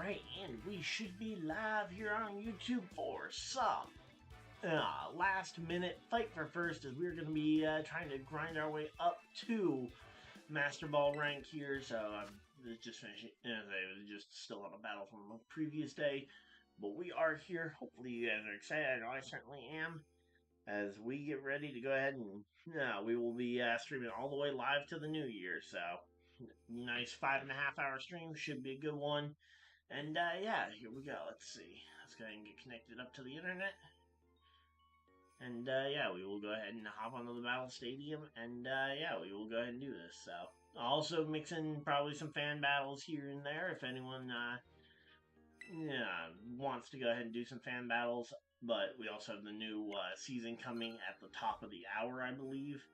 Alright, and we should be live here on YouTube for some last minute fight for first, as we're going to be trying to grind our way up to Master Ball rank here. So I'm just finishing, I was just still on a battle from the previous day, but we are here. Hopefully you guys are excited. I know I certainly am. As we get ready to go ahead and we will be streaming all the way live to the new year. So nice 5.5 hour stream, should be a good one. And yeah, here we go. Let's see. Let's go ahead and get connected up to the internet. And yeah, we will go ahead and hop onto the battle stadium. And yeah, we will go ahead and do this. So I'll also mix in probably some fan battles here and there if anyone wants to go ahead and do some fan battles. But we also have the new season coming at the top of the hour, I believe.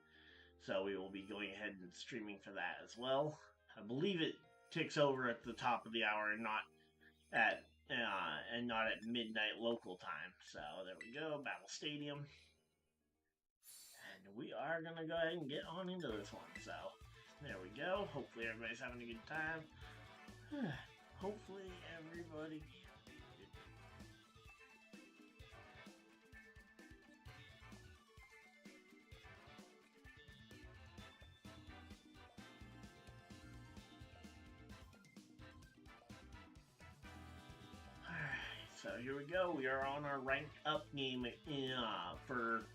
So we will be going ahead and streaming for that as well. I believe it ticks over at the top of the hour and not at midnight local time. So there we go, Battle Stadium. And we are gonna go ahead and get on into this one. So there we go. Hopefully everybody's having a good time. Hopefully everybody. So here we go. We are on our ranked up game for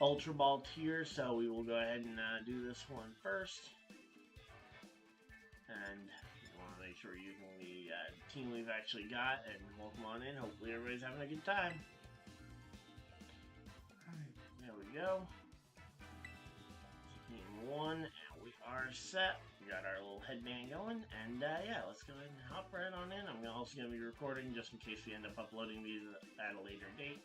Ultra Ball tier. So we will go ahead and do this one first. And we want to make sure we're using the team we've actually got. And welcome on in. Hopefully everybody's having a good time. Alright, there we go. Team 1, and we are set. We got our little headband going, and yeah, let's go ahead and hop right on in. I'm also going to be recording just in case we end up uploading these at a later date.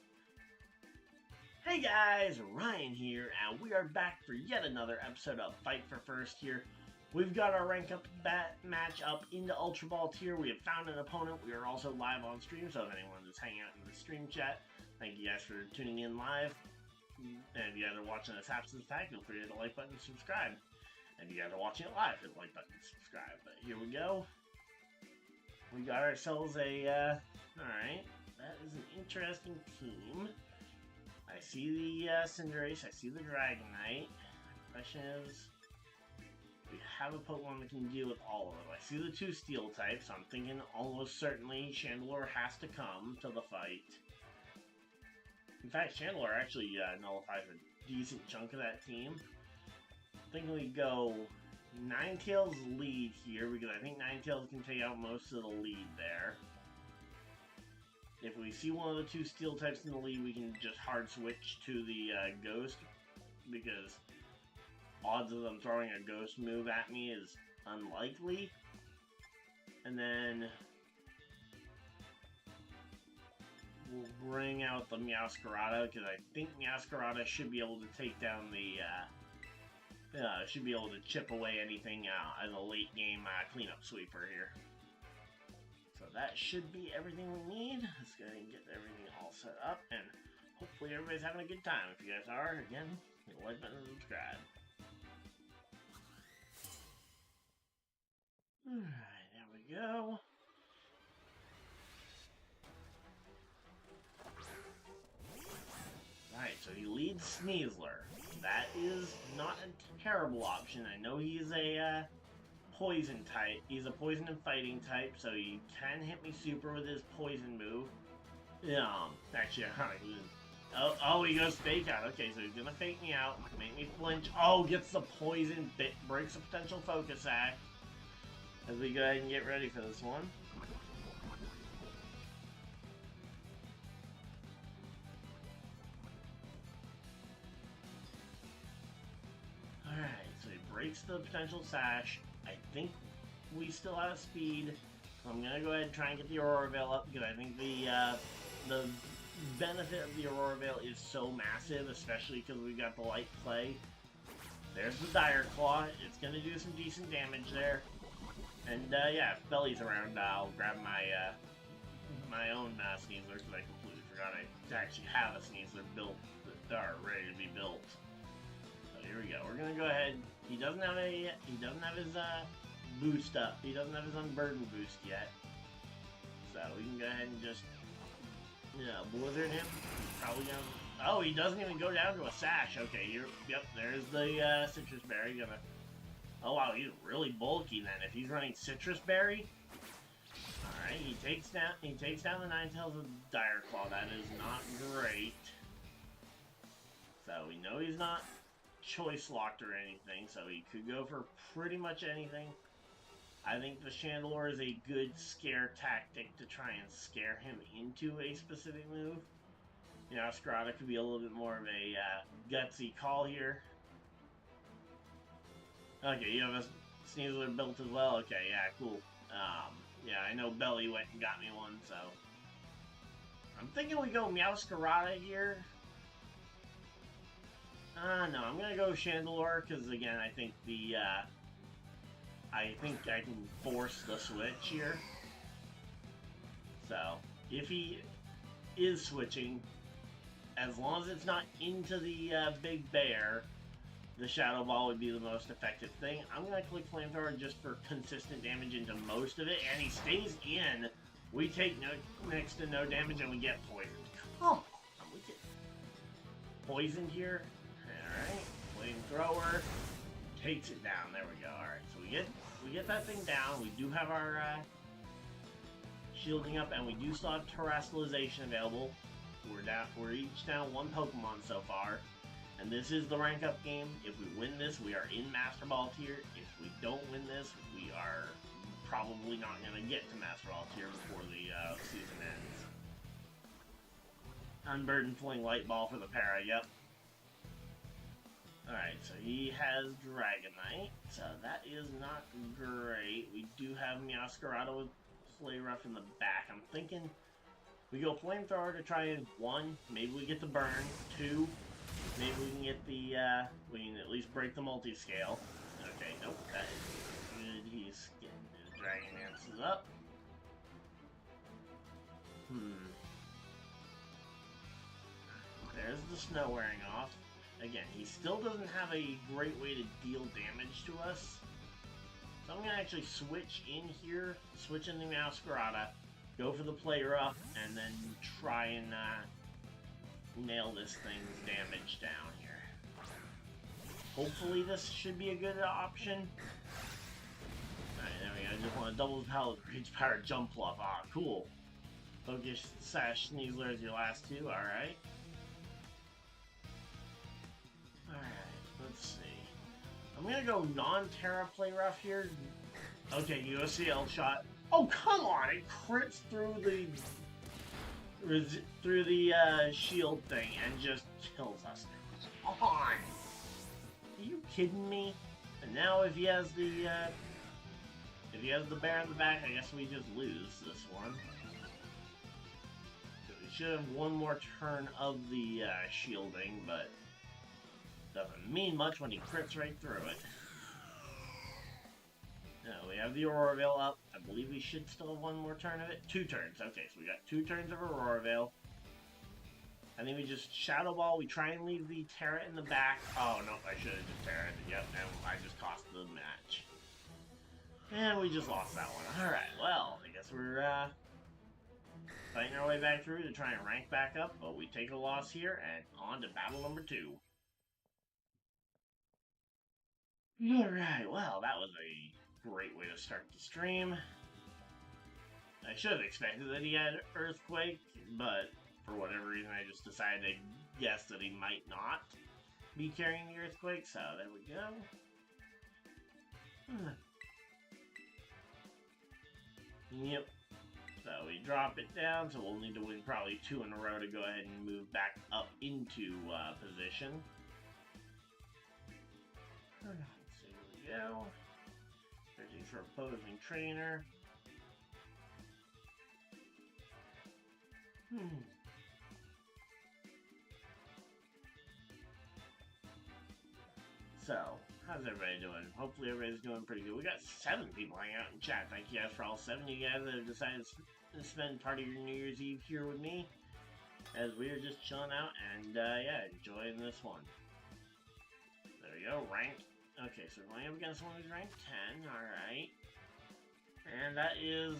Hey guys, Ryan here, and we are back for yet another episode of Fight for First here. We've got our rank up match up into Ultra Ball tier. We have found an opponent. We are also live on stream, so if anyone is hanging out in the stream chat, thank you guys for tuning in live. And if you guys are watching this after the fact, feel free to hit the like button and subscribe. And if you guys are watching it live, hit the like button and subscribe. But here we go. We got ourselves a, alright, that is an interesting team. I see the Cinderace, I see the Dragonite. The question is, we have a Pokemon that can deal with all of them. I see the 2 Steel types, so I'm thinking almost certainly Chandelure has to come to the fight. In fact, Chandelure actually nullifies a decent chunk of that team. I think we go Ninetales lead here, because I think Ninetales can take out most of the lead there. If we see one of the 2 Steel types in the lead, we can just hard switch to the Ghost, because odds of them throwing a Ghost move at me is unlikely. And then we'll bring out the Meowscarada, because I think Meowscarada should be able to take down the, should be able to chip away anything as a late game cleanup sweeper here. So that should be everything we need. Let's go ahead and get everything all set up, and hopefully everybody's having a good time. If you guys are, again, hit the like button and subscribe. Alright, there we go. Alright, so he leads Sneasler. That is not a terrible option. I know he is a poison type. He's a poison and fighting type, so he can hit me super with his poison move. Actually, oh, he goes fake out. Okay, so he's gonna fake me out, make me flinch. Oh, gets the poison bit, breaks a potential focus sack. As we go ahead and get ready for this one. Alright, so he breaks the potential sash. I think we still have speed. So I'm gonna go ahead and try and get the Aurora Veil up, because I think the benefit of the Aurora Veil is so massive, especially because we've got the light play. There's the Dire Claw. It's gonna do some decent damage there. And yeah, if Belly's around, I'll grab my my own Sneasler, because I completely forgot I actually have a Sneasler built, or ready to be built. So here we go. We're gonna go ahead. He doesn't have his boost up. He doesn't have his unburden boost yet. So we can go ahead and just, blizzard him. Probably gonna. Oh, he doesn't even go down to a sash. Okay, yep. There's the citrus berry. Gonna. Oh wow, he's really bulky then. If he's running citrus berry. All right, he takes down the Ninetales with Dire Claw. That is not great. So we know he's not choice locked or anything, so he could go for pretty much anything. I think the Chandelure is a good scare tactic to try and scare him into a specific move. You know, Scrata could be a little bit more of a gutsy call here. Okay, you have a Sneasler built as well? Okay, yeah, cool. Yeah, I know Belly went and got me one, so... I'm thinking we go Meowscarada here. No, I'm gonna go Chandelure, because again, I think I can force the switch here. So, if he is switching, as long as it's not into the Big Bear, the Shadow Ball would be the most effective thing. I'm going to click Flamethrower just for consistent damage into most of it, and he stays in. We take next to no damage, and we get poisoned. Come on, we get poisoned here. Alright, Flamethrower takes it down. There we go. Alright, so we get that thing down. We do have our shielding up, and we do still have Terrestrialization available. We're each down one Pokemon so far. And this is the rank up game. If we win this, we are in Master Ball tier. If we don't win this, we are probably not going to get to Master Ball tier before the season ends. Unburdened Fling Light Ball for the para, yep. Alright, so he has Dragonite, so that is not great. We do have Meowscarada with Play Rough in the back. I'm thinking we go Flamethrower to try and 1, maybe we get the burn, 2, maybe we can get the, we can at least break the multi-scale. Okay, nope, that is good. He's getting his Dragon Dances up. There's the snow wearing off. Again, he still doesn't have a great way to deal damage to us. So I'm going to actually switch in here, switch in the Meowscarada, go for the Play Rough, and then try and nail this thing's damage down here. Hopefully this should be a good option. Alright, there we go. I just want to double the power with Rage Power Jump Fluff. Ah, cool. Focus Sash Sneasler is your last two. Alright. Let's see. I'm gonna go non-Terra Play Rough here. Okay, USCL shot. Oh, come on! It crits through the shield thing and just kills us. Come on! Are you kidding me? And now if he has the bear in the back, I guess we just lose this one. So we should have one more turn of the shielding, but doesn't mean much when he crits right through it. Now, we have the Aurora Veil up. I believe we should still have one more turn of it. 2 turns. Okay, so we got 2 turns of Aurora Veil. I think we just Shadow Ball. We try and leave the Terra in the back. Oh, no, I should have just Terra'd. Yep, and I just cost the match. And we just lost that one. Alright, well, I guess we're fighting our way back through to try and rank back up. But we take a loss here, and on to battle number 2. Alright, well, that was a great way to start the stream. I should have expected that he had Earthquake, but for whatever reason I just decided to guess that he might not be carrying the Earthquake, so there we go. Yep. So we drop it down, so we'll need to win probably 2 in a row to go ahead and move back up into position. Go. Searching for opposing trainer. So, how's everybody doing? Hopefully everybody's doing pretty good. We got 7 people hanging out in chat. Thank you guys for all 7 of you guys that have decided to spend part of your New Year's Eve here with me. As we are just chilling out and, yeah, enjoying this one. There we go, ranked. Okay, so we're going up against someone who's ranked 10, alright. And that is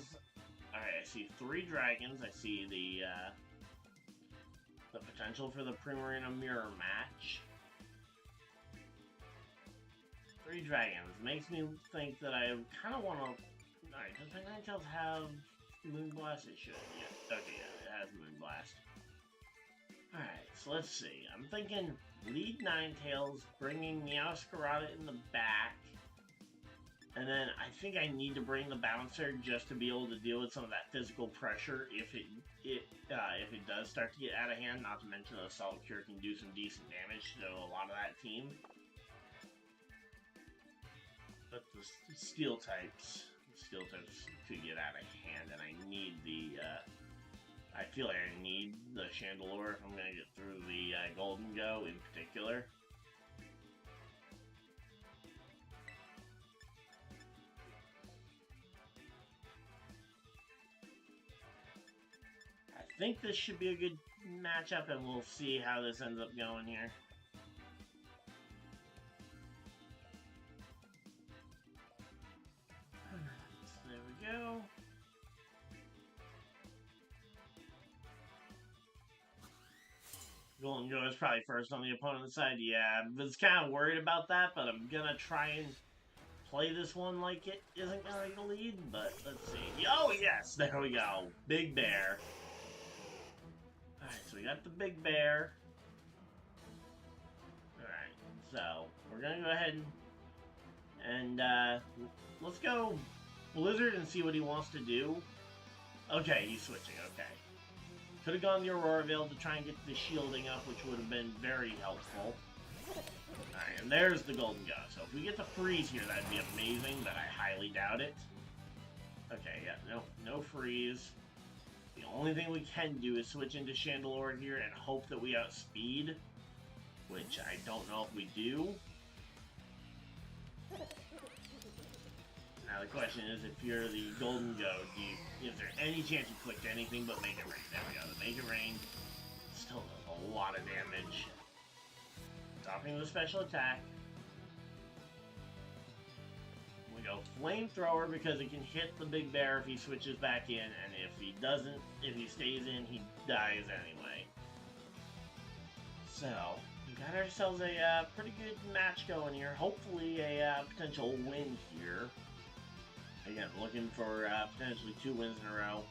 Alright, I see 3 dragons. I see the potential for the Primarina mirror match. 3 dragons. Makes me think that I kind of want to... Alright, does my Ninetales have Moonblast? It should, yeah. Okay, yeah, it has Moonblast. Alright, so let's see. I'm thinking lead Ninetales, bringing Meowscarada in the back. And then I think I need to bring the Bouncer just to be able to deal with some of that physical pressure if it does start to get out of hand. Not to mention the Assault Cure can do some decent damage to a lot of that team. But the Steel types could get out of hand, and I need I feel like I need the Chandelure if I'm going to get through the Golden Go in particular. I think this should be a good matchup, and we'll see how this ends up going here. So there we go. Golden Go is probably first on the opponent's side. Yeah, I was kind of worried about that, but I'm gonna try and play this one like it isn't gonna lead, but let's see. Oh, yes! There we go. Big Bear. Alright, so we got the Big Bear. Alright, so we're gonna go ahead and let's go Blizzard and see what he wants to do. Okay, he's switching, okay. Could have gone the Aurora Veil to try and get the shielding up, which would have been very helpful. Alright, and there's the Golden Go. So if we get the freeze here, that'd be amazing, but I highly doubt it. Okay, yeah, no freeze. The only thing we can do is switch into Chandelure here and hope that we outspeed, which I don't know if we do. Now the question is, if you're the Golden Go, is there any chance you clicked anything but Make It Rain? There we go, the Make It Rain still does a lot of damage. Dropping the special attack. We go Flamethrower because it can hit the Big Bear if he switches back in, and if he doesn't, if he stays in, he dies anyway. So, we got ourselves a pretty good match going here. Hopefully a potential win here. Again, looking for potentially 2 wins in a row.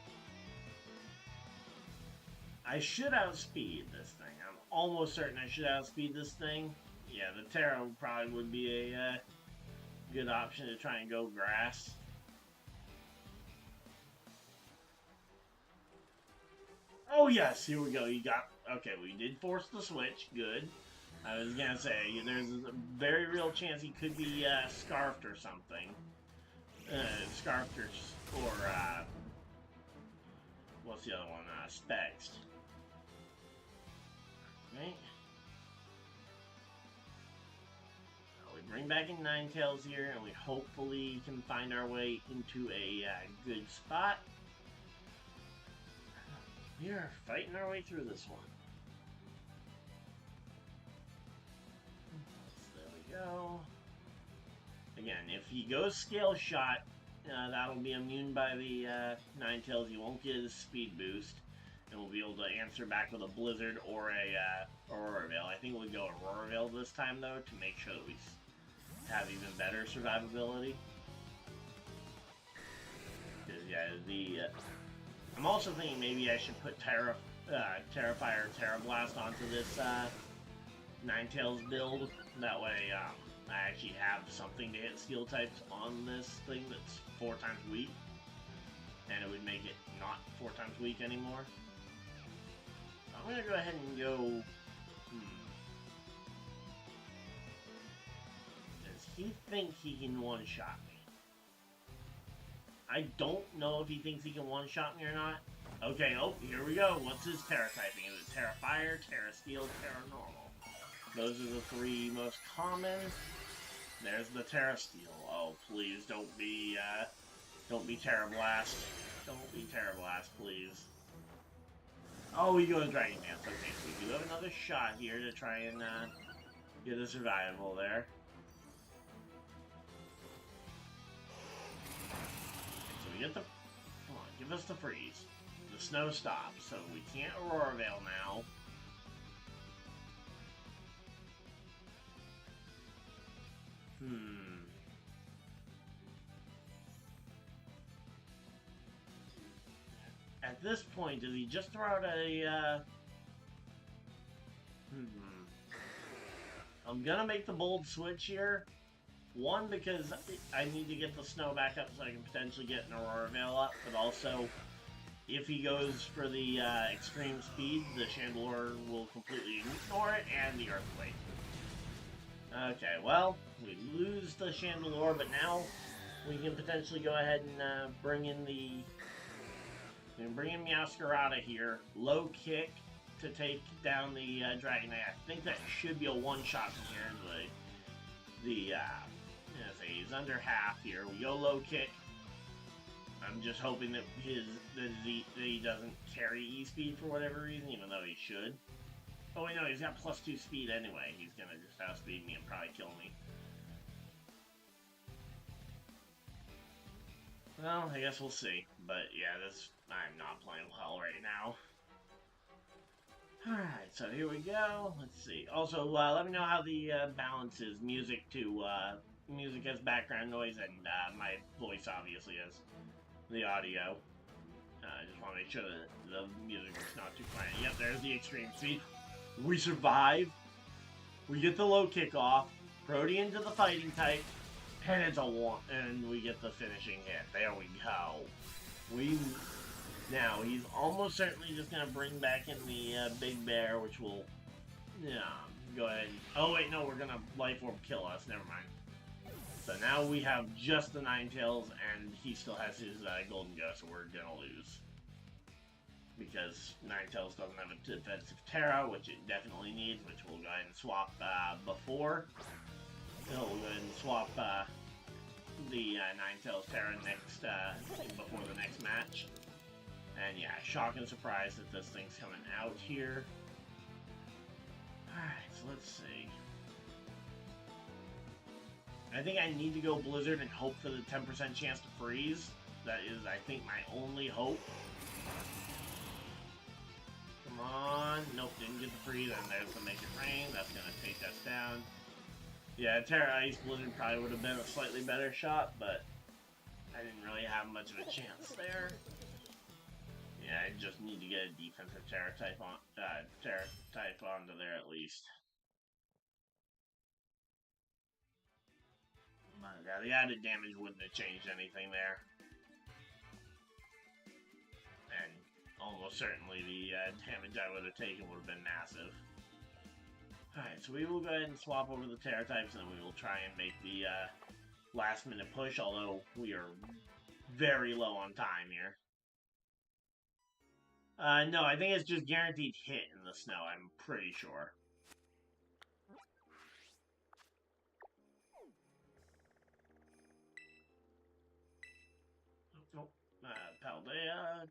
I should outspeed this thing. I'm almost certain I should outspeed this thing. Yeah, the Terra probably would be a good option to try and go grass. Oh yes, here we go. You got... Okay, we did force the switch. Good. I was gonna say, there's a very real chance he could be scarfed or something. Scarfed or what's the other one? Spexed. Right. We bring back in Ninetales here, and we hopefully can find our way into a good spot. We are fighting our way through this one. So there we go. Again, if he goes Scale Shot, that'll be immune by the Ninetales. He won't get his speed boost, and we'll be able to answer back with a Blizzard or a Aurora Veil. I think we'll go Aurora Veil this time, though, to make sure that we have even better survivability. Because, yeah, I'm also thinking maybe I should put Terrafire or Terra Blast onto this Ninetales build. That way, I actually have something to hit Steel types on this thing that's 4 times weak. And it would make it not 4 times weak anymore. So I'm gonna go ahead and go... Does he think he can one-shot me? I don't know if he thinks he can one-shot me or not. Okay, oh, here we go. What's his Terra typing? Is it Terra Fire, Terra Steel, Terra Normal? Those are the 3 most common. There's the Terra Steel. Oh, please don't be Terra Blast. Don't be Terra Blast, please. Oh, we go to Dragon Dance. Okay, so we do have another shot here to try and get a survival there. So we get the... Come on, give us to freeze. The snow stops, so we can't Aurora Veil now. At this point, does he just throw out a, I'm gonna make the bold switch here. One, because I need to get the snow back up so I can potentially get an Aurora Veil up, but also, if he goes for the extreme speed, the Chandelure will completely ignore it, and the Earthquake. Okay, well, we lose the Chandelure, but now we can potentially go ahead and bring in Meowscarada here. Low kick to take down the Dragonite. I think that should be a one-shot from here. He's under half here. We go low kick. I'm just hoping that he doesn't carry E-Speed for whatever reason, even though he should. Oh wait, no, he's got +2 speed anyway. He's gonna just outspeed me and probably kill me. Well, I guess we'll see. But yeah, I'm not playing well right now. Alright, so here we go. Let's see. Also, let me know how the balance is. Music as background noise, and my voice obviously as the audio. I just want to make sure that the music is not too quiet. Yep, there's the extreme speed. We survive. We get the low kick off. Protean to the fighting type. And it's a 1, and we get the finishing hit. There we go. Now, he's almost certainly just going to bring back in the Big Bear, which will, go ahead. Oh, wait, no, we're going to Life Orb kill us. Never mind. So now we have just the Ninetales, and he still has his Golden Ghost, so we're going to lose. Because Ninetales doesn't have a defensive Terra, which it definitely needs, which we'll go ahead and swap before. So we'll go ahead and swap the Ninetales Terra before the next match. And yeah, shock and surprise that this thing's coming out here. Alright, so let's see. I think I need to go Blizzard and hope for the 10% chance to freeze. That is, I think, my only hope. Come on. Nope, didn't get the freeze, and there's the Make It Rain. That's going to take us down. Yeah, Terra Ice Blizzard probably would have been a slightly better shot, but I didn't really have much of a chance there. Yeah, I just need to get a defensive Terra type onto there at least. Yeah, the added damage wouldn't have changed anything there. And almost certainly the damage I would have taken would have been massive. Alright, so we will go ahead and swap over the Terra types, and we will try and make the last minute push, although we are very low on time here. No, I think it's just guaranteed hit in the snow, I'm pretty sure. Nope. Paldea.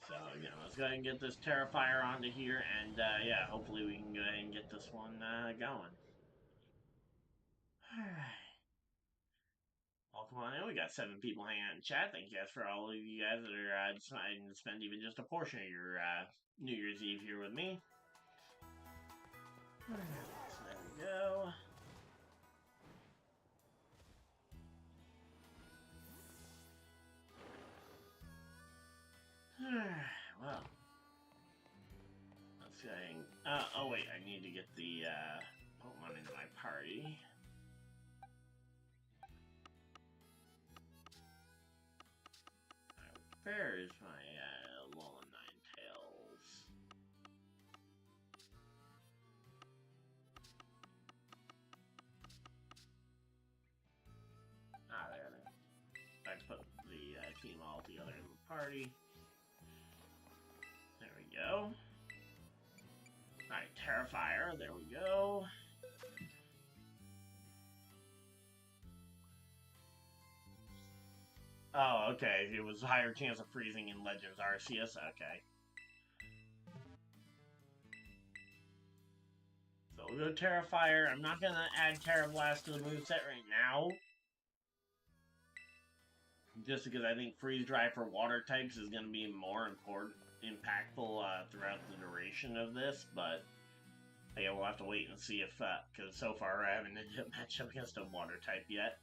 So, again, let's go ahead and get this Terrifier onto here, and, yeah, hopefully we can go ahead and get this one, going. Alright. Well, come on in. We got 7 people hanging out in chat. Thank you guys for all of you guys that are deciding to spend even just a portion of your New Year's Eve here with me. So there we go. Well, let's go ahead and, oh wait, I need to get the Pokemon into my party. Where is my Alolan Ninetales? Ah, there it is. I put the team all together in the party. There we go. Alright, Terrifier, there we go. Oh, okay. It was higher chance of freezing in Legends Arceus. Okay. So we'll go Terrifier. I'm not gonna add Terra Blast to the moveset right now. just because I think freeze dry for water types is going to be more impactful throughout the duration of this, but yeah, we'll have to wait and see if, because so far I haven't matched up against a water type yet.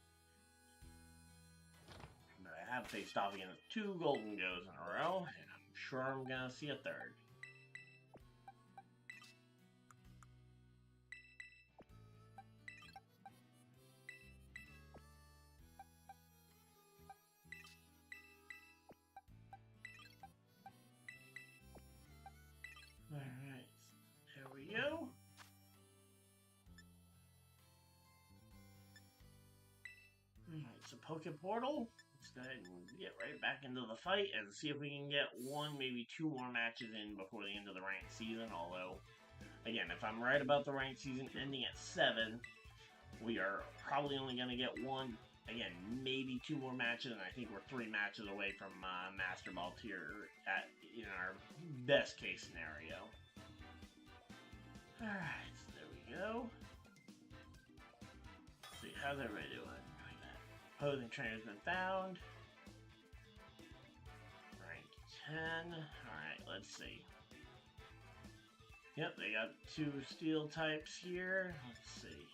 But I have faced off against 2 golden goes in a row, and I'm sure I'm going to see a third. Alright, there we go. Alright, so Poke Portal. Let's go ahead and get right back into the fight and see if we can get 1, maybe 2 more matches in before the end of the ranked season. Although, again, if I'm right about the ranked season ending at 7, we are probably only going to get 1, again, maybe 2 more matches, and I think we're 3 matches away from Master Ball tier in our best case scenario. Alright, so there we go. Let's see, how's everybody doing? Opposing trainer's been found. Rank 10. Alright, let's see. Yep, they got 2 steel types here. Let's see.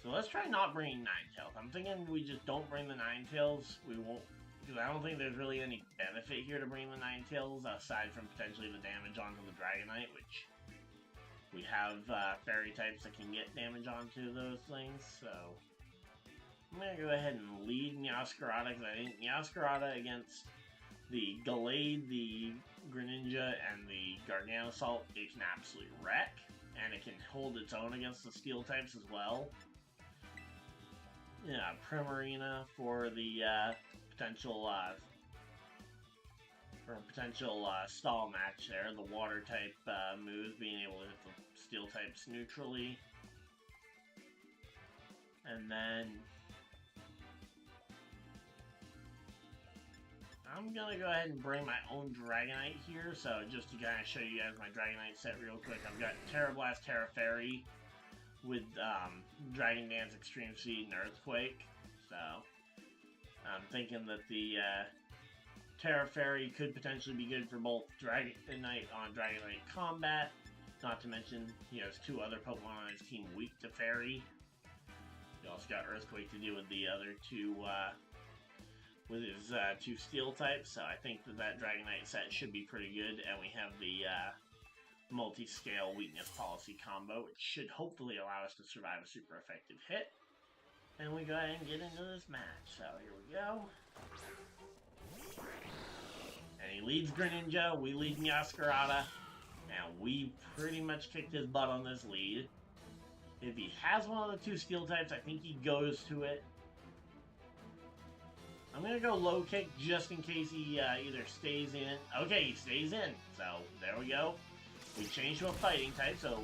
So let's try not bringing Ninetales. I'm thinking we just don't bring the Ninetales. We won't, because I don't think there's really any benefit here to bring the Ninetales aside from potentially the damage onto the Dragonite, which we have fairy types that can get damage onto those things, so I'm going to go ahead and lead Meowscarada, because I think Meowscarada against the Gallade, the Greninja, and the Garganasalt, it can absolutely wreck, and it can hold its own against the Steel types as well. Yeah, Primarina for the potential stall match there. The Water type moves being able to hit the Steel types neutrally. And then I'm going to go ahead and bring my own Dragonite here, so just to kind of show you guys my Dragonite set real quick, I've got Terra Blast, Terra Fairy with Dragon Dance, Extreme Speed, and Earthquake, so I'm thinking that the Terra Fairy could potentially be good for both Dragonite on Dragonite combat, not to mention he has 2 other Pokemon on his team weak to Fairy. He also got Earthquake to deal with the other 2 with his 2 steel types, so I think that Dragonite set should be pretty good, and we have the multi-scale weakness policy combo, which should hopefully allow us to survive a super effective hit. And we go ahead and get into this match, so here we go. And he leads Greninja, we lead Meowscarada, and we pretty much kicked his butt on this lead. If he has one of the 2 steel types, I think he goes to it. I'm going to go low kick just in case he either stays in. Okay, he stays in. So, there we go. We changed to a fighting type, so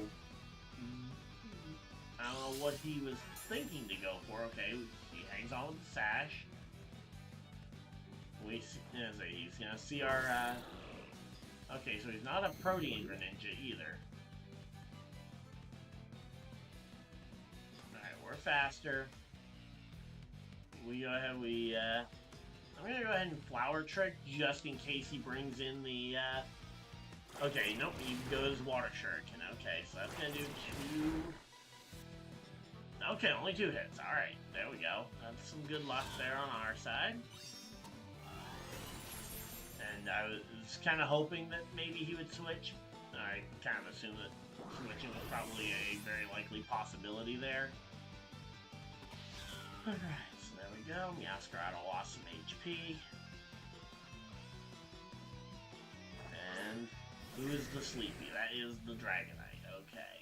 I don't know what he was thinking to go for. Okay, he hangs on with the sash. He's going to see our... okay, so he's not a Protean Greninja either. Alright, we're faster. We go ahead, I'm going to go ahead and Flower Trick just in case he brings in the, okay, nope, he goes Water Shuriken. Okay, so that's going to do 2... Okay, only 2 hits. Alright, there we go. That's some good luck there on our side. And I was kind of hoping that maybe he would switch. I kind of assumed that switching was probably a very likely possibility there. Alright, so there we go. Meowscarada lost some HP. And who is the Sleepy? That is the Dragonite. Okay.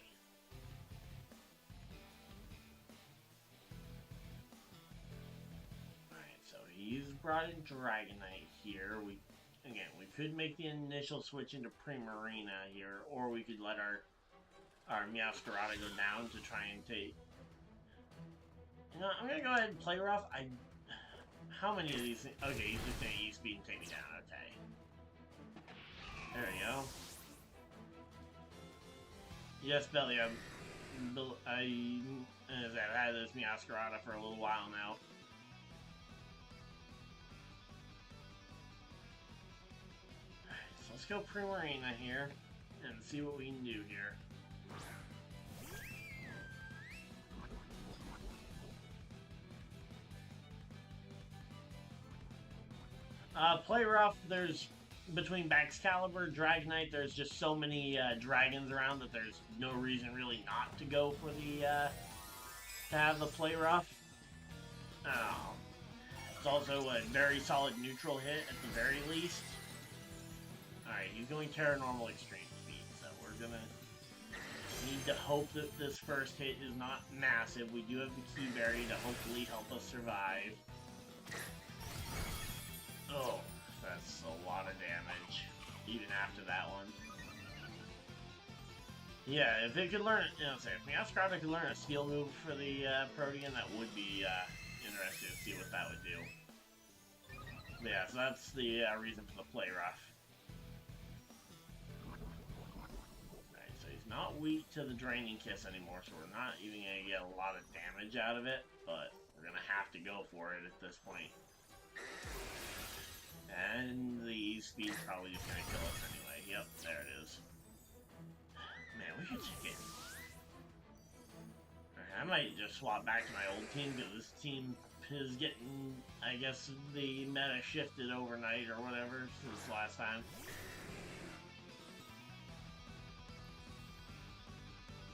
Alright, so he's brought in Dragonite here. We could make the initial switch into Primarina here, or we could let our Meowscarada go down to try and take... You know, I'm gonna go ahead and play rough. How many of these things? Okay, he's just gonna use speed and take me down. Okay. There we go. Yes, Belly, I've had this Meowscarada for a little while now. go Primarina here and see what we can do here. Play rough. There's between Baxcalibur, Dragonite. There's just so many dragons around that there's no reason really not to go for the to have the play rough. It's also a very solid neutral hit at the very least. Alright, he's going Terra Normal Extreme Speed, so we're gonna need to hope that this first hit is not massive. We do have the Key Berry to hopefully help us survive. Oh, that's a lot of damage, even after that one. Yeah, if it could learn, you know, say if Meowscarada could learn a skill move for the Protean, that would be interesting to see what that would do. But yeah, so that's the reason for the play rough. Alright, so he's not weak to the Draining Kiss anymore, so we're not even going to get a lot of damage out of it, but we're going to have to go for it at this point. And the speed's probably just gonna kill us anyway. Yep, there it is. Man, we should take it. Alright, I might just swap back to my old team, because this team is getting, I guess, the meta shifted overnight or whatever since last time.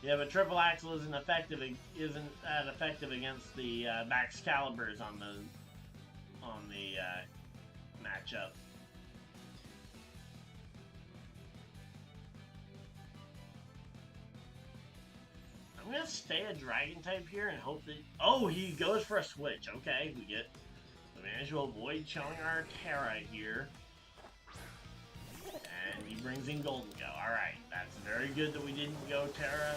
Yeah, but Triple Axle isn't that effective against the Baxcaliburs on the matchup. I'm gonna stay a Dragon type here and hope that. Oh, he goes for a switch. Okay, we manage to avoid showing our Terra here, and he brings in Golden Go. All right, that's very good that we didn't go Terra.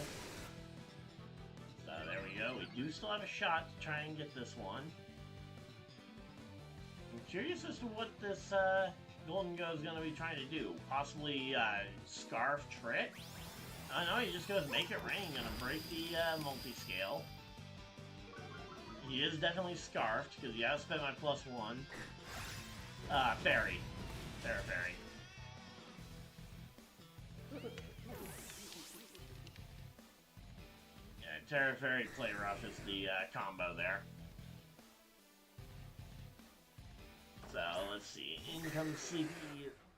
So there we go. We do still have a shot to try and get this one. I'm curious as to what this Golden Go is going to be trying to do. Possibly Scarf Trick? Oh no, he just goes Make It Rain, going to break the multi-scale. He is definitely Scarfed, because he has spent my +1. Fairy. Terra Fairy. Yeah, Terra Fairy Play Rough is the combo there. So, let's see. In comes CP,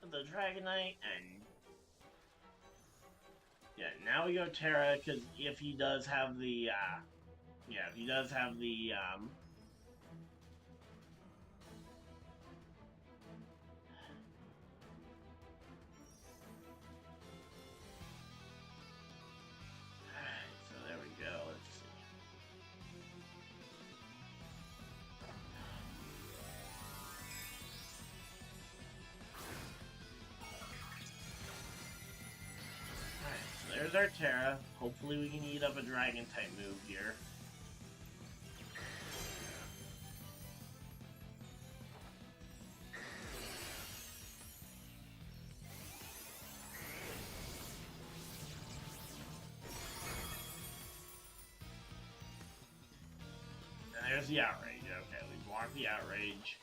the Dragonite, and... yeah, now we go Terra, because if he does have the, yeah, if he does have the, Alright, so there we go. Let's see. There's our Terra. Hopefully we can eat up a Dragon-type move here. And there's the Outrage. Okay, we blocked the Outrage.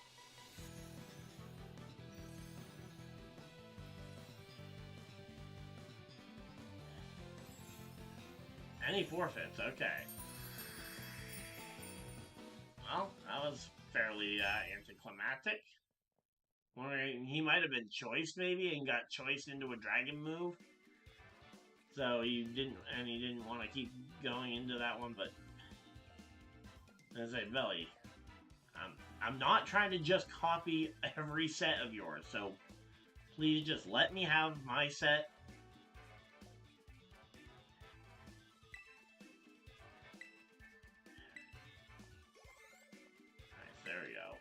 And he forfeits, okay. Well, that was fairly anticlimactic. He might have been choiced maybe and got choiced into a dragon move. So he didn't want to keep going into that one, but as I say, Belly, I'm not trying to just copy every set of yours, so please just let me have my set. There we go.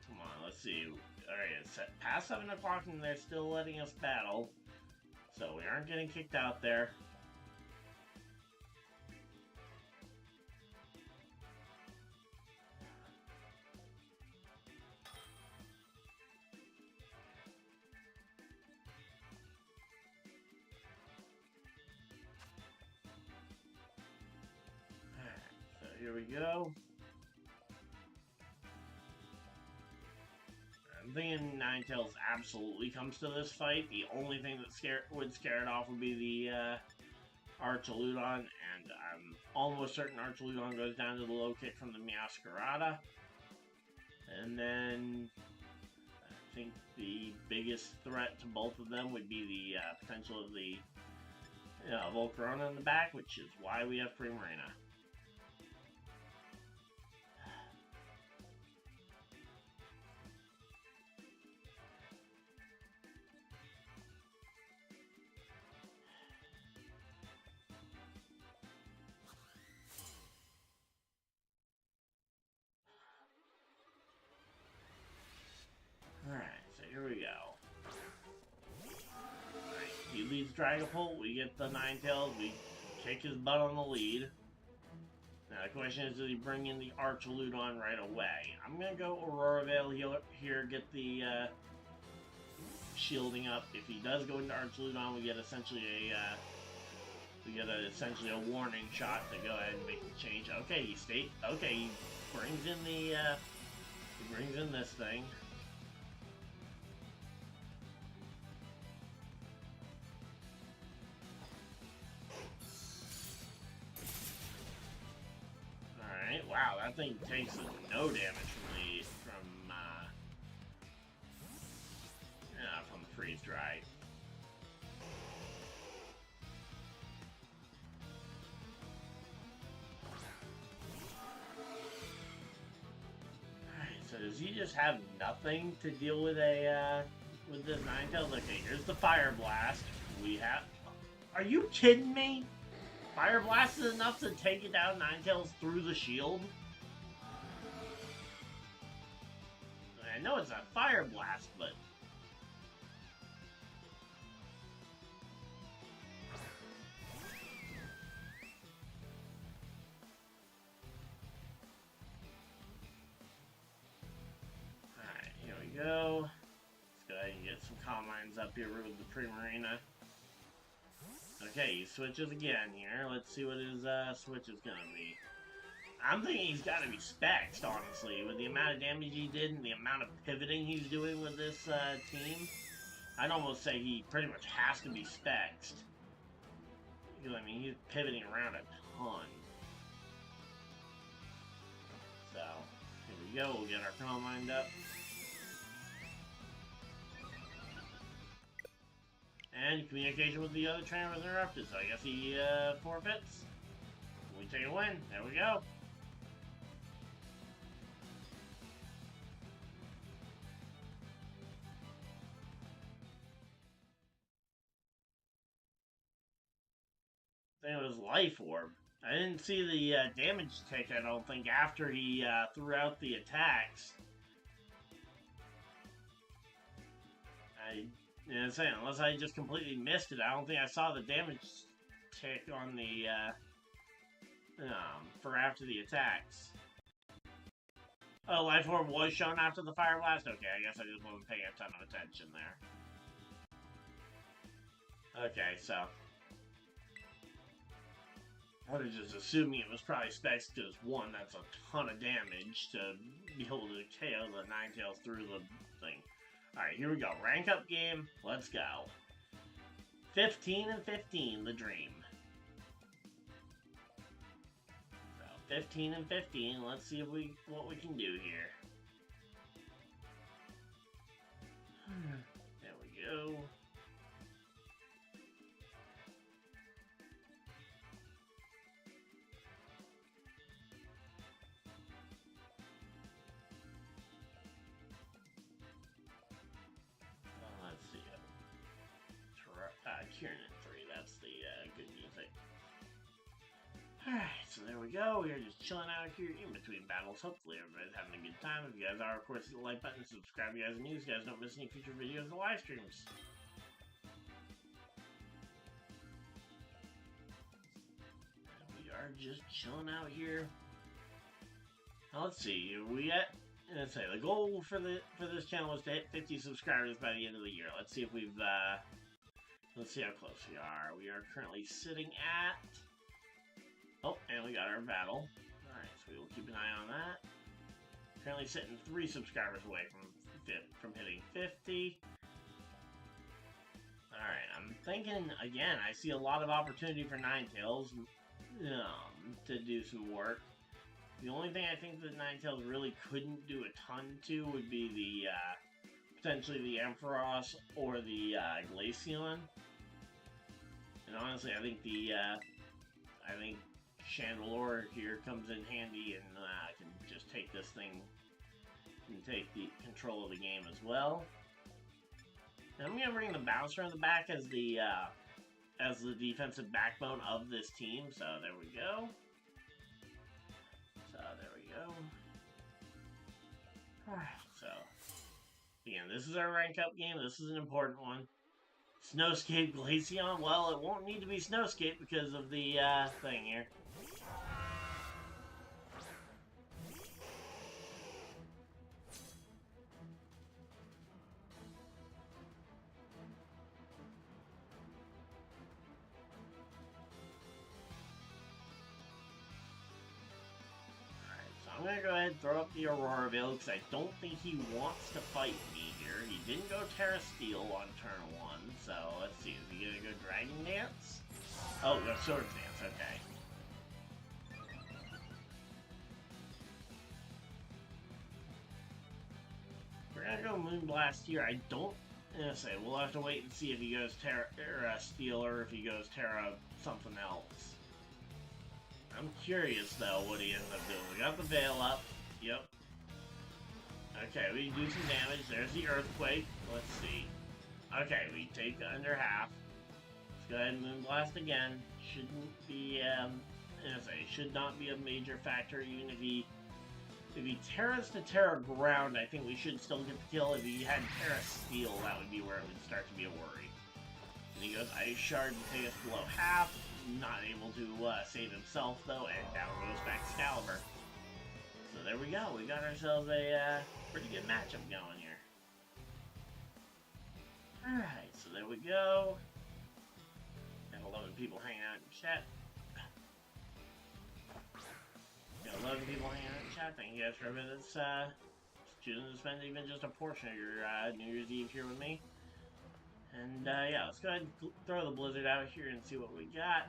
Come on, let's see. Alright, it's past 7 o'clock and they're still letting us battle. So we aren't getting kicked out there. Alright, so here we go. I'm thinking Ninetales absolutely comes to this fight. The only thing that would scare it off would be the Archaludon, and I'm almost certain Archaludon goes down to the low kick from the Meowscarada. And then I think the biggest threat to both of them would be the potential of the Volcarona in the back, which is why we have Primarina. Alright, so here we go. Alright, he leads Dragapult, we get the Ninetales, we kick his butt on the lead. Now the question is, does he bring in the Archaludon right away? I'm gonna go Aurora Veil here, get the shielding up. If he does go into Archaludon, we get essentially a warning shot to go ahead and make the change. Okay, he brings in the he brings in this thing. Alright, wow, that thing takes no damage from the freeze dry. Alright, so does he just have nothing to deal with with this Ninetales? Okay, here's the Fire Blast. Are you kidding me? Fire Blast is enough to take it down Ninetales through the shield? I know it's a Fire Blast, but... Alright, here we go. Let's go ahead and get some Calm Minds up here with the Primarina. Okay, he switches again here. Let's see what his switch is gonna be. I'm thinking he's gotta be Spexed, honestly. With the amount of damage he did and the amount of pivoting he's doing with this team, I'd almost say he pretty much has to be Spexed. Because, I mean, he's pivoting around a ton. So, here we go. We'll get our Calm Mind up. And communication with the other trainer was interrupted, so I guess he forfeits. We take a win. There we go. I think it was Life Orb. I didn't see the damage tick, I don't think, after he threw out the attacks. Unless I just completely missed it, I don't think I saw the damage tick on the, for after the attacks. Oh, Life Orb was shown after the Fire Blast? Okay, I guess I just wasn't paying a ton of attention there. Okay, so... I was just assuming it was probably Specs because, one, that's a ton of damage to be able to KO the Ninetales through the thing. Alright, here we go. Rank up game. Let's go. 15 and 15, the dream. So, 15 and 15. Let's see what we can do here. There we go. Kieran at 3, that's the good music. Alright, so there we go. We're just chilling out here in between battles. Hopefully everybody's having a good time. If you guys are, of course, hit the like button, subscribe if you guys are new so you guys don't miss any future videos or live streams. And we are just chilling out here. Now, let's see. Let's say the goal for this channel was to hit 50 subscribers by the end of the year. Let's see if we've let's see how close we are. We are currently sitting at... Oh, and we got our battle. Alright, so we will keep an eye on that. Currently sitting 3 subscribers away from hitting thinking, again, I see a lot of opportunity for Ninetales to do some work. The only thing I think that Ninetales really couldn't do a ton to would be the, potentially the Ampharos or the, Glaceon. And honestly, I think Chandelure here comes in handy and, can just take this thing and take the control of the game as well. Now I'm gonna bring the Bouncer in the back as the defensive backbone of this team, so there we go. Alright, so again, this is our rank up game. This is an important one. Snowscape Glaceon. Well, it won't need to be Snowscape because of the thing here. I'm gonna go ahead and throw up the Aurora Veil because I don't think he wants to fight me here. He didn't go Terra Steel on turn 1, so let's see. Is he gonna go Dragon Dance? Oh, go Sword Dance, okay. We're gonna go Moonblast here. I don't say we'll have to wait and see if he goes Terra Steel or if he goes Terra something else. I'm curious, though, what he ends up doing. We got the Veil up. Yep. Okay, we do some damage. There's the Earthquake. Let's see. Okay, we take under half. Let's go ahead and Moonblast again. Shouldn't be, should not be a major factor, even if he Terras to Terra Ground, I think we should still get the kill. If he had Terra Steel, that would be where it would start to be a worry. And he goes Ice Shard to take us below half. Not able to save himself, though, and down goes Excalibur. So there we go. We got ourselves a pretty good matchup going here. Alright, so there we go. Got 11 people hanging out in chat. Got 11 people hanging out in chat. Thank you guys for everybody that's choosing to spend even just a portion of your New Year's Eve here with me. And, yeah, let's go ahead and throw the Blizzard out here and see what we got.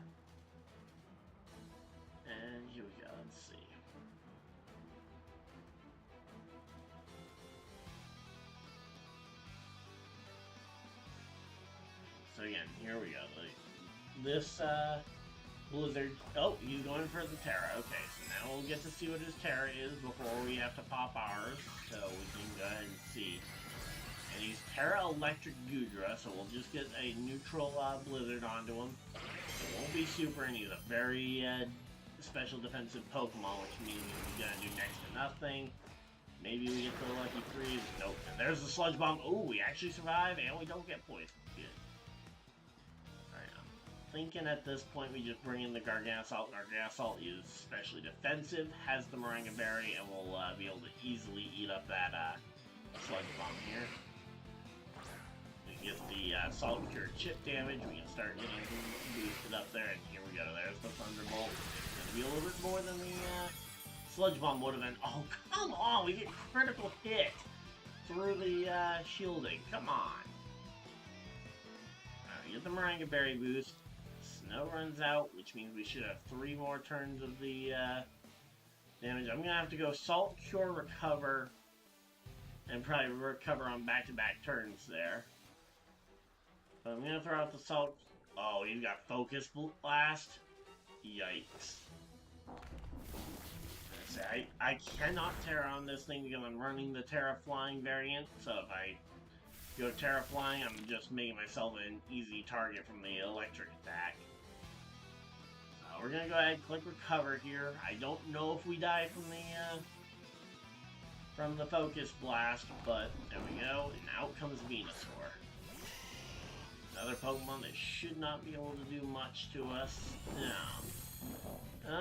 And here we go, let's see. So again, here we go. This, Blizzard, oh, he's going for the Terra. Okay, so now we'll get to see what his Terra is before we have to pop ours. So we can go ahead and see. And he's Terra Electric Goodra, so we'll just get a neutral Blizzard onto him. It won't be super, and he's a very special defensive Pokemon, which means he's gonna do next to nothing. Maybe we get the lucky freeze. Nope. And there's the Sludge Bomb. Oh, we actually survive, and we don't get poisoned. Good. Alright, I'm thinking at this point we just bring in the Garganasalt. Garganasalt is especially defensive, has the Moringa Berry, and will be able to easily eat up that Sludge Bomb here. Get the Salt Cure chip damage, we can start getting boosted up there, and here we go, there's the Thunderbolt. It's gonna be a little bit more than the Sludge Bomb would have been. Oh, come on, we get critical hit through the shielding, come on. Alright, get the Moringa Berry boost. Snow runs out, which means we should have 3 more turns of the damage. I'm gonna have to go Salt Cure, Recover, and probably recover on back-to-back turns there. But I'm gonna throw out the Salt. Oh, he's got Focus Blast. Yikes. I cannot Terra on this thing because I'm running the Terra Flying variant. So if I go Terra Flying, I'm just making myself an easy target from the electric attack. We're gonna go ahead and click Recover here. I don't know if we die from the Focus Blast, but there we go. And out comes Venusaur. Another Pokemon that should not be able to do much to us. No.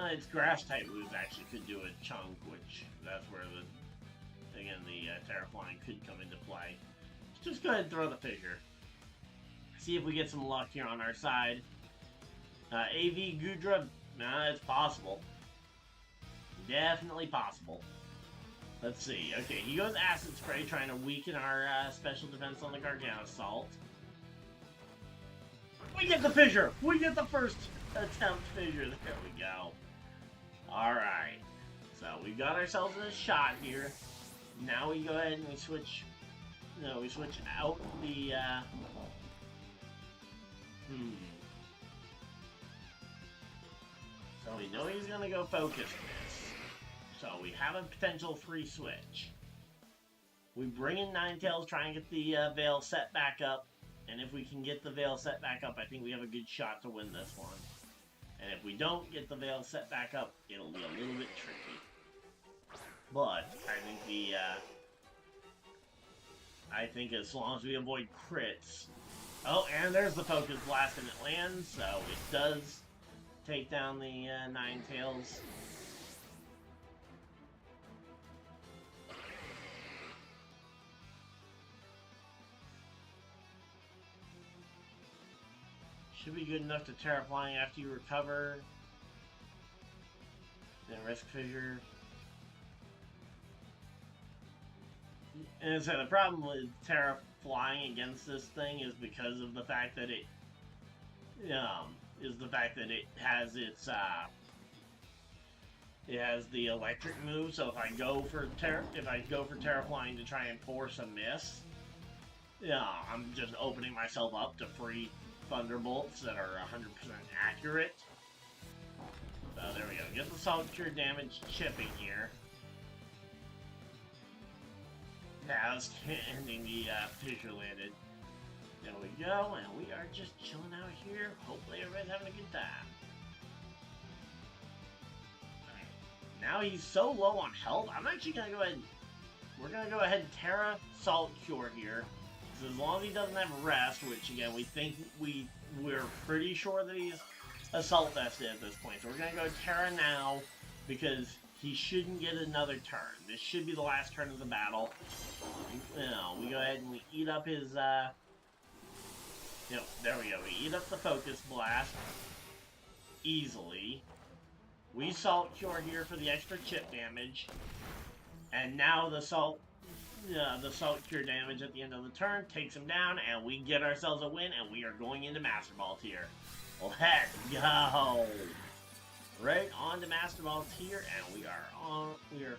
Its Grass-type moves actually could do a chunk, which that's where the Terra Flying could come into play. Let's just go ahead and throw the Fissure. See if we get some luck here on our side. AV Goodra, it's possible. Definitely possible. Let's see. Okay, he goes Acid Spray, trying to weaken our special defense on the Garganasalt. We get the fissure! We get the first attempt fissure. There we go. Alright. So we got ourselves a shot here. Now we go ahead and we switch. No, we switch out the. So we know he's gonna go focus this. So we have a potential free switch. We bring in Ninetales, try and get the Veil set back up. And if we can get the Veil set back up, I think we have a good shot to win this one. And if we don't get the Veil set back up, it'll be a little bit tricky. But I think as long as we avoid crits. Oh, and there's the Focus Blast and it lands, so it does take down the Ninetales. Should be good enough to Terraflying after you recover. Then Risk Fissure. And so the problem with Terraflying against this thing is because of the fact that it has its it has the electric move. So if I go for Terraflying to try and force a miss, I'm just opening myself up to free Thunderbolts that are 100% accurate. So there we go. Get the Salt Cure damage chipping here. Now it's ending the fissure landed. There we go, and we are just chilling out here. Hopefully everybody's having a good time. Now he's so low on health, I'm actually gonna go ahead and we're gonna go ahead and Terra Salt Cure here. As long as he doesn't have rest, which again we're pretty sure that he's assault vested at this point. So we're gonna go Terra now because he shouldn't get another turn. This should be the last turn of the battle. We go ahead and we eat up his there we go. We eat up the Focus Blast easily. We Salt Cure here for the extra chip damage. And now the Salt Cure damage at the end of the turn takes him down, and we get ourselves a win, and we are going into Master Ball tier. Let's go! Right on to Master Ball tier, and we are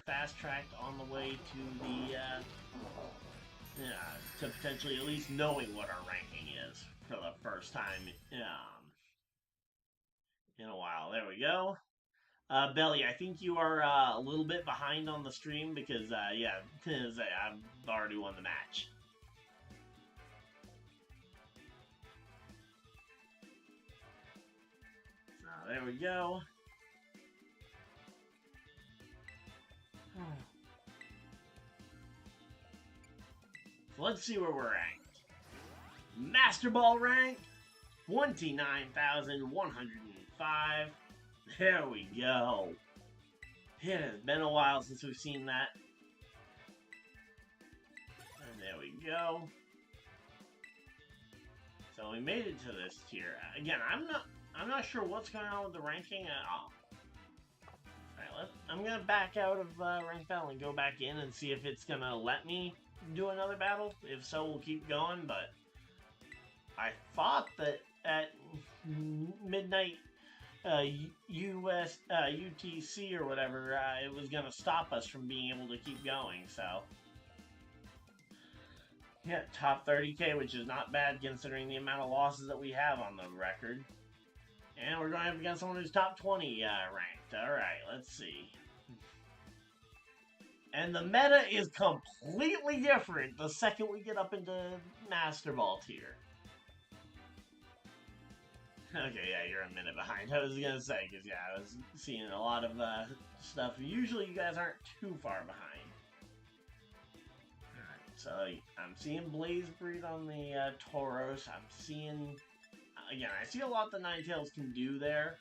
fast tracked on the way to the to potentially at least knowing what our ranking is for the first time in a while. There we go. Belly, I think you are a little bit behind on the stream because, I've already won the match. So, there we go. So let's see where we're ranked. Master Ball rank, 29,105. There we go. It has been a while since we've seen that. And there we go. So we made it to this tier. Again, I'm not sure what's going on with the ranking at all. Alright, I'm gonna back out of ranked battle and go back in and see if it's gonna let me do another battle. If so, we'll keep going, but I thought that at midnight UTC or whatever, it was going to stop us from being able to keep going, so. Yeah, top 30k, which is not bad considering the amount of losses that we have on the record. And we're going up against someone who's top 20 ranked. Alright, let's see. And the meta is completely different the second we get up into Master Ball tier. Okay, yeah, you're a minute behind. I was gonna say, because, yeah, I was seeing a lot of stuff. Usually you guys aren't too far behind. Alright, so I'm seeing Blaze Breed on the Tauros. I'm seeing, again, I see a lot the Ninetales can do there.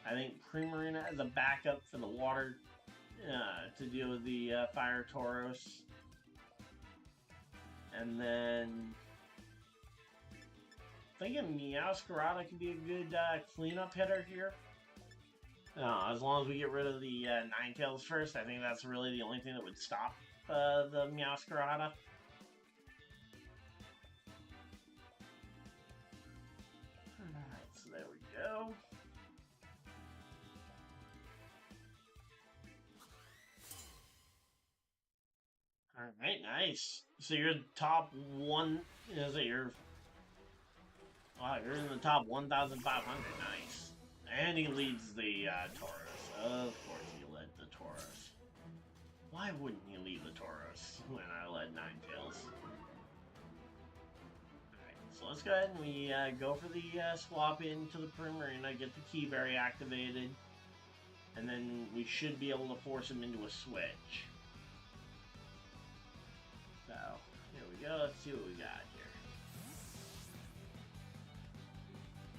I think Primarina as a backup for the water to deal with the Fire Tauros. And then thinking Meowscarada could be a good cleanup hitter here. As long as we get rid of the Ninetales first, I think that's really the only thing that would stop the Meowscarada. there we go. Alright, nice. So you're top one, is it your... Wow, you're in the top 1,500, nice. And he leads the Taurus. Of course he led the Taurus. Why wouldn't he lead the Taurus when I led Ninetales? Alright, so let's go ahead and we go for the swap into the Primarina, get the Key Berry activated, and then we should be able to force him into a switch. So, here we go, let's see what we got here.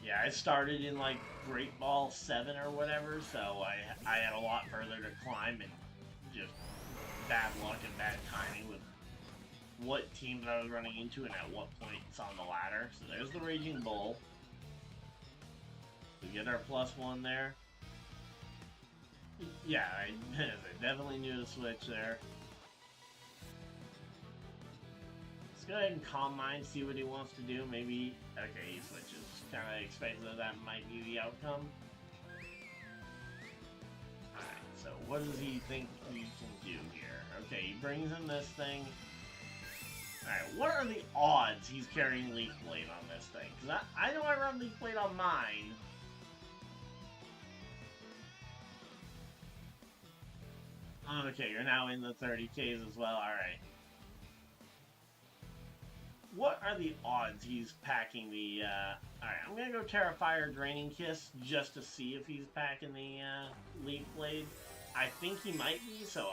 Yeah, I started in like Great Ball 7 or whatever, so I had a lot further to climb and just bad luck and bad timing with what team that I was running into and at what points on the ladder. So there's the Raging Bull. We get our +1 there. Yeah, I definitely knew to switch there. Let's go ahead and Calm Mind, see what he wants to do. Maybe, okay, he switches. Kind of expected that might be the outcome. Alright, so what does he think he can do here? Okay, he brings in this thing. Alright, what are the odds he's carrying Leaf Blade on this thing? Because I know I run Leaf Blade on mine. Okay, you're now in the 30Ks as well, alright. What are the odds he's packing the, Alright, I'm gonna go Terrifier Draining Kiss just to see if he's packing the, Leaf Blade. I think he might be, so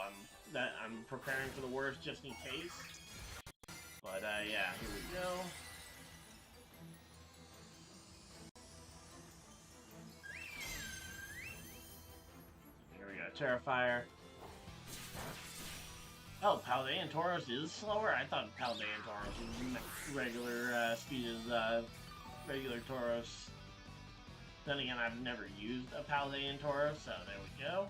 I'm preparing for the worst just in case. But, yeah, here we go. Here we go, Terrifier. Oh, Paldean Tauros is slower? I thought Paldean Tauros was regular speed as regular Tauros. Then again, I've never used a Paldean Tauros, so there we go.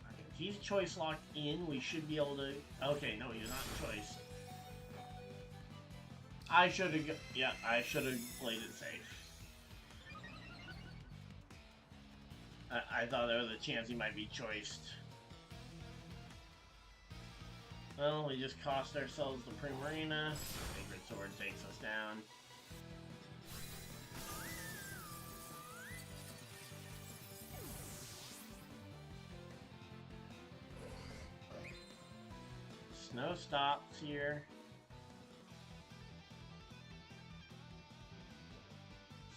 Okay, if he's choice locked in, we should be able to... Okay, no, he's not choice. I should have... Yeah, I should have played it safe. I thought there was a chance he might be choiced. Well, we just cost ourselves the Primarina. Sacred Sword takes us down. Snow stops here.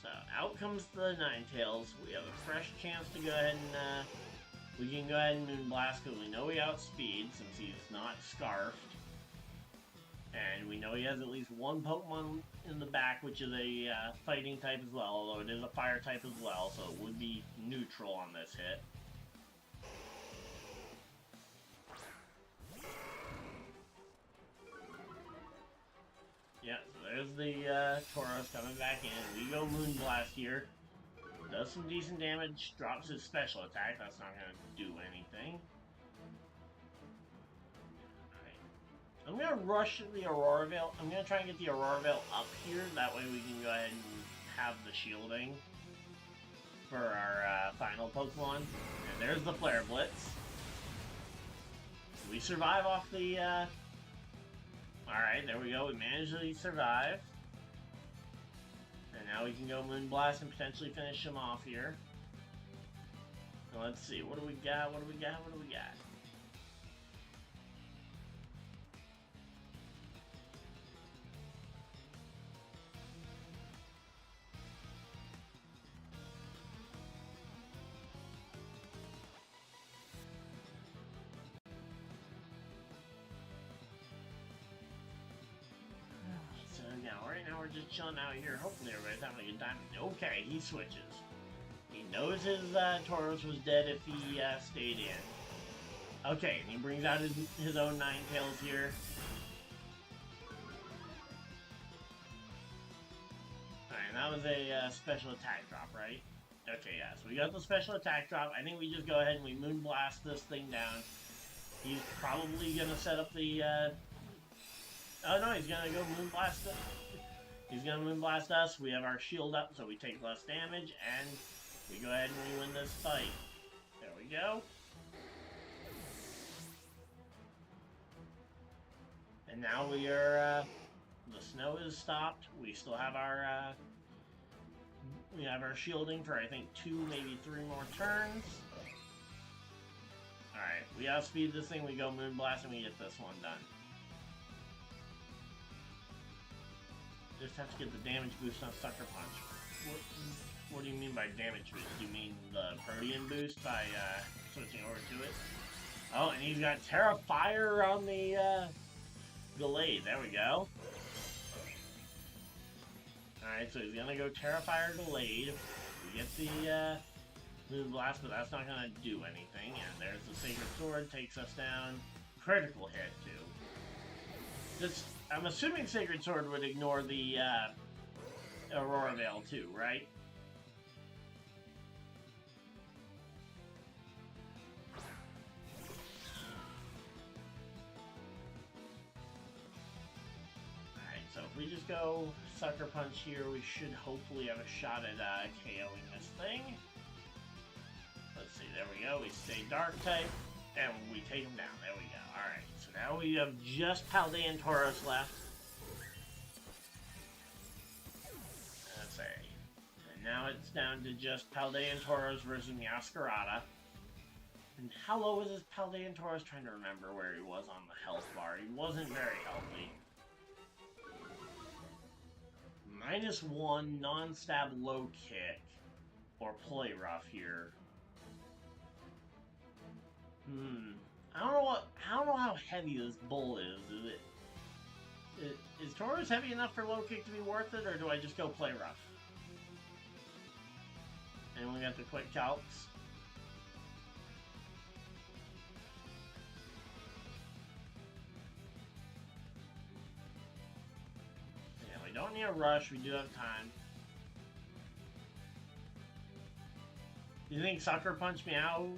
So, out comes the Ninetales. We have a fresh chance to go ahead and, we can go ahead and Moonblast because we know we outspeed since he's not Scarfed. And we know he has at least one Pokemon in the back, which is a fighting type as well, although it is a fire type as well, so it would be neutral on this hit. Yeah, so there's the Tauros coming back in. We go Moonblast here. Does some decent damage, drops his special attack. That's not going to do anything. Alright. I'm going to rush the Aurora Veil. I'm going to try and get the Aurora Veil up here. That way we can go ahead and have the shielding for our final Pokemon. And there's the Flare Blitz. We survive off the... Alright, there we go. We managed to survive. And now we can go Moonblast and potentially finish him off here. So let's see, what do we got, what do we got, what do we got? Right now we're just chilling out here. Hopefully everybody's having a good time. Okay, he switches. He knows his Tauros was dead if he stayed in. Okay, and he brings out his own Ninetales here. Alright, that was a special attack drop, right? Okay, yeah, so we got the special attack drop. I think we just go ahead and we Moonblast this thing down. He's probably going to set up the... Oh no, he's going to go Moonblast it. He's gonna Moonblast us. We have our shield up, so we take less damage, and we go ahead and we win this fight. There we go. And now we are, the snow is stopped. We still have our, shielding for, I think, 2, maybe 3 more turns. Alright, we outspeed this thing, we go Moonblast, and we get this one done. Just have to get the damage boost on Sucker Punch. What do you mean by damage boost? Do you mean the Protean boost by switching over to it? Oh, and he's got Terra Fire on the Delayed. There we go. Alright, so he's gonna go Terra Fire Delayed. We get the Moonblast, but that's not gonna do anything. And there's the Sacred Sword, takes us down. Critical hit, too. I'm assuming Sacred Sword would ignore the Aurora Veil, too, right? So if we just go Sucker Punch here, we should hopefully have a shot at KOing this thing. Let's see, there we go. We stay Dark type, and we take him down. There we go. Alright, so now we have just Paldean Tauros left. Let's see. And now it's down to just Paldean Tauros versus Meowscarada. And how low was this Paldean Tauros? Trying to remember where he was on the health bar. He wasn't very healthy. -1 non-stab low kick or play rough here. I don't know how heavy this bull is. Is Tauros heavy enough for low kick to be worth it, or do I just go play rough? And we got the quick calcs. Don't need a rush, we do have time. Do you think Sucker Punch Meow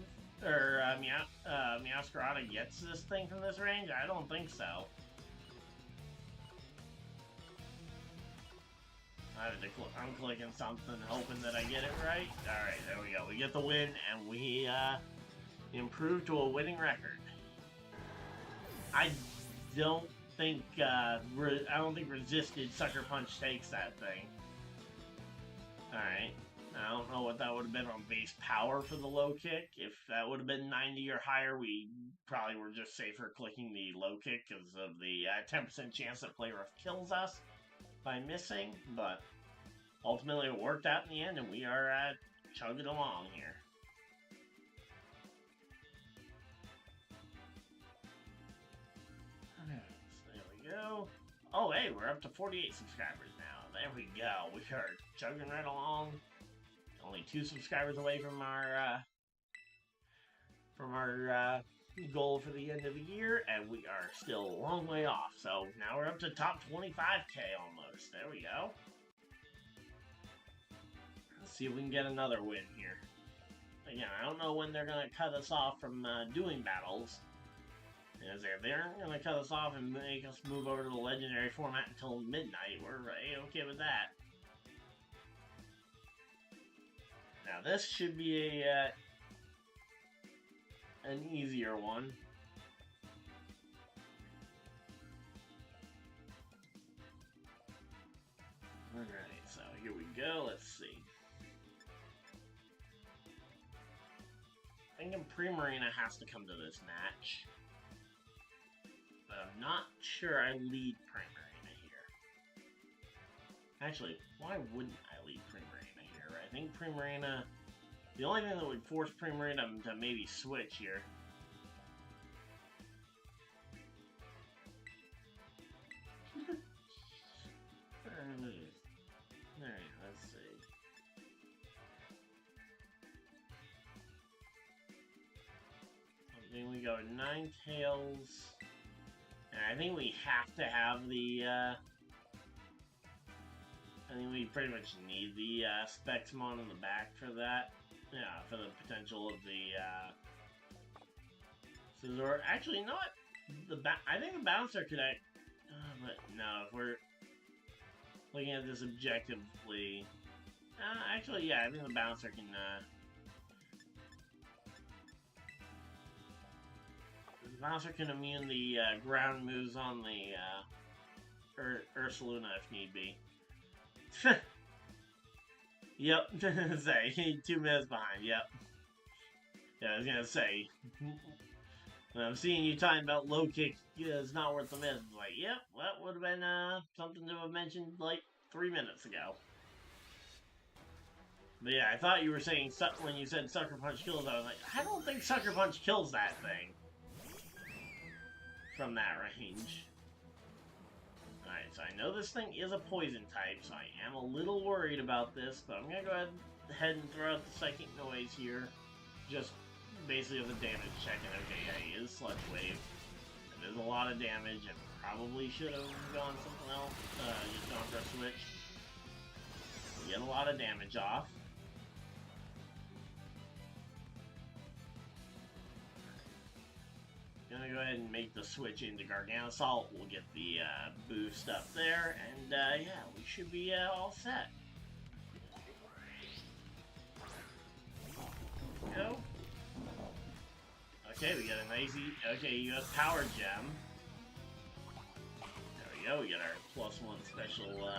or Meowscarada gets this thing from this range? I don't think so. I'm clicking something, hoping that I get it right. Alright, there we go. We get the win, and we improve to a winning record. I don't think Resisted Sucker Punch takes that thing. Alright. I don't know what that would have been on base power for the low kick. If that would have been 90 or higher, we probably were just safer clicking the low kick because of the 10% chance that Play Rough kills us by missing. But ultimately it worked out in the end, and we are chugging along here. Go. Oh, hey, we're up to 48 subscribers now. There we go. We are chugging right along. Only 2 subscribers away from our goal for the end of the year, and we are still a long way off. So now we're up to top 25K almost. There we go. Let's see if we can get another win here. Again, I don't know when they're gonna cut us off from doing battles. As if they aren't going to cut us off and make us move over to the legendary format until midnight, we're okay with that. Now this should be an easier one. Alright, so here we go, let's see. I think Primarina has to come to this match. But I'm not sure I lead Primarina here. Actually, why wouldn't I lead Primarina here? I think Primarina... The only thing that would force Primarina to maybe switch here... Alright, let's see. I think we go Ninetales... And I think we have to have the, I think we pretty much need the, Spexmon in the back for that. Yeah, for the potential of the, Scizor. Actually, you know what? I think the Bouncer could but no, if we're... looking at this objectively, actually, yeah, I think the bouncer can. The bouncer can immune the ground moves on the Ursaluna if need be. Yep, say 2 minutes behind. Yep. Yeah, I was gonna say. I'm seeing you talking about low kick is not worth the miss. Like, yep, that would have been something to have mentioned like 3 minutes ago. But yeah, I thought you were saying when you said Sucker Punch kills, I was like, I don't think Sucker Punch kills that thing from that range. Alright, so I know this thing is a poison type, so I am a little worried about this, but I'm gonna go ahead and throw out the psychic noise here. Just basically as a damage check, and okay, yeah, he is Sludge Wave. It is a lot of damage, and probably should have gone something else, just gone for a switch. We get a lot of damage off. Gonna go ahead and make the switch into Garganasalt. We'll get the boost up there, and yeah, we should be all set. Go. Okay, we got a nice, okay, you got Power Gem. There we go, we got our +1 special,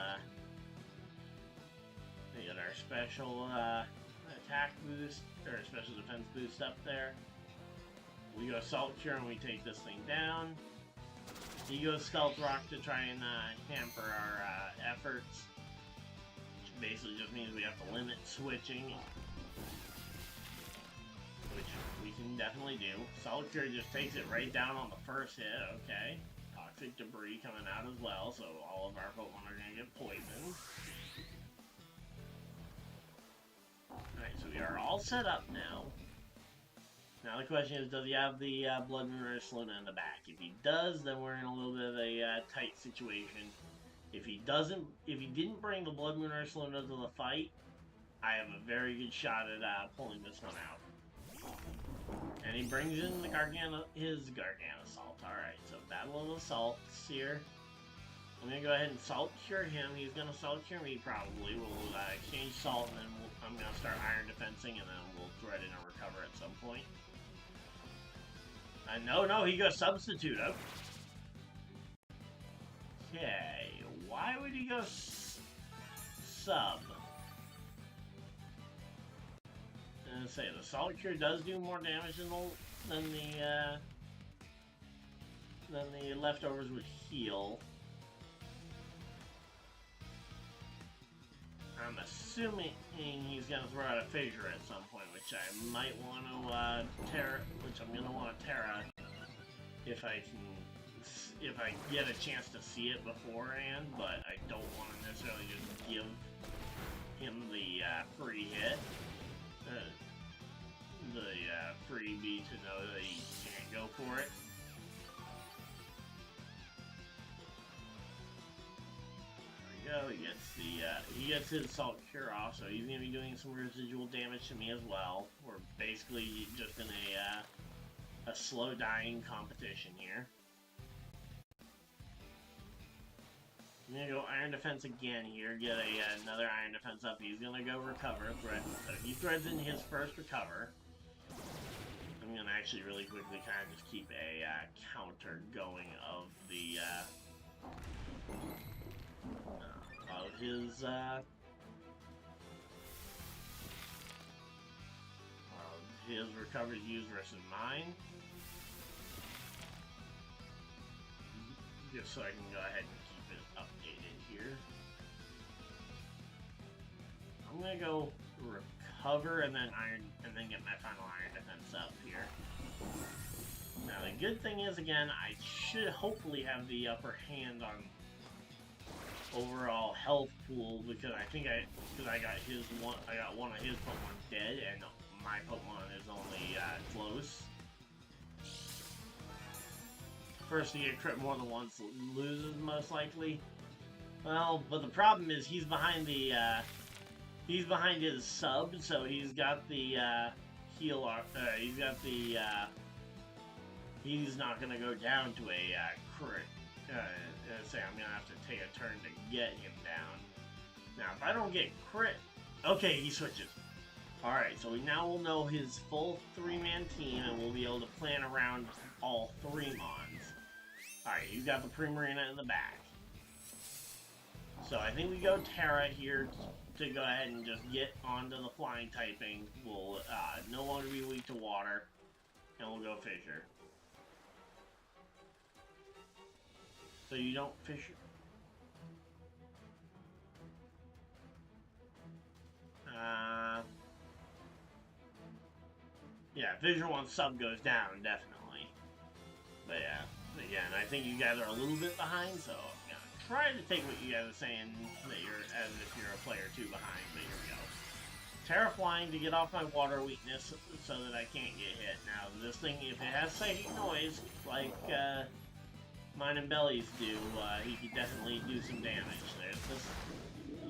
we got our special attack boost, or special defense boost up there. We go Salt Cure and we take this thing down. He goes Stealth Rock to try and hamper our efforts. Which basically just means we have to limit switching. Which we can definitely do. Salt Cure just takes it right down on the first hit, okay. Toxic Debris coming out as well, so all of our Pokemon are going to get poisoned. Alright, so we are all set up now. Now the question is, does he have the Blood Moon Ursaluna in the back? If he does, then we're in a little bit of a tight situation. If he doesn't, if he didn't bring the Blood Moon Ursaluna to the fight, I have a very good shot at pulling this one out. And he brings in the his Garganasalt. Alright, so Battle of the Salts here. I'm going to go ahead and Salt Cure him. He's going to Salt Cure me probably. We'll exchange Salt, and then I'm going to start Iron Defensing, and then we'll thread in a Recover at some point. No, he goes Substitute. Okay, why would he go Sub? I'm gonna say the Salt Cure does do more damage than the leftovers would heal. I'm assuming he's gonna throw out a Fissure at some point, which I might want to Terra, which I'm gonna want to Terra if I get a chance to see it beforehand, but I don't want to necessarily just give him the free hit, the freebie to know that he can't go for it. He gets his Salt Cure off, so he's gonna be doing some residual damage to me as well. We're basically just in a slow dying competition here. I'm gonna go Iron Defense again here, get another Iron Defense up. He's gonna go Recover, so he threads in his first Recover. I'm gonna actually really quickly kind of just keep a counter going of his recovers used versus mine. Just so I can go ahead and keep it updated here. I'm gonna go Recover and then get my final Iron Defense up here. Now the good thing is, again, I should hopefully have the upper hand on overall health pool, because I got one of his Pokemon dead and my Pokemon is only close. First to get crit more than once loses most likely. Well, but the problem is he's behind his sub, so he's got the heal. He's not gonna go down to a crit say I'm gonna have to take a turn to get him down. Now, if I don't get crit, okay, he switches. All right, so we now will know his full three-man team, and we'll be able to plan around all three mons. All right, you got the Primarina in the back. So I think we go Terra here to go ahead and just get onto the flying typing. We'll no longer be weak to water, and we'll go Fissure. So you don't Fissure. Yeah, Fissure once sub goes down, definitely. But yeah, again, I think you guys are a little bit behind, so I'm gonna try to take what you guys are saying that you're as if you're a player 2 behind, but here we go. Terra flying to get off my water weakness so that I can't get hit. Now, this thing, if it has psychic noise, like mine and Belly's do, he could definitely do some damage. There's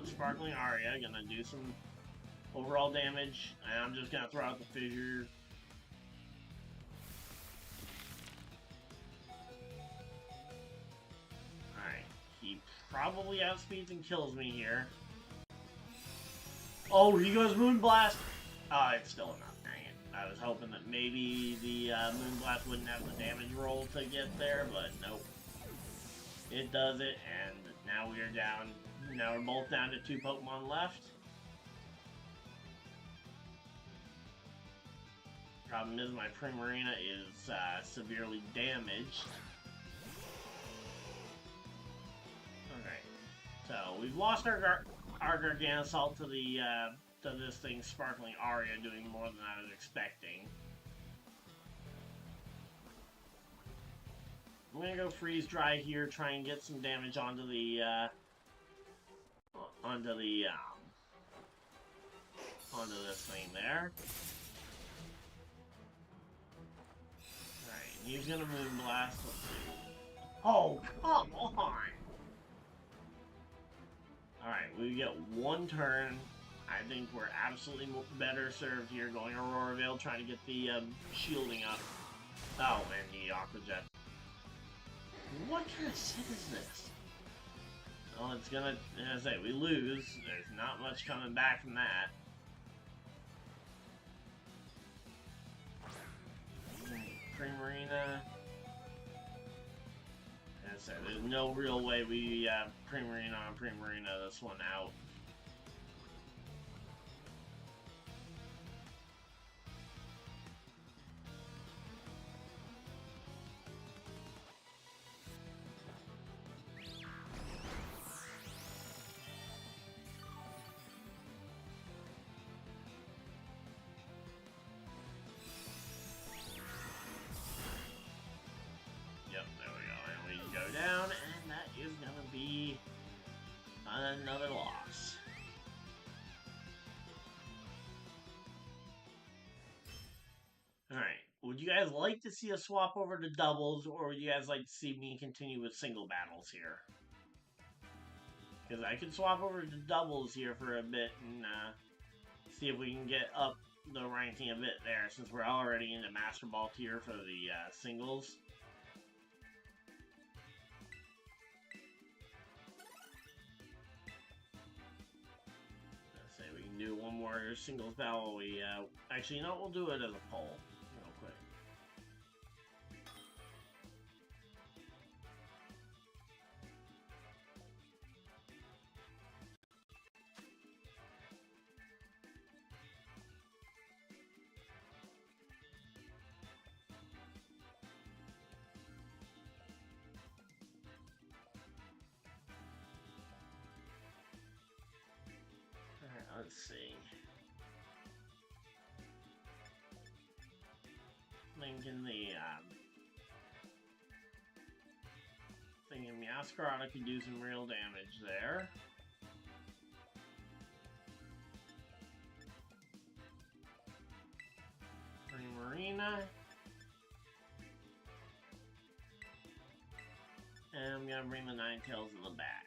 this Sparkling Aria, gonna do some overall damage, and I'm just gonna throw out the Fissure. Alright, he probably outspeeds and kills me here. Oh, he goes Moonblast! It's still enough, dang it. I was hoping that maybe the Moonblast wouldn't have the damage roll to get there, but nope. It does it, and now we are down. Now we're both down to 2 Pokemon left. Problem is, my Primarina is severely damaged. Okay, so we've lost our Garganasalt to the to this thing, Sparkling Aria, doing more than I was expecting. I'm gonna go Freeze Dry here, try and get some damage onto the onto this thing there. Alright, he's gonna Moonblast. Let's see. Oh, come on! Alright, we get one turn. I think we're absolutely better served here, going Aurora Veil, trying to get the shielding up. Oh, and the Aqua Jet. What kind of set is this? Well, it's gonna, as I say, we lose. There's not much coming back from that. Primarina. As I said, there's no real way we Primarina on Primarina this one out. Down, and that is gonna be another loss. Alright, would you guys like to see us swap over to doubles, or would you guys like to see me continue with single battles here? Because I could swap over to doubles here for a bit and see if we can get up the ranking a bit there, since we're already in the Master Ball tier for the singles. Do one more singles battle. We actually, you know what, we'll do it as a poll real quick. Let's see. Thinking Meowscarada could do some real damage there. Primarina. And I'm gonna bring the Ninetales in the back.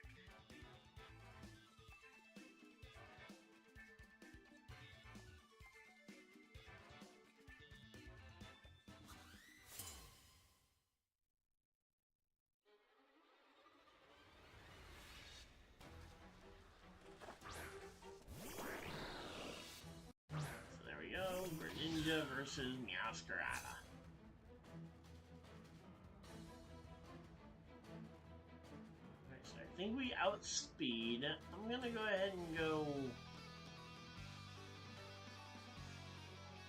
versus Meowscarada. Alright, so I think we outspeed. I'm gonna go ahead and go...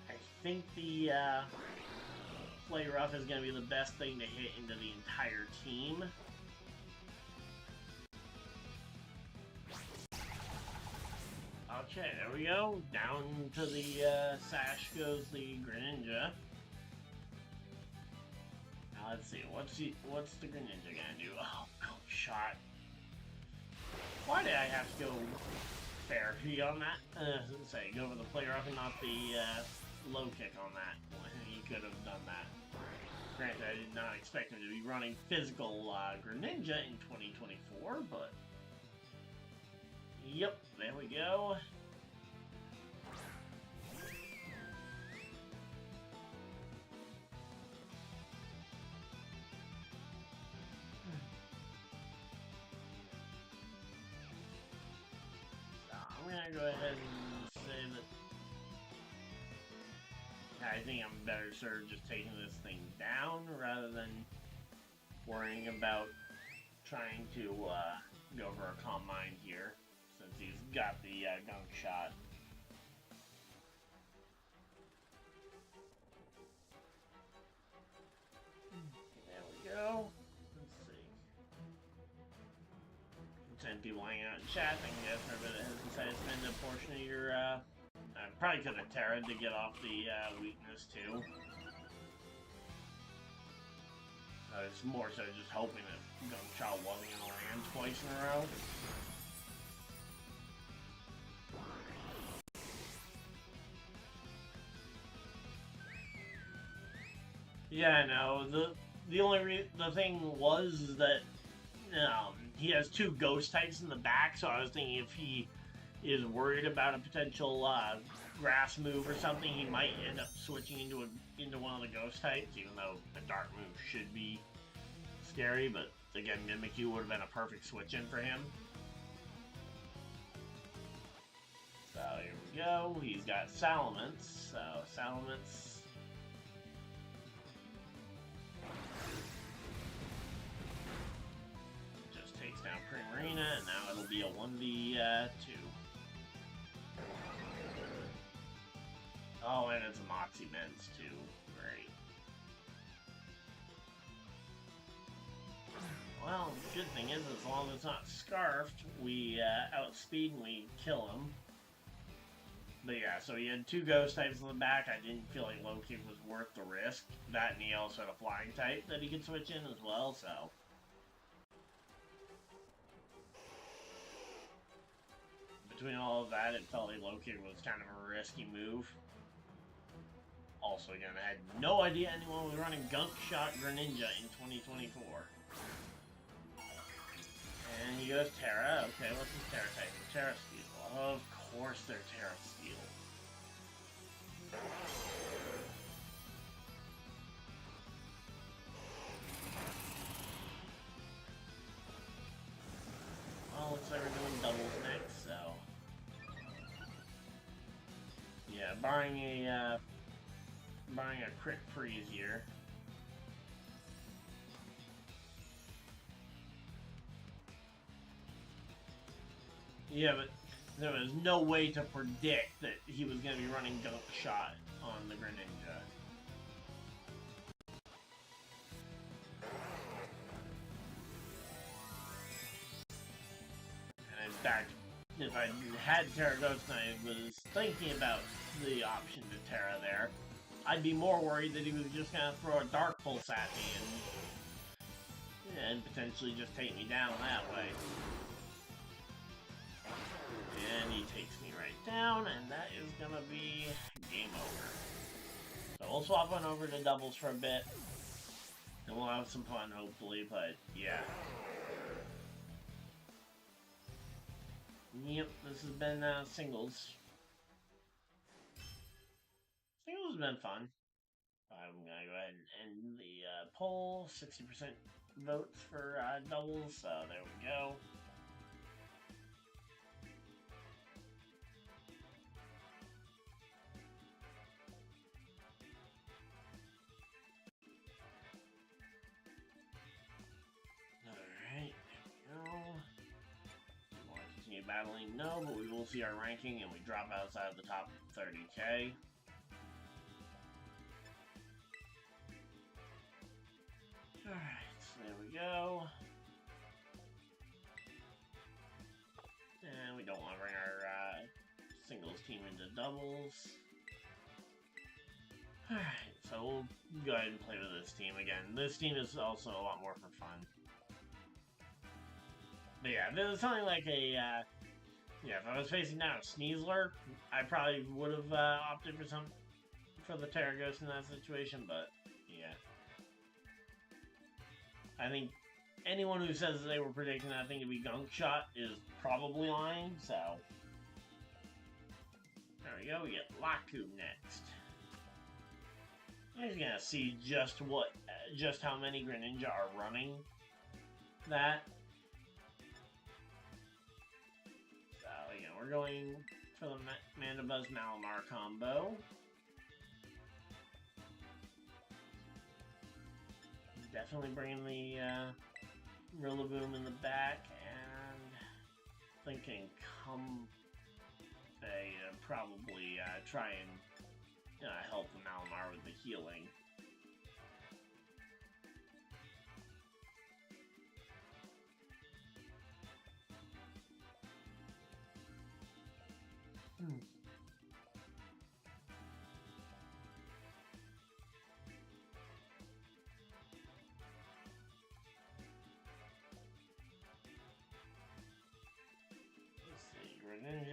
I think the Play Rough is gonna be the best thing to hit into the entire team. Okay, there we go. Down to the sash goes the Greninja. Now let's see, what's the Greninja gonna do? Oh, Ghost Shot. Why did I have to go therapy on that? Say, go for the Play Rough and not the low kick on that. He could have done that. Granted, I did not expect him to be running physical Greninja in 2024, but... Yep, there we go. So I'm gonna go ahead and say that I think I'm better served just taking this thing down rather than worrying about trying to go for a Calm Mind here. Since he's got the Gunk Shot. There we go. Let's see. Some people hanging out in chat. Thank you guys for a bit of decided to spend a portion of your I probably could have Terra'd to get off the weakness too. It's more so just hoping that Gunk Shot wasn't gonna land twice in a row. Yeah, no. The thing was that he has two ghost types in the back, so I was thinking if he is worried about a potential grass move or something, he might end up switching into one of the ghost types, even though the dark move should be scary. But again, Mimikyu would have been a perfect switch in for him. So here we go. He's got Salamence. So Salamence. Down Primarina, and now it'll be a 1v2. Oh, and it's a Moxie Bends too. Great. Well, the good thing is, as long as it's not Scarfed, we outspeed and we kill him. But yeah, so he had two ghost types in the back. I didn't feel like low kick was worth the risk. That, and he also had a flying type that he could switch in as well, so... Between all of that, it felt like low kick was kind of a risky move. Also, again, I had no idea anyone was running Gunk Shot Greninja in 2024. And he goes Terra. Okay, what's his Terra type? Terra Steel. Of course they're Terra Steel. Well, looks like we're doing doubles next, so... Yeah, barring a crit freeze here. Yeah, but there was no way to predict that he was going to be running Gunk Shot on the Greninja. And in fact, if I had Terra Ghost and I was thinking about the option to Terra there, I'd be more worried that he was just going to throw a Dark Pulse at me and potentially just take me down that way. And he takes me right down, and that is going to be game over. So we'll swap on over to doubles for a bit, and we'll have some fun, hopefully, but yeah. Yep, this has been singles. Singles has been fun. I'm going to go ahead and end the poll. 60% votes for doubles, so there we go. currently battling? No, but we will see our ranking and we drop outside of the top 30k. Alright, so there we go. And we don't want to bring our singles team into doubles. Alright, so we'll go ahead and play with this team again. This team is also a lot more for fun. But yeah, if it was something like a, yeah, if I was facing down a Sneasler, I probably would have opted for the Terraghost in that situation, but yeah. I think anyone who says they were predicting that thing to be Gunk Shot is probably lying, so. There we go, we get Laku next. I'm just gonna see just how many Greninja are running that. So, yeah, we're going for the Mandibuzz Malamar combo. Definitely bringing the Rillaboom in the back, and thinking they probably try and help the Malamar with the healing.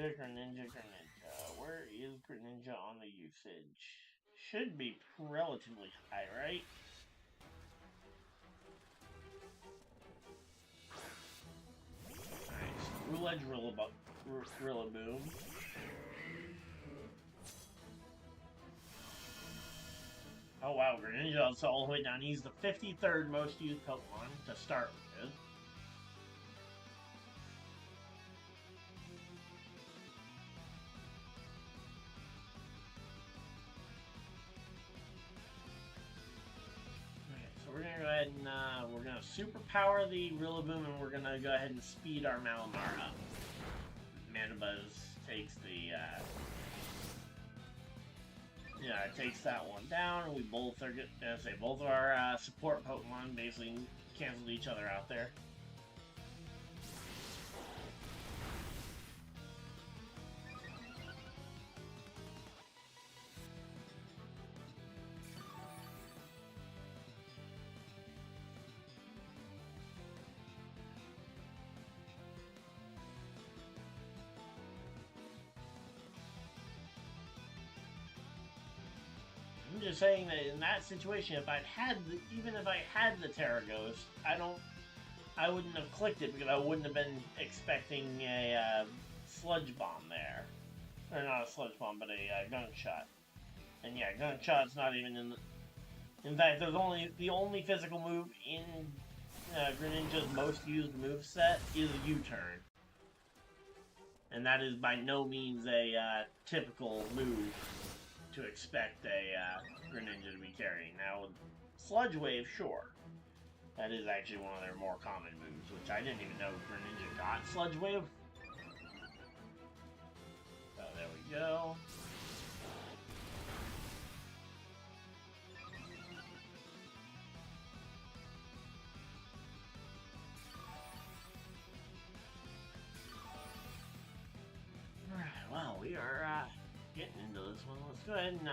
Greninja. Where is Greninja on the usage? Should be relatively high, right? Alright, so Rillaboom. Oh wow, Greninja's all the way down. He's the 53rd most used Pokemon to start with. We're gonna go ahead and we're gonna superpower the Rillaboom, and we're gonna go ahead and speed our Malamar up. Mandibuzz takes the takes that one down, and we both are gonna say both of our support Pokemon basically canceled each other out there. I'm just saying that in that situation, even if I had the Terraghost, I wouldn't have clicked it because I wouldn't have been expecting a Sludge Bomb there, or not a Sludge Bomb, but a Gunk Shot. And yeah, Gunk Shot's not even in. In fact, the only physical move in Greninja's most used moveset is a U-turn, and that is by no means a typical move to expect a Greninja to be carrying. Now, with Sludge Wave, sure. That is actually one of their more common moves, which I didn't even know Greninja got Sludge Wave. So there we go. Alright, well, we are getting into this one. Let's go ahead and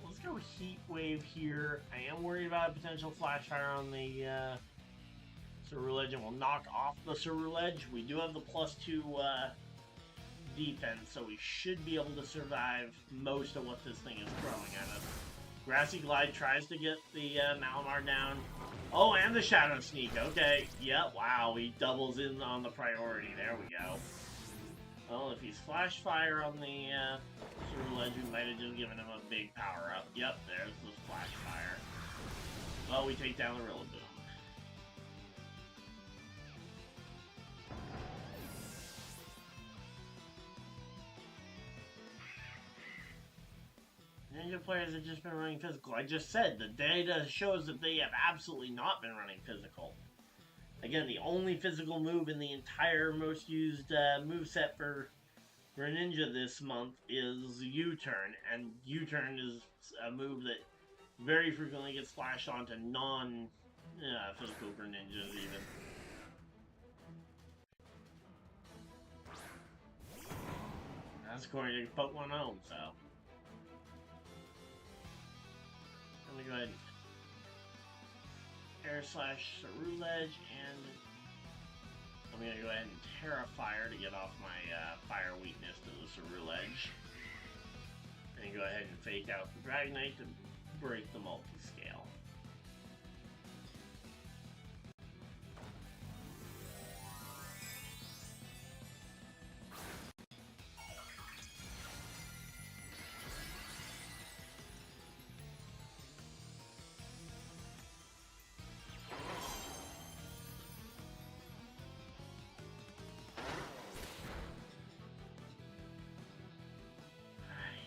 let's go Heat Wave here. I am worried about a potential Flash Fire on the Ceruledge, and we'll knock off the Ceruledge. We do have the +2 defense, so we should be able to survive most of what this thing is throwing at us. Grassy Glide tries to get the Malamar down. Oh, and the Shadow Sneak. Okay. Yep. Wow. He doubles in on the priority. There we go. Well, if he's Flash Fire on the Ceruledge, we might have just given him a big power up. Yep. There's the Flash Fire. Well, we take down the Rillaboom. Ninja players have just been running physical. I just said the data shows that they have absolutely not been running physical. Again, the only physical move in the entire most used moveset for Greninja this month is U-turn, and U-turn is a move that very frequently gets flashed onto non-physical Greninjas even. That's according to Pokemon Home, so. I'm gonna go ahead and Air Slash Ceruledge, and I'm gonna go ahead and Terra Fire to get off my fire weakness to the Ceruledge. And go ahead and fake out the Dragonite to break the multi-scale.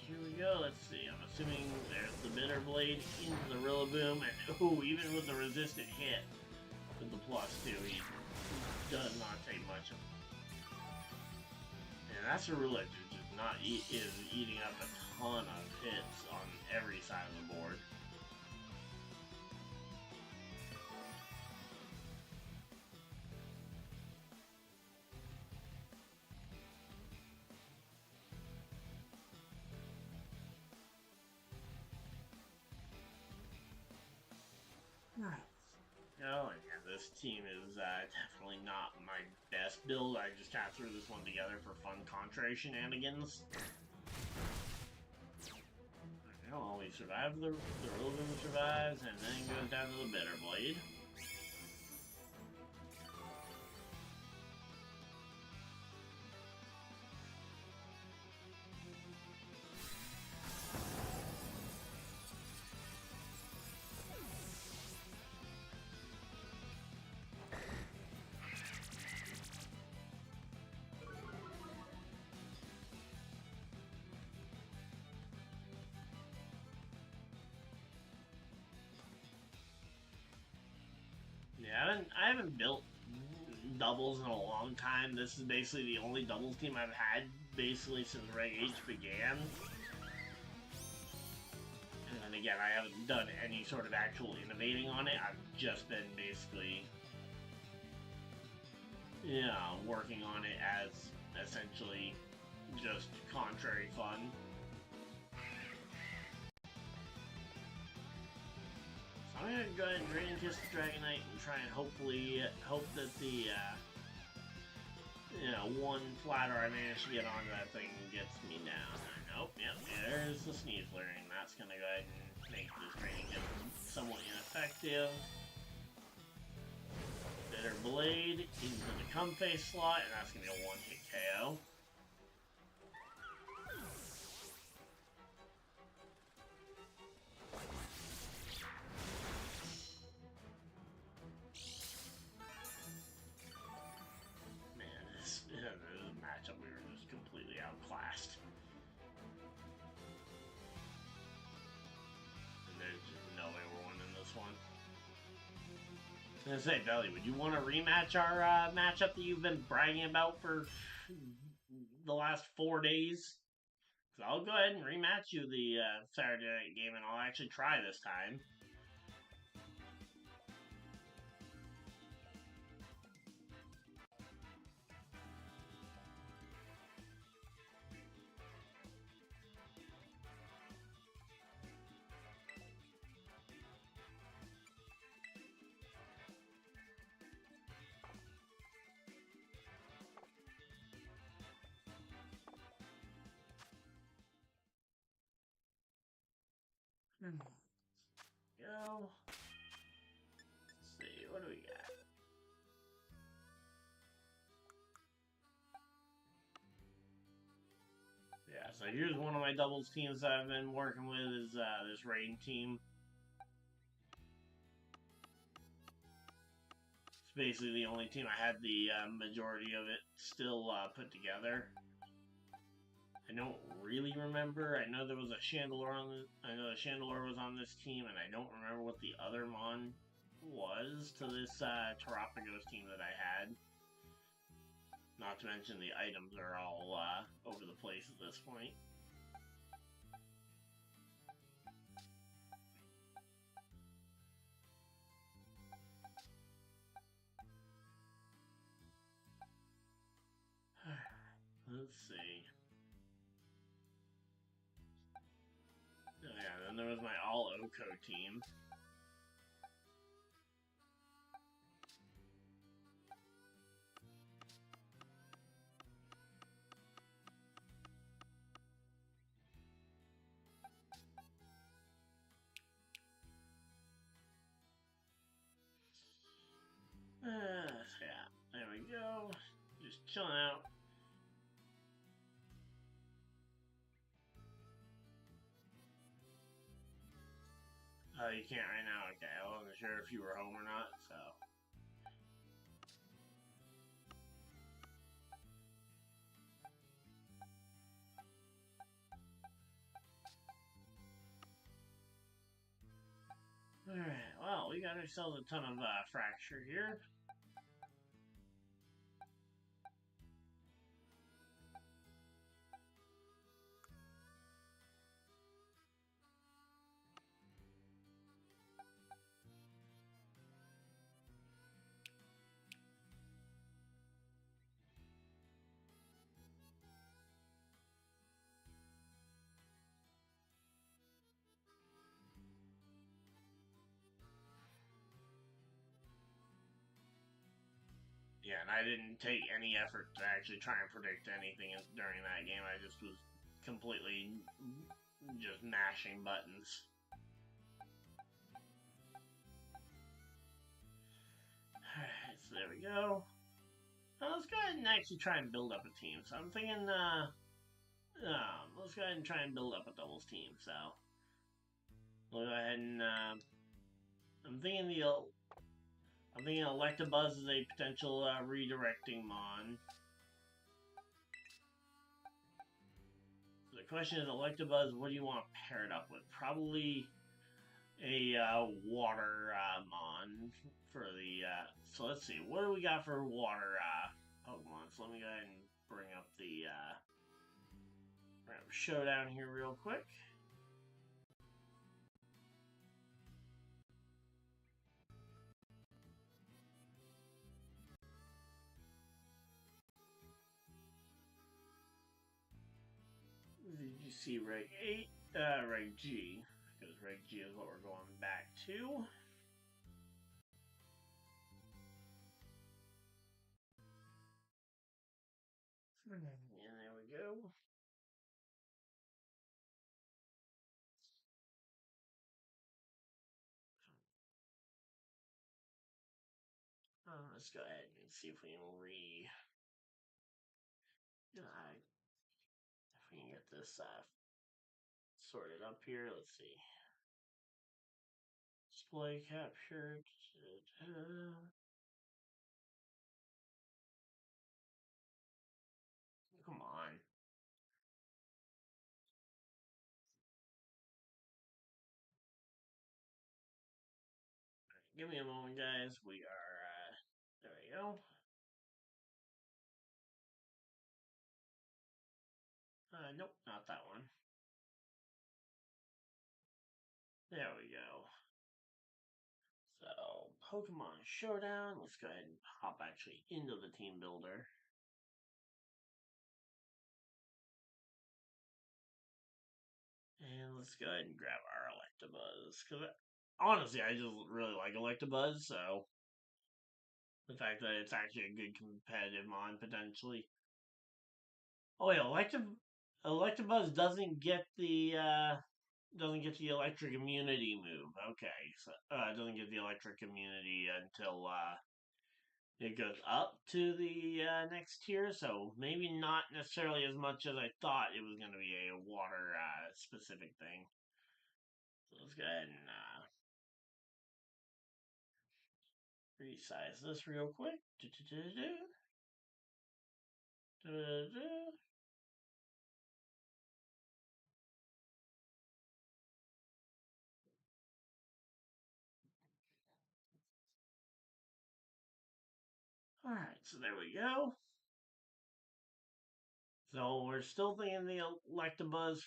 Here we go, let's see, I'm assuming there's the Bitter Blade into the Rillaboom, and ooh, even with the resistant hit, with the +2, he does not take much of it. And that's a Ceruledge is eating up a ton of hits on every side of the board. Oh, and yeah, this team is definitely not my best build. I just kind of threw this one together for fun contrary shenanigans. Well, we survive the Rillaboom survives, and then goes down to the Bitter Blade. Yeah, I haven't built doubles in a long time. This is basically the only doubles team I've had basically since Reg H began. And again, I haven't done any sort of actual innovating on it. I've just been basically, working on it as essentially just contrary fun. I'm gonna go ahead and Drain Kiss the Dragonite and try and hopefully hope that the one flatter I managed to get onto that thing gets me down. Nope, yep, there's the Sneasler, and that's gonna go ahead and make this Drain Kiss somewhat ineffective. Bitter Blade into the Comfey slot, and that's gonna be a one-hit KO. Matchup, we were just completely outclassed. And there's just no way we're winning this one. I was gonna say, Belly, would you want to rematch our matchup that you've been bragging about for the last 4 days? Because I'll go ahead and rematch you the Saturday night game, and I'll actually try this time. Go. Let's see, what do we got? Yeah, so here's one of my doubles teams that I've been working with is this Rain team. It's basically the only team I had the majority of it still put together. I don't really remember. I know there was a Chandelure on I know the Chandelure was on this team, and I don't remember what the other Mon was to this Terapagos team that I had. Not to mention the items are all over the place at this point. Let's see. Oh yeah, then there was my all Oko team. Yeah, there we go. Just chilling out. Oh, you can't right now? Okay, I wasn't sure if you were home or not, so. Alright, well, we got ourselves a ton of fracture here. Yeah, and I didn't take any effort to actually try and predict anything during that game. I just was completely just mashing buttons. Alright, so there we go. Now let's go ahead and actually try and build up a team. So I'm thinking, let's go ahead and try and build up a doubles team. So we'll go ahead and, I'm thinking Electabuzz is a potential redirecting mon. So the question is, Electabuzz, what do you want to pair it up with? Probably a water mon for the. So let's see, what do we got for water Pokemon? So let me go ahead and bring up the showdown here real quick. Did you see Reg 8? Reg G. Because Reg G is what we're going back to. And there we go. Let's go ahead and see if we can if we can get this sorted up here. Let's see. Display captured. Come on. Give me a moment, guys. We are, there we go. Nope, not that one. There we go. So, Pokemon Showdown. Let's go ahead and hop actually into the team builder. And let's go ahead and grab our Electabuzz. Because honestly, I just really like Electabuzz, so the fact that it's actually a good competitive mon potentially. Oh wait, Electabuzz doesn't get the electric immunity move. Okay, so it doesn't get the electric immunity until it goes up to the next tier. So maybe not necessarily as much as I thought it was going to be a water specific thing. So let's go ahead and resize this real quick. Alright, so there we go. So we're still thinking the Electabuzz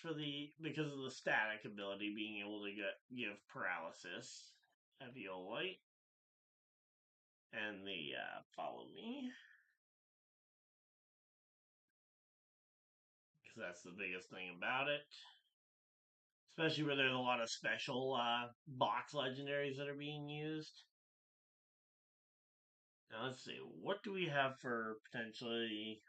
because of the static ability being able to give paralysis. Eviolite. And the Follow Me. Because that's the biggest thing about it. Especially where there's a lot of special box legendaries that are being used. Now let's see, what do we have for potentially...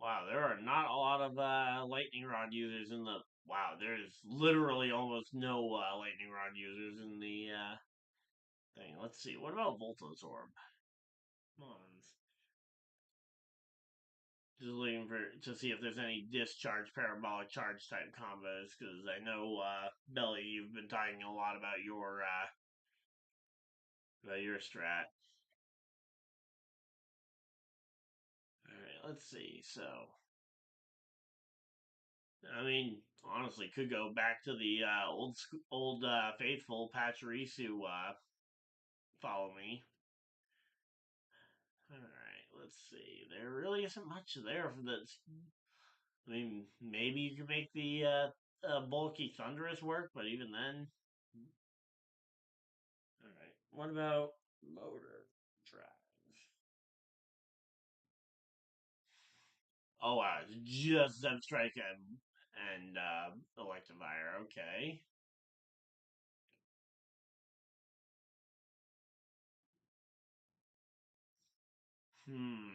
Wow, there are not a lot of Lightning Rod users in the... Wow, there's literally almost no Lightning Rod users in the thing. Let's see, what about Voltazorb? Mons. Just looking to see if there's any discharge parabolic charge type combos, because I know Belly, you've been talking a lot about your strat. All right, let's see. So, I mean, honestly, could go back to the old faithful Pachirisu. Follow Me. All right, let's see. There really isn't much there for this. I mean, maybe you could make the bulky Thunderous work, but even then. All right. What about Motor Drive? Oh wow, it's just Zebstrike and Electivire. Okay. Hmm.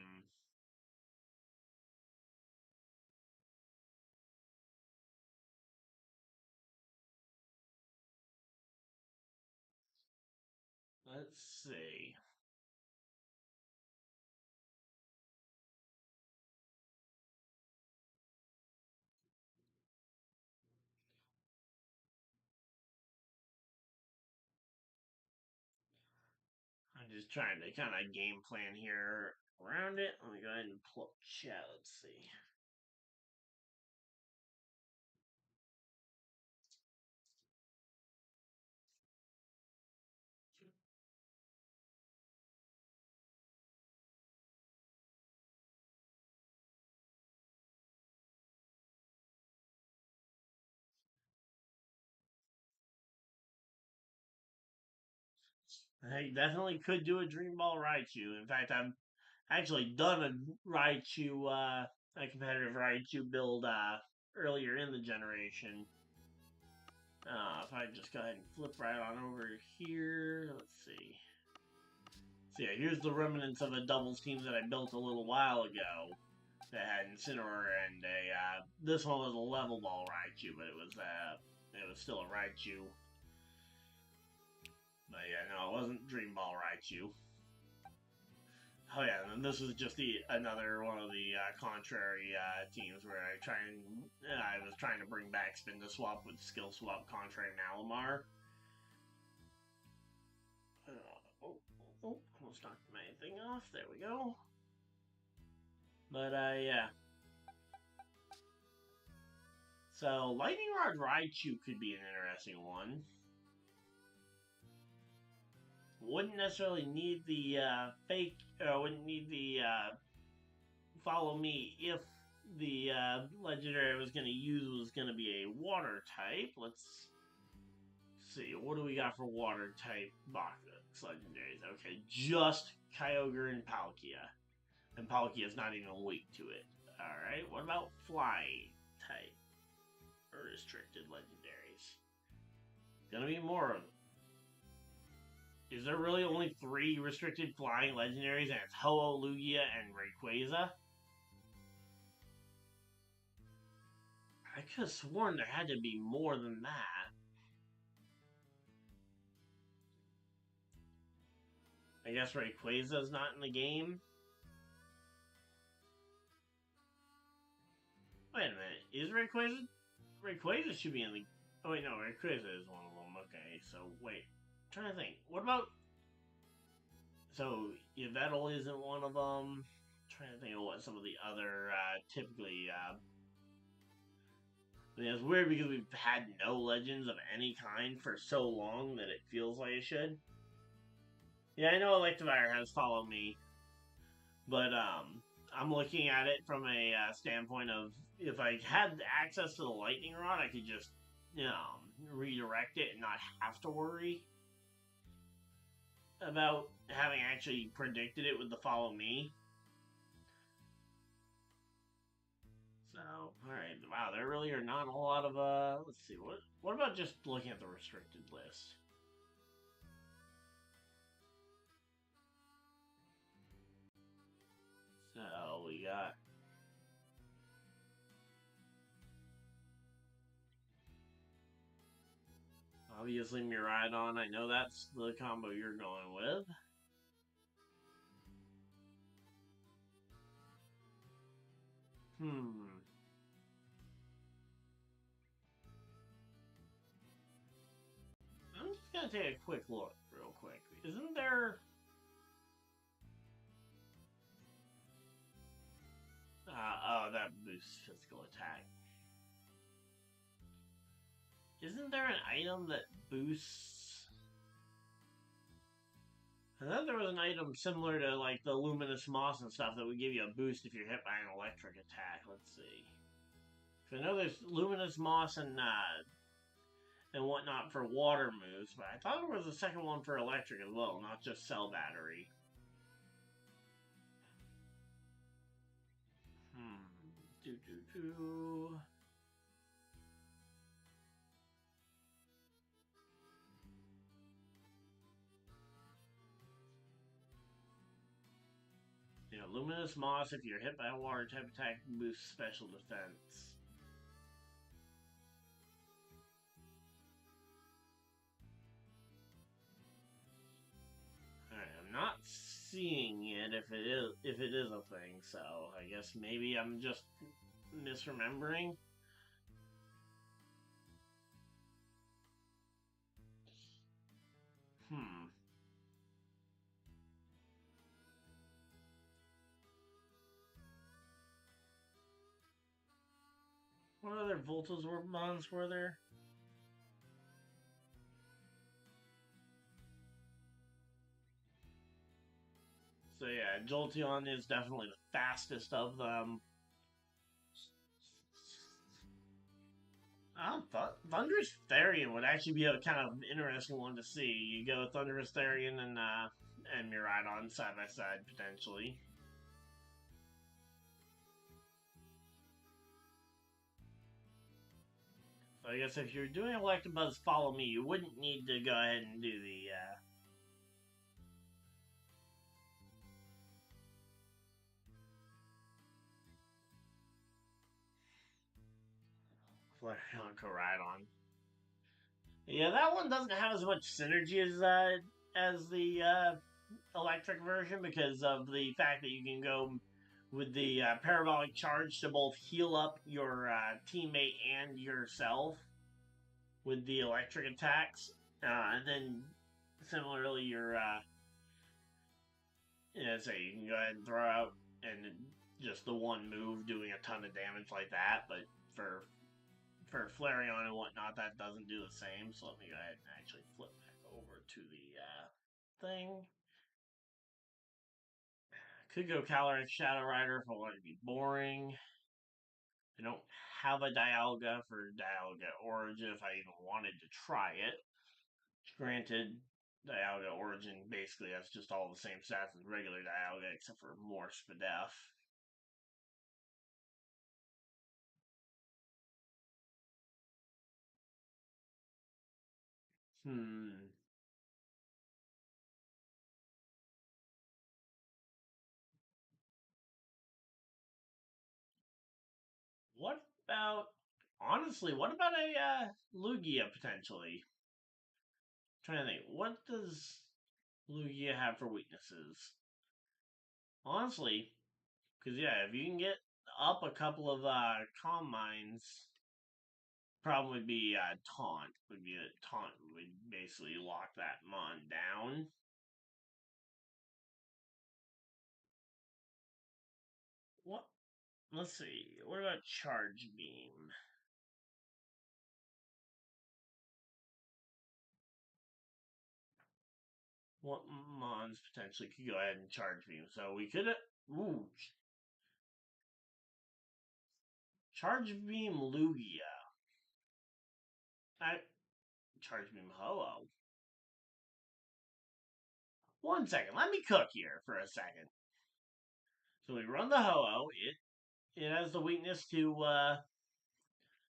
Let's see. I'm just trying to kind of game plan here around it. Let me go ahead and pull up chat. Let's see. I definitely could do a Dream Ball Raichu. In fact, I've actually done a Raichu, a competitive Raichu build earlier in the generation. If I just go ahead and flip right on over here, let's see. So yeah, here's the remnants of a doubles team that I built a little while ago that had Incineroar and a. This one was a level ball Raichu, but it was still a Raichu. But yeah, no, it wasn't Dream Ball Raichu. Oh yeah, and this is just another one of the contrary teams where I was trying to bring back Spin to Swap with Skill Swap contrary Malamar. Almost knocked my thing off. There we go. But yeah. So Lightning Rod Raichu could be an interesting one. Wouldn't necessarily need the wouldn't need the Follow Me if the legendary I was going to use was going to be a water type. Let's see, what do we got for water type box legendaries? Okay, just Kyogre and Palkia. And Palkia is not even weak to it. Alright, what about flying type? Or restricted legendaries? Gonna be more of them. Is there really only 3 restricted flying legendaries and it's Ho-Oh, Lugia, and Rayquaza? I could have sworn there had to be more than that. I guess Rayquaza's not in the game? Wait a minute, is Rayquaza? Rayquaza should be in the... Oh wait, no, Rayquaza is one of them. Okay, so wait. I'm trying to think. What about... So, Yveltal isn't one of them. I'm trying to think of what some of the other typically... I mean, it's weird because we've had no legends of any kind for so long that it feels like it should. Yeah, I know Electivire has Follow Me, but I'm looking at it from a standpoint of if I had access to the Lightning Rod, I could just, redirect it and not have to worry about having actually predicted it with the Follow Me. So, alright, wow, there really are not a whole lot of, let's see, what about just looking at the restricted list? So, we got obviously Miraidon. I know that's the combo you're going with. Hmm. I'm just gonna take a quick look, real quick. Isn't there? Oh, that boosts physical attack. Isn't there an item that boosts? I thought there was an item similar to like the luminous moss and stuff that would give you a boost if you're hit by an electric attack. Let's see. I know there's luminous moss and whatnot for water moves, but I thought there was a second one for electric as well, not just cell battery. Hmm. Do do do. Yeah, luminous moss. If you're hit by a water type attack, boosts special defense. Alright, I'm not seeing it if it is a thing, so I guess maybe I'm just misremembering. Hmm. What other Voltazor bonds were there? So yeah, Jolteon is definitely the fastest of them. Thunderous Therian would actually be a kind of interesting one to see. You go Thunderous Therian and Miraidon side by side potentially. So I guess if you're doing Electabuzz Follow Me, you wouldn't need to go ahead and do the Flareon Koraidon. Yeah, that one doesn't have as much synergy as the electric version because of the fact that you can go with the parabolic charge to both heal up your teammate and yourself with the electric attacks, and then similarly your say you can go ahead and throw out and just the one move doing a ton of damage like that, but for Flareon and whatnot, that doesn't do the same. So let me go ahead and actually flip back over to the thing. Could go Calyrex Shadow Rider if I want to be boring. I don't have a Dialga for Dialga Origin if I even wanted to try it. Granted, Dialga Origin basically has just all the same stats as regular Dialga except for more Spadef. Hmm. What about honestly? What about a Lugia potentially? I'm trying to think. What does Lugia have for weaknesses? Honestly, because yeah, if you can get up a couple of Calm Minds, problem would be taunt. Would be a taunt would basically lock that mon down. What? Let's see. What about Charge Beam? what mons potentially could go ahead and charge beam? So we could, ooh, charge beam Lugia. I charge beam Ho-Oh. 1 second, let me cook here for a second. So we run the Ho-Oh. It has the weakness to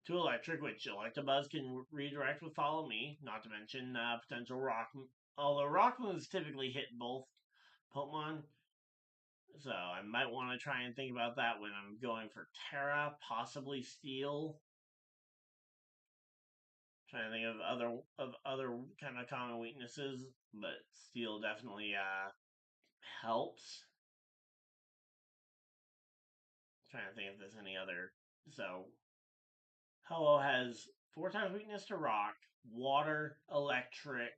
electric, which Electabuzz can redirect with Follow Me. Not to mention potential Rock. Although Rock moves typically hit both Pokemon, so I might want to try and think about that when I'm going for Terra, possibly Steel. Trying to think of other kind of common weaknesses, but Steel definitely helps. Trying to think if there's any other. So Ho-Oh has 4 times weakness to Rock, Water, Electric.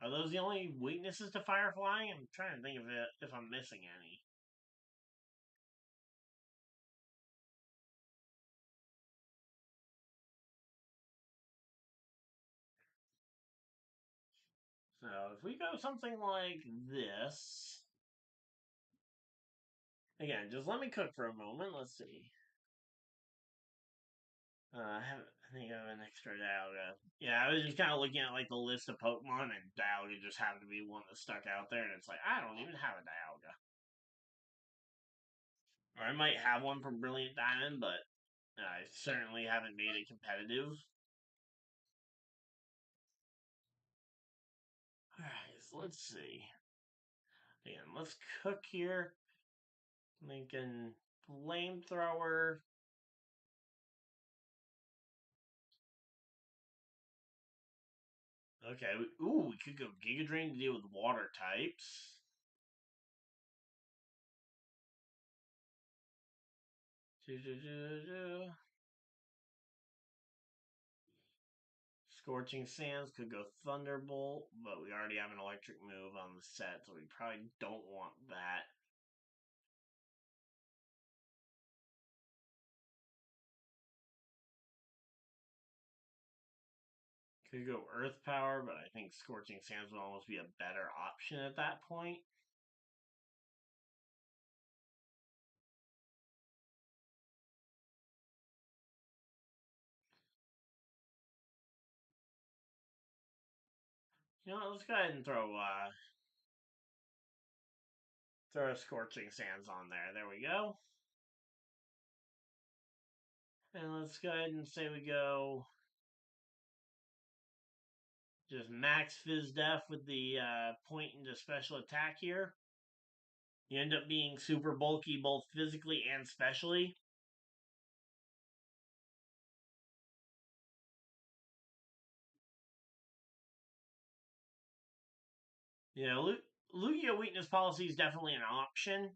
Are those the only weaknesses to Fire Flying? I'm trying to think of it if I'm missing any. So if we go something like this, again, just let me cook for a moment. Let's see. I think I have an extra Dialga. Yeah, I was just kind of looking at like the list of Pokemon, and Dialga just happened to be one that stuck out there, and it's like I don't even have a Dialga. Or I might have one from Brilliant Diamond, but I certainly haven't made it competitive. Alright, so let's see. Again, let's cook here. Thinking flamethrower. Okay, ooh, we could go Giga Drain to deal with water types. Scorching Sands could go Thunderbolt, but we already have an electric move on the set, so we probably don't want that. Could go Earth Power, but I think Scorching Sands would almost be a better option at that point. You know what, let's go ahead and throw a Scorching Sands on there. There we go. And let's go ahead and say we go just max Fizz Def with the point into special attack here. You end up being super bulky both physically and specially. Yeah, Lugia weakness policy is definitely an option.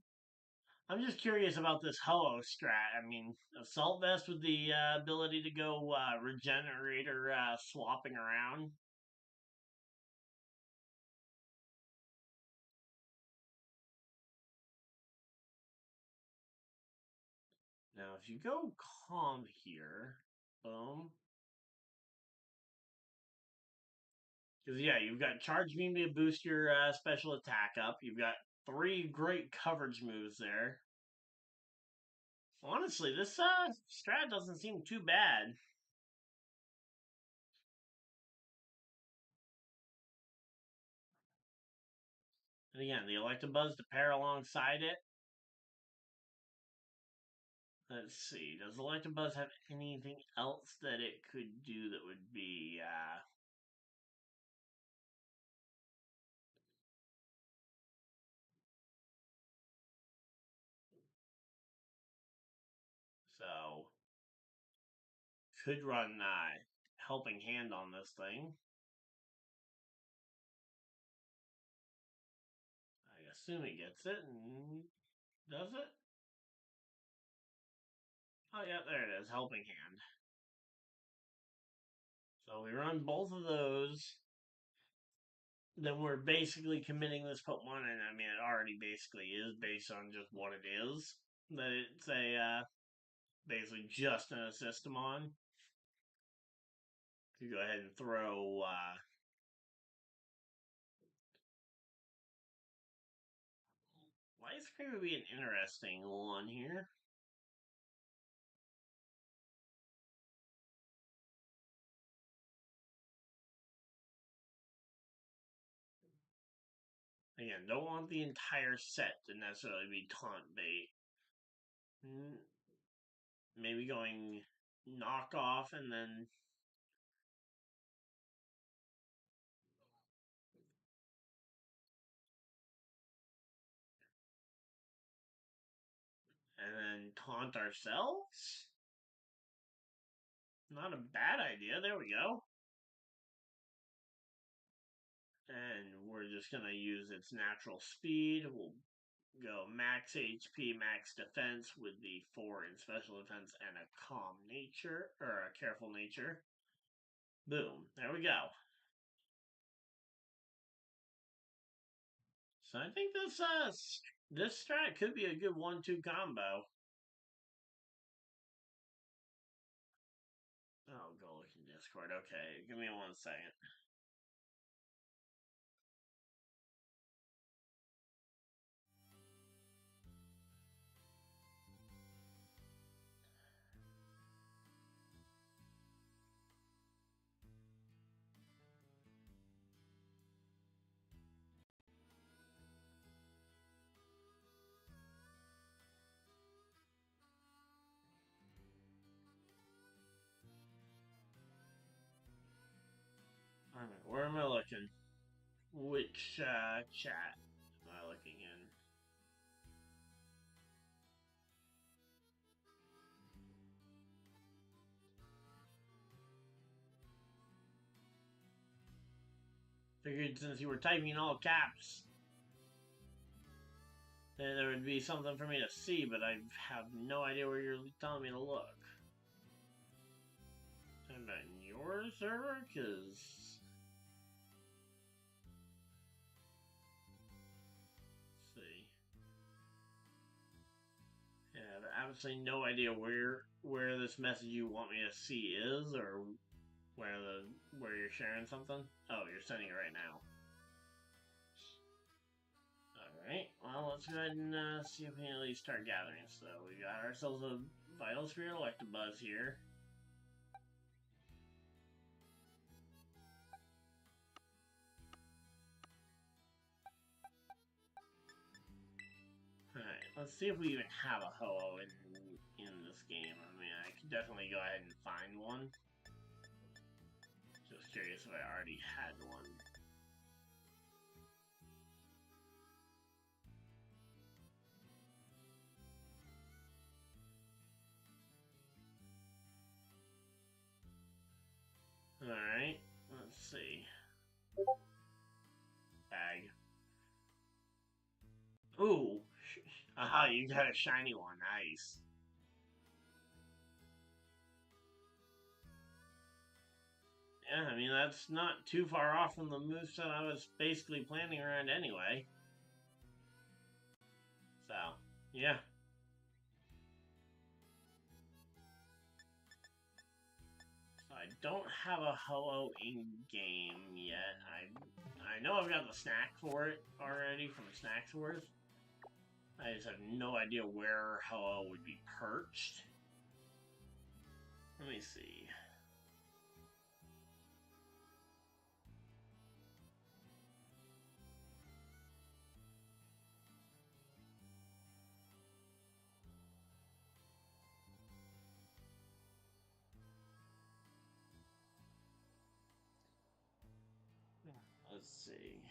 I'm just curious about this Ho-Oh strat. I mean, Assault Vest with the ability to go Regenerator swapping around. Now, if you go Calm here, boom. Because, yeah, you've got Charge Beam to boost your special attack up. You've got 3 great coverage moves there. Honestly, this strat doesn't seem too bad. And again, the Electabuzz to pair alongside it. Let's see. Does Electabuzz have anything else that it could do that would be so could run Helping Hand on this thing. I assume it gets it and does it? Oh yeah, there it is, Helping Hand. So we run both of those. Then we're basically committing this Pokemon, and I mean it already basically is based on just what it is. That it's a basically just an Assistamon. You go ahead and throw strike would be an interesting one here. Again, don't want the entire set to necessarily be taunt bait. Maybe going knockoff and then taunt ourselves? Not a bad idea. There we go. And we're just going to use its natural speed. We'll go max HP, max defense with the 4 in special defense and a calm nature, or a careful nature. Boom. There we go. So I think this strat could be a good 1-2 combo. Oh, go look in Discord. Okay, give me 1 second. Alright, where am I looking? Which chat am I looking in? Figured since you were typing in all caps, then there would be something for me to see, but I have no idea where you're telling me to look. Am I in your server? Cause let's see. Yeah, I have absolutely no idea where this message you want me to see is, or where you're sharing something. Oh, you're sending it right now. Alright, well, let's go ahead and see if we can at least start gathering. So, we got ourselves a Vital Sphere Electabuzz here. Alright, let's see if we even have a Ho-Oh in this game. I mean, I could definitely go ahead and find one. Just curious if I already had one. Alright, let's see. Bag. Ooh! Aha, you got a shiny one. Nice. Yeah, I mean, that's not too far off from the moveset I was basically planning around anyway. So, yeah. So I don't have a Ho-Oh in-game yet. I know I've got the snack for it already from Snacksworth. I just have no idea where Ho-Oh would be perched. Let me see. Let's see.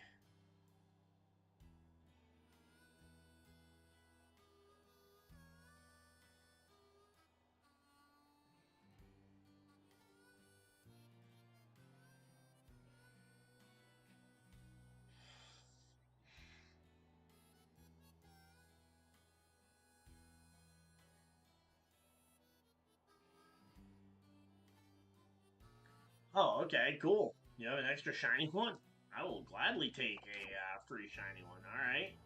Oh, okay, cool. You have an extra shiny one? I will gladly take a free shiny one. Alright.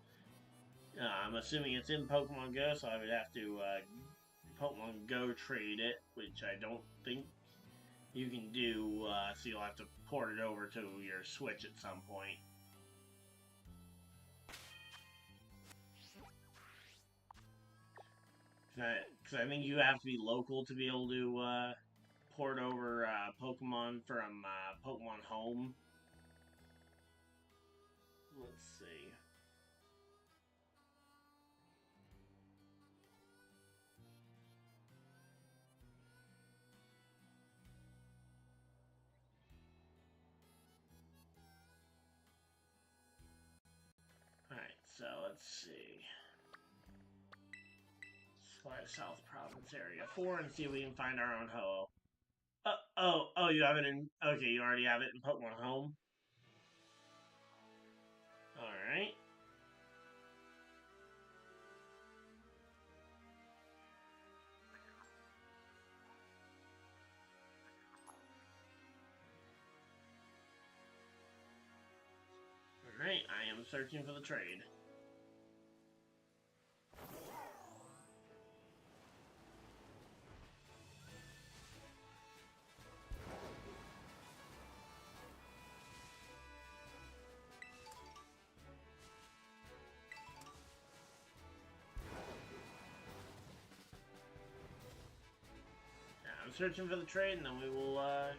I'm assuming it's in Pokemon Go, so I would have to Pokemon Go trade it, which I don't think you can do, so you'll have to port it over to your Switch at some point. Because I think you have to be local to be able to port over Pokemon from Pokemon Home. Let's see. Alright, so let's see. Let's fly to South Province Area 4 and see if we can find our own Ho-Oh. Oh, you have it in... Okay, you already have it in Pokemon Home? Alright. Alright, I am searching for the trade. I'm searching for the trade, and then we will go ahead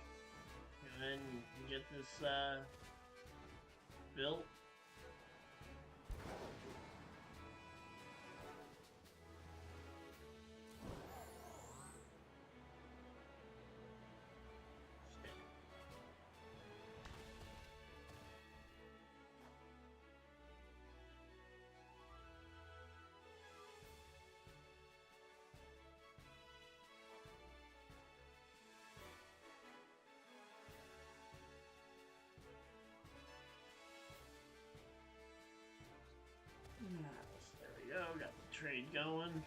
and get this built. There we go, got the trade going.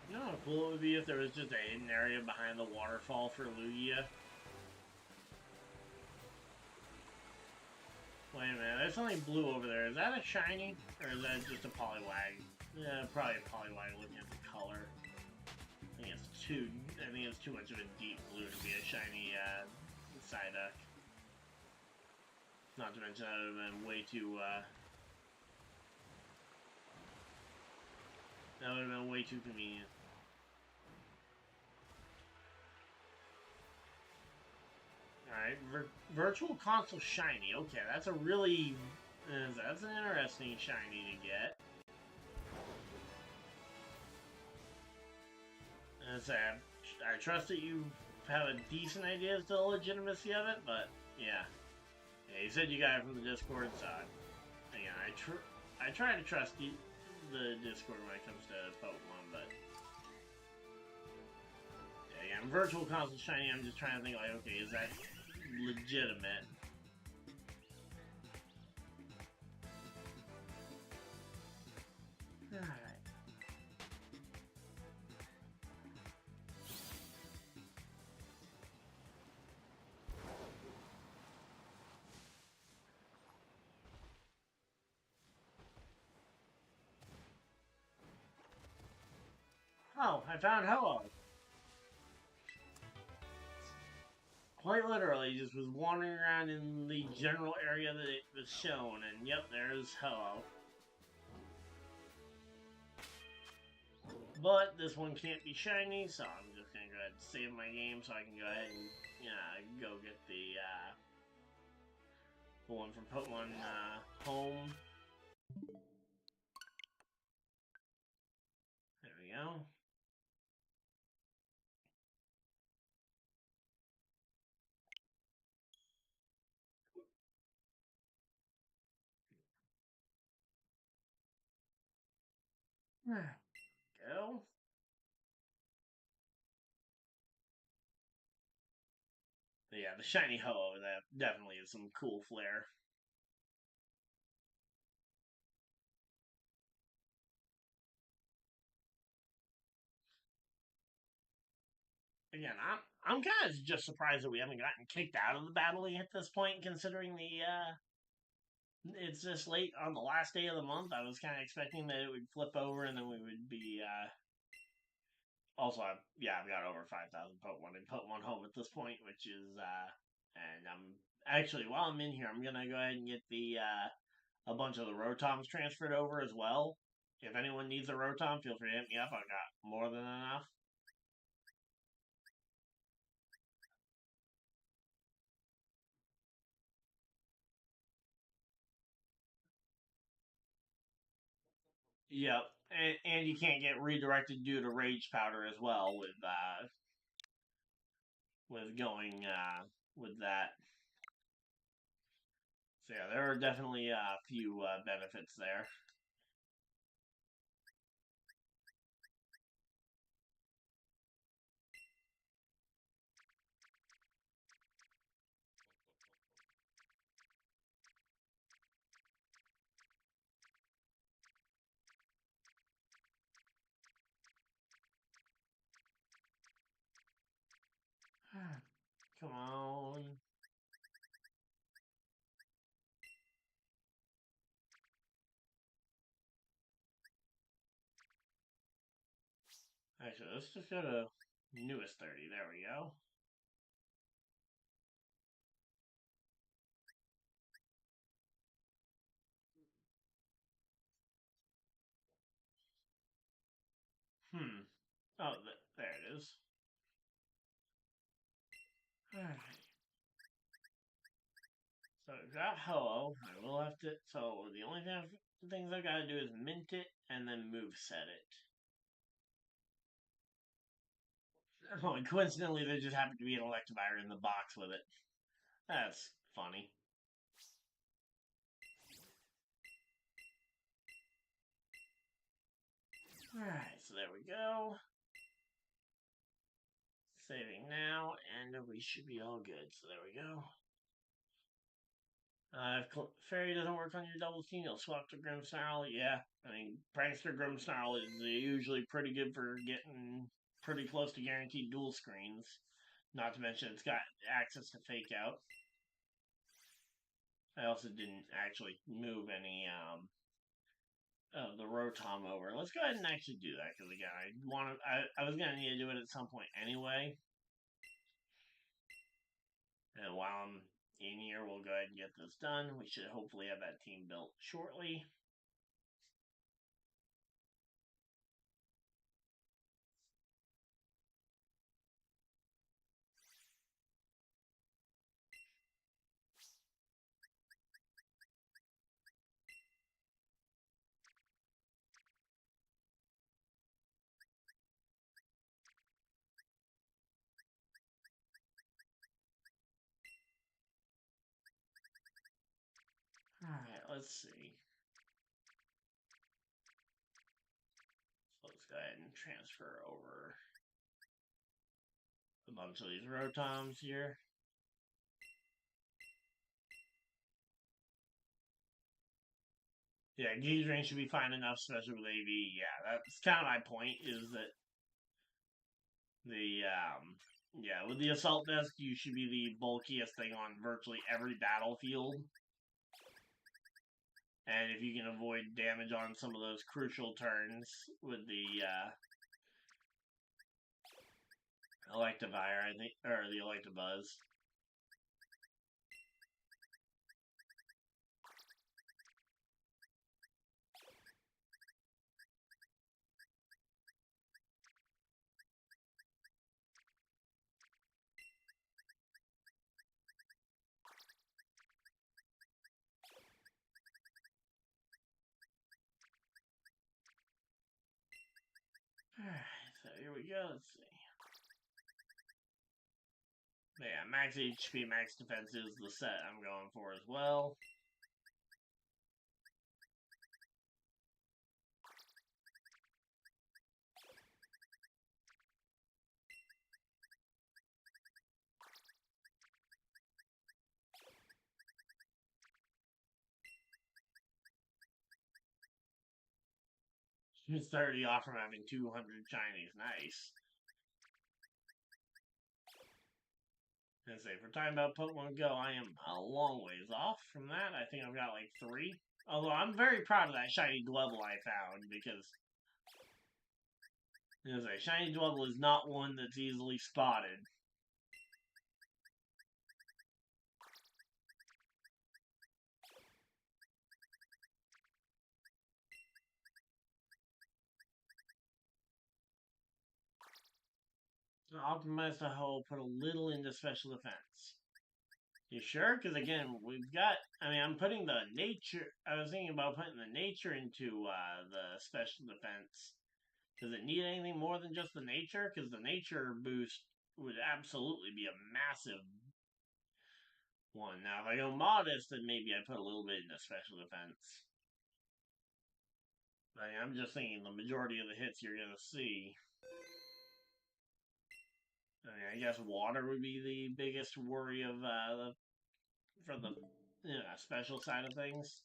You know how cool it would be if there was just a hidden area behind the waterfall for Lugia? Wait a minute, there's something blue over there. Is that a shiny? Or is that just a Poliwag? Yeah, probably a Poliwag looking at the color. I think it's too much of a deep blue to be a shiny Psyduck. Not to mention that would have been way too convenient. Alright, Virtual Console Shiny. Okay, that's a really... that's an interesting shiny to get. As I trust that you have a decent idea as to the legitimacy of it, but yeah. Yeah, you said you got it from the Discord, so again, I try to trust the Discord when it comes to Pokemon, but yeah, again, Virtual Console Shiny, I'm just trying to think like, okay, is that legitimate? Alright. Oh, I found Ho-Oh. Quite literally, just was wandering around in the general area that it was shown, and yep, there's Ho-Oh. But this one can't be shiny, so I'm just gonna go ahead and save my game so I can go ahead and go get the one from Pokemon Home. There we go. There we go. But yeah, the shiny Ho-Oh, that definitely is some cool flair. again, I'm kind of just surprised that we haven't gotten kicked out of the battle at this point, considering it's this late on the last day of the month. I was kind of expecting that it would flip over and then we would be. Also, I've got over 5,000 Pokemon and put one home at this point, which is and I'm actually while I'm in here, I'm gonna go ahead and get the a bunch of the Rotoms transferred over as well. If anyone needs a Rotom, feel free to hit me up. I've got more than enough. Yep, and you can't get redirected due to Rage Powder as well with going with that. So yeah, there are definitely a few benefits there. Come on. Actually, let's just go to newest 30. There we go. Hmm. Oh, there it is. Alright. So we've got Hello. I will have to. So the only things I've got to do is mint it and then move set it. Oh, and coincidentally, there just happened to be an Electivire in the box with it. That's funny. Alright, so there we go. Saving now, and we should be all good. So there we go. If Fairy doesn't work on your double team, you'll swap to Grimmsnarl. Yeah, I mean, Prankster Grimmsnarl is usually pretty good for getting pretty close to guaranteed dual screens. Not to mention it's got access to Fake Out. I also didn't actually move any of the Rotom over. Let's go ahead and actually do that because again, I was gonna need to do it at some point anyway. And while I'm in here, we'll go ahead and get this done. We should hopefully have that team built shortly. Alright, let's see. So let's go ahead and transfer over a bunch of these Rotoms here. Yeah, gauge range should be fine enough, especially with AV. Yeah, that's kind of my point, is that yeah, with the Assault Vest, you should be the bulkiest thing on virtually every battlefield. And if you can avoid damage on some of those crucial turns with the Electivire, I think, or the Electabuzz. Alright, so here we go. Let's see. But yeah, max HP, max defense is the set I'm going for as well. It's 30 off from having 200 shinies. Nice. Let's say, if we're talking about Pokemon Go, I am a long ways off from that. I think I've got like 3. Although I'm very proud of that shiny Dwebble I found, because as I say, shiny Dwebble is not one that's easily spotted. Optimize the hull, put a little into special defense. You sure? Because again, we've got. I mean, I'm putting the nature. I was thinking about putting the nature into the special defense. Does it need anything more than just the nature? Because the nature boost would absolutely be a massive one. Now, if I go modest, then maybe I put a little bit into special defense. But I'm just thinking the majority of the hits you're going to see. I mean, I guess water would be the biggest worry of for the special side of things.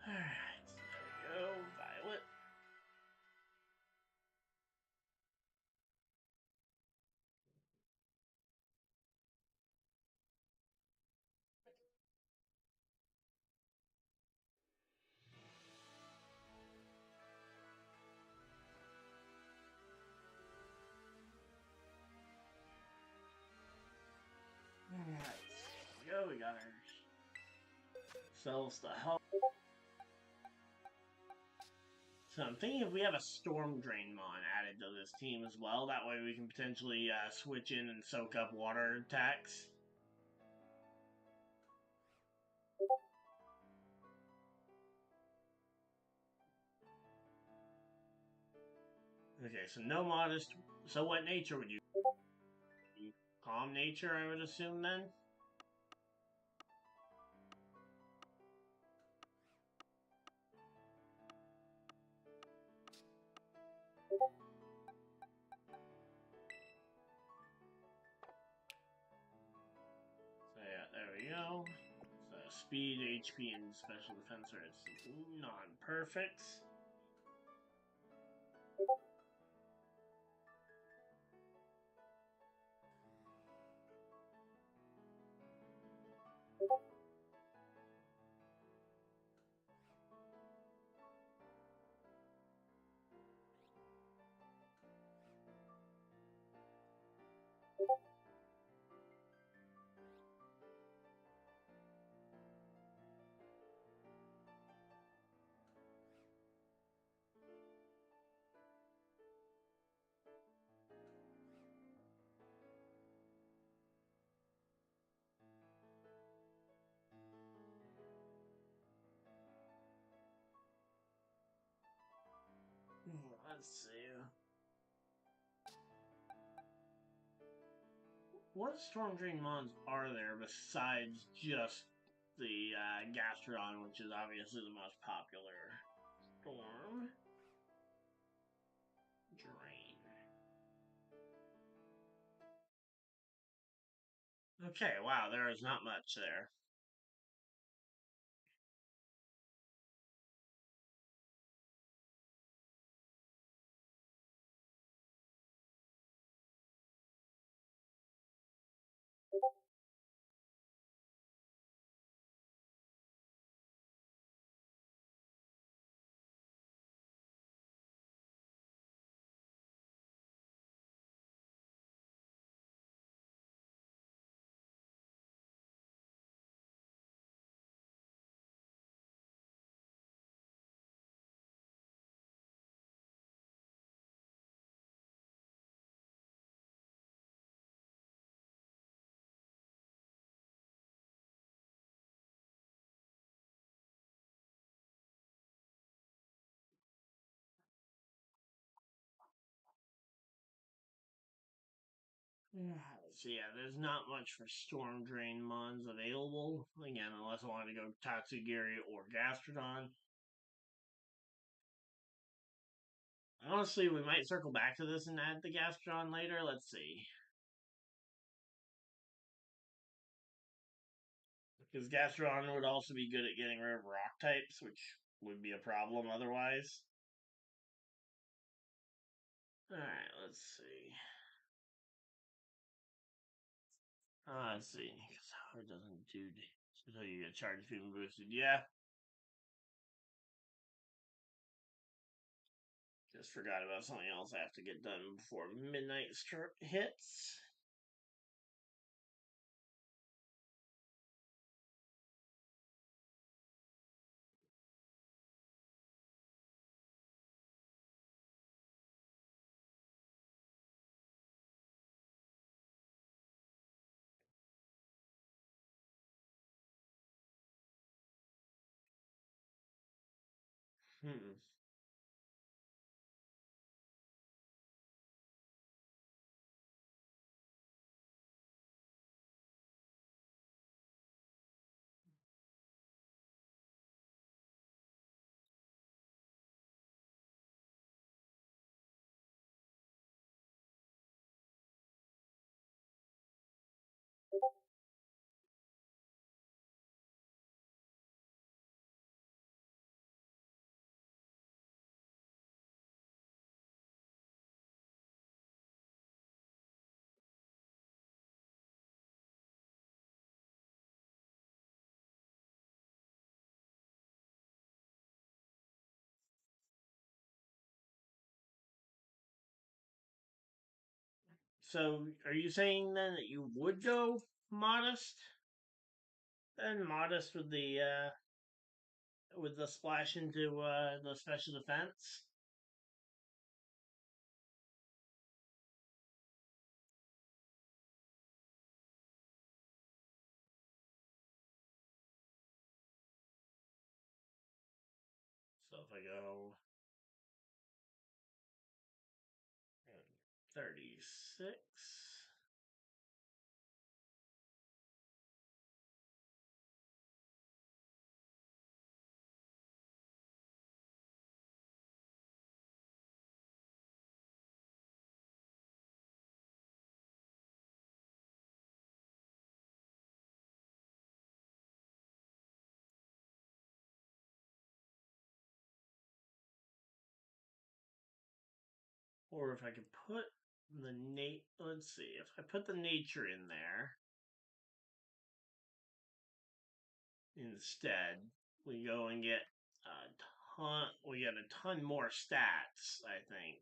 Alright, there we go, Violet. Alright, there we go, we got ourselves the help. So I'm thinking if we have a Storm Drain Mon added to this team as well, that way we can potentially switch in and soak up water attacks. Okay, so no modest. So what nature would you? Calm nature, I would assume then? So yeah, there we go. So speed, HP, and special defense are non-perfect. Let's see. What Storm Drain Mons are there besides just the Gastrodon, which is obviously the most popular? Storm Drain. Okay, wow, there is not much there. So yeah, there's not much for Storm Drain Mons available. Again, unless I wanted to go Tatsugiri or Gastrodon. Honestly, we might circle back to this and add the Gastrodon later. Let's see. Because Gastrodon would also be good at getting rid of rock types, which would be a problem otherwise. Alright, let's see. Let's see. Because Howard doesn't do. So you get charged if even boosted. Yeah. Just forgot about something else I have to get done before midnight hits. Hmm. So, are you saying then that you would go modest? Then modest with the splash into the special defense. So if I go 36. Or if I could put the let's see, if I put the nature in there instead, we go and get we get a ton more stats, I think.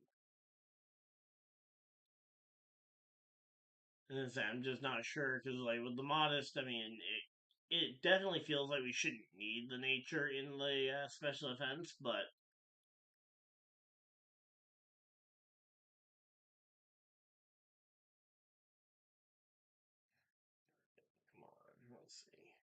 And I'm just not sure because, like, with the modest, I mean, it definitely feels like we shouldn't need the nature in the special defense, but come on, let's see.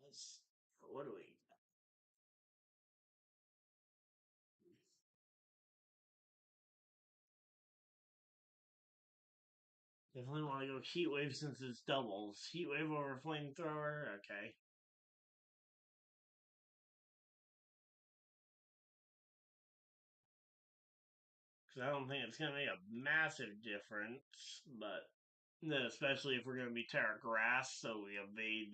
Let's, what do we? Definitely want to go Heat Wave since it's doubles. Heat Wave over Flamethrower, okay. Because I don't think it's going to make a massive difference, but then especially if we're going to be Terra Grass, so we evade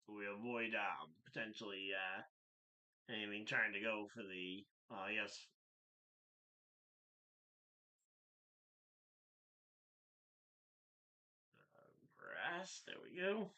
we avoid potentially anything trying to go for the yes. Grass, there we go.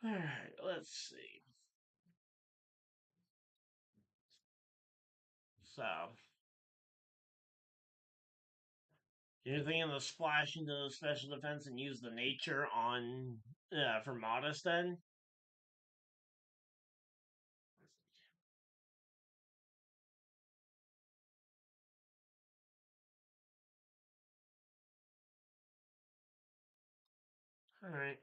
Alright, let's see. So, you're thinking of splash into the special defense and use the nature on for Modest then? Alright,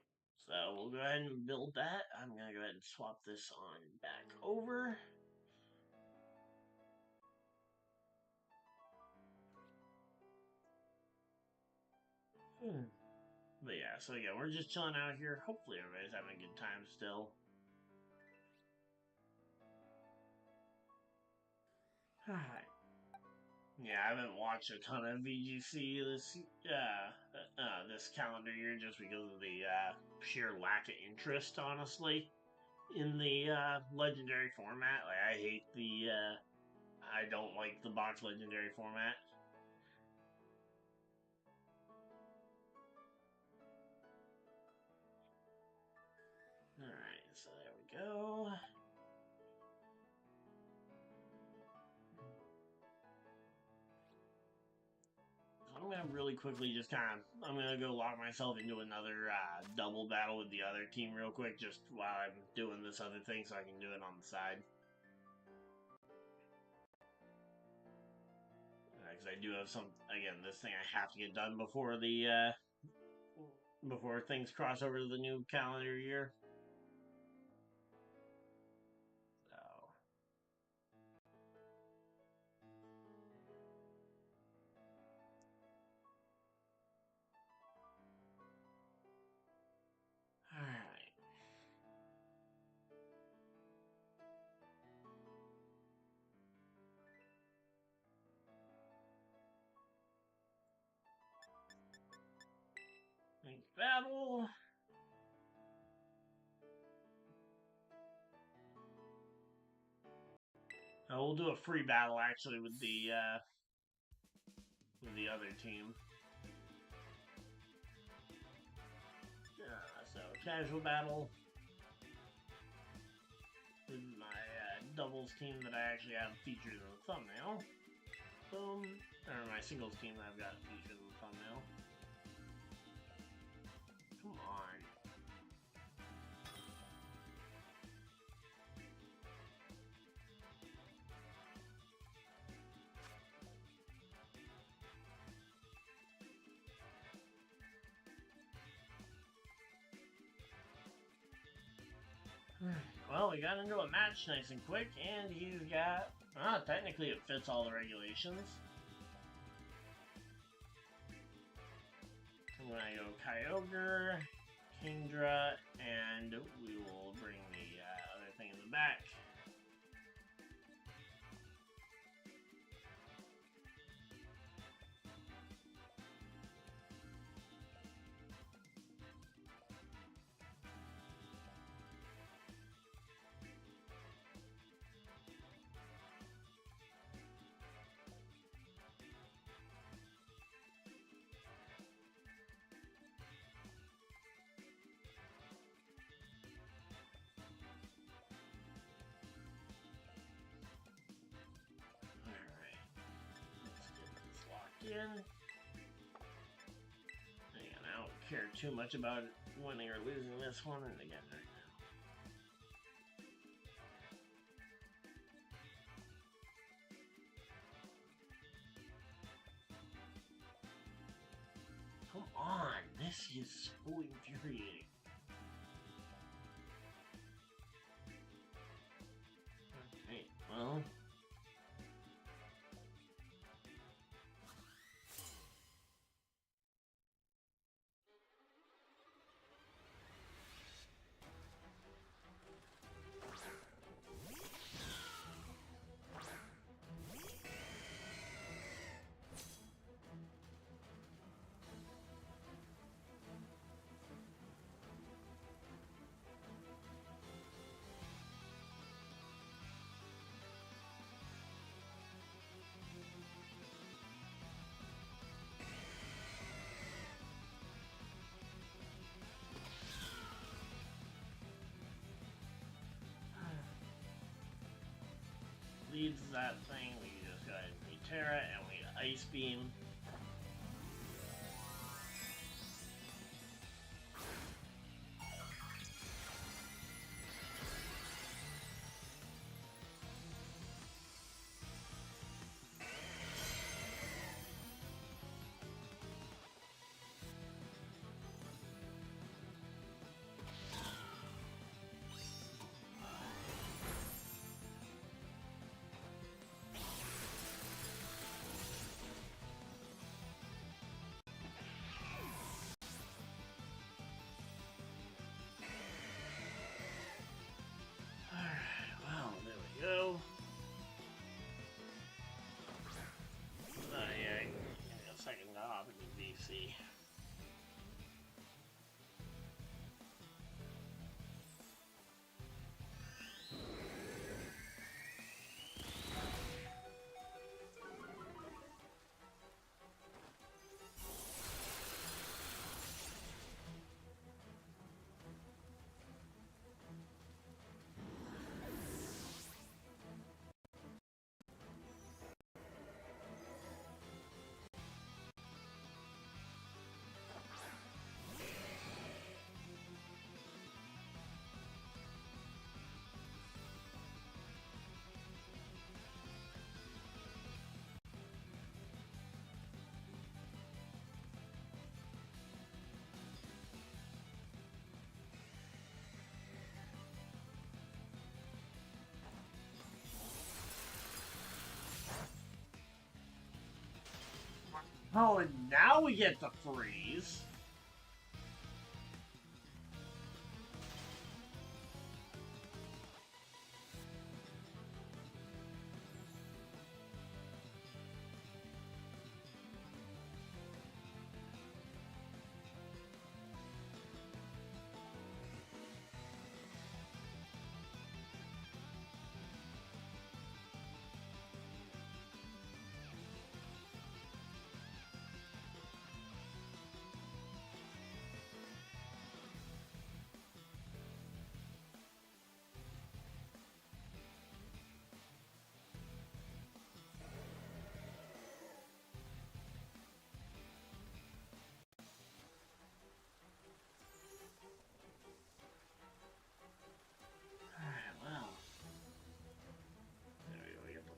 so we'll go ahead and build that. I'm going to go ahead and swap this on back over. But yeah, so again, we're just chilling out here. Hopefully everybody's having a good time still. Alright. Yeah, I haven't watched a ton of VGC this calendar year just because of the sheer lack of interest, honestly, in the legendary format. Like, I don't like the box legendary format. Alright, so there we go. I'm gonna really quickly I'm gonna go lock myself into another double battle with the other team real quick, just while I'm doing this other thing, so I can do it on the side. Because I do have this thing I have to get done before before things cross over to the new calendar year. So. Alright. Battle. We'll do a free battle actually with the other team. So casual battle with my doubles team that I actually have featured in the thumbnail. Boom. Or my singles team that I've got featured in the thumbnail. Come on. Well, we got into a match nice and quick, and he's got... technically it fits all the regulations. I'm gonna go Kyogre, Kingdra, and we will bring the other thing in the back. In. Again, I don't care too much about winning or losing this one, and again, right now. is so infuriating. Okay, well. Leads that thing, we just go ahead and re-tear it, and we Ice Beam. Go. Yeah, give me a second to hop into VC. Oh, and now we get the freeze.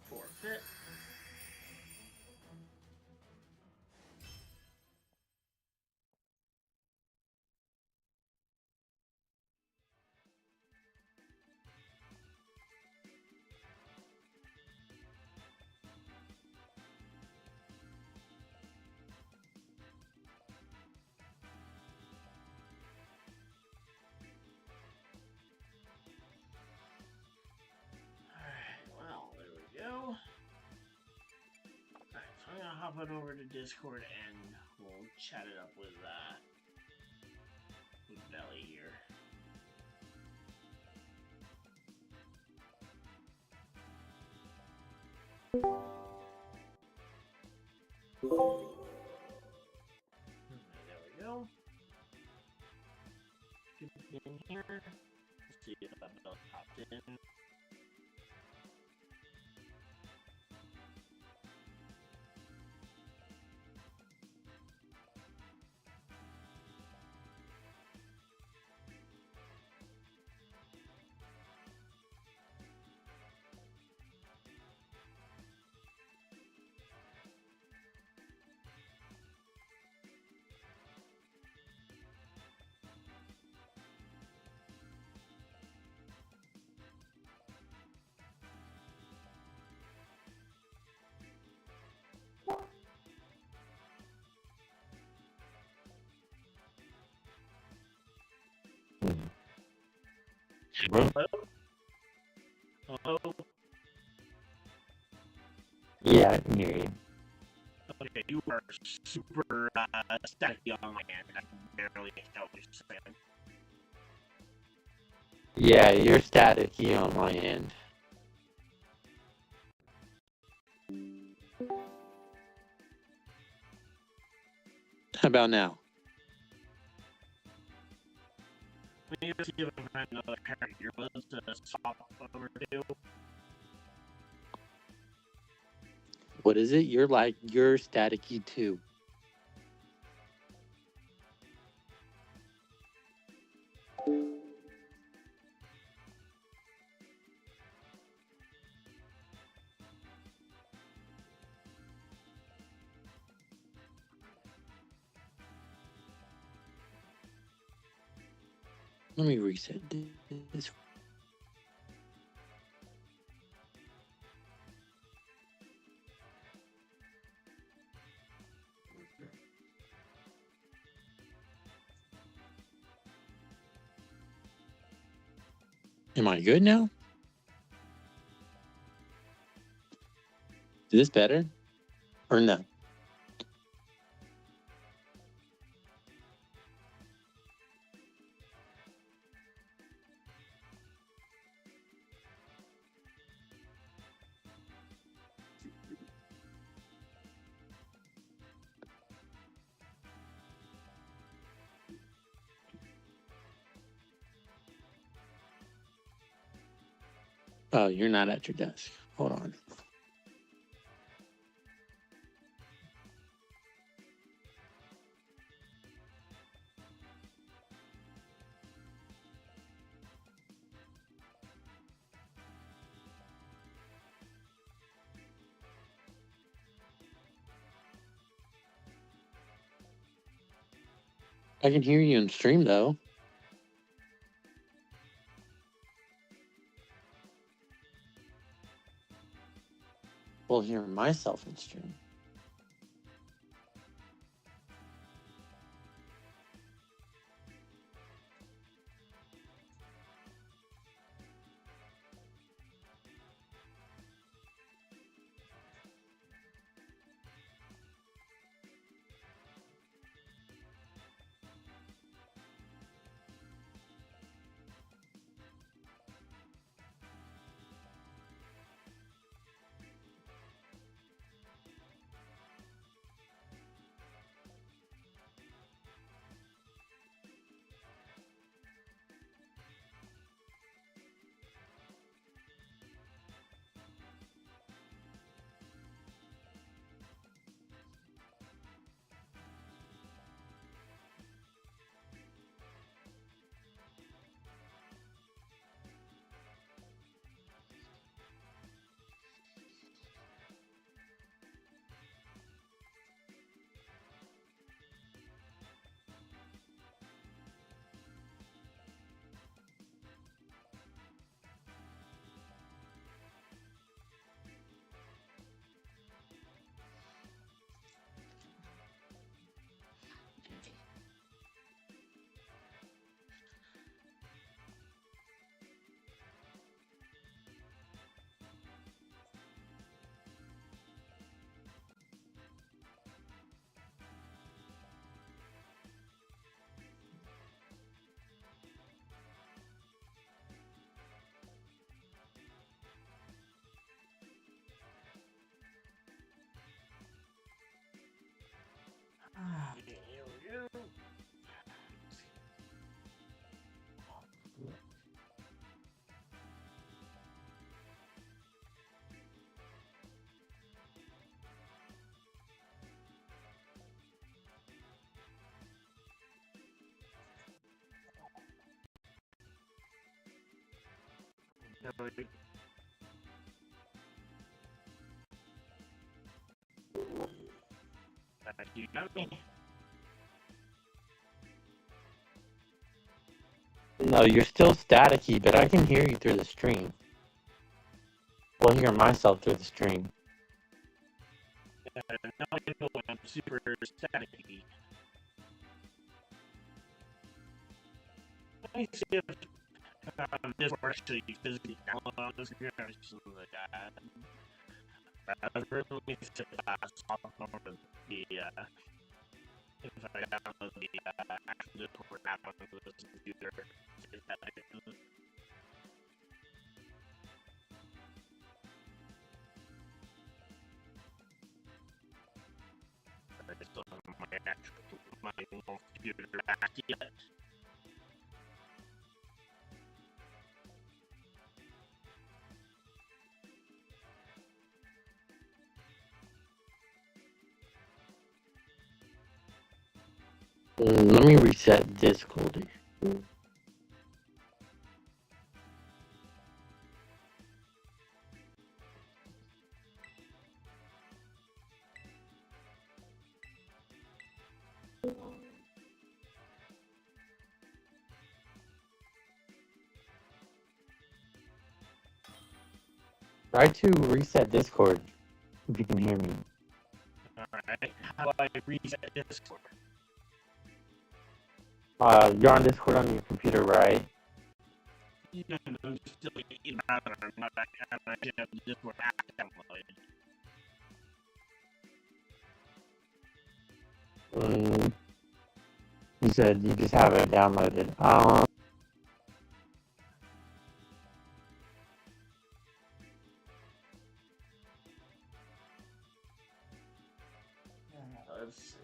Forfeit. Hop on over to Discord and we'll chat it up with Belly here. There we go. Get in here. Let's see if that Belly popped in. me? Hello? Yeah, I can hear you. Okay, you are super staticky on my end. I can barely tell what you're saying. Yeah, you're staticky on my end. How about now? Let me see if I can find another pair of earbuds to swap over to. What is it? You're staticky too. Let me reset this. Am I good now? Is this better? Or no? Oh, you're not at your desk. Hold on. I can hear you in stream though. Well, hear myself in stream. You got me. No, you're still staticky, but I can hear you through the stream. Well, hear myself through the stream. Now I know I'm super staticky. Let me see if Discord actually physically download on this computer. I was really soft over the if I download the actual Discord app on this computer. I still have my normal computer back yet. Let me reset Discord. Try to reset Discord if you can hear me. Alright, how do I reset Discord? You're on Discord on your computer, right? Yeah, I'm still eating out of it. I have the Discord app downloaded. You said you just have it downloaded. Let's see.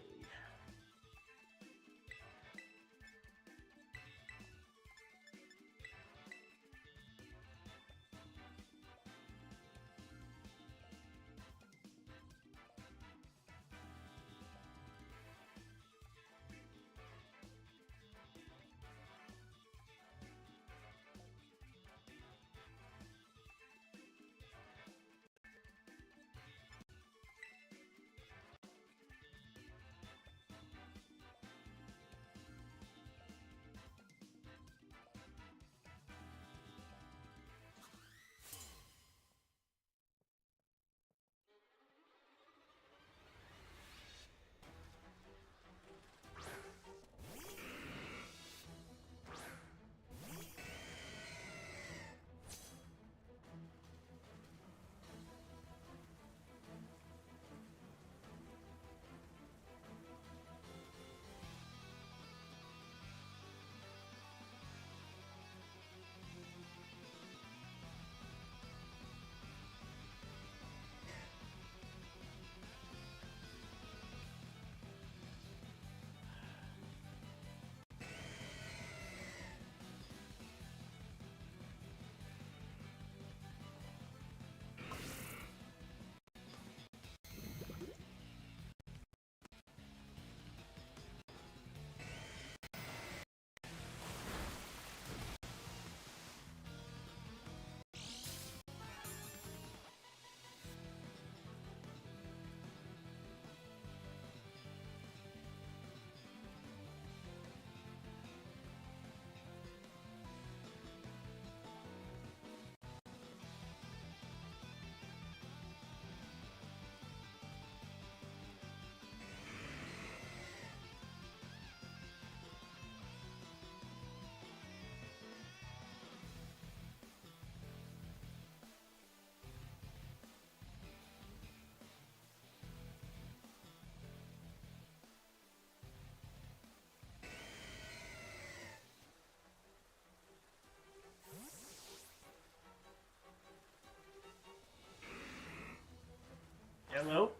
Hello?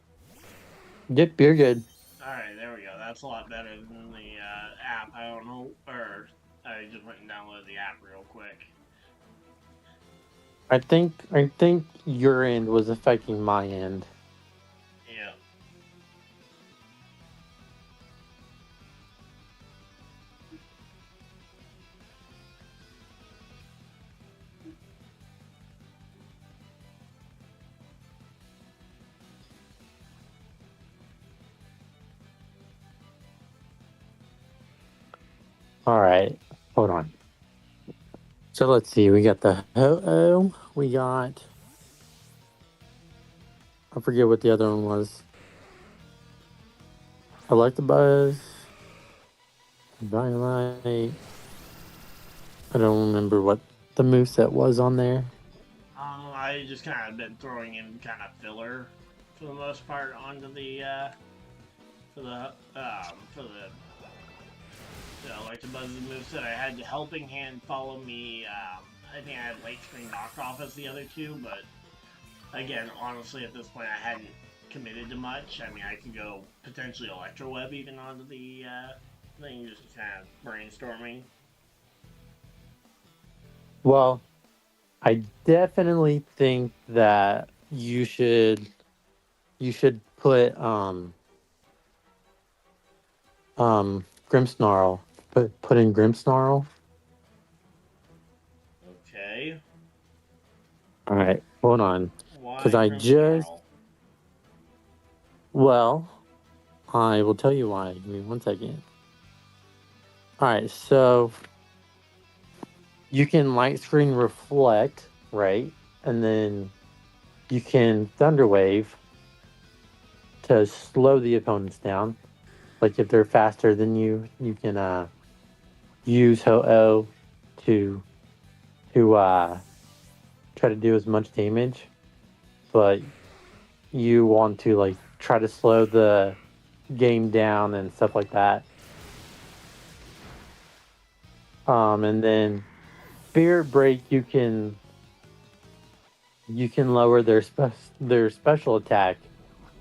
Yep, you're good. Alright, there we go. That's a lot better than the app. I don't know, or I just went and downloaded the app real quick. I think your end was affecting my end. Yeah. All right, hold on. So let's see. We got the Ho-Oh. We got. I forget what the other one was. Electabuzz. Violet. I don't remember what the moveset was on there? I just kind of been throwing in kind of filler for the most part onto the for the like the Buzz moveset. I had Helping Hand, Follow Me. I think I had Late Screen Knockoff as the other two, but again, honestly, at this point, I hadn't committed to much. I mean, I could go potentially Electro Web even onto the thing, just kind of brainstorming. Well, I definitely think that you should put Grimmsnarl. Put in Grimmsnarl. Okay. All right, hold on, because Why I just Grimmsnarl? well, I will tell you why. Give me 1 second. All right, so you can light screen reflect, right, and then you can Thunderwave to slow the opponents down. Like if they're faster than you can use Ho-Oh to to try to do as much damage, but you want to like try to slow the game down and stuff like that. And then Spirit Break, you can lower their special attack,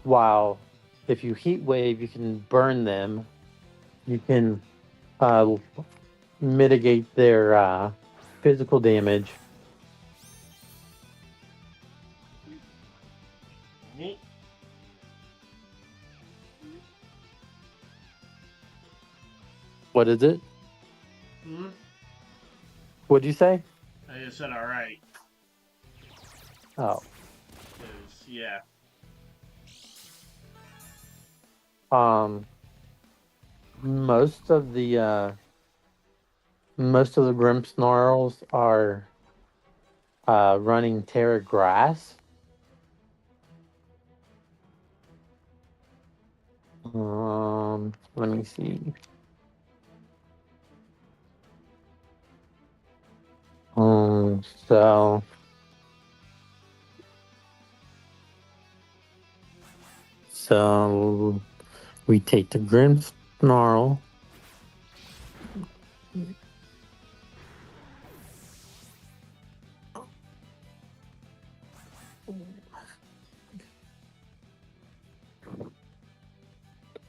while if you Heat Wave, you can burn them. You can uh, mitigate their physical damage. Me? What is it? Hmm? What'd you say? I just said alright. Oh, Because, yeah. um, most of the Grimmsnarls are running Terra Grass. Let me see. So we take the Grimmsnarl.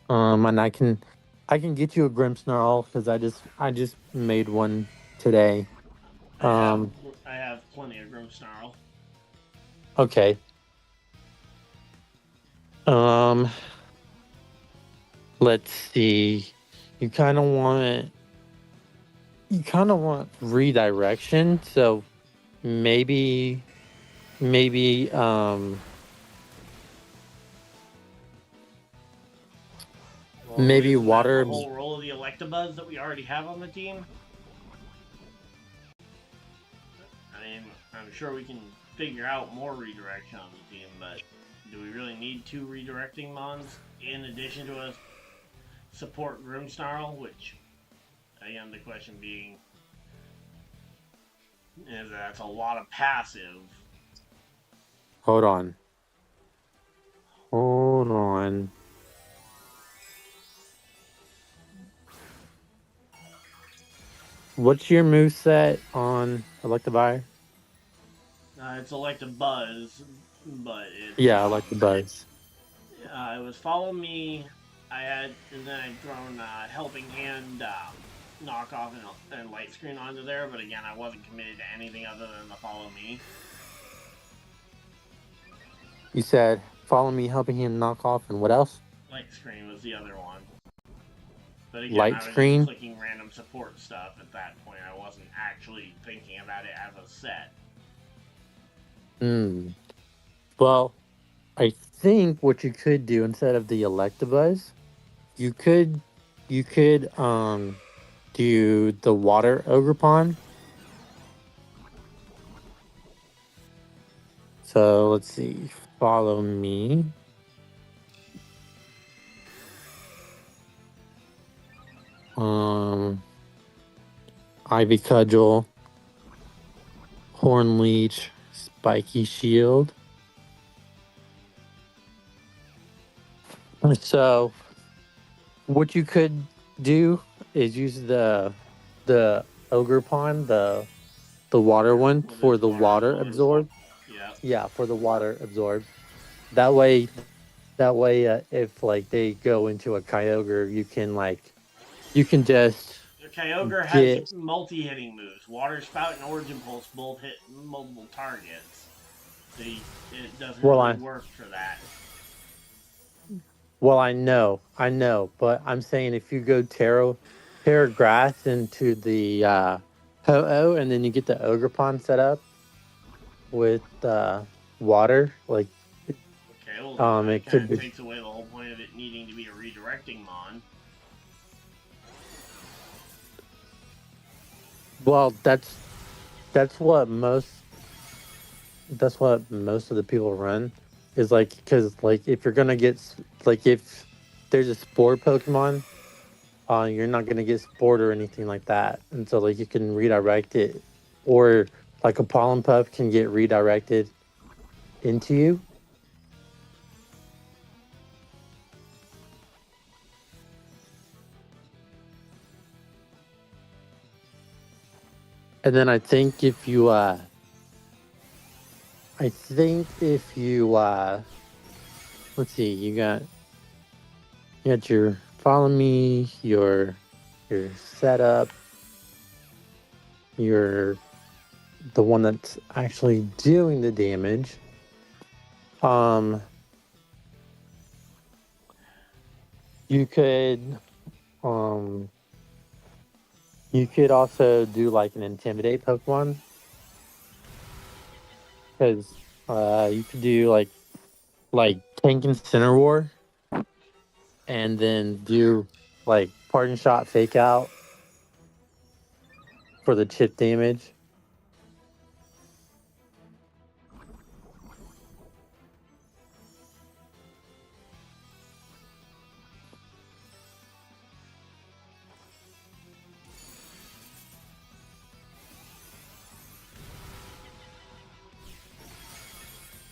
And I can get you a Grimmsnarl because I just made one today. I have Um, I have plenty of Grimmsnarl. okay. Um, let's see. You kind of want you kind of want redirection, so maybe maybe Well, maybe isn't that the water. whole role of the Electabuzz that we already have on the team? I mean, I'm sure we can figure out more redirection on the team, but do we really need two redirecting Mons in addition to a support Grimmsnarl? Which, again, the question being, is that's a lot of passive. Hold on. Hold on. What's your move set on Electivire? It's Electabuzz, but it's Yeah, I like the buzz. it was Follow Me. I had, and then I'd thrown Helping Hand, knockoff, and Light Screen onto there. But again, I wasn't committed to anything other than the Follow Me. You said follow me, helping him knock off, and what else? Light Screen was the other one. But again, Light I was just screen. clicking random support stuff at that point. I wasn't actually thinking about it as a set. Hmm. Well, I think what you could do instead of the Electabuzz, you could do the Water Ogerpon. So let's see. Follow me. Um, Ivy Cudgel. Horn Leech, Spiky Shield. So what you could do is use the Ogre Pond, the water one With for its the water water absorb. absorb. Yep. Yeah, for the water absorb. That way, if like they go into a Kyogre, you can just The Kyogre has get. multi-hitting moves. Water Spout and Origin Pulse both hit multiple targets. So it doesn't Well, really I work for that. well I know, but I'm saying if you go Terra Grass into the Ho-Oh, and then you get the Ogre Pond set up with water, like Okay, well then that it kind could of be. takes away the whole point of it needing to be a redirecting mon. Well, that's what most of the people run, is like, because like if you're gonna like if there's a spore Pokemon, you're not gonna get spored or anything like that, and so like you can redirect it, or like a pollen puff can get redirected into you. And then I think if you let's see, you got your follow me, your setup, your the one that's actually doing the damage. Um, you could um you could also do like an intimidate Pokemon, because you could do like tank and center war, and then do like pardon shot fake out for the chip damage.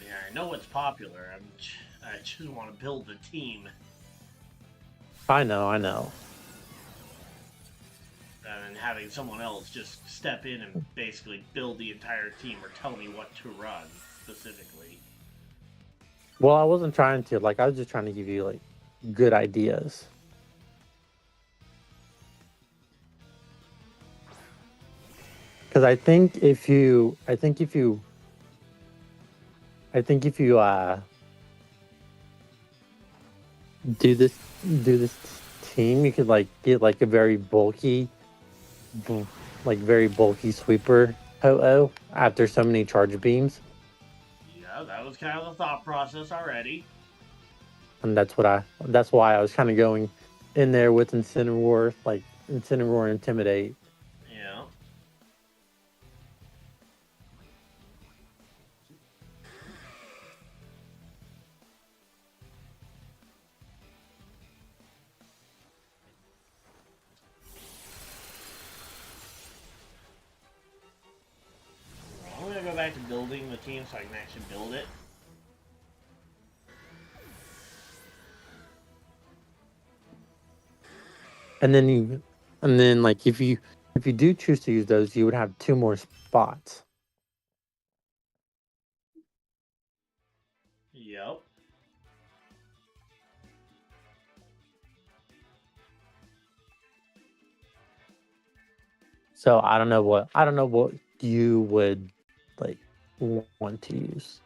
Yeah, I know what's popular. I just want to build a team, I know. rather than having someone else just step in and basically build the entire team or tell me what to run specifically. Well, I wasn't trying to, like, I was just trying to give you like good ideas. Because I think if you do this team, you could like get like a very bu- very bulky sweeper Ho-Oh after so many charge beams, Yeah, that was kind of the thought process already. and that's why I was kind of going in there with Incineroar, like Incineroar Intimidate. Yeah. I'm gonna go back to building the team so I can actually build it. And then like if you do choose to use those, you would have two more spots. Yep. So I don't know what you would like want to use.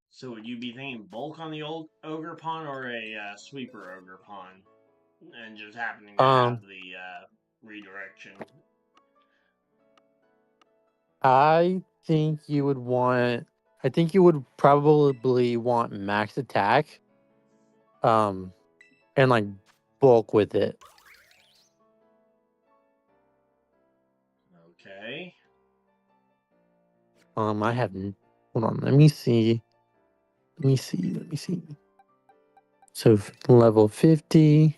So would you be thinking bulk on the old ogre pawn or a sweeper ogre pawn, and just happening to have Um, the redirection? I think you would want. I think you would probably want max attack. Um, and like bulk with it. Okay. I have. Hold on. Let me see. Let me see. So level 50.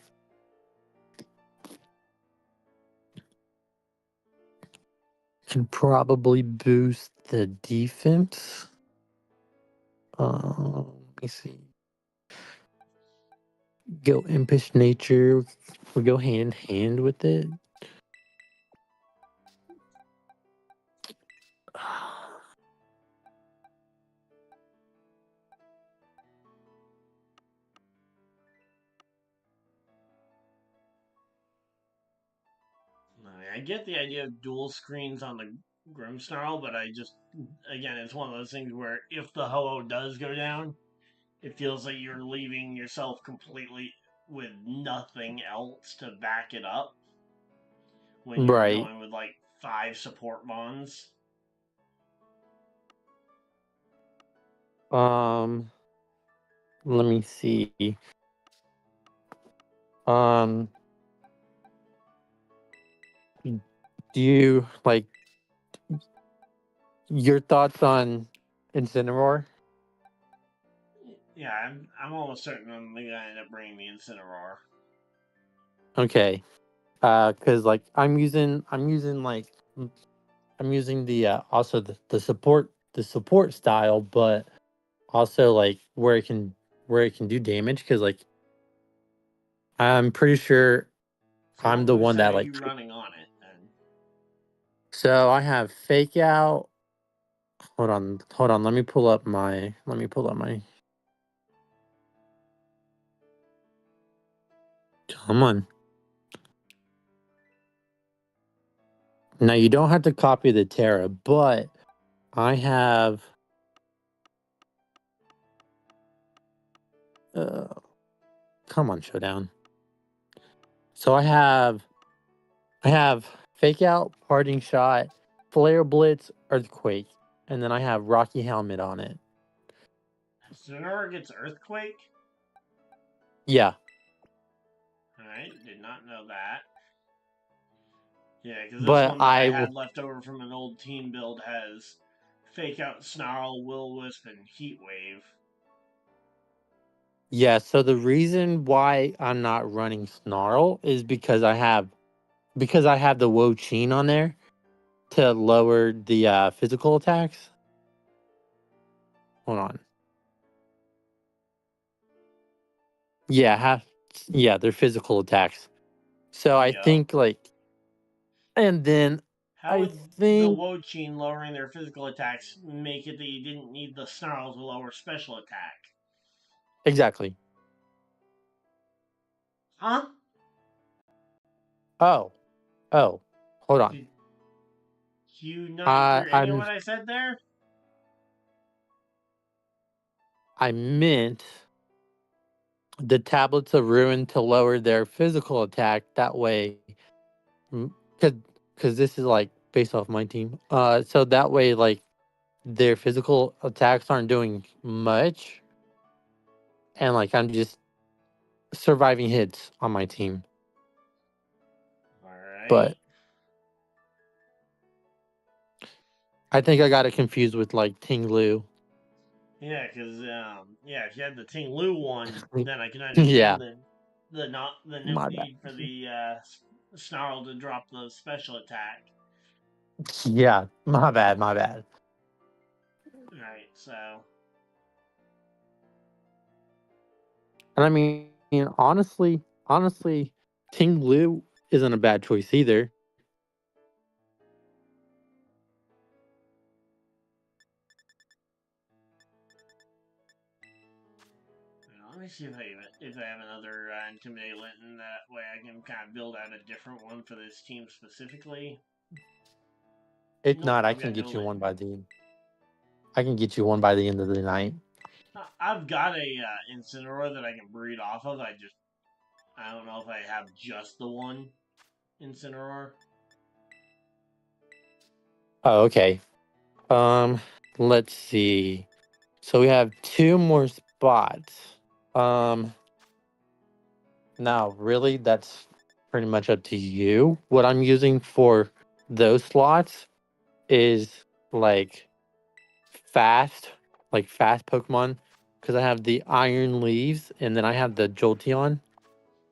Can probably boost the defense. Let me see. Go impish nature. We go hand in hand with it. I get the idea of dual screens on the Grimmsnarl, but again, it's one of those things where if the Ho-Oh does go down, it feels like you're leaving yourself completely with nothing else to back it up when you're Right. going with like 5 support bonds. Let me see. Um, do you like your thoughts on Incineroar? Yeah, I'm almost certain I'm gonna end up bringing the Incineroar. Okay. Cause like I'm using the also the support style, but also like where it can do damage. Cause like I'm pretty sure So I'm what the moveset one that are like. you running on it? And So I have fake out. Hold on. Let me pull up my. Come on. Now you don't have to copy the Terra, but I have. Uh, Come on, Showdown. So I have fake out, parting shot, flare blitz, earthquake, and then I have Rocky Helmet on it. Incineroar gets Earthquake. Yeah, All right, did not know that. Yeah, because this but one that I I had will. left over from an old team build has Fake Out, Snarl, Will Wisp, and Heat Wave. Yeah, so the reason why I'm not running Snarl is because I have the Wo Chin on there to lower the physical attacks. Hold on. Yeah, yeah, they're physical attacks. So I Yup. think like, and then How I would the think Wochin lowering their physical attacks make it that you didn't need the Snarl to lower special attack? exactly. Huh? Oh, oh, hold on. Did you not hear any of I'm what I said there? I meant the tablets of ruin to lower their physical attack. That way, because this is like based off my team. So that way, like their physical attacks aren't doing much, and like I'm just surviving hits on my team. Alright. But I think I got it confused with like Ting Lu. Yeah, because yeah, if you had the Ting Lu one, then I can Yeah, understand the no my bad. need for the Snarl to drop the special attack. Yeah, my bad. My bad. Right, so And I mean, honestly, Ting Lu isn't a bad choice either. let me see if I have another Intimidate Linton. That way I can kind of build out a different one for this team specifically. If Nope, not, I I've can got no get you one by Linton. the. I can get you one by the end of the night. I've got a Incineroar that I can breed off of. I don't know if I have just the one Incineroar. Oh, okay. Um, let's see. So we have two more spots. Um, Now really, that's pretty much up to you. What I'm using for those slots is like fast, like fast Pokemon. because I have the iron leaves and then I have the Jolteon.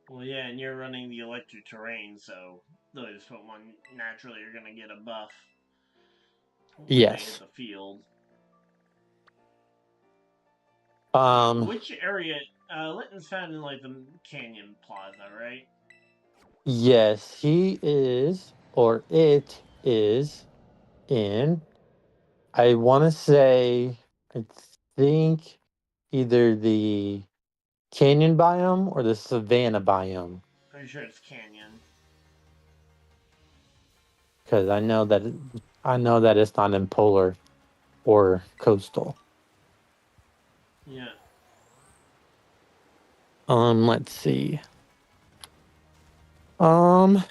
Well, yeah, and you're running the electric terrain, so those Pokemon naturally are going to get a buff when they hit Yes. the field. Um. Which area? Litton's found in like the Canyon Plaza, right? Yes, he is, or it is in. I want to say, I think either the canyon biome or the savanna biome, Pretty sure it's Canyon. because I know that it's not in polar or coastal. Yeah. Let's see. Um,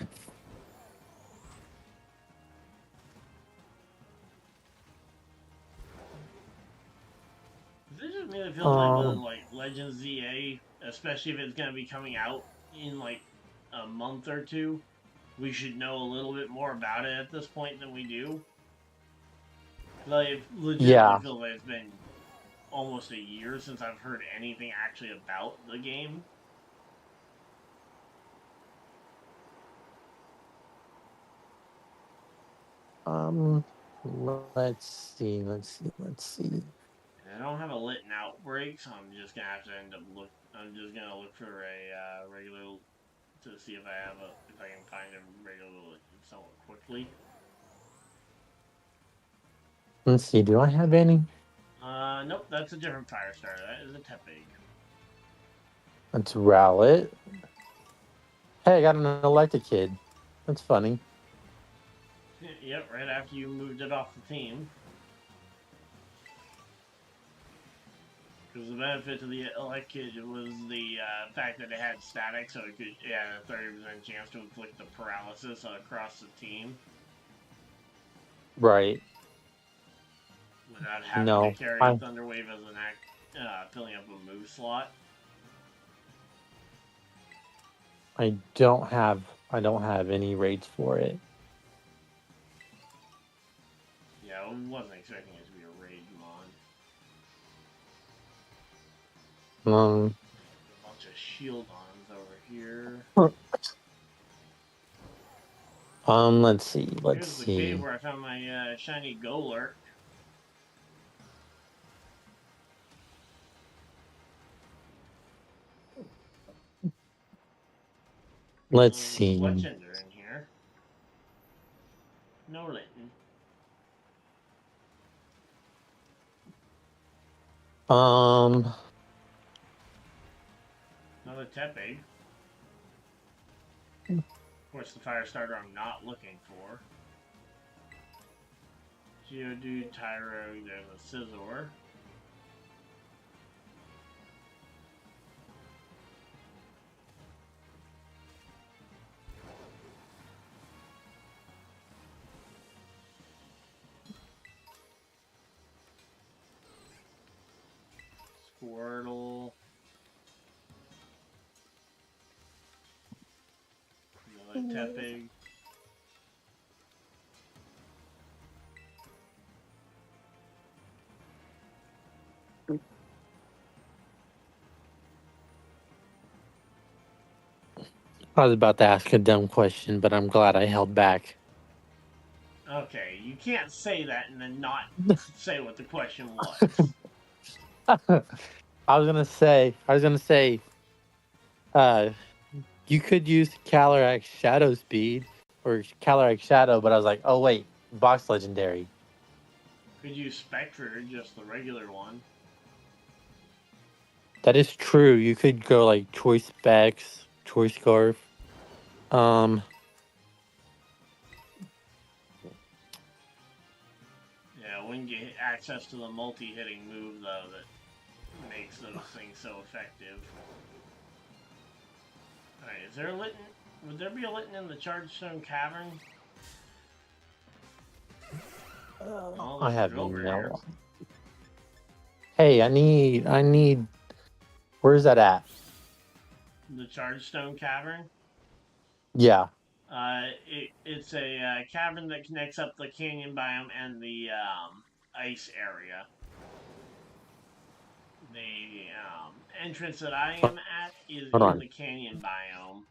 This just me that feels like the um, like Legends ZA, especially if it's going to be coming out in like a month or two, we should know a little bit more about it at this point than we do. Like, it legitimately yeah. feels like it's been almost a year since I've heard anything actually about the game. Um, let's see. And I don't have a lit and outbreak, so I'm just gonna have to end up look. I'm just gonna look for a regular to see if I have a if I can find a regular somewhat quickly. Let's see. Do I have any? Nope, that's a different fire starter. That is a Tepig. Let's Rowlet. Hey, I got an elected kid. That's funny. Yep, right after you moved it off the team. Because the benefit to the Elect Kit was the fact that it had static, so it had a 30% chance to inflict the paralysis across the team Right. without having to No, carry Thunder Wave as an act, filling up a move slot. I don't have any rates for it. Yeah, I wasn't expecting it to be a raid mon. A bunch of Shieldons over here. Let's see. Let's Here's the cave see. where I found my shiny Golurk. Let's There's a see. Fletchender in here. No Litten. Um, Another Tepig. Of course, the fire starter I'm not looking for. Geodude, Tyro, there's a Scizor. Squirtle. Another Tepig. I was about to ask a dumb question, but I'm glad I held back. Okay, you can't say that and then not say what the question was. I was gonna say, you could use Calyrex Shadow Speed or Calyrex Shadow, but I was like, oh wait, box legendary. Could use Spectre, just the regular one. That is true. You could go like Choice Specs, Choice Scarf. Um, Yeah, when you get access to the multi-hitting move, though, that makes those things so effective. Alright, is there a Litten? Would there be a Litten in the Chargestone Cavern? Oh, I there's a have Drilbur no. Hey, I need. Where's that at? here. The Chargestone Cavern? Yeah. It's a cavern that connects up the canyon biome and the ice area. the entrance that I am at is Hold in on. the canyon biome,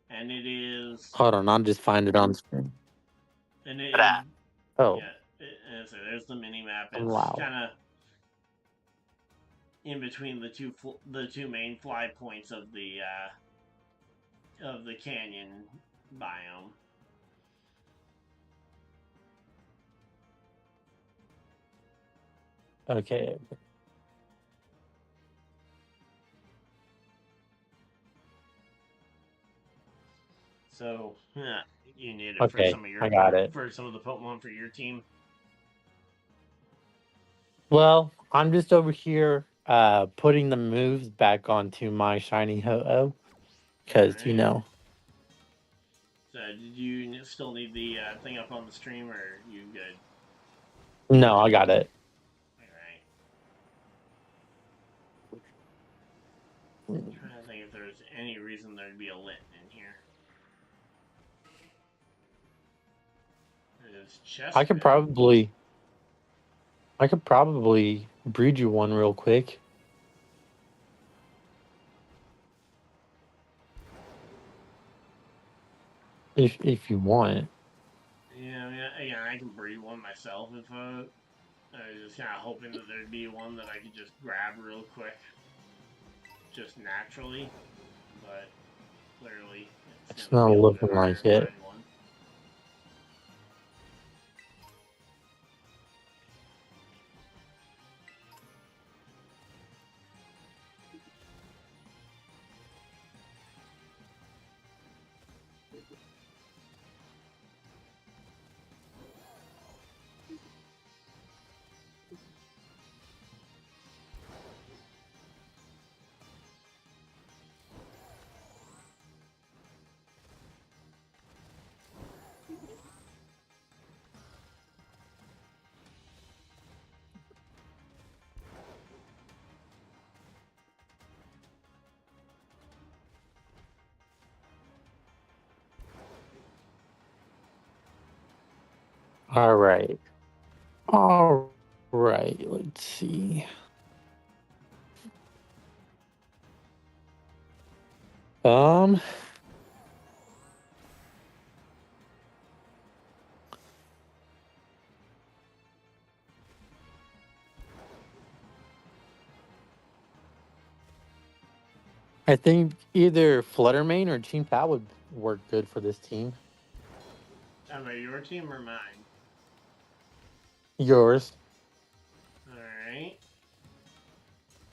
and it is, Hold on. I'll just find it on screen. and it is, Oh, yeah. So there's the mini map. I'm It's loud. kind of in between the two main fly points of the canyon biome. Okay. So yeah, you need it for Okay. some of I your got it. for some of the Pokemon for your team. Well, I'm just over here putting the moves back onto my shiny Ho-Oh. Because, All right. So did you still need the thing up on the stream, or are you good? no, I got it. All right. I'm trying to think if there's any reason there'd be a Litten in here. There's chest I could bed. probably breed you one real quick. If you want. Yeah, I can breed one myself if I was just kind of hoping that there'd be one that I could just grab real quick, just naturally. But clearly, it's It's gonna not be a little bit looking harder like to it. find one. All right. All right. Let's see. Um, I think either Fluttermane or Team Pat would work good for this team. Talking about your team or mine? Yours. All right.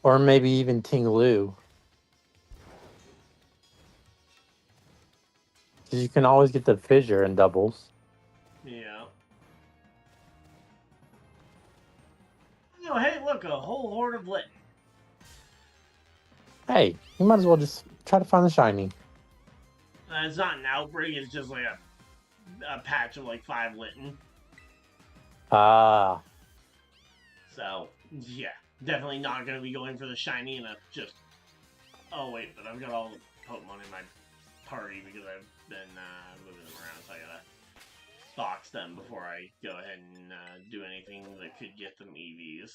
Or maybe even Ting Lu. Because you can always get the fissure in doubles. Yeah. Oh, hey, look, a whole horde of Litten. Hey, you might as well just try to find the shiny. It's not an outbreak, it's just like a patch of like 5 Litten. Ah. So, yeah, definitely not going to be going for the shiny and just. Oh, wait, but I've got all the Pokemon in my party because I've been moving them around, so I gotta box them before I go ahead and do anything that could get them EVs.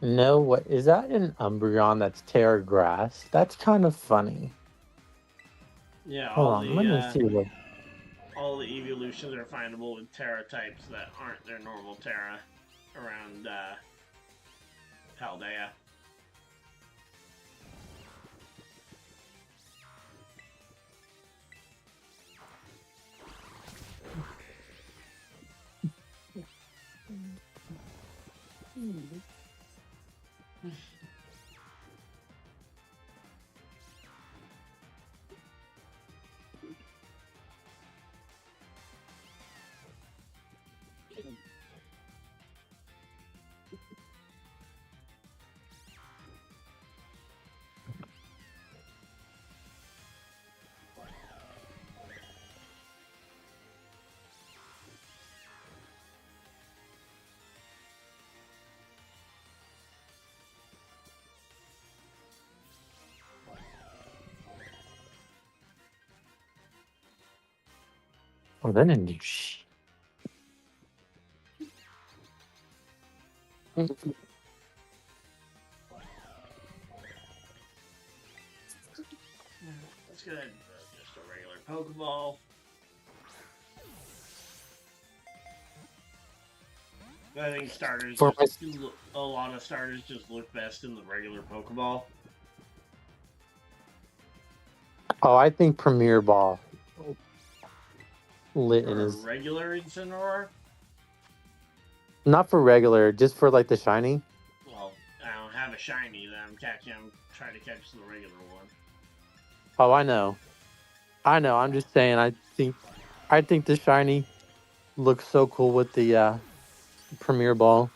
No, what is that an Umbreon that's Terra Grass? That's kind of funny. Yeah, Hold on, let me see what. all the evolutions are findable with Terra types that aren't their normal Terra around Paldea. Oh, then in shh. Let's go ahead and just a regular Pokeball. I think starters For my, a lot of starters just look best in the regular Pokeball. I think Premier Ball lit in For a his regular Incineroar, not for regular, just for like the shiny. well, I don't have a shiny that I'm catching. I'm trying to catch the regular one. Oh, I know. I'm just saying. I think the shiny looks so cool with the Premier Ball.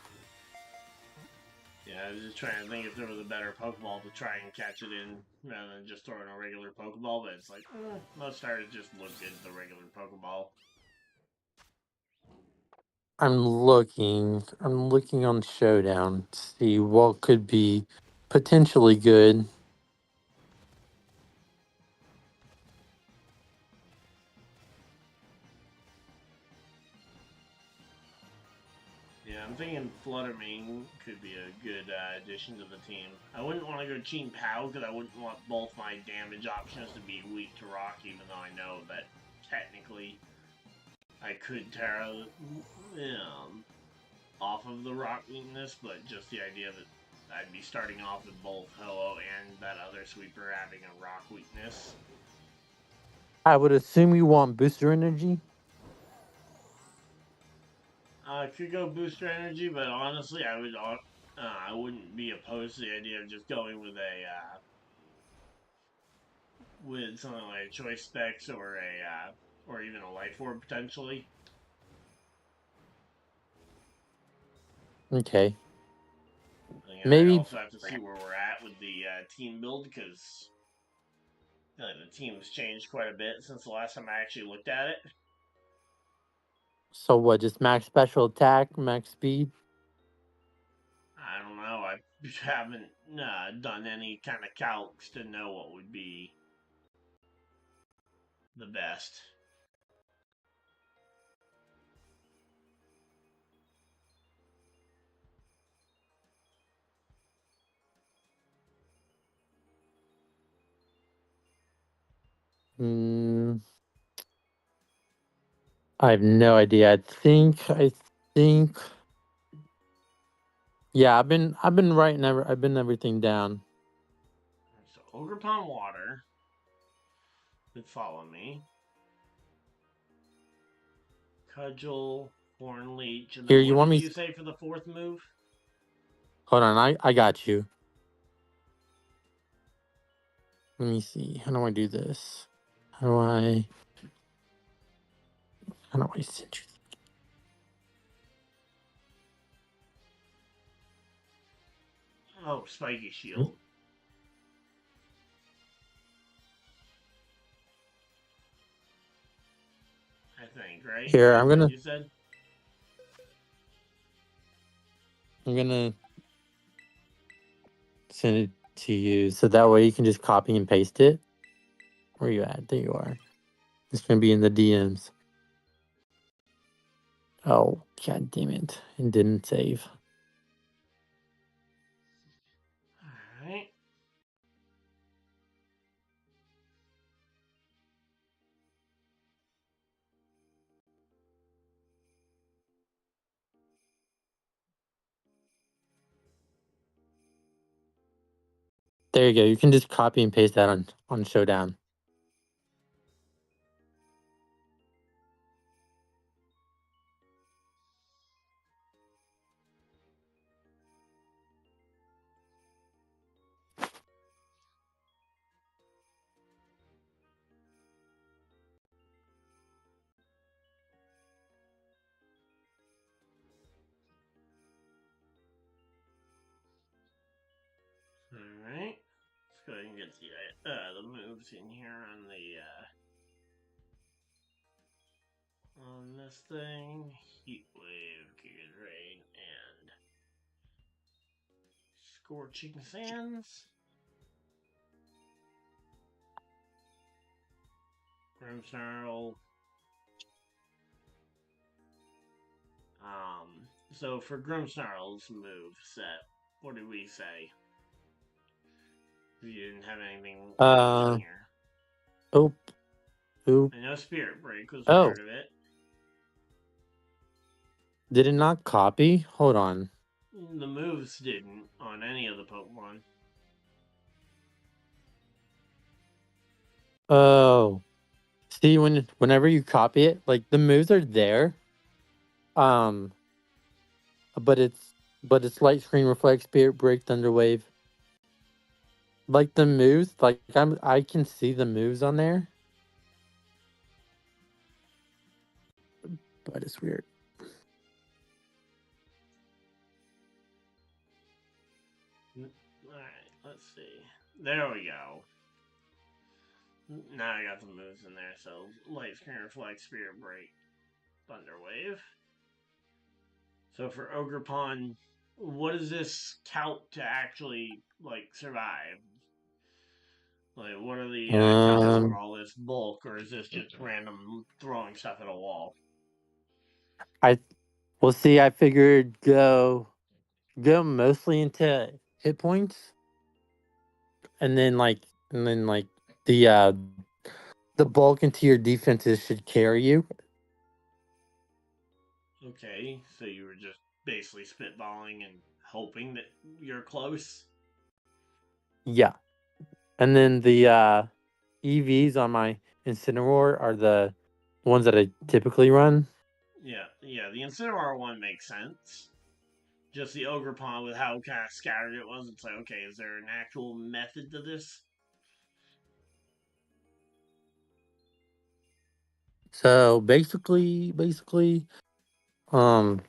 Yeah, I was just trying to think if there was a better Pokeball to try and catch it in rather than just throwing a regular Pokeball, but it's like, most starters just look good at the regular Pokeball. I'm looking on Showdown to see what could be potentially good. Yeah, I'm thinking Fluttermane could be a good addition to the team. I wouldn't want to go Team Pow because I wouldn't want both my damage options to be weak to rock, even though I know that technically I could Tara off of the rock weakness, but just the idea that I'd be starting off with both Ho-Oh and that other sweeper having a rock weakness. I would assume you want booster energy. Could go booster energy, but honestly, I wouldn't be opposed to the idea of just going with something like a choice specs or even a life orb potentially. Okay, Again, I maybe. also have to see where we're at with the team build because the team's changed quite a bit since the last time I actually looked at it. So what? Just max special attack, max speed. I don't know. I haven't done any kind of calcs to know what would be the best. Mm, I have no idea. I think. Yeah, I've been writing I've been everything down. So Ogerpon Water would follow me. Cudgel, Horn Leech, and Here, then you what want did me? you say for the fourth move? Hold on, I got you. Let me see. How do I do this? How do I? How do I send you? Oh, Spiky Shield. I think, right? Here, Is what you said? I'm gonna send it to you so that way you can just copy and paste it. Where you at? There you are. It's gonna be in the DMs. Oh, god damn it! It didn't save. Alright. There you go. You can just copy and paste that on Showdown. Alright. Let's go ahead and get the moves in here on this thing. Heat Wave, Giga Drain, and Scorching Sands. Grimmsnarl. So for Grimmsnarl's move set, what did we say? You didn't have anything Uh, here. oop, oop. I know Spirit Break was Oh, part of it. did it not copy? Hold on. The moves didn't on any of the Pokemon. Oh, see, whenever you copy it, like the moves are there. Um, but it's Light Screen Reflect, Spirit Break, Thunder Wave. Like the moves, like I can see the moves on there, but it's weird. Alright, let's see. There we go. Now I got the moves in there. So Light Screen Reflect, Spirit Break, Thunder Wave. So for Ogerpon, what does this count to actually like survive? Like, what are the counts for Um, all this bulk, or is this just random throwing stuff at a wall? I Well, see, I figured go mostly into hit points, and then like the uh the bulk into your defenses should carry you. Okay, so you were just basically spitballing and hoping that you're close. Yeah, and then the EVs on my Incineroar are the ones that I typically run. Yeah, the Incineroar one makes sense. Just the Ogerpon with how kind of scattered it was, it's like, okay, is there an actual method to this? So basically, um,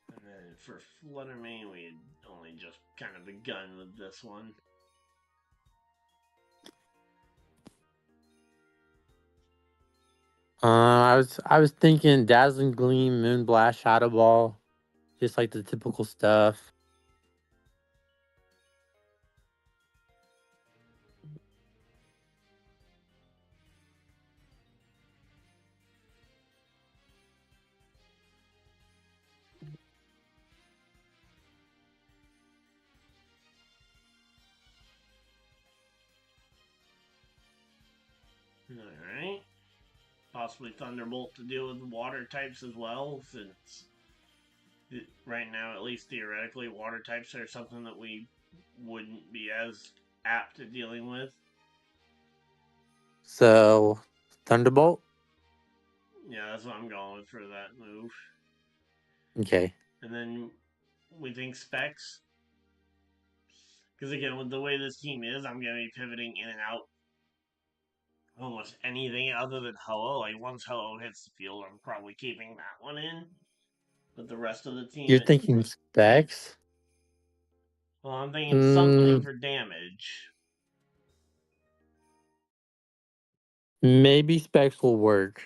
And then for Fluttermane, we had only just kind of begun with this one. I was thinking Dazzling Gleam, Moonblast, Shadow Ball, just like the typical stuff. Alright. Possibly Thunderbolt to deal with water types as well, since right now, at least theoretically, water types are something that we wouldn't be as apt at dealing with. So Thunderbolt. Yeah, that's what I'm going with for that move. Okay. And then we think specs. Because again, with the way this team is, I'm going to be pivoting in and out almost anything other than Ho-Oh. Like, once Ho-Oh hits the field, I'm probably keeping that one in. But the rest of the team, You're thinking specs? well, I'm thinking something Mm, for damage. maybe specs will work.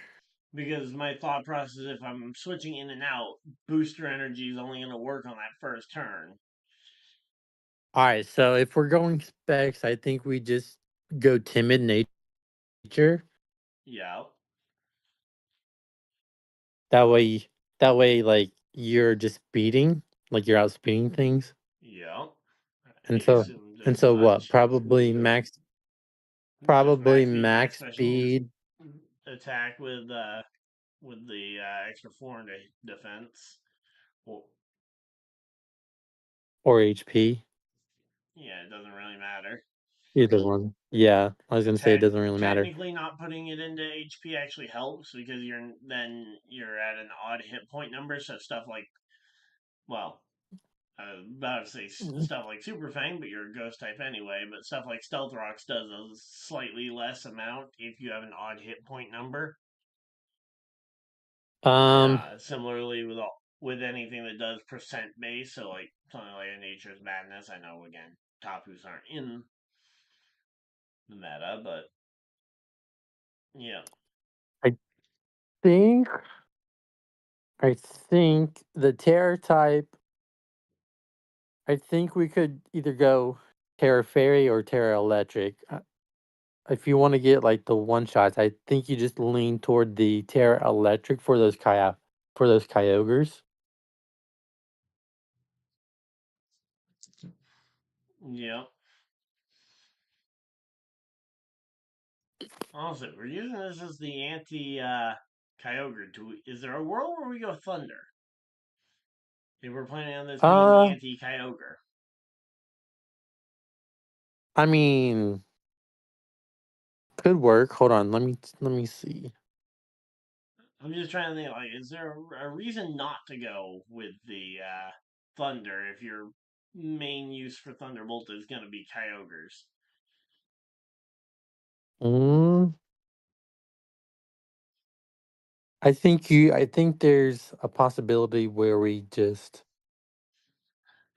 Because my thought process, if I'm switching in and out, booster energy is only going to work on that first turn. All right. So if we're going specs, I think we just go timid nature. Yeah, That way, like you're just speeding, like you're outspeeding things. yeah. And I so assumed and as so what? much. Just Probably max speed, max max special speed attack with the extra 4 into defense. Well, or HP. yeah, it doesn't really matter. Either one. Yeah, I was gonna say it doesn't really matter. Technically, not putting it into HP actually helps because you're at an odd hit point number. So stuff like, well, I was about to say stuff like Super Fang, but you're a ghost type anyway. But stuff like Stealth Rocks does a slightly less amount if you have an odd hit point number. Um, Similarly with anything that does percent base, so like something like a Nature's Madness. I know again, Tapus aren't in the meta, but yeah. I think I think the Terror type. I think we could either go Terra Fairy or Terra Electric. if you want to get like the one shots, I think you just lean toward the Terra Electric for those Kyogres. Yep. Also, we're using this as the anti Kyogre. Is there a world where we go Thunder? If we're planning on this being the Uh, anti Kyogre. I mean, could work. Hold on, let me see. I'm just trying to think, like, is there a reason not to go with the Thunder if your main use for Thunderbolt is going to be Kyogres? Mm, I think there's a possibility where we just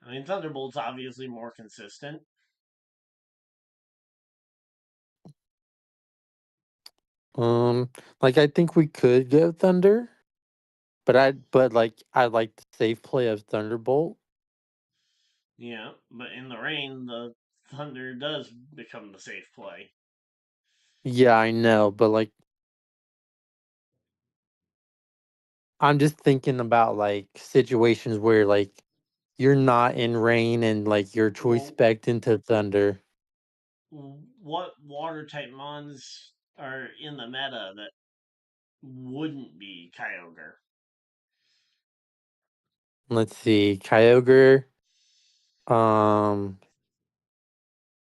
I mean, Thunderbolt's obviously more consistent. um like I think we could go Thunder, but I like the safe play of Thunderbolt. Yeah, but in the rain, the Thunder does become the safe play. Yeah, I know, but like I'm just thinking about like situations where like you're not in rain and like your choice Well, spec into Thunder. what water type mons are in the meta that wouldn't be Kyogre? Let's see, Kyogre, um,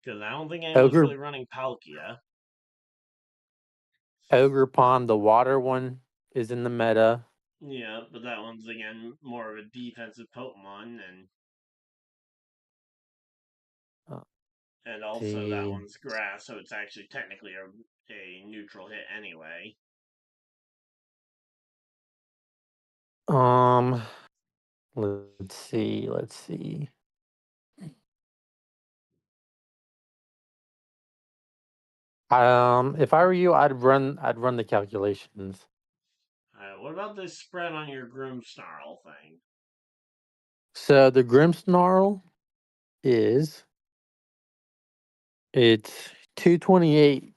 Because I don't think anyone's Ogre, really running Palkia. Ogre Pond, the water one is in the meta. Yeah, but that one's again more of a defensive Pokemon, Uh, and also that see, one's grass, so it's actually technically a neutral hit anyway. um, let's see. If I were you, I'd run the calculations. What about this spread on your Groom Snarl thing? So the Grimmsnarl is it's 228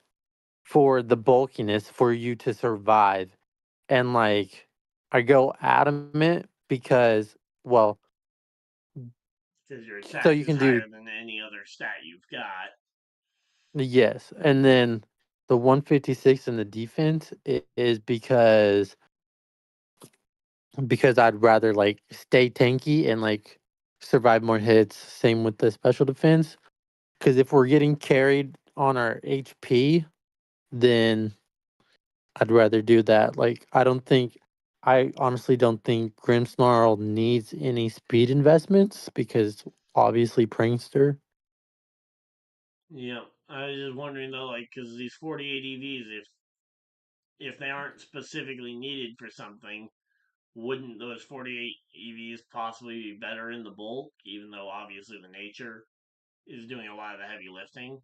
for the bulkiness for you to survive. And like I go adamant because well, Because your so attack you is can do higher than any other stat you've got. yes, and then the 156 in the defense is because I'd rather like stay tanky and like survive more hits. Same with the special defense. Because if we're getting carried on our HP, then I'd rather do that. Like I honestly don't think Grimmsnarl needs any speed investments because obviously Prankster. Yeah, I was just wondering though, like, because these 48 EVs, if they aren't specifically needed for something, wouldn't those 48 EVs possibly be better in the bulk, even though obviously the nature is doing a lot of the heavy lifting?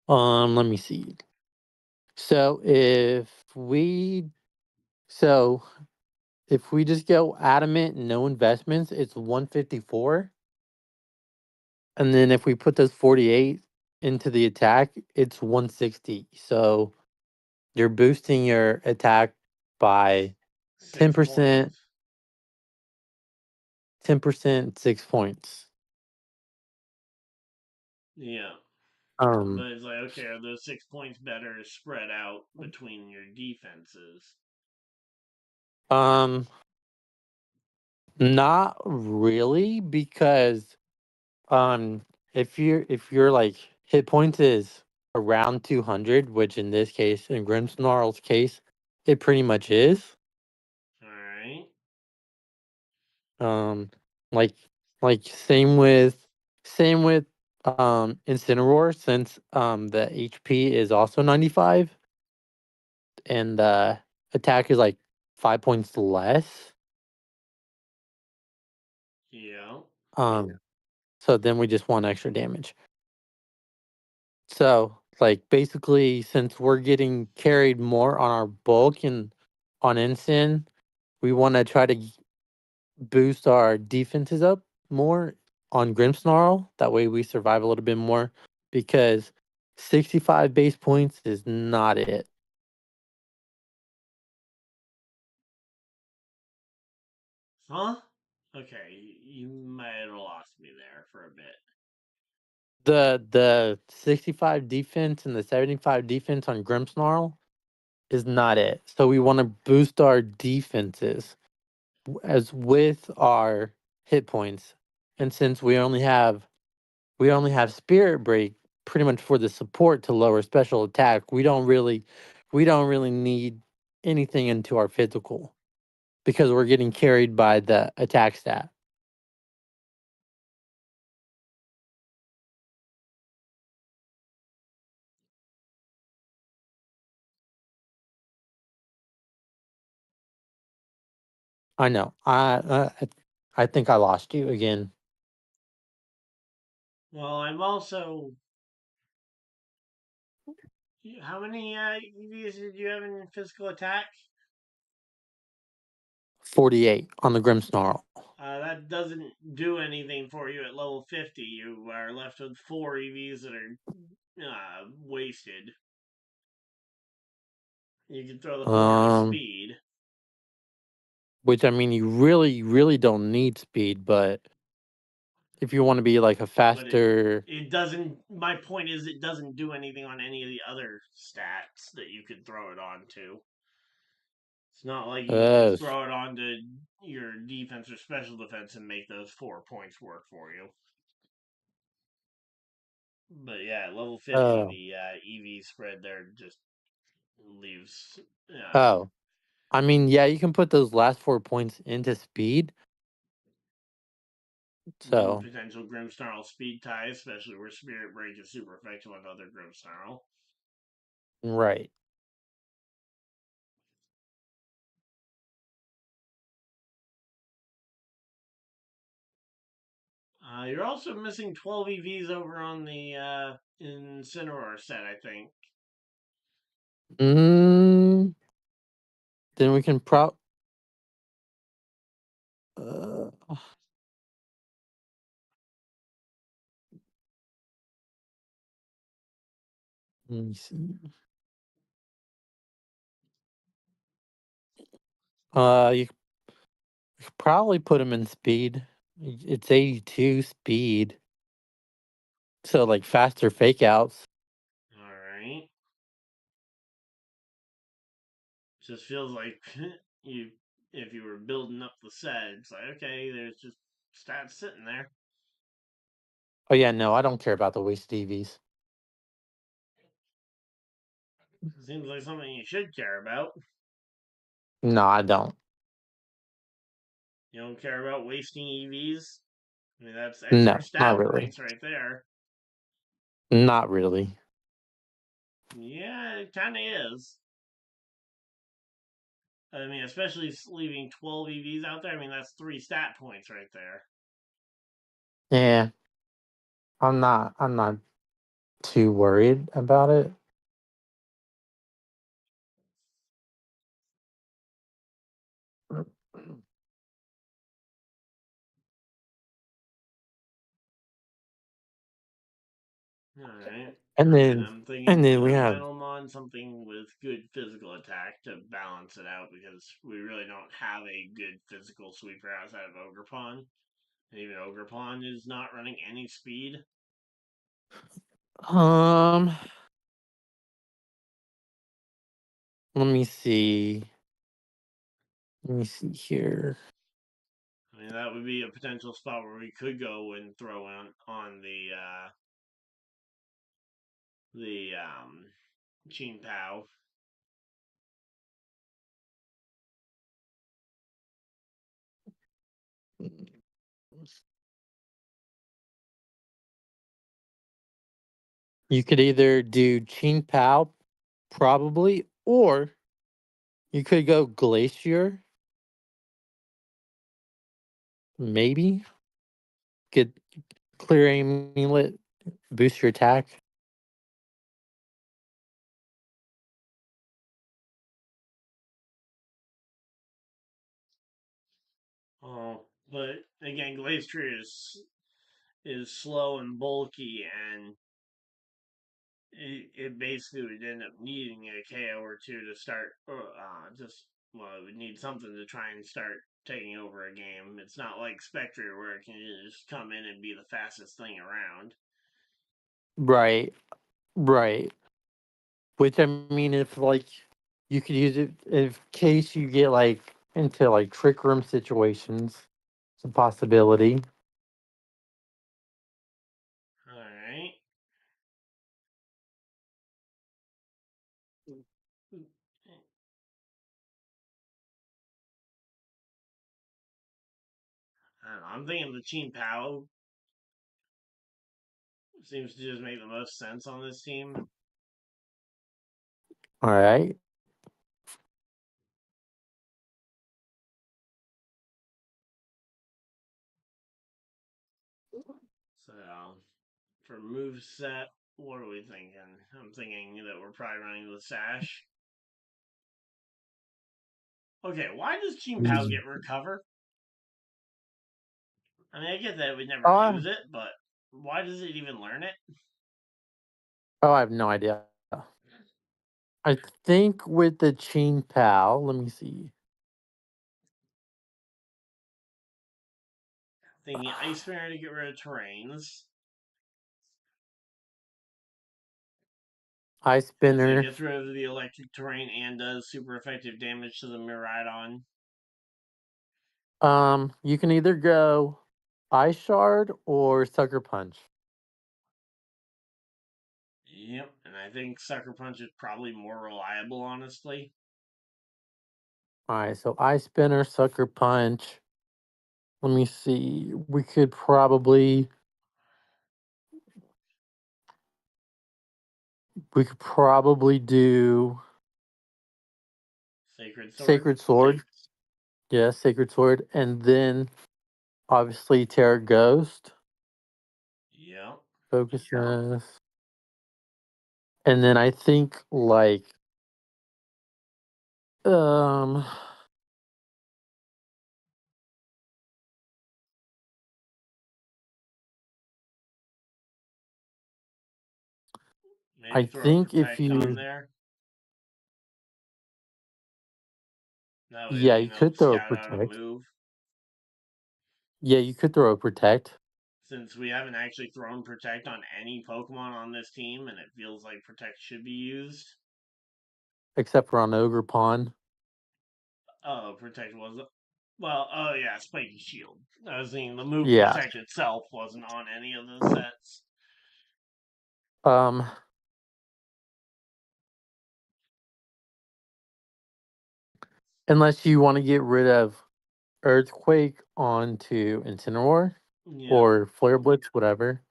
Let me see. So so if we just go adamant, no investments, it's 154. And then if we put those 48 into the attack, it's 160. So you're boosting your attack by 10%, 6 points. 10%, 6 points. Yeah. Um, But it's like, okay, are those 6 points better spread out between your defenses? um, not really because um if you're like hit points is around 200, which in this case, in Grimmsnarl's case, it pretty much is. Alright. Um, like same with Incineroar since the HP is also 95 and the attack is like 5 points less. Yeah. Um, so then we just want extra damage. So like basically, since we're getting carried more on our bulk and on Ensign, we want to try to boost our defenses up more on Grimmsnarl. That way we survive a little bit more because 65 base points is not it. Huh? Okay, you might have lost me there for a bit. The 65 defense and the 75 defense on Grimmsnarl is not it. So we want to boost our defenses as with our hit points. And since we only have Spirit Break pretty much for the support to lower special attack, we don't really need anything into our physical because we're getting carried by the attack stat. I know. I think I lost you again. Well, I'm also. How many EVs did you have in physical attack? 48 on the Grimmsnarl. That doesn't do anything for you at level 50. You are left with 4 EVs that are wasted. You can throw the 4 on Um, speed. which I mean, you really don't need speed, but if you want to be like a But it faster, it doesn't. My point is, it doesn't do anything on any of the other stats that you could throw it on to. It's not like you can just uh, throw it onto your defense or special defense and make those 4 points work for you. But yeah, at level 50, oh, the EV spread there just leaves oh, I mean, yeah, you can put those last 4 points into speed. So potential Grimmsnarl speed tie, especially where Spirit Break is super effective on other Grimmsnarl. right. You're also missing 12 EVs over on the Incineroar set, I think. Mm, then we can uh, let me see. You could probably put them in speed. It's 82 speed. So like faster fake outs. All right. Just feels like you, if you were building up the set, it's like, okay, there's just stats sitting there. Oh yeah, no, I don't care about the waste EVs. Seems like something you should care about. No, I don't. You don't care about wasting EVs? I mean, that's extra No, not stat really. points right there. Not really. Yeah, it kind of is. I mean, especially leaving 12 EVs out there. I mean, that's 3 stat points right there. Yeah, I'm not too worried about it. Alright. And And then I'm and thinking then we either have Metalmon, something with good physical attack to balance it out because we really don't have a good physical sweeper outside of Ogrepon. And even Ogrepon is not running any speed. um let me see. Let me see here. I mean, that would be a potential spot where we could go and throw on the Chin Pao. You could either do Qing Pao, probably, or you could go Glacier, maybe. Get clear amulet, boost your attack. Oh, but again, Glacier is slow and bulky, and it basically would end up needing a KO or two to start. It would need something to try and start taking over a game. It's not like Spectre where it can just come in and be the fastest thing around. Right, right. Which I mean, if like you could use it in case you get like into like trick room situations, it's a possibility. All right. I don't know, I'm thinking the Team Pao seems to just make the most sense on this team. All right. So for move set, what are we thinking? I'm thinking that we're probably running the Sash. Okay, why does Team Pao Mm. get recover? I mean, I get that we never Oh, use it, but why does it even learn it? I have no idea. I think with the Chain Pal, let me see. Thinking Ice Mirror to get rid of terrains. Eye As it Spinner. gets rid of the electric terrain and does super effective damage to the Miraidon. You can either go Eye Shard or Sucker Punch. Yep, and I think Sucker Punch is probably more reliable, honestly. All right, so Eye Spinner, Sucker Punch. Let me see. We could probably do Sacred Sword. Sacred Sword. Yeah, Sacred Sword, and then obviously Terra Ghost. Yep. Focuses. And then I think like um I Maybe throw a think if Protect on you there. That way yeah, we you can help could throw a scout out a protect. move. Yeah, you could throw a protect, Since we haven't actually thrown Protect on any Pokemon on this team, and it feels like Protect should be used. except for on Ogre Pawn. Oh, Protect was. Well, oh yeah, Spiky Shield. I was thinking the move Yeah. Protect itself wasn't on any of the sets. Um Unless you want to get rid of Earthquake onto Incineroar Yep. or Flare Blitz, whatever.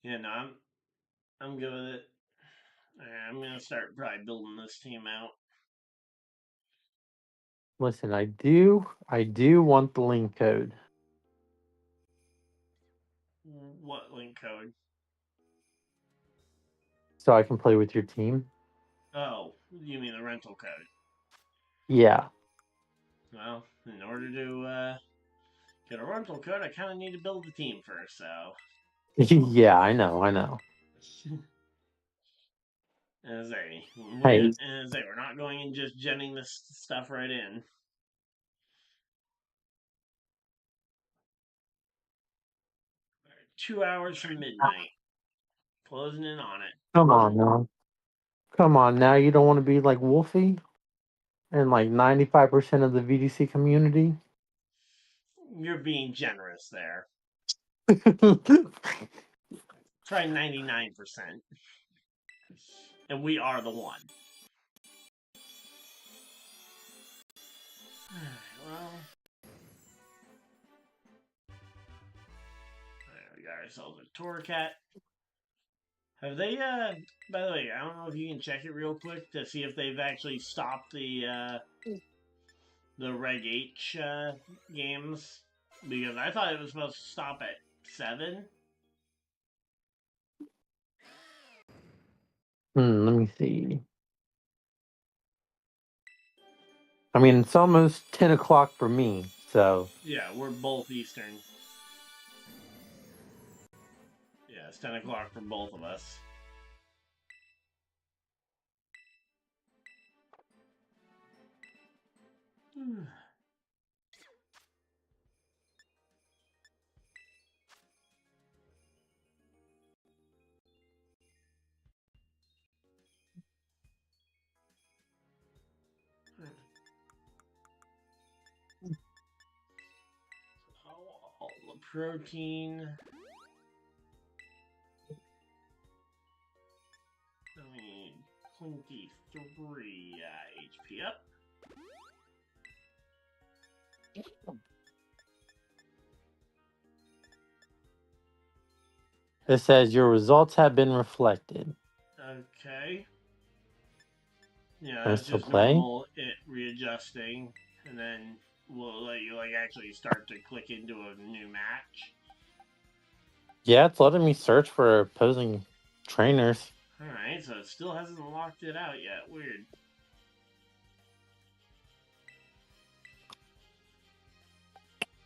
Yeah, no, I'm good with it. I'm gonna start probably building this team out. Listen, I do want the link code What link code? so I can play with your team. Oh, you mean the rental code? Yeah. Well, in order to get a rental code, I kind of need to build the team first. So, Yeah, I know. Hey, we're not going and just jetting this stuff right in. 2 hours from midnight, closing in on it. come on now. Come on now. You don't want to be like Wolfie and like 95% of the VDC community? You're being generous there. Try 99%, and we are the one. Well, we got ourselves a Torcat. Have they? By the way, I don't know if you can check it real quick to see if they've actually stopped the Reg H games because I thought it was supposed to stop at 7. Let me see. I mean, it's almost 10 o'clock for me, so. Yeah, we're both Eastern. Yeah, it's 10 o'clock for both of us. All the protein. I need 23 HP up. It says your results have been reflected. Okay. Yeah, Press that's to just play. normal it readjusting, and then we'll let you actually start to click into a new match. Yeah, it's letting me search for opposing trainers. Alright, so it still hasn't locked it out yet. Weird.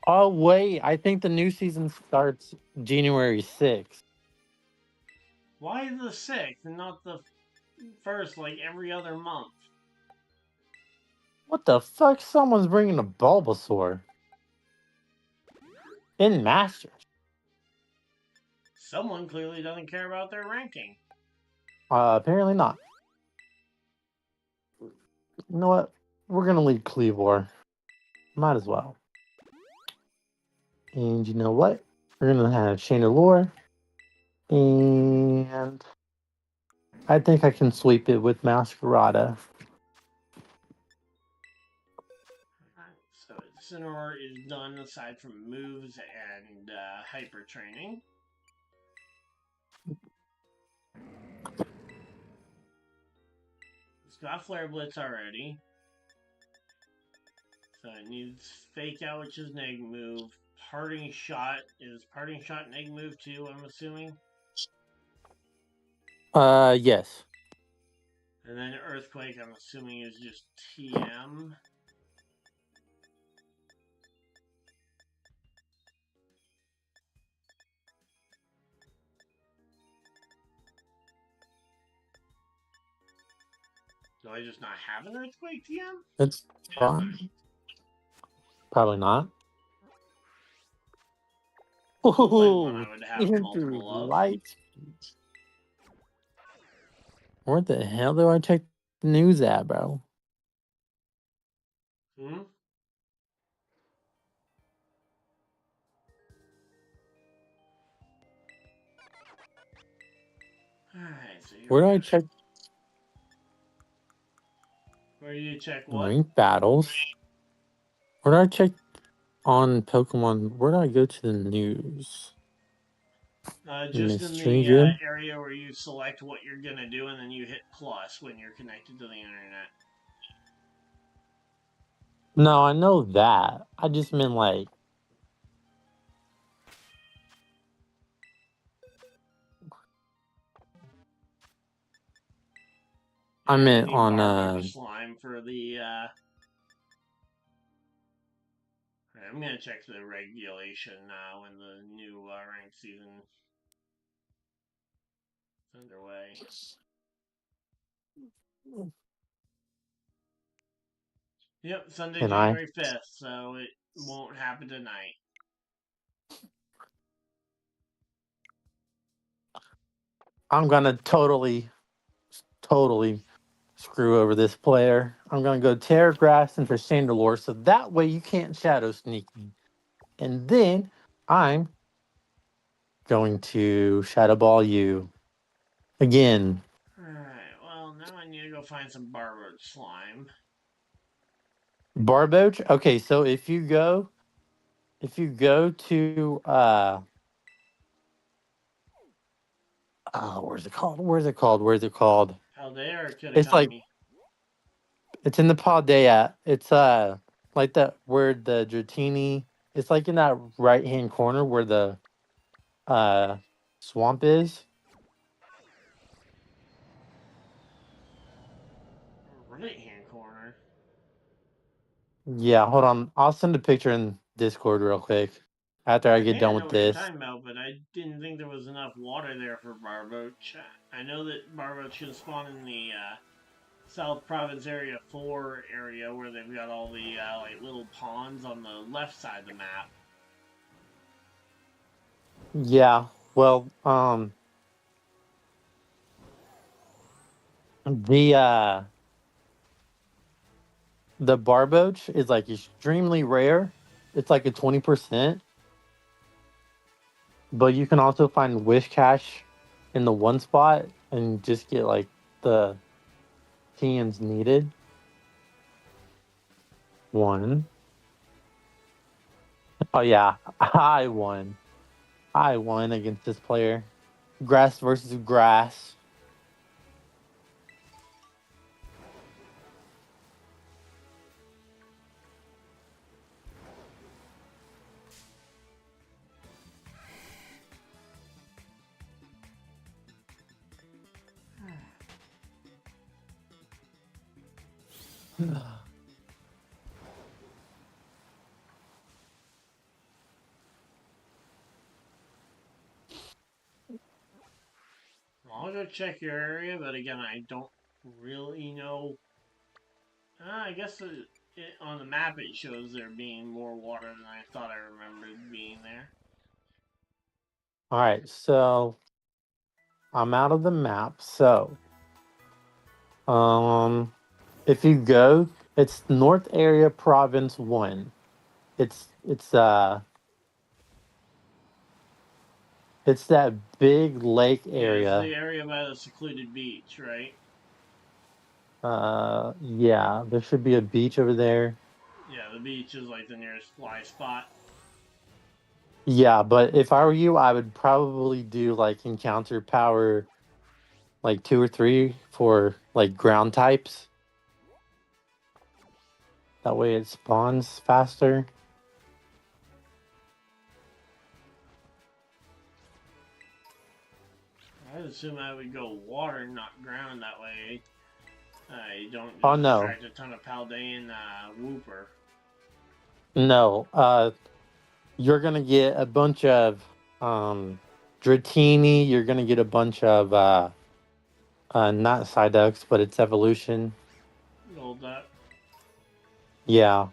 Oh, wait. I think the new season starts January 6th. Why the 6th and not the 1st like every other month? What the fuck? Someone's bringing a Bulbasaur. In Masters. Someone clearly doesn't care about their ranking. Apparently not. You know what? We're going to leave Cleavor. Might as well. And you know what? We're going to have Chandelure. And I think I can sweep it with Masquerada. So Incineroar is done aside from moves and hyper training. It's got Flare Blitz already. So it needs Fake Out, which is Neg move. Parting Shot is Parting Shot Neg move too, I'm assuming. Yes. And then Earthquake, I'm assuming, is just TM. Do I just not have an Earthquake TM? It's fine. Probably not. Like one I would have multiple of. Light. Where the hell do I check the news at, bro? Hmm? Alright, so Where do I check where do you check what? ranked battles? Where do I check on Pokemon? Where do I go to the news? Just in the area where you select what you're gonna do, and then you hit plus when you're connected to the internet. No, I know that. I just meant like. I meant on Barboach slime for the I'm gonna check the regulation when the new ranked season is underway. Yep, Sunday, January 5th, so it won't happen tonight. I'm gonna totally screw over this player. I'm gonna go Terra Grass and for Chandelure, so that way you can't Shadow Sneak me. And then I'm going to Shadow Ball you again. Alright, well, now I need to go find some Barboach slime. Barboach? Okay, so if you go to where's it called? Paldea or It's like Kitakami? it's in the Paldea. It's like that where the Dratini, it's like in that right hand corner where the swamp is. Right hand corner. Yeah, hold on. I'll send a picture in Discord real quick after I get done with I know what you're this. talking about, but I didn't think there was enough water there for Barboach. I know that Barboach can spawn in the South Province Area 4 area where they've got all the like little ponds on the left side of the map. Yeah. Well, the the barboach is like extremely rare. It's like a 20%, but you can also find wish cash in the one spot and just get like the TMs needed. One. Oh yeah, I won. I won against this player. Grass versus grass. I'll go check your area, but again, I don't really know. I guess on the map it shows there being more water than I thought I remembered being there. All right, so I'm out of the map. So, um, if you go, it's North Area Province 1. It's it's that big lake Yeah, it's area. the area by the secluded beach, right? Yeah, there should be a beach over there. Yeah, the beach is like the nearest fly spot. Yeah, but if I were you, I would probably do like encounter power like 2 or 3 for like ground types. That way it spawns faster. I'd assume I would go water, not ground. That way, you don't Oh just no. distract a ton of Paldean Wooper. No. You're gonna get a bunch of Dratini, you're gonna get a bunch of not Psyducks, but it's evolution. Hold that. Yeah.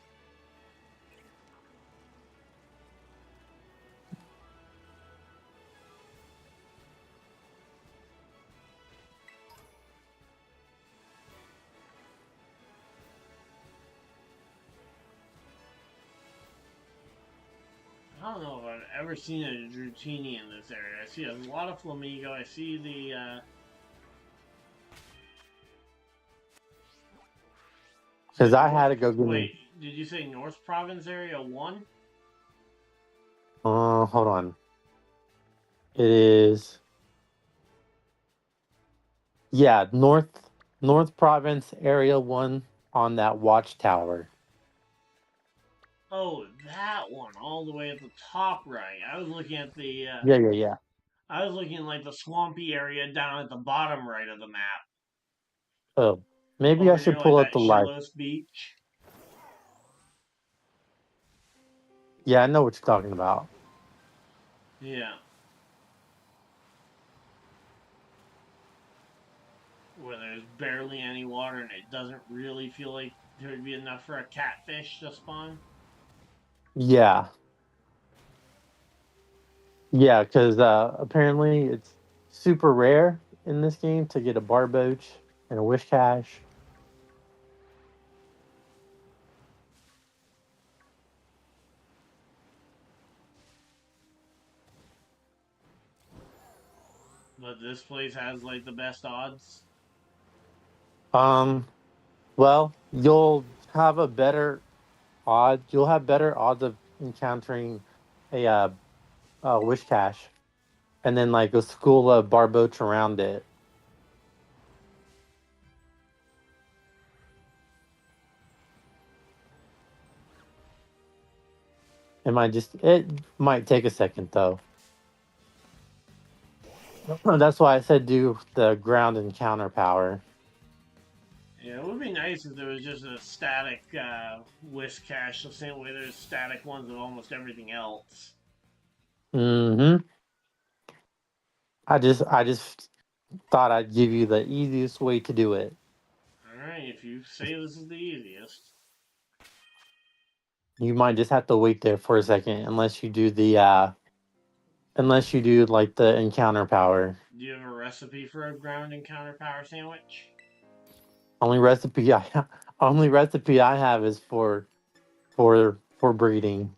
I don't know if I've ever seen a Dratini in this area. I see a lot of Flamigo. I see the. Because I had North. to go get me Wait, did you say North Province Area 1? hold on. It is, yeah, North Province Area 1 on that watchtower. Oh, that one, all the way at the top right. I was looking at the. Yeah, yeah, yeah. I was looking at like the swampy area down at the bottom right of the map, Oh, maybe I over near should like pull up that the live. Shellos Beach. Yeah, I know what you're talking about. Yeah, where there's barely any water and it doesn't really feel like there would be enough for a catfish to spawn. Yeah. Yeah, because apparently it's super rare in this game to get a barboach and a wish cache. But this place has like the best odds. Um, well, you'll have better odds of encountering a wish cache, and then like a school of barboach around it. It might take a second though. That's why I said do the ground encounter power. Yeah, it would be nice if there was just a static whisk cache, the same way there's static ones of almost everything else. Mm-hmm. I just thought I'd give you the easiest way to do it. All right. Alright, if you say this is the easiest. You might just have to wait there for a second, unless you do like the encounter power. Do you have a recipe for a ground encounter power sandwich? Only recipe I only recipe I have is for breeding.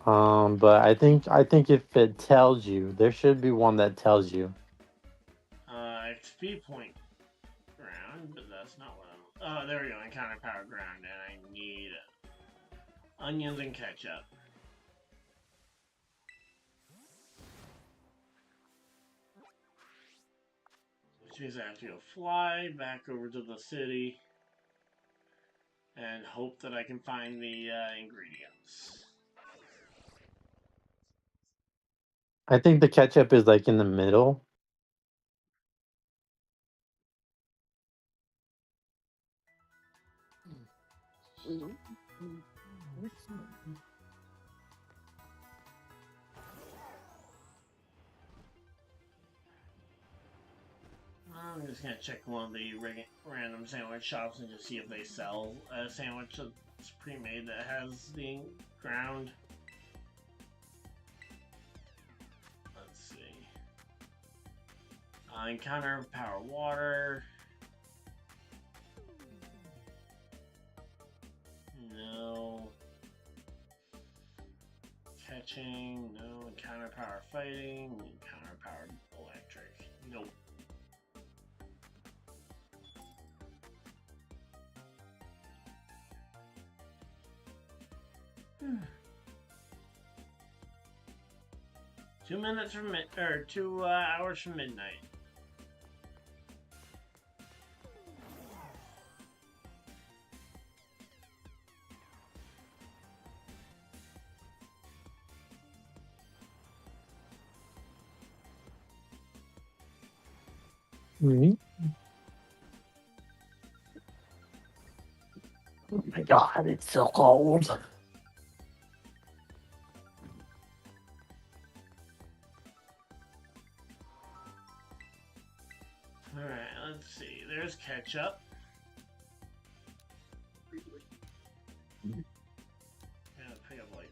But I think if it tells you, there should be one that tells you. XP point ground, but that's not what I'm. Oh, there we go. Encounter power ground, and I need onions and ketchup. Which means I have to go fly back over to the city and hope that I can find the ingredients. I think the ketchup is like in the middle. I'm just gonna check one of the random sandwich shops and just see if they sell a sandwich that's pre-made that has the ground. Let's see. Encounter power water. No. Catching. No. Encounter power fighting. Encounter power electric. Nope. 2 minutes from 2 hours from midnight. Mm-hmm. Oh my god, it's so cold. Alright, let's see. There's ketchup. Gonna pick up like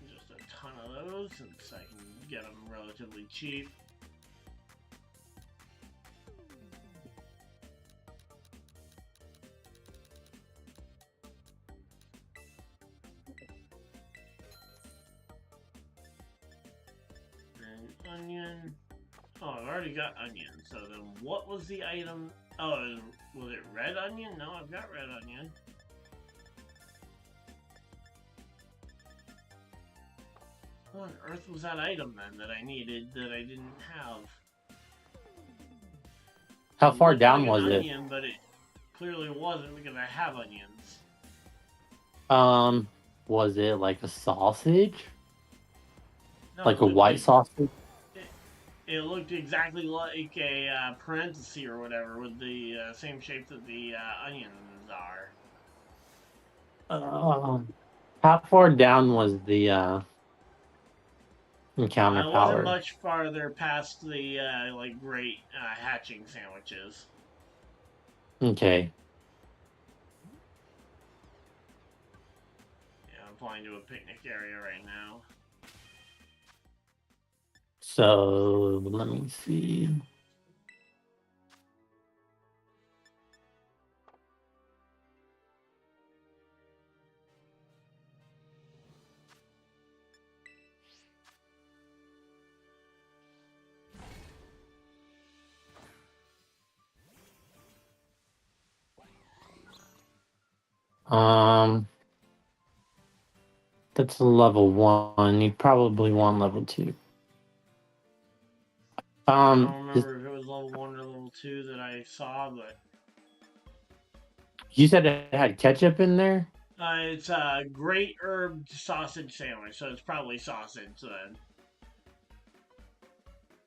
just a ton of those since I can get them relatively cheap. And onion. Oh, I've already got onion. So then what was the item? Oh, was it red onion? No, I've got red onion. What on earth was that item then that I needed that I didn't have? How far looked down like was an it? onion, but it clearly wasn't because I have onions. Was it like a sausage? No, Like it a looked white like sausage? it looked exactly like a parenthesis or whatever with the same shape that the onions are. How far down was the encounter I wasn't power? much farther past the like great hatching sandwiches. Okay. Yeah, I'm flying to a picnic area right now. So let me see. Um, that's level 1. You probably want level 2. I don't Is, remember if it was level 1 or level 2 that I saw, but you said it had ketchup in there? it's a great herb sausage sandwich, so it's probably sausage then.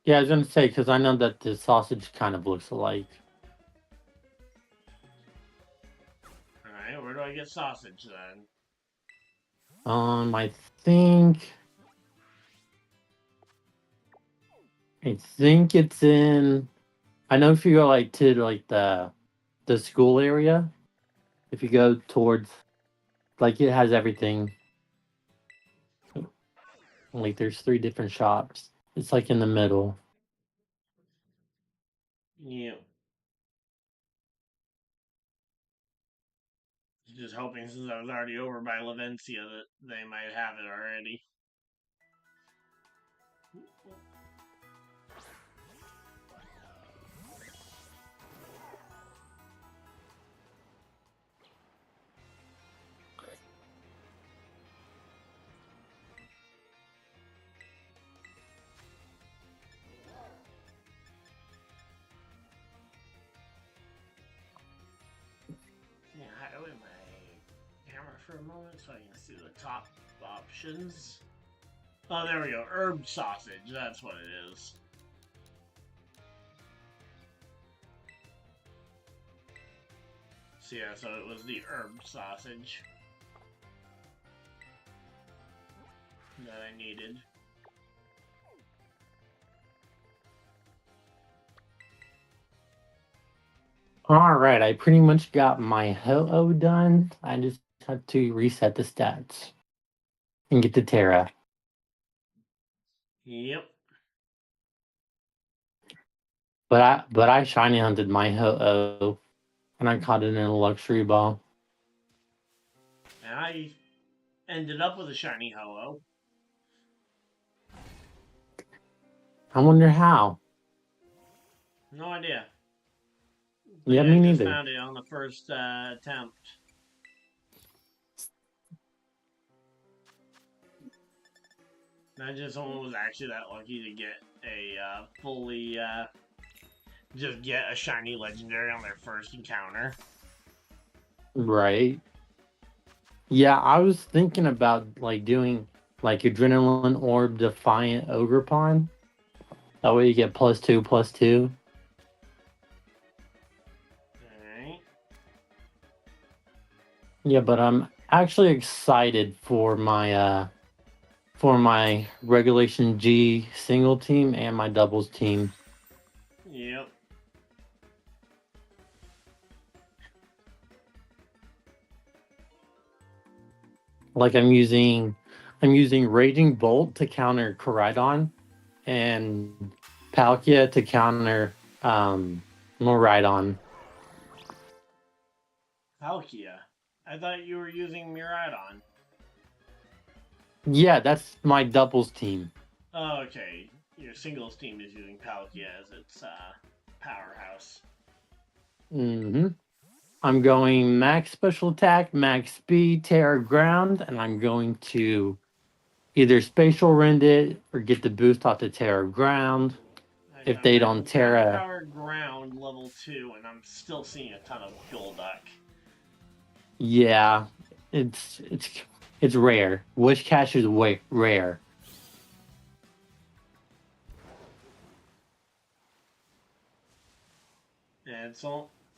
Yeah, I was gonna say because I know that the sausage kind of looks alike. Alright, where do I get sausage then? I think it's in. I know if you go like to like the the school area. If you go towards, like, it has everything. Like, there's 3 different shops. It's like in the middle. Yeah. Just hoping since I was already over by Lavencia that they might have it already. Yeah, I open my camera for a moment so I can see the top options. Oh, there we go. Herb sausage. That's what it is. So yeah, so it was the herb sausage that I needed. All right, I pretty much got my Ho-Oh done. I just have to reset the stats and get to Terra. Yep. But I shiny hunted my Ho-Oh and I caught it in a luxury ball. And I ended up with a shiny Ho-Oh. I wonder how. No idea. Yeah, I me just neither. found it on the first attempt. Not just someone was actually that lucky to get a fully just get a shiny legendary on their first encounter. Right. Yeah, I was thinking about like doing like Adrenaline Orb Defiant Ogre Pawn. That way you get +2/+2. Alright. Yeah, but I'm actually excited for my Regulation G single team and my doubles team. Yep. Like I'm using Raging Bolt to counter Koraidon and Palkia to counter Miraidon. Palkia. I thought you were using Miraidon. Yeah, that's my doubles team. Oh, okay. Your singles team is using Palkia as its powerhouse. Mm-hmm. I'm going max special attack, max speed, Terra Ground, and I'm going to either spatial rend it or get the boost off the Terra Ground. If they don't I'm counter Terra, power ground level 2, and I'm still seeing a ton of Golduck. yeah, it's rare. Wish Cash is way rare.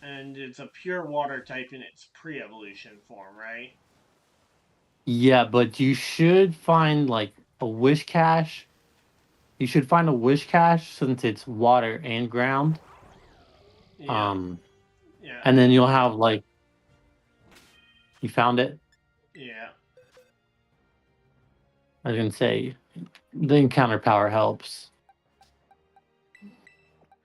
And it's a pure water type in its pre-evolution form, right? Yeah, but you should find like a Wish Cash. You should find a Wish Cash since it's water and ground. Yeah. Um, Yeah, and then you'll have like you found it. yeah. I was gonna say the encounter power helps.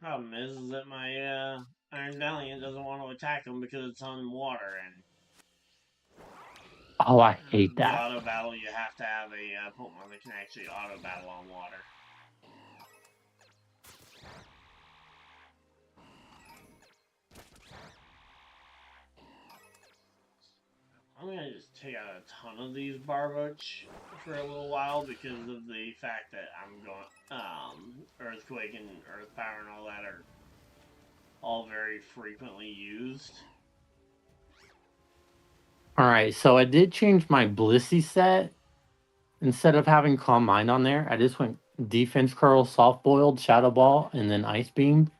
Problem is that my Iron Valiant doesn't want to attack him because it's on water, and Oh, I hate the that. auto battle you have to have a Pokemon that can actually auto battle on water. I'm gonna just take out a ton of these Barboach for a little while because of the fact that I'm going Earthquake and Earth Power and all that are all very frequently used. All right, so I did change my Blissey set. Instead of having Calm Mind on there, I just went Defense Curl, Soft Boiled, Shadow Ball, and then Ice Beam.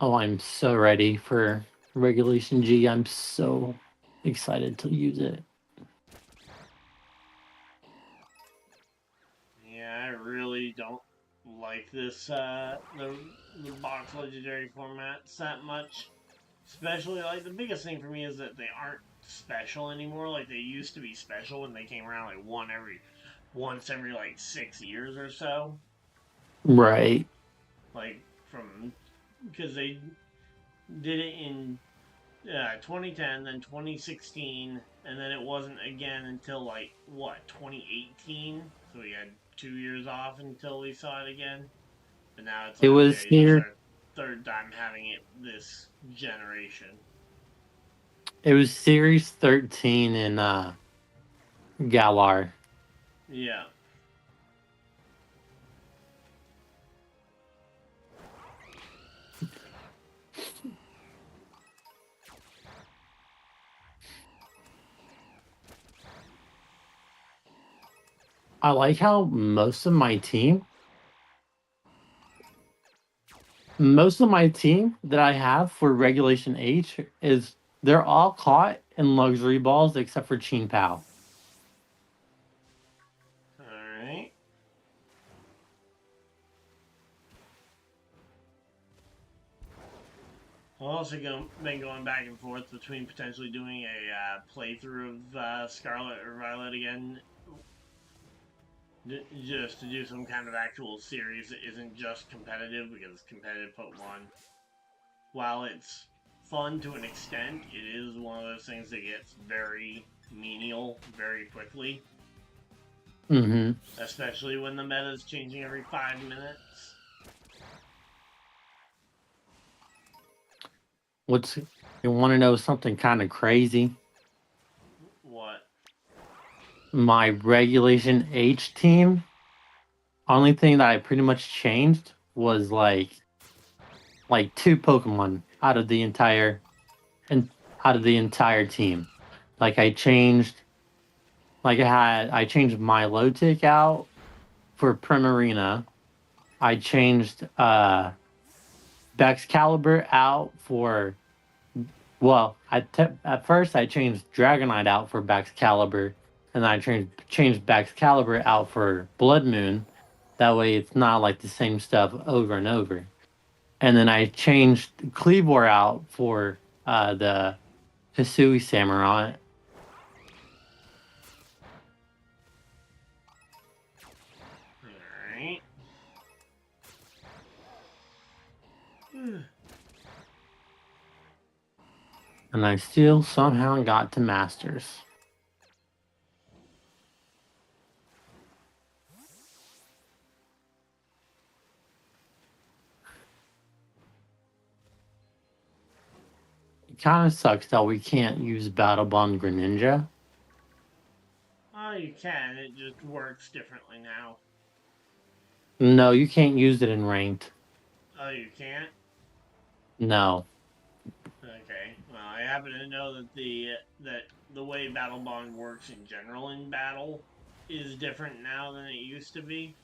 Oh, I'm so ready for Regulation G. I'm so excited to use it. Yeah, I really don't like this the box legendary formats that much. Especially like the biggest thing for me is that they aren't special anymore. Like they used to be special when they came around like once every like 6 years or so. Right. Like from because they did it in 2010, then 2016, and then it wasn't again until like what 2018. So we had 2 years off until we saw it again. But now it's It like was okay, this is here. our third time having it this generation. It was Series 13 in Galar. Yeah. I like how most of my team that I have for Regulation H is they're all caught in luxury balls except for Chin Pao. All right. I've also been going back and forth between potentially doing a playthrough of Scarlet or Violet again, just to do some kind of actual series that isn't just competitive, because competitive Pokemon, while it's fun to an extent, it is one of those things that gets very menial very quickly, Mm-hmm. especially when the meta is changing every 5 minutes. You want to know something kind of crazy? What? My Regulation H team, only thing that I pretty much changed was like two Pokemon and out of the entire team. Like I changed Milotic out for Primarina. I changed Baxcalibur out for at first I changed Dragonite out for Baxcalibur, and I changed Baxcalibur out for Blood Moon. That way it's not like the same stuff over and over. And then I changed Cleavor out for the Hisui Samurai. Alright. And I still somehow got to Masters. It kind of sucks that we can't use Battle Bond Greninja. Oh, you can. It just works differently now. No, you can't use it in ranked. Oh, you can't? No. Okay. Well, I happen to know that the way Battle Bond works in general in battle is different now than it used to be.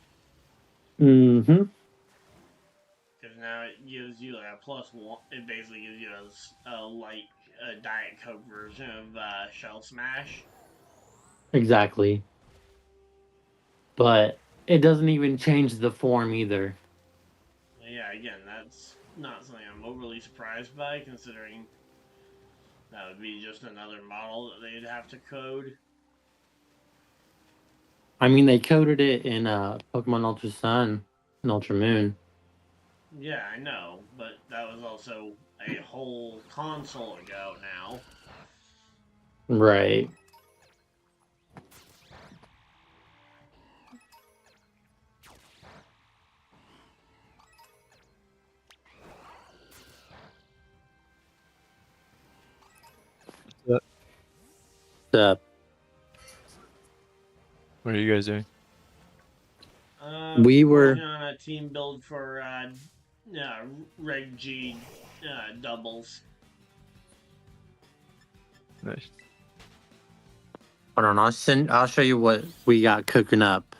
Mm-hmm. Because now it gives you like a +1. It basically gives you a light Diet Coke version of Shell Smash. Exactly. But it doesn't even change the form either. Yeah, again, that's not something I'm overly surprised by, considering that would be just another model that they'd have to code. I mean, they coded it in Pokemon Ultra Sun and Ultra Moon. Yeah, I know, but that was also a whole console ago now. Right. The What are you guys doing? we Working were on a team build for Reg G doubles. Nice. Hold on, I'll show you what we got cooking up.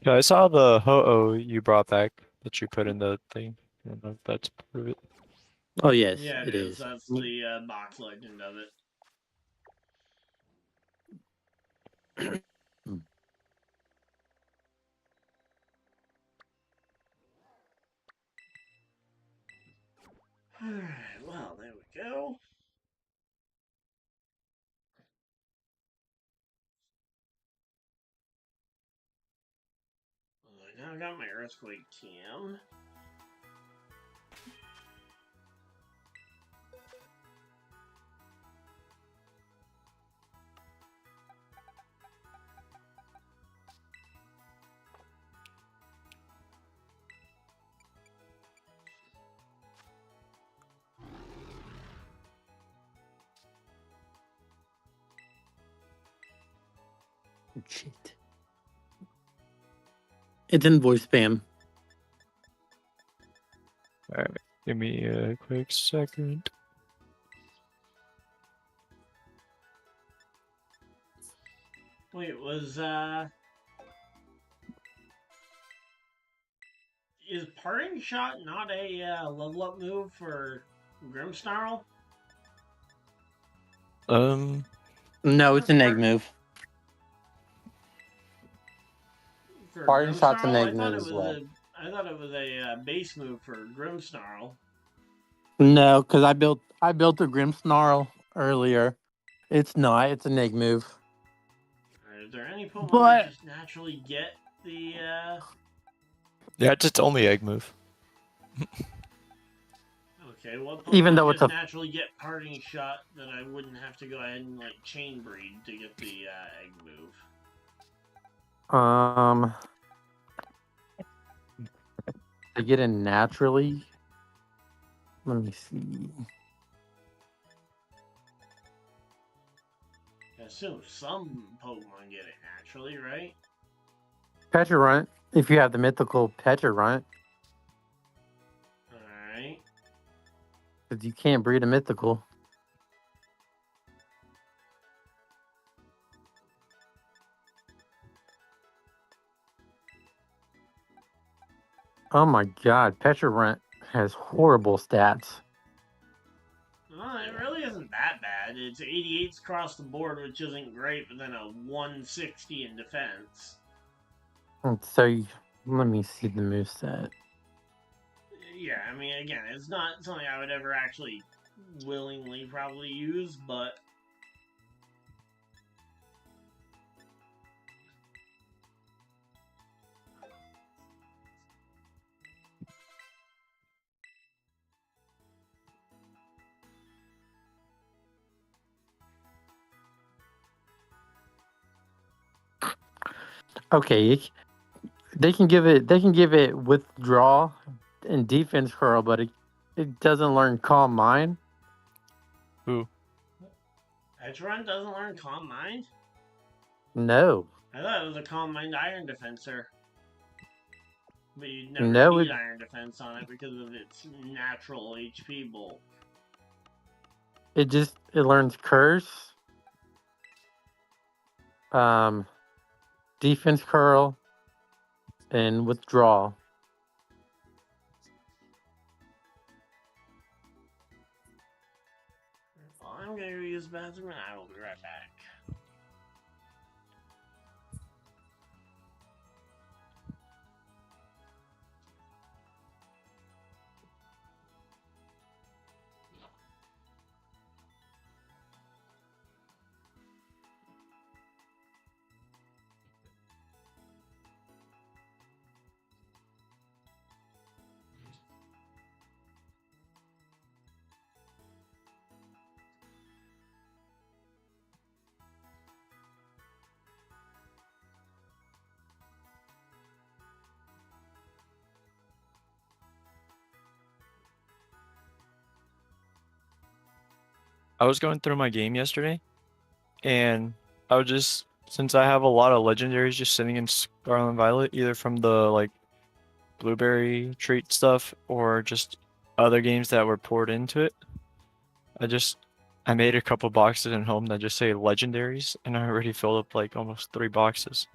Yeah, I saw the Ho-Oh you brought back that you put in the thing. I don't know if that's part of it. Oh yes, Yeah, it it is. is. That's the box legend of it. Alright, well, there we go. Now I got my Earthquake Cam. Shit. It's in voice spam. Alright, give me a quick second. Wait, is Parting Shot not a level up move for Grimmsnarl? No, it's an egg move. For Parting Shot's an Grimmsnarl, egg move as well. I thought it was a base move for Grimmsnarl. No, because I built a Grimmsnarl earlier. It's not. It's an egg move. Is there any Pokemon But- that just naturally get the Yeah, it's its only egg move. Okay, what Pokemon Even though it's just a- naturally get Parting Shot that I wouldn't have to go ahead and like chain breed to get the egg move? They get in naturally. Let me see. I assume some Pokemon get it naturally, right? Petrarunt, if you have the mythical Petrarunt, Alright. because you can't breed a mythical. Oh my god, Petrarunt has horrible stats. Well, it really isn't that bad. It's 88s across the board, which isn't great, but then a 160 in defense. Let me see the moveset. Yeah, I mean, again, it's not something I would ever actually willingly probably use, but Okay, they can give it withdraw and defense curl, but it doesn't learn Calm Mind. Who? Petrun doesn't learn Calm Mind? No. I thought it was a Calm Mind Iron Defensor. But you'd never No, beat Iron Defense on it because of its natural HP bulk. it learns Curse, defense curl, and withdraw. Well, I'm gonna go use the bathroom and I will be right back. I was going through my game yesterday, and I was just, since I have a lot of legendaries just sitting in Scarlet and Violet, either from the like blueberry treat stuff or just other games that were poured into it, I made a couple boxes at home that just say legendaries, and I already filled up like almost 3 boxes.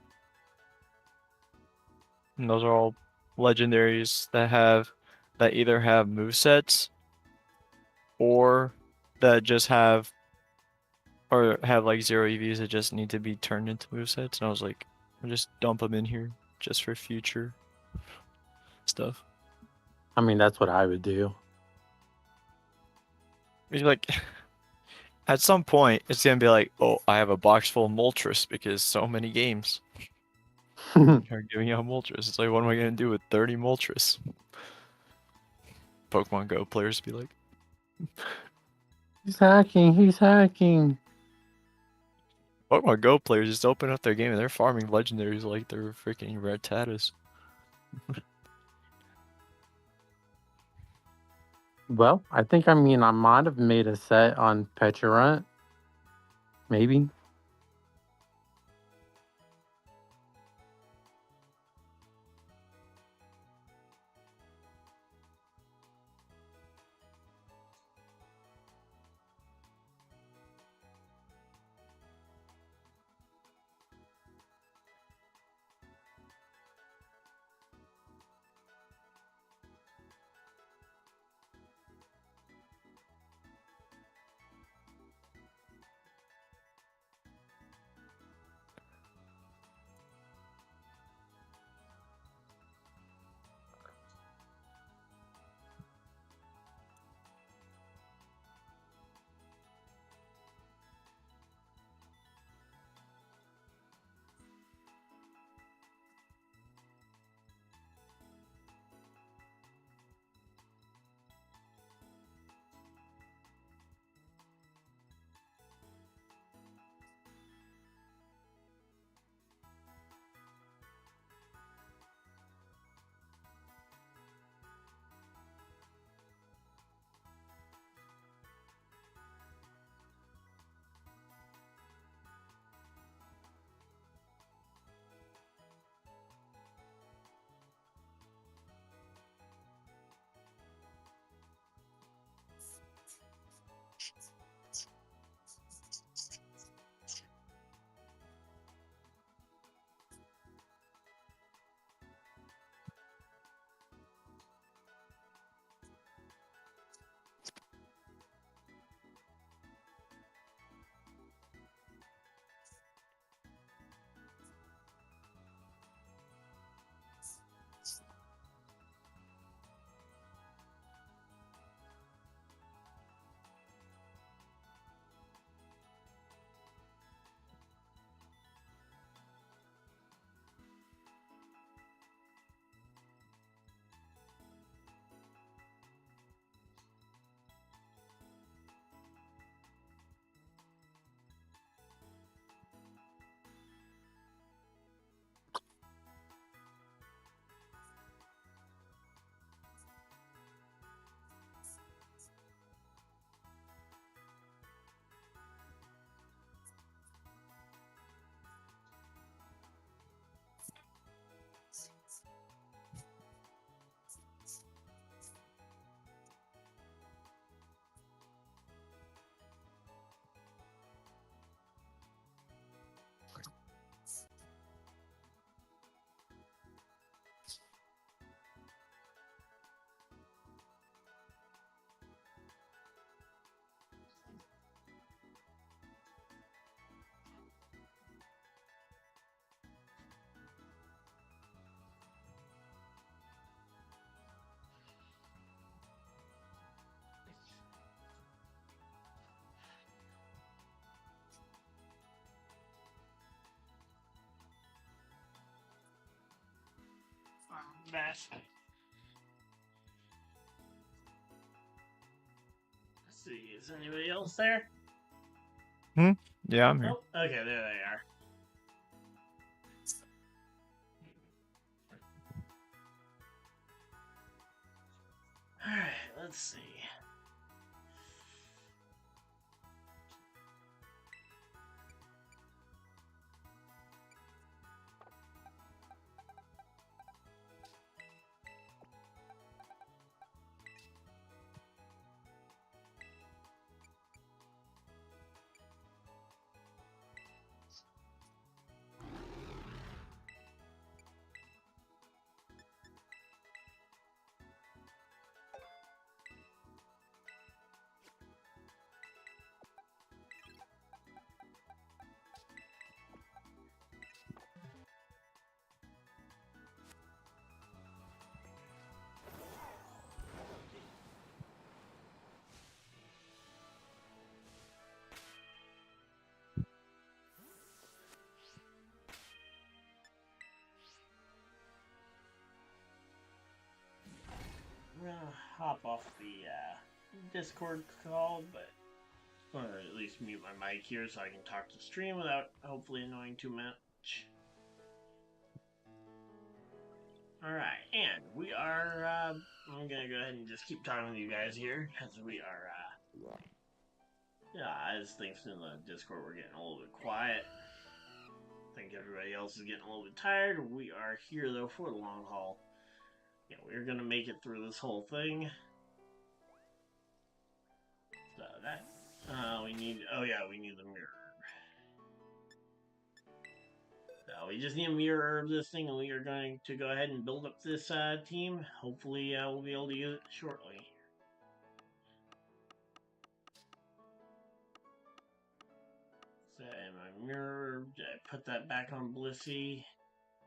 And those are all legendaries that either have movesets or that just have or have like 0 EVs that just need to be turned into movesets, and I was like, I'll just dump them in here just for future stuff. I mean, that's what I would do. It's like, at some point, it's gonna be like, oh, I have a box full of Moltres because so many games are giving out Moltres. It's like, what am I gonna do with 30 Moltres? Pokemon Go players be like, He's hacking. He's hacking. Pokemon Go players just open up their game and they're farming legendaries like they're freaking Rattatas. Well, I mean, I might have made a set on Pecharunt. Maybe. Let's see, is anybody else there? Yeah, I'm here. Nope. Okay, there they are. Alright, let's see. hop off the Discord call, but or at least mute my mic here so I can talk to stream without hopefully annoying too much. Alright, and we are, I'm gonna go ahead and just keep talking with you guys here, as we are, as things in the Discord were getting a little bit quiet. I think everybody else is getting a little bit tired. We are here, though, for the long haul. Yeah, we're gonna make it through this whole thing. So that, we need, oh yeah, we need the mirror. So we just need a mirror herb this thing, and we are going to go ahead and build up this team. Hopefully, we'll be able to use it shortly. So, and my mirror, did I put that back on Blissey?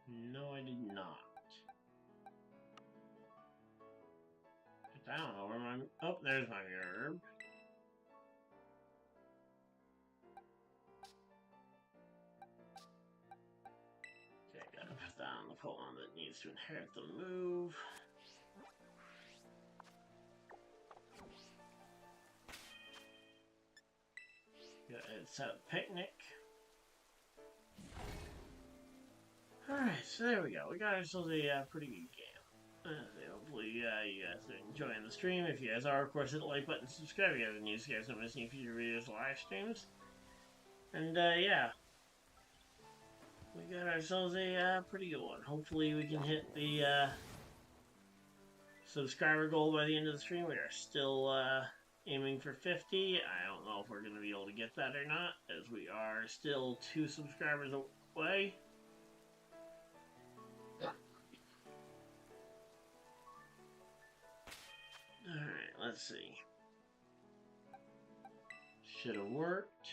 No, I did not. I don't know where my, oh, there's my mirror herb. Gotta put that on the Pokemon that needs to inherit the move. Go ahead and set up Picnic. Alright, so there we go. We got ourselves a pretty good game. Hopefully you guys are enjoying the stream. If you guys are, of course, hit the like button, subscribe if you guys are new, so you guys don't miss any future videos or live streams. And yeah. We got ourselves a pretty good one. Hopefully we can hit the subscriber goal by the end of the stream. We are still aiming for 50. I don't know if we're going to be able to get that or not, as we are still 2 subscribers away. Alright, let's see. Should have worked.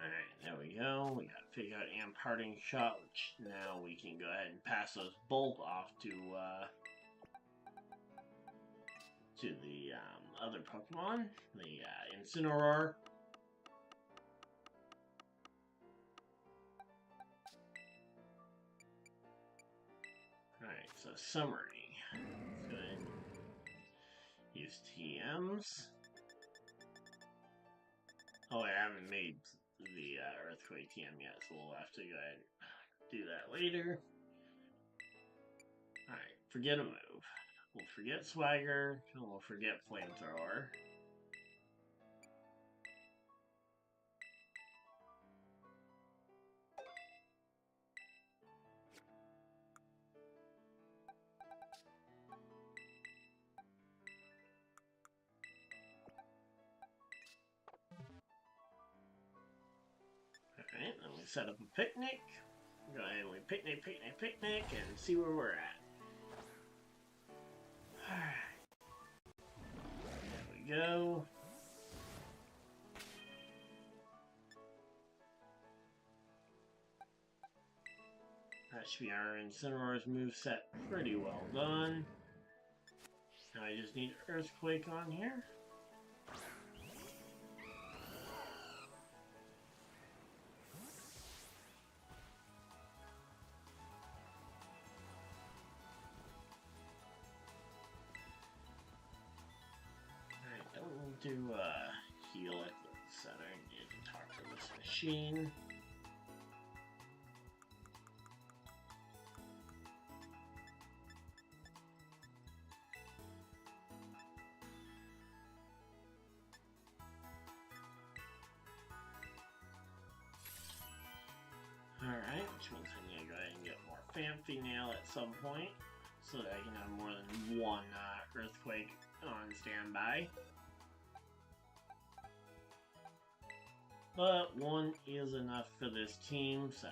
Alright, there we go. We gotta figure out Amp Parting Shot, which now we can go ahead and pass those both off to the other Pokemon, the Incineroar. Alright, so summary. Let's go ahead and use TMs. Oh, I haven't made the Earthquake TM yet, so we'll have to go ahead and do that later. Alright, forget a move. We'll forget Swagger, and we'll forget Flamethrower. Alright, then we set up a Picnic. Go ahead and we picnic, and see where we're at. Alright. There we go. That should be our Incineroar's moveset pretty well done. Now I just need Earthquake on here. To heal at the center and you can talk to this machine. Alright, which means I need to go ahead and get more Phanpy Nail at some point so that I can have more than one Earthquake on standby. But one is enough for this team, so...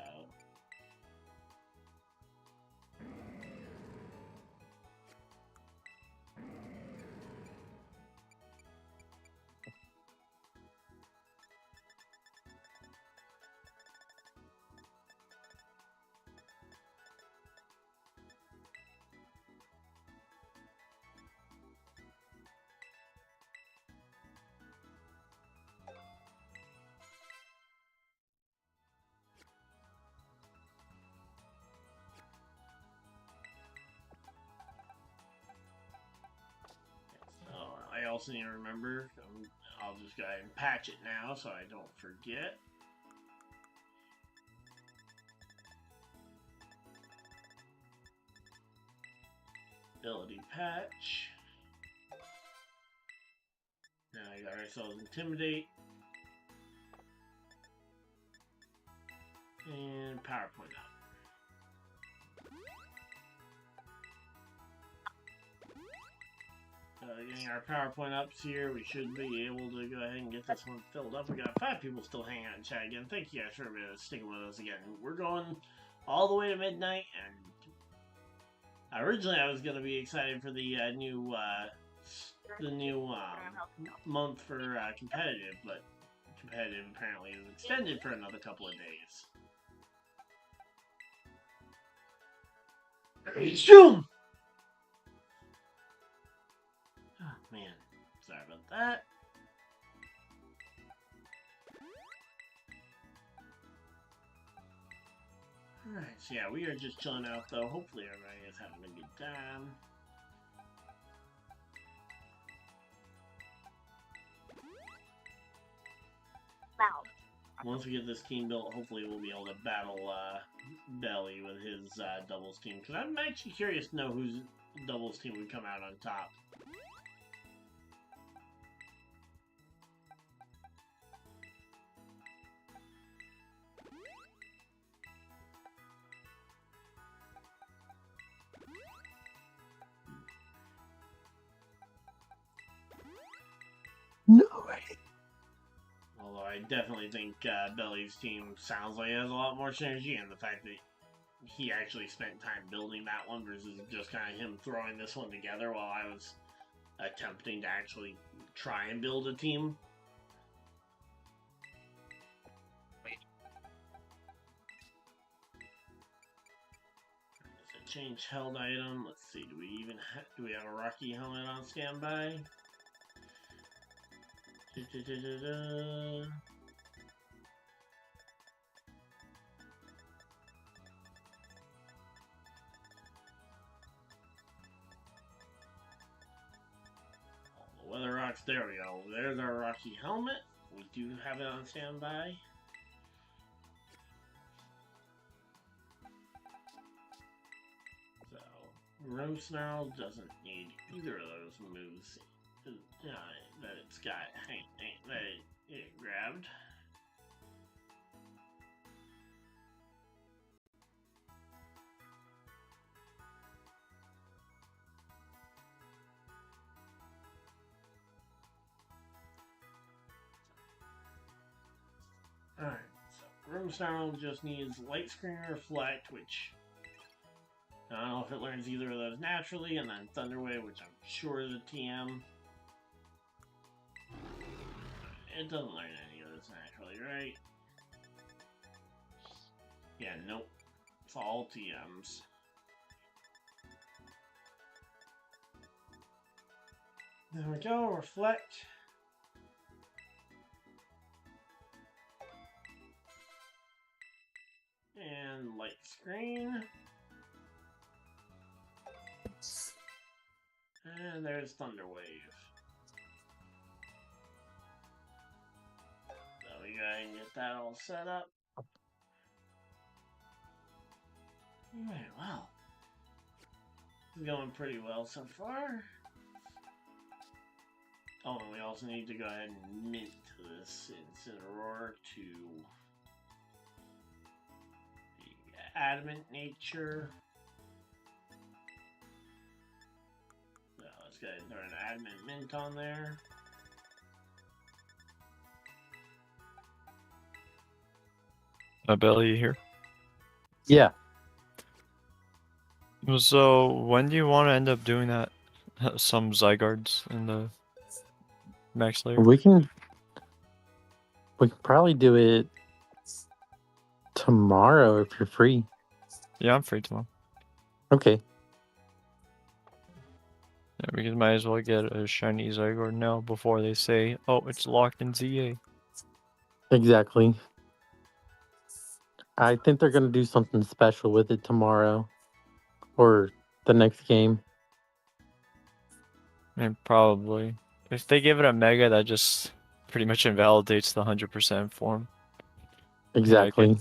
also need to remember. I'll just go ahead and patch it now so I don't forget. Ability patch. Now I got ourselves Intimidate. And PowerPoint up. Getting our PowerPoint ups here, we should be able to go ahead and get this one filled up. We got 5 people still hanging out in chat again. Thank you guys for sticking with us again. We're going all the way to midnight, and originally I was going to be excited for the new month for competitive, but competitive apparently is extended for another couple of days. Zoom! Oh man, sorry about that. Alright, so yeah, we are just chilling out though. Hopefully everybody is having a good time. Once we get this team built, hopefully we'll be able to battle Belly with his doubles team. Because I'm actually curious to know whose doubles team would come out on top. No way. Although I definitely think Belly's team sounds like it has a lot more synergy, and the fact that he actually spent time building that one versus just kind of him throwing this one together while I was attempting to actually try and build a team. There's a change held item. Let's see. Do we have a Rocky helmet on standby? Weather rocks, there we go. There's our Rocky helmet. We do have it on standby. So, Room Snarl doesn't need either of those moves that it's got. That it grabbed. Alright, so Room Snarl just needs Light Screen Reflect, which I don't know if it learns either of those naturally, and then Thunderwave, which I'm sure is a TM. It doesn't learn any of this naturally, right? Yeah, nope. It's all TMs. There we go, Reflect. And Light Screen. And there's Thunderwave. So we go ahead and get that all set up. Alright, well. It's going pretty well so far. Oh, and we also need to go ahead and mint this Incineroar to the Adamant nature. So let's go ahead and throw an Adamant mint on there. Belly, you here? Yeah. So, when do you want to end up doing that? Some Zygardes in the max layer? We can probably do it tomorrow if you're free. Yeah, I'm free tomorrow. Okay. Yeah, because might as well get a shiny Zygarde now before they say, oh, it's locked in ZA. Exactly. I think they're going to do something special with it tomorrow. Or the next game. And probably. If they give it a Mega, that just pretty much invalidates the 100% form. Exactly.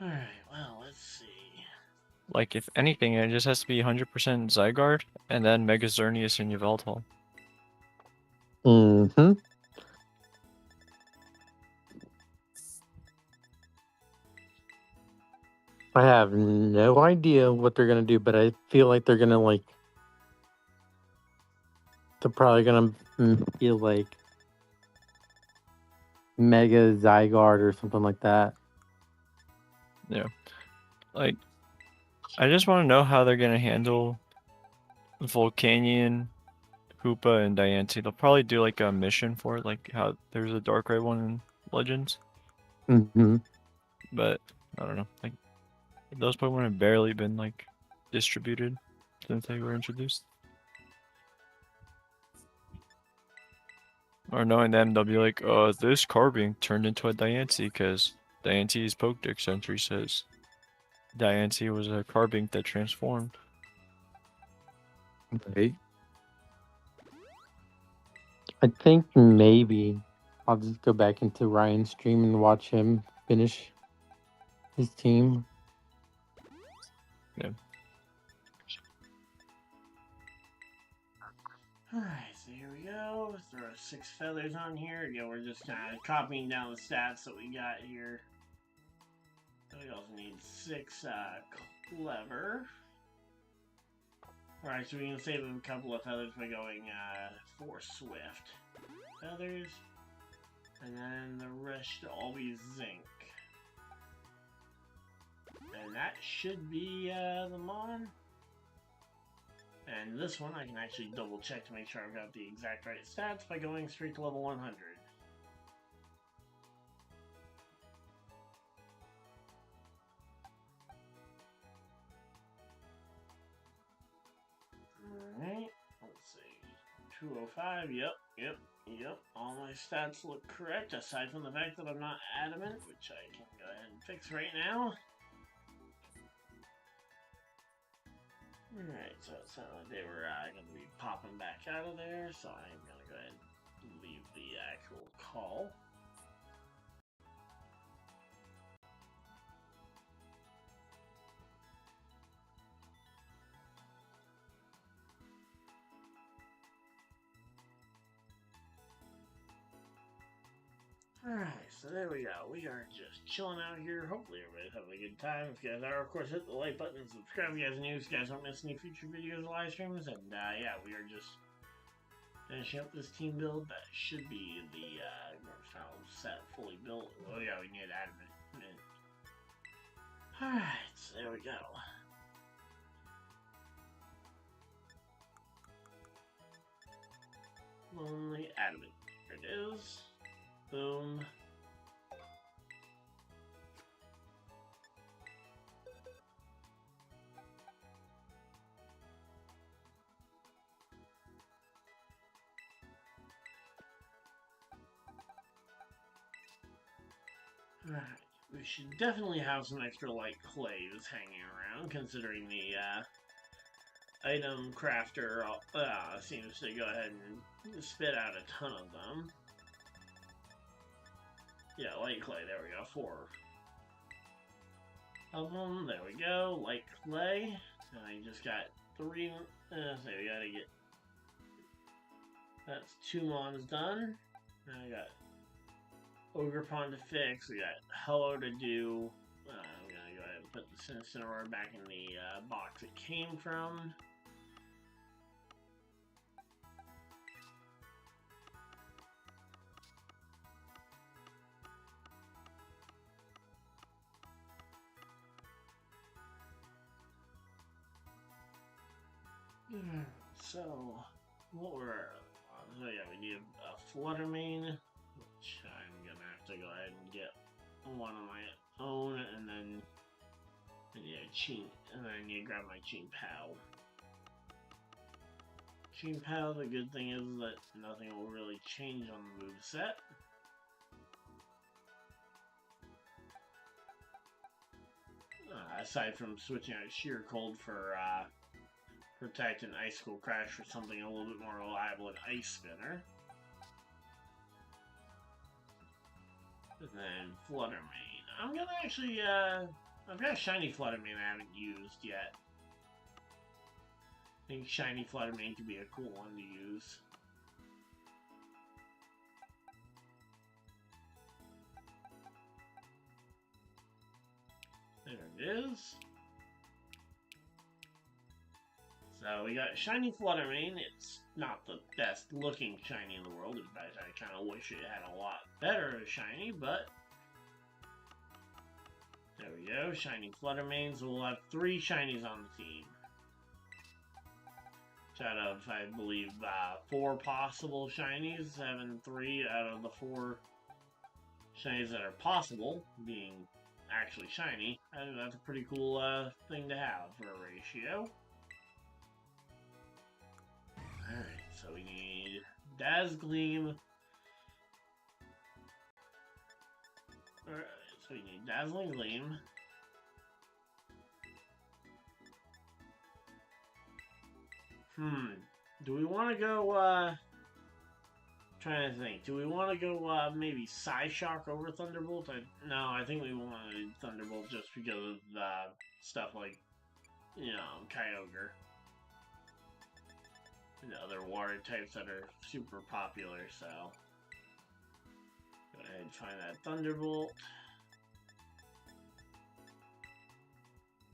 Alright, well, let's see. Like, if anything, it just has to be 100% Zygarde, and then Mega Xerneas and Yveltal. Mm-hmm. I have no idea what they're gonna do, but I feel like they're gonna like. They're probably gonna feel like Mega Zygarde or something like that. Yeah. Like, I just want to know how they're gonna handle Volcanion, Hoopa, and Diancie. They'll probably do like a mission for it, like how there's a Darkrai one in Legends. Mm-hmm. But I don't know. Like, those Pokemon have barely been like distributed since they were introduced. Or knowing them, they'll be like, this Carbink turned into a Diancie because Diancie's Pokedex entry says Diancie was a Carbink that transformed. Right. I think maybe I'll just go back into Ryan's stream and watch him finish his team. Yeah. Alright, so here we go. Throw 6 feathers on here. Again, we're just kind of copying down the stats that we got here. We also need 6 clever. Alright, so we can save a couple of feathers by going 4 swift feathers. And then the rest should all be zinc. And that should be the Mon. And this one I can actually double check to make sure I've got the exact right stats by going straight to level 100. Alright, let's see. 205, yep. All my stats look correct, aside from the fact that I'm not adamant, which I can go ahead and fix right now. Alright, so it sounded like they were going to be popping back out of there, so I'm going to go ahead and leave the actual call. Alright, so there we go. We are just chilling out here. Hopefully everybody's having a good time. If you guys are, of course, hit the like button and subscribe if you guys are new so you guys don't miss any future videos or live streams. And yeah, we are just finishing up this team build. That should be the final set fully built. Oh yeah, we need adamant. Alright, so there we go. Lonely adamant. There it is. Boom. Alright, we should definitely have some extra light clays hanging around, considering the item crafter seems to go ahead and spit out a ton of them. Yeah, light clay, there we go, 4 of them, there we go, light clay, and I just got 3, so we gotta get, that's 2 mons done, now I got Ogre Pond to fix, we got Hello to do, I'm gonna go ahead and put the Incineroar back in the box it came from. So, what we're so yeah, we need a Flutter Mane, which I'm gonna have to go ahead and get one on my own, and then I need I need to grab my Ching Pao. Ching Pao, the good thing is that nothing will really change on the moveset. aside from switching out Sheer Cold for Protect and Icicle Crash for something a little bit more reliable in Ice Spinner. And then Flutter Mane. I'm gonna actually, I've got a Shiny Flutter Mane I haven't used yet. I think Shiny Flutter Mane could be a cool one to use. There it is. So we got Shiny Flutter Mane. It's not the best looking shiny in the world. In fact, I kind of wish it had a lot better shiny, but there we go. Shiny Flutter Mane. So we'll have 3 shinies on the team. Out of, I believe, 4 possible shinies, having 3 out of the 4 shinies that are possible being actually shiny. I think that's a pretty cool thing to have for a ratio. Alright, so we need Dazzgleam. Alright, so we need Dazzling Gleam. Do we want to go, trying to think. Do we want to go, maybe Psyshock over Thunderbolt? No, I think we wanted Thunderbolt just because of, stuff like, you know, Kyogre. And the other water types that are super popular, so. Go ahead and find that Thunderbolt.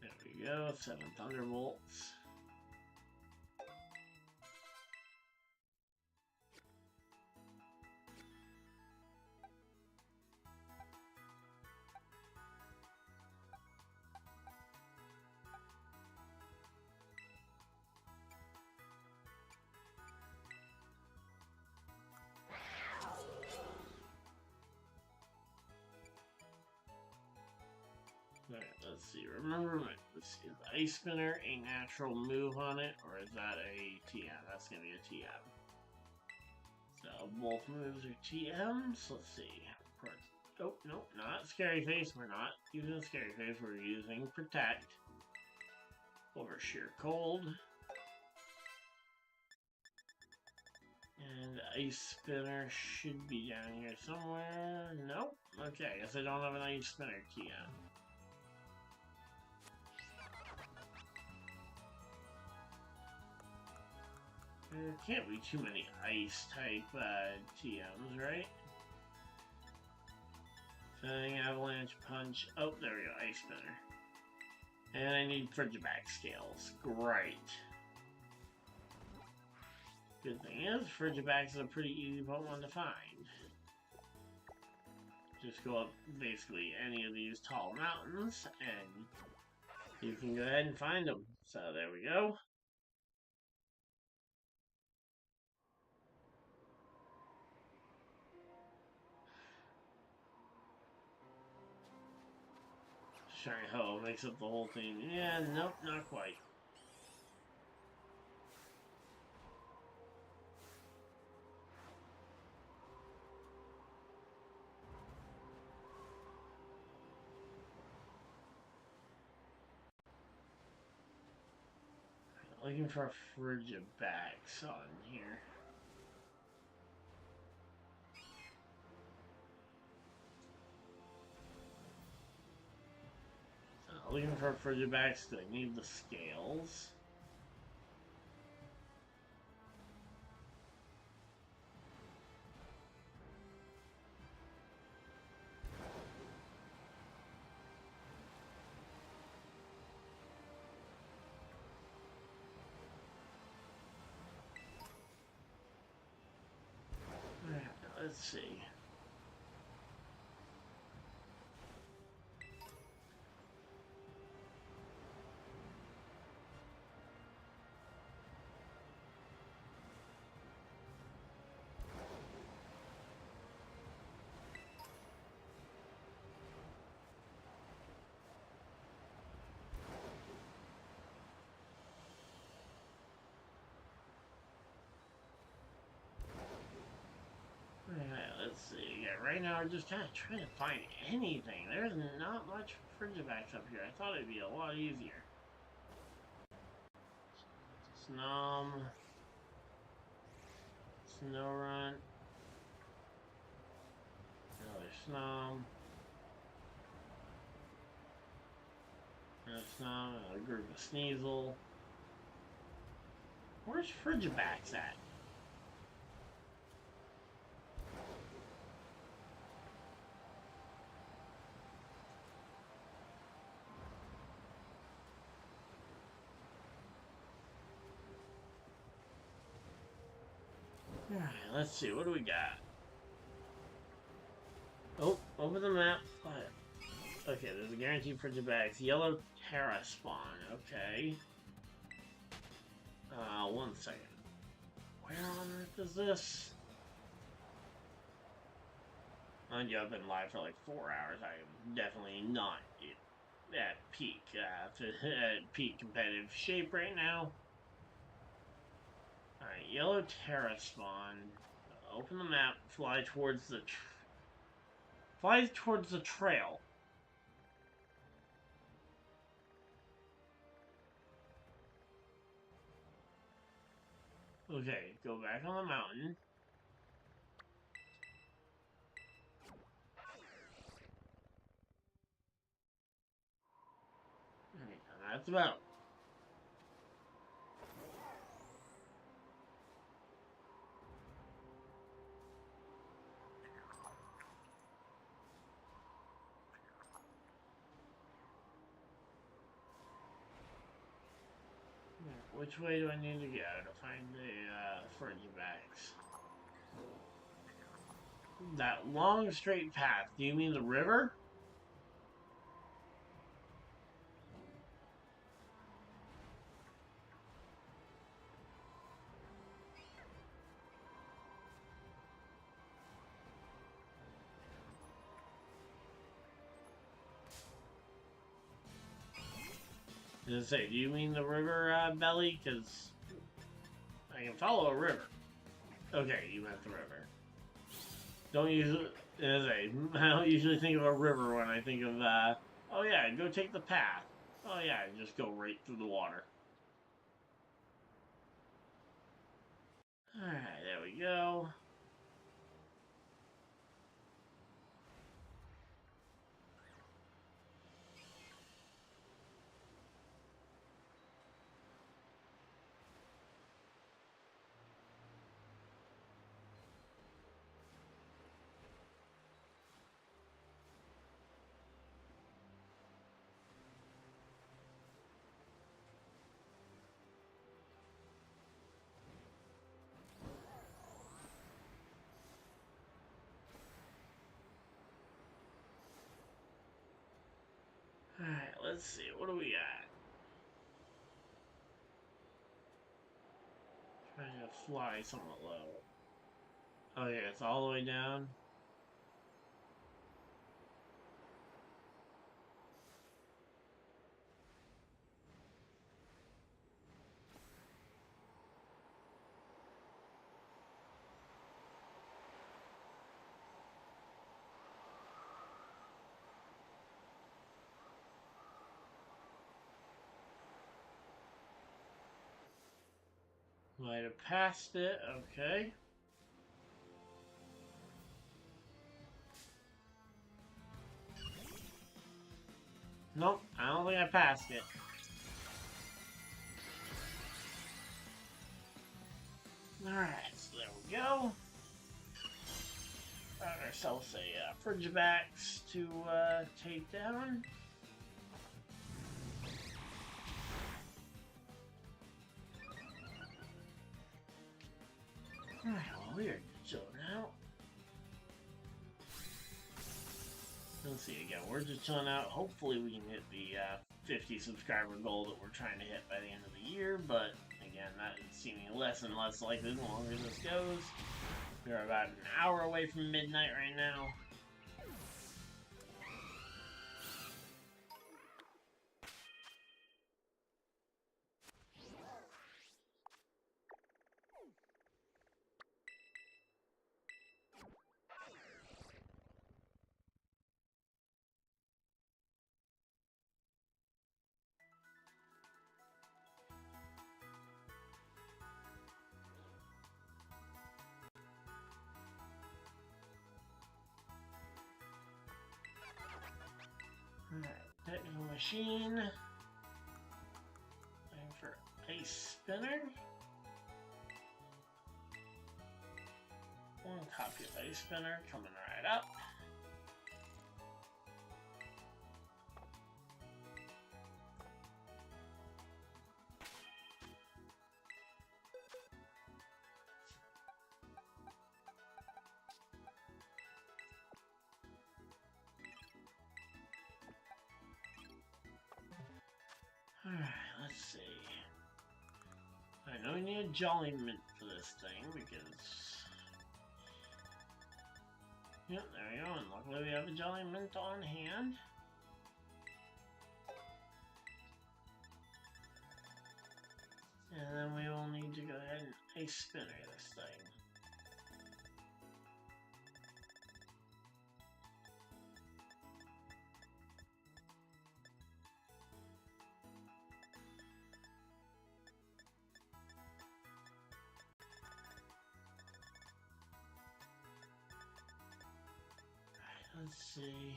There we go, 7 Thunderbolts. Alright, let's see. Remember, let's see. Is the Ice Spinner a natural move on it, or is that a TM? That's going to be a TM. So, both moves are TMs. Let's see. Oh, no, not Scary Face. We're not using Scary Face. We're using Protect over Sheer Cold. And Ice Spinner should be down here somewhere. Nope. Okay, I guess I don't have an Ice Spinner TM. There can't be too many ice type TMs, right? Fang, Avalanche, Punch. Oh, there we go, Ice Spinner. And I need Frigiback Scales. Great. Good thing is, Frigibacks is a pretty easy Pokemon to find. Just go up basically any of these tall mountains, and you can go ahead and find them. So there we go. Shiny Ho makes up the whole thing. Yeah, nope, not quite. Looking for a Frigibax on here. Looking for a Frigibax, do I need the scales? Let's see. let's see. Yeah, right now we're just kind of trying to find anything. There's not much Frigibacks up here. I thought it'd be a lot easier. Snom. Snowrun. Another Snom. Another Snom. Another group of Sneasel. Where's Frigibacks at? Alright, let's see. What do we got? Oh, open the map. Okay, there's a guaranteed Frigibacks. Yellow Terra spawn. Okay. 1 second. Where on earth is this? Mind you, I've been live for like 4 hours. I am definitely not at peak, at peak competitive shape right now. Alright, Yellow Terra spawn. Open the map. Fly towards the trail. Okay, go back on the mountain. Alright, that's about. Which way do I need to go to find the Frigibacks? That long straight path. Do you mean the river? I was gonna say, do you mean the river, Belly? Because I can follow a river. Okay, you meant the river. Don't usually, I don't usually think of a river when I think of, oh yeah, go take the path. Oh yeah, just go right through the water. Alright, there we go. Alright, let's see, what do we got? Trying to fly somewhat low. Oh yeah, it's all the way down. Might have passed it, okay. Nope, I don't think I passed it. Alright, so there we go. Got ourselves a Frigibacks to take down. Alright, well, we are chilling out. Let's see again. We're just chilling out. Hopefully, we can hit the 50 subscriber goal that we're trying to hit by the end of the year. But again, that is seeming less and less likely the longer this goes. We're about an hour away from midnight right now. Technical machine. Time for ice spinner. One copy of ice spinner coming right up. Alright, let's see. I know we need a Jolly Mint for this thing because... Yep, there we go, and luckily we have a Jolly Mint on hand. And then we will need to go ahead and ice spinner this thing. Let's see.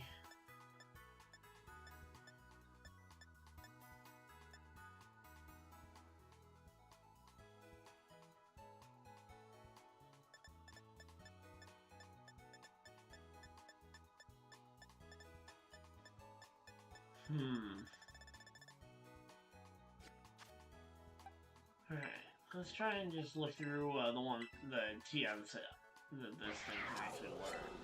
Alright, let's try and just look through the TM set that this thing can actually learn.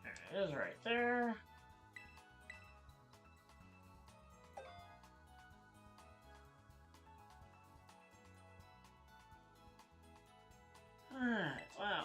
There it is right there. Alright, wow.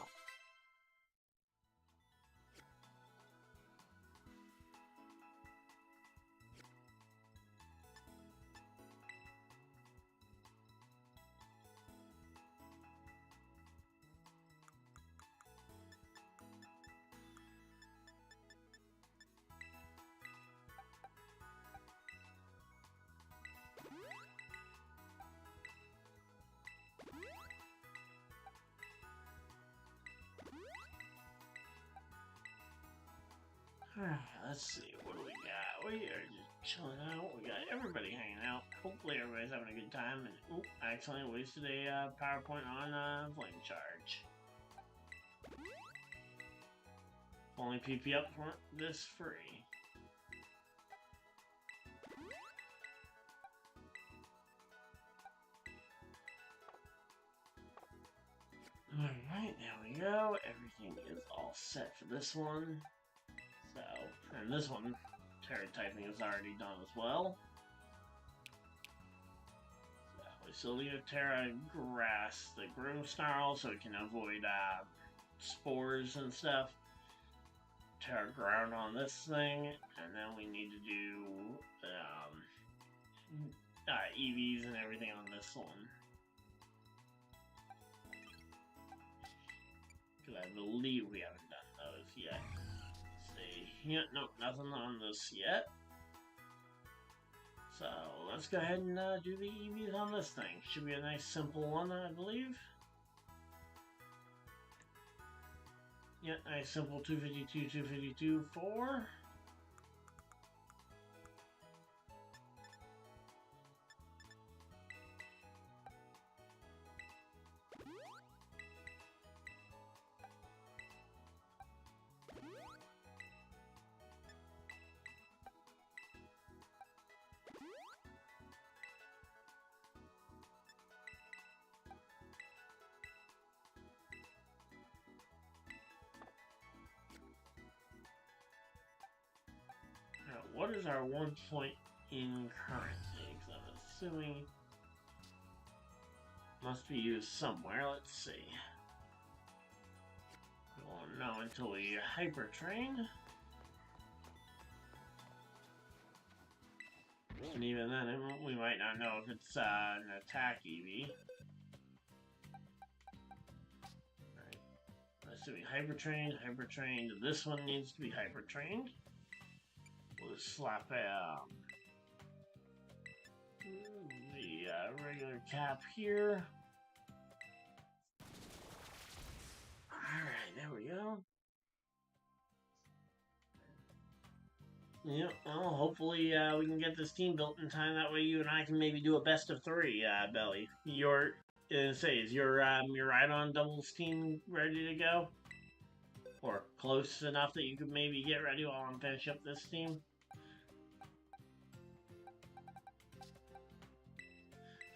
Alright, let's see, what do we got? We are just chilling out. We got everybody hanging out. Hopefully everybody's having a good time. And oop, I accidentally wasted a PowerPoint on Flame Charge. Only PP up for this free. Alright, there we go. Everything is all set for this one. So, and this one, Terra typing is already done as well. So, we still need a Terra grass the Groom Snarl so it can avoid spores and stuff. Terra ground on this thing, and then we need to do EVs and everything on this one. Because I believe we haven't done those yet. Yeah, nope, nothing on this yet. So let's go ahead and do the EVs on this thing. Should be a nice simple one, I believe. Yeah, nice simple 252, 252, 4. What is our 1 point in currency? Because I'm assuming must be used somewhere. Let's see. We won't know until we hyper train. And even then, we might not know if it's an attack EV. Alright. Assuming hyper trained. This one needs to be hyper trained. We'll just slap the regular cap here. there we go. Yep, well, hopefully we can get this team built in time. That way you and I can maybe do a best of three, Belly. Is your Rhydon doubles team ready to go? Or close enough that you could maybe get ready while I'm finishing up this team?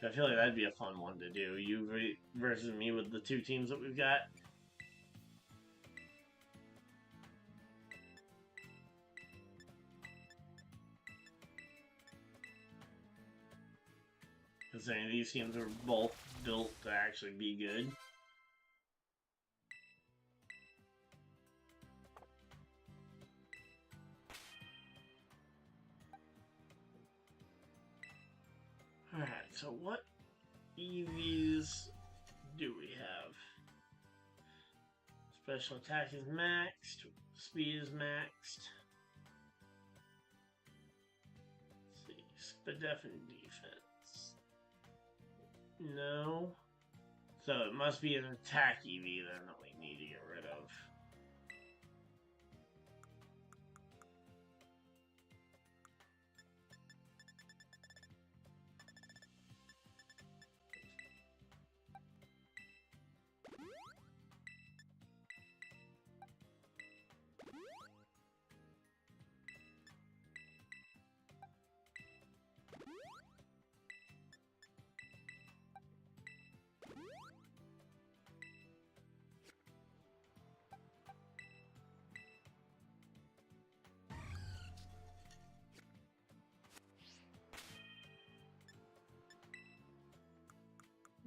I feel like that'd be a fun one to do. You versus me with the two teams that we've got. Considering these teams are both built to actually be good. Alright, so what EVs do we have? Special attack is maxed, speed is maxed. Let's see, speed def and defense. No. So it must be an attack EV then that we need to get rid of.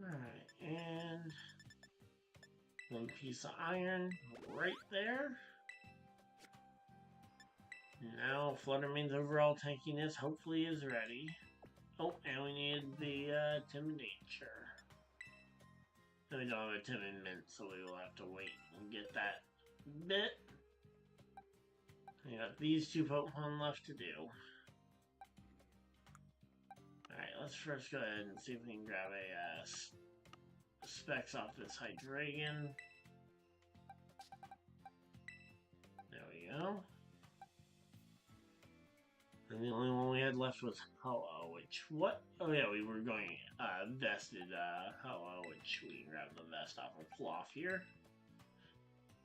Alright, and one piece of iron right there. Now Fluttermane's overall tankiness hopefully is ready. Oh, and we need the Intimidature. No, we don't have a Timid Mint, so we will have to wait and get that bit. We got these two Pokemon left to do. Alright, let's first go ahead and see if we can grab a specs off this Hydreigon. There we go. And the only one we had left was Ho-Oh, which, what? Oh yeah, we were going, vested, Ho-Oh, which we can grab the vest off of Cloth here.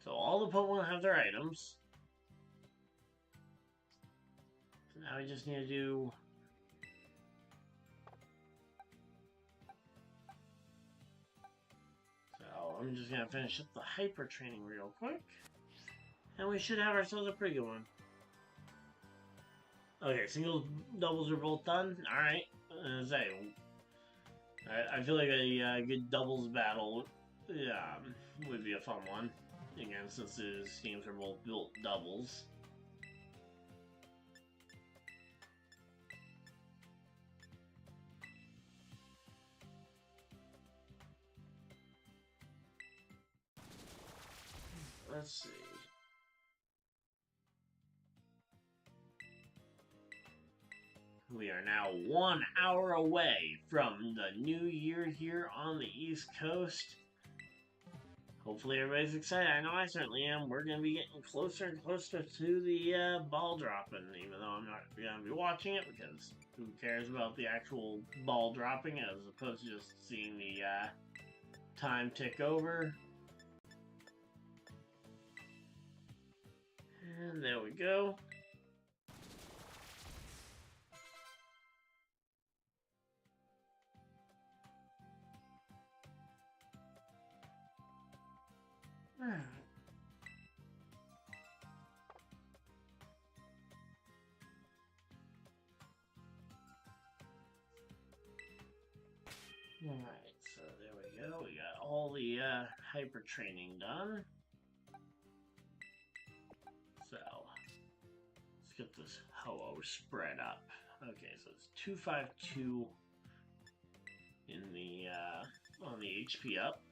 So all the Pokemon have their items. So now we just need to do... So I'm just gonna finish up the Hyper Training real quick. And we should have ourselves a pretty good one. Okay, singles, doubles are both done. Alright. I feel like a good doubles battle would be a fun one. Again, since the teams are both built doubles. Let's see. We are now 1 hour away from the new year here on the East Coast. Hopefully everybody's excited. I know I certainly am. We're going to be getting closer and closer to the ball dropping, even though I'm not going to be watching it, because who cares about the actual ball dropping as opposed to just seeing the time tick over. And there we go. Alright, so there we go. We got all the hyper training done. So let's get this Ho-Oh spread up. Okay, so it's 252 in the on the HP up.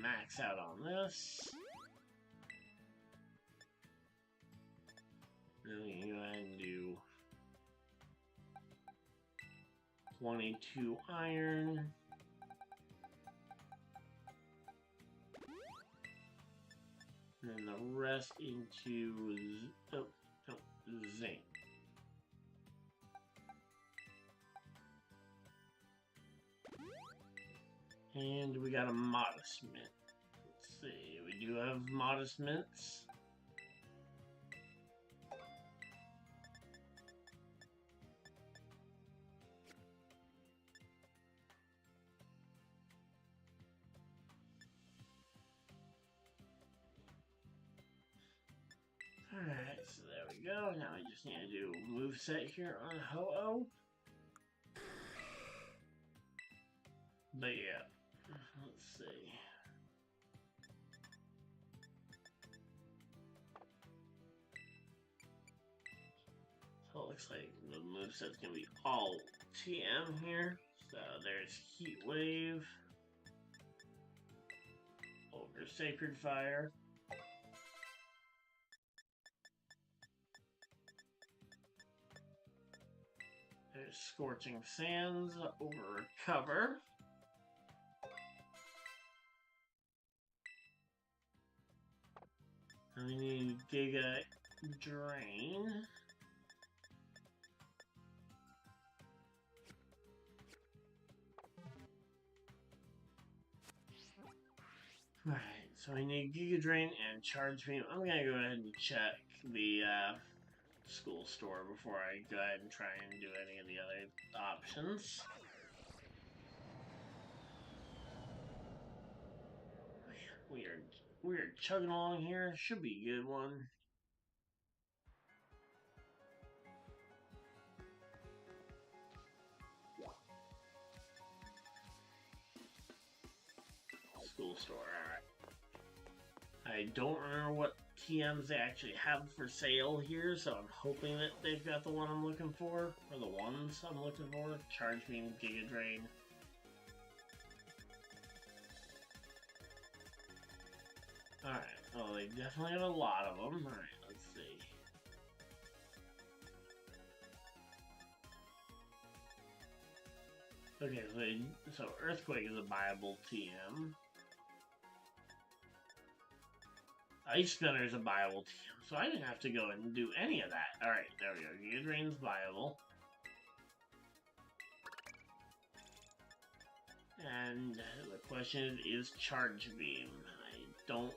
Max out on this. Then we can go ahead and do 22 iron. and the rest into zinc. And we got a modest mint. Let's see, we do have modest mints. Alright, so there we go. Now we just need to do a moveset here on Ho-Oh. But yeah, let's see. So it looks like the moveset's gonna be all TM here. So there's Heat Wave over Sacred Fire. There's Scorching Sands over Recover. And we need Giga Drain. Alright, so we need Giga Drain and Charge Beam. I'm gonna go ahead and check the school store before I go ahead and try and do any of the other options. We are chugging along here. Should be a good one. School store, alright. I don't remember what TMs they actually have for sale here, so I'm hoping that they've got the one I'm looking for, or the ones I'm looking for. Charge Beam, Giga Drain. Alright, well they definitely have a lot of them. Alright, let's see. Okay, so Earthquake is a viable TM. Ice Spinner is a viable TM, so I didn't have to go and do any of that. Alright, there we go. Giga Drain's viable. And the question is Charge Beam. I don't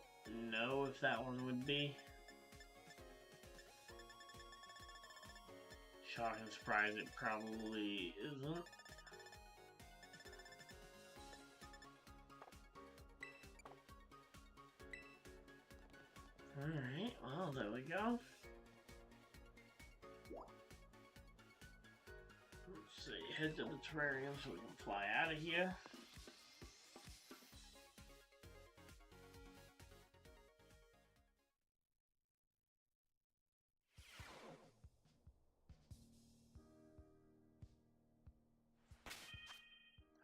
know if that one would be. Shock and Surprise, it probably isn't. Alright, well, there we go. Let's see, head to the terrarium so we can fly out of here.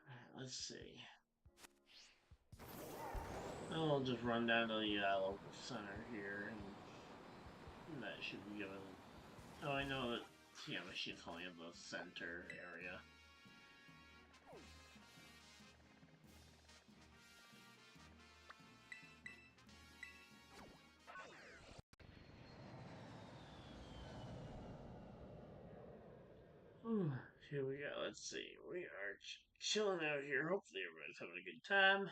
Alright, let's see. I'll just run down to the local center here, and that should be given. Oh, I know that TM Machine's only in the center area. Here we go. Let's see. We are chilling out here. Hopefully, everybody's having a good time.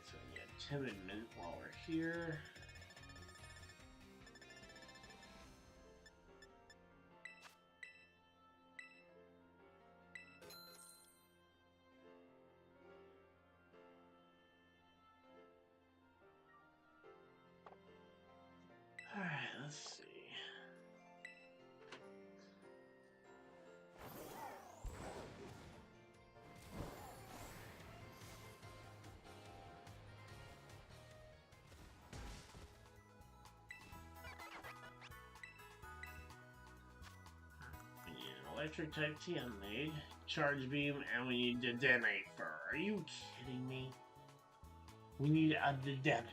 So we have Timid Mint while we're here. Alright, let's see. We need an electric type TM made, Charge Beam, and we need the Dedenne Fur. Are you kidding me? We need a Dedenne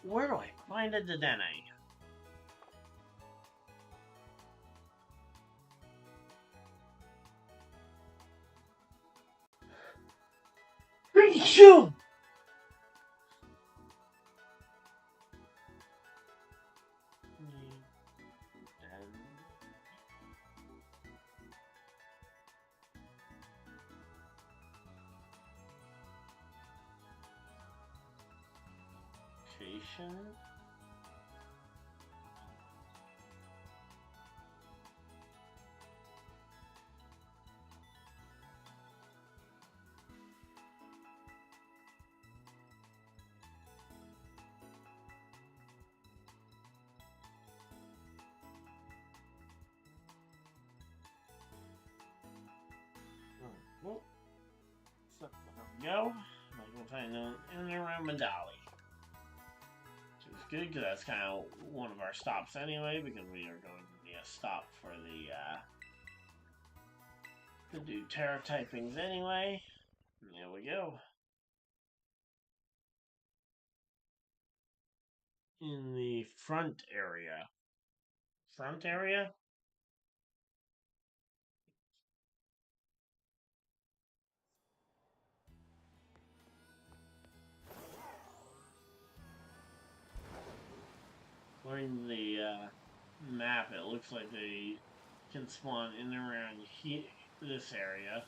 Where do I find a Dedenne? Shoot! Location. Well, so there we go. I can find an inner medallion. Which is good because that's kind of one of our stops anyway, because we are going to be a stop for to do tarot typings anyway. And there we go. In the front area. Front area? According to the map, it looks like they can spawn in and around this area.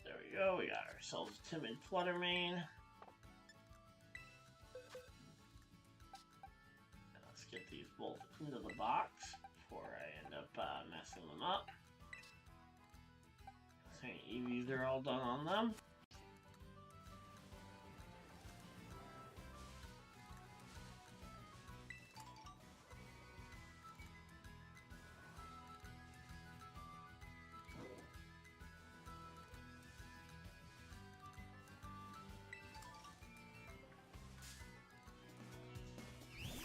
There we go, we got ourselves a timid Fluttermane. And let's get these both into the box before I end up messing them up. So EVs are all done on them.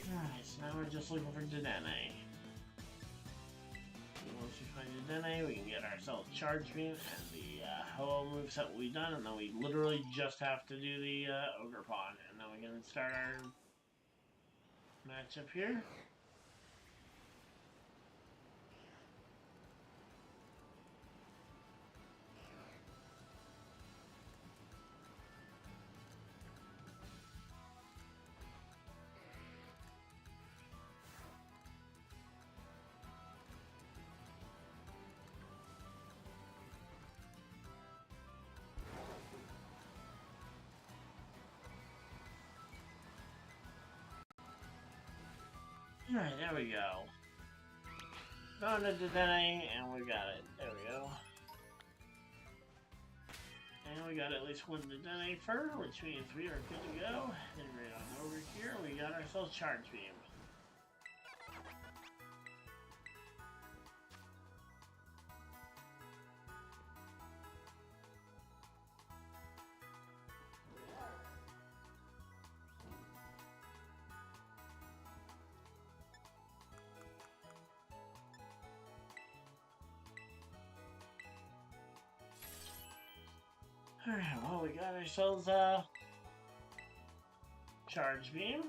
Alright, so now we're just looking for Dedenne. Once we find Dedenne, we can get ourselves Charge Beam and the Ho-Oh moveset will be done, and then we literally just have to do the Ogre Pond, and then we can start our matchup here. Alright, there we go. Found a Dedenne, and we got it. There we go. And we got at least one Dedenne fur, which means we are good to go. And right on over here, we got ourselves Charge Beam. Alright, well, we got ourselves a Charge Beam.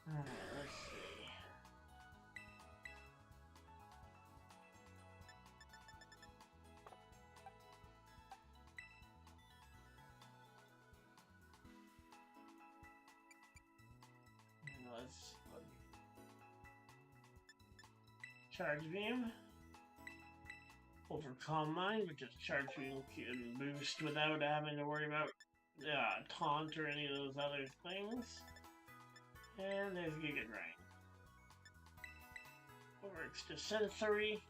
Alright, let's see. Let's Charge Beam. Overcome Mind, which is charging and boost without having to worry about taunt or any of those other things. And there's Giga Drain. Works to Sensory.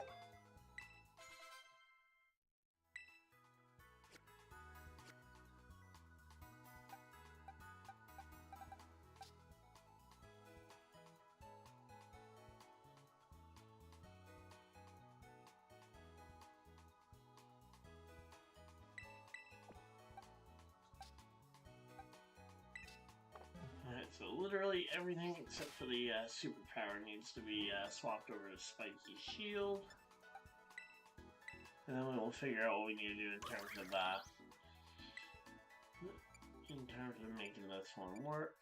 Alright, so literally everything except for the superpower needs to be swapped over to Spiky Shield. And then we'll figure out what we need to do in terms of making this one work.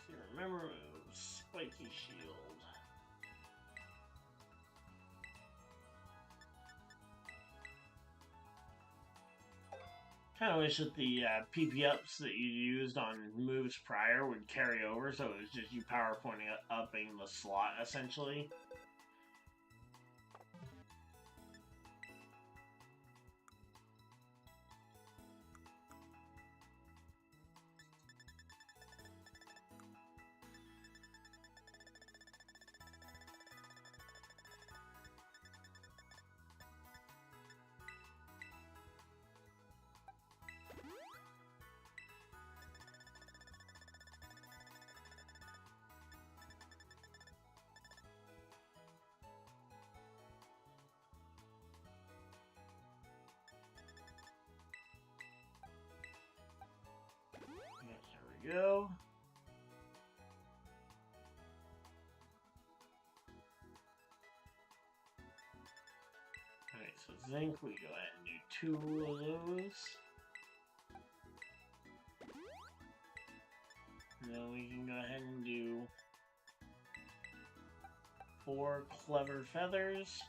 So remember moves, Spiky Shield. Kind of wish that the PP ups that you used on moves prior would carry over, so it was just you power pointing upping the slot essentially. There we go. Alright, so Zinc, we go ahead and do 2 of those. And then we can go ahead and do 4 Clever Feathers.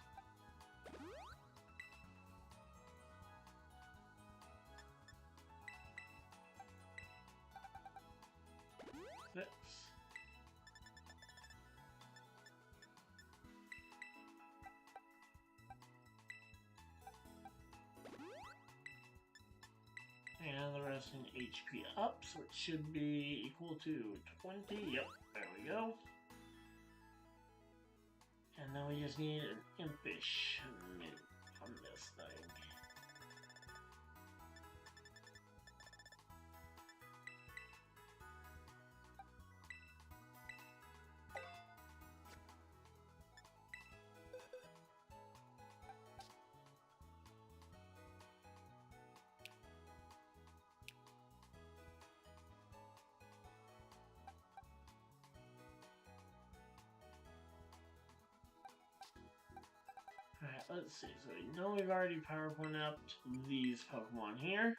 Six. And the rest in HP ups, which should be equal to 20. Yep, there we go. And then we just need an impish mint on this thing. Alright, let's see. So we know we've already PowerPoint up these Pokemon here.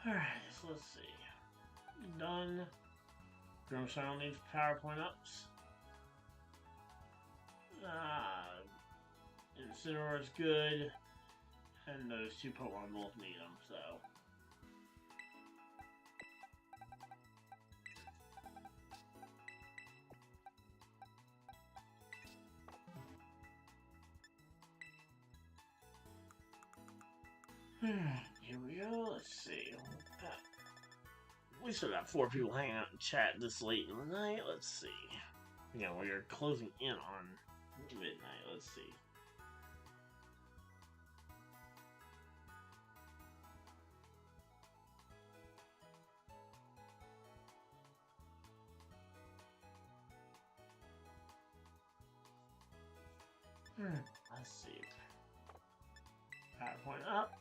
Alright, so let's see. Done. Grimmsnarl needs PowerPoint ups. Incineroar's good. And those 2 Pokemon both need them, so. Here we go, let's see. We still got 4 people hanging out in chat this late in the night, let's see. You know, we're closing in on midnight, let's see. Let's see. PowerPoint up.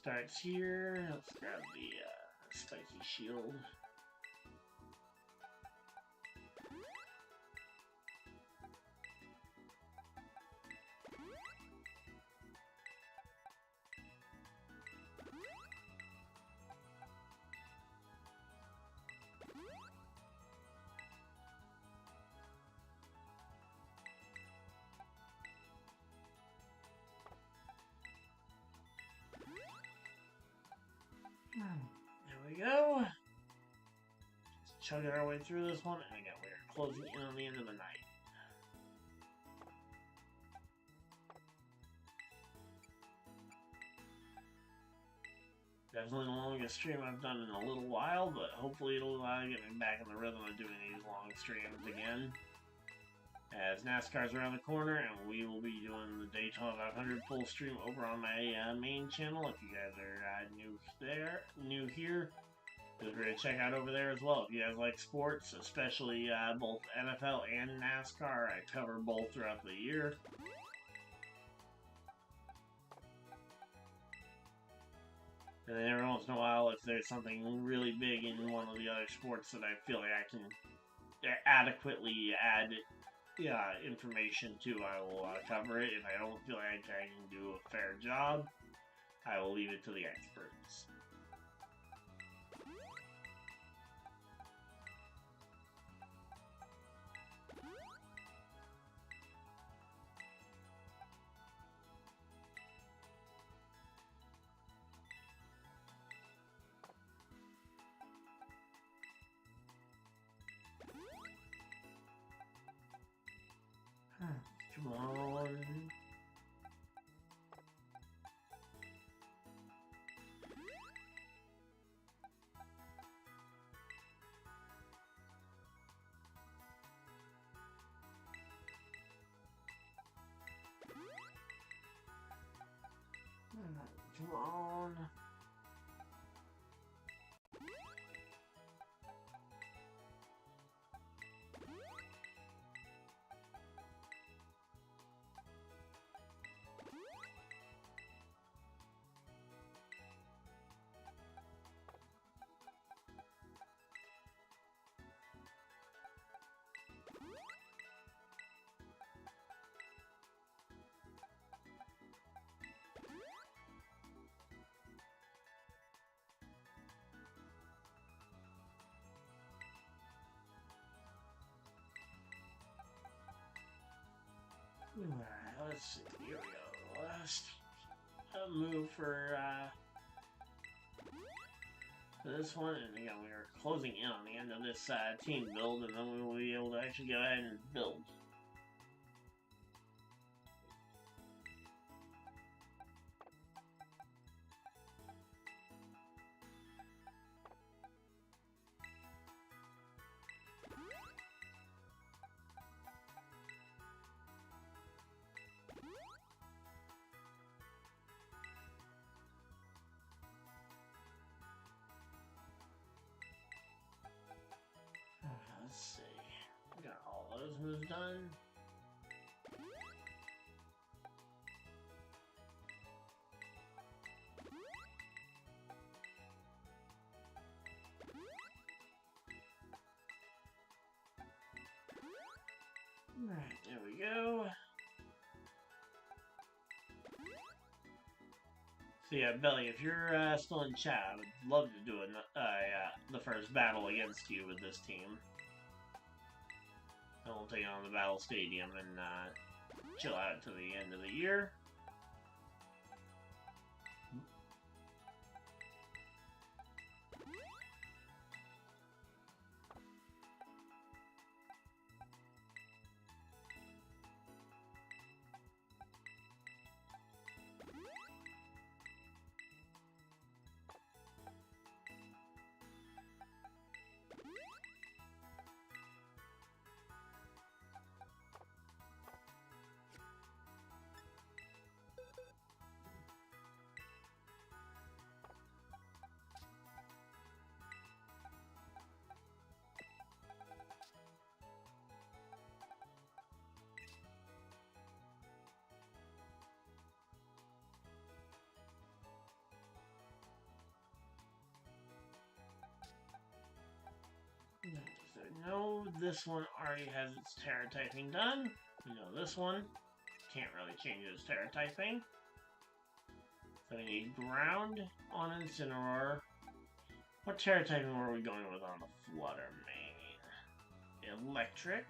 Starts here. Let's grab the Spiky Shield. chugging our way through this one, and again, we are closing in on the end of the night. Definitely the longest stream I've done in a little while, but hopefully it'll get me back in the rhythm of doing these long streams again. As NASCAR's around the corner, and we will be doing the Daytona 500 full stream over on my main channel. If you guys are new here, feel free to check out over there as well. If you guys like sports, especially both NFL and NASCAR, I cover both throughout the year. And then every once in a while, if there's something really big in one of the other sports that I feel like I can adequately add information to, I will cover it. If I don't feel like I can do a fair job, I will leave it to the experts. Come on. Come on. Alright, let's see. Here we go. Last move for this one, and again, we are closing in on the end of this team build, and then we will be able to actually go ahead and build. Let's see. We got all those moves done. Alright, there we go. So yeah, Belly, if you're still in chat, I would love to do the first battle against you with this team. And we'll take it on the Battle Stadium and chill out to the end of the year. So no, this one already has its terra typing done. You know this one can't really change its terra typing. So we need ground on Incineroar. What terra typing were we going with on the Flutter Mane? Electric.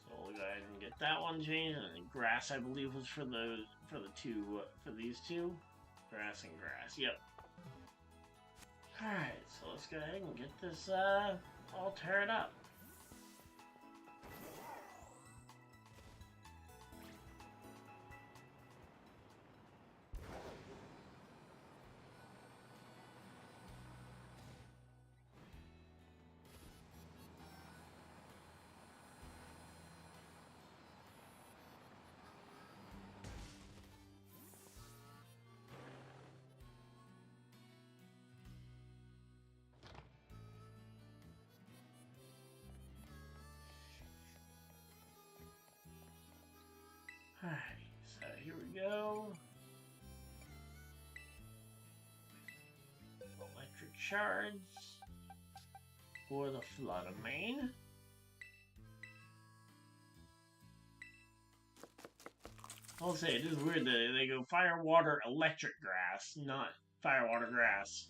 So we'll go ahead and get that one changed, and then grass I believe was for these two. Grass and grass. Yep. Alright, so let's go ahead and get this I'll tear it up. Alright, so here we go. Electric shards for the flood of main. I'll say it is weird that they go fire, water, electric grass, not fire, water, grass.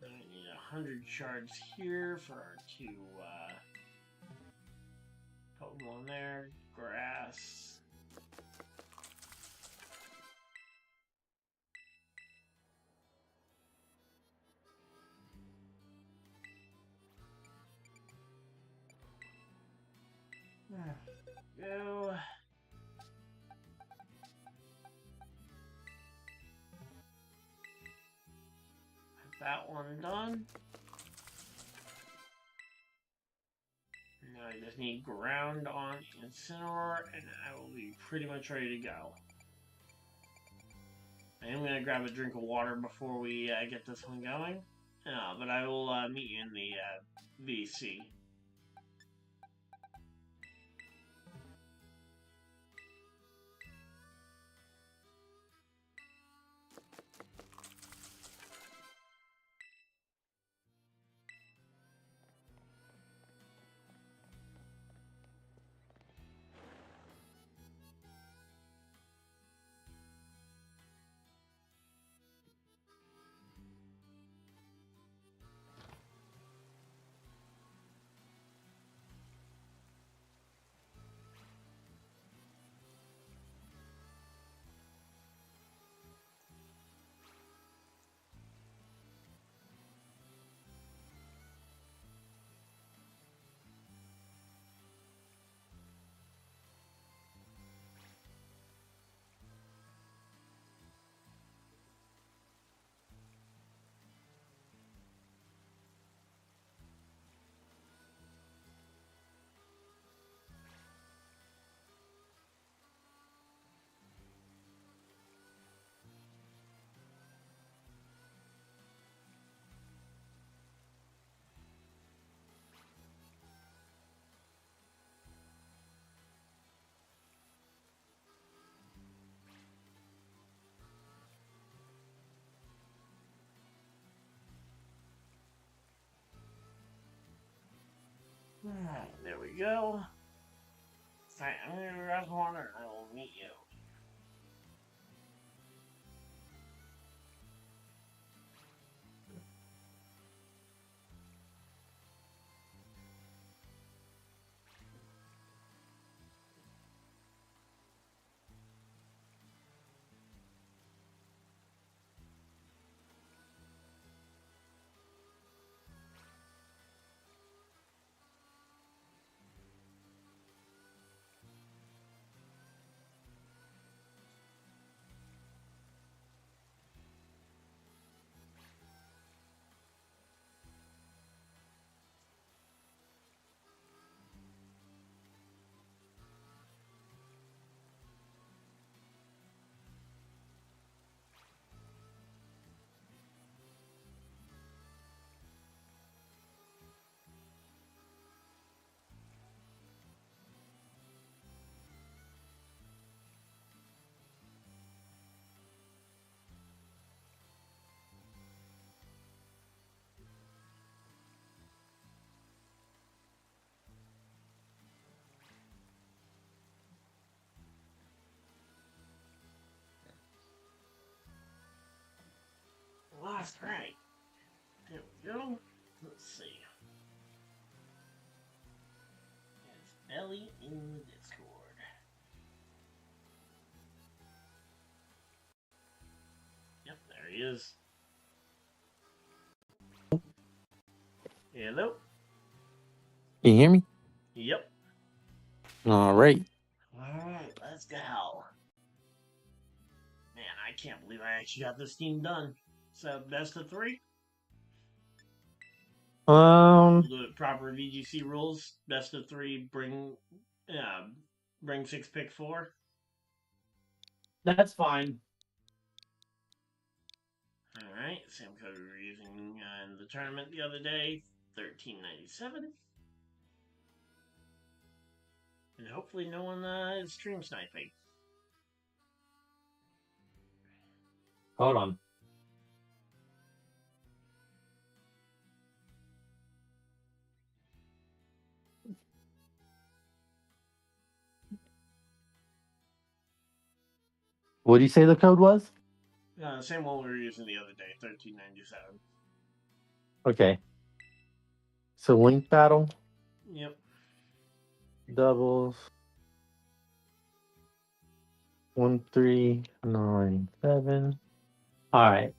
We need 100 shards here for our two Pokemon there. Grass. There we go. That one done. Now I just need ground on Incineroar, and I will be pretty much ready to go. I am going to grab a drink of water before we get this one going, but I will meet you in the VC. Alright, there we go. Alright, I'm gonna grab water and I will meet you. Last right. There we go. Let's see. It's Belly in the Discord. he is. Hello? Can you hear me? Yep. All right. Alright, let's go. Man, I can't believe I actually got this team done. So, best of 3? We'll do it proper VGC rules. Best of 3, bring 6, pick 4. That's fine. Alright, same code we were using in the tournament the other day. 1397. And hopefully no one is stream sniping. Hold on. What do you say the code was? Same one we were using the other day, 1397. Okay. So link battle, Yep. doubles, 1397. All right.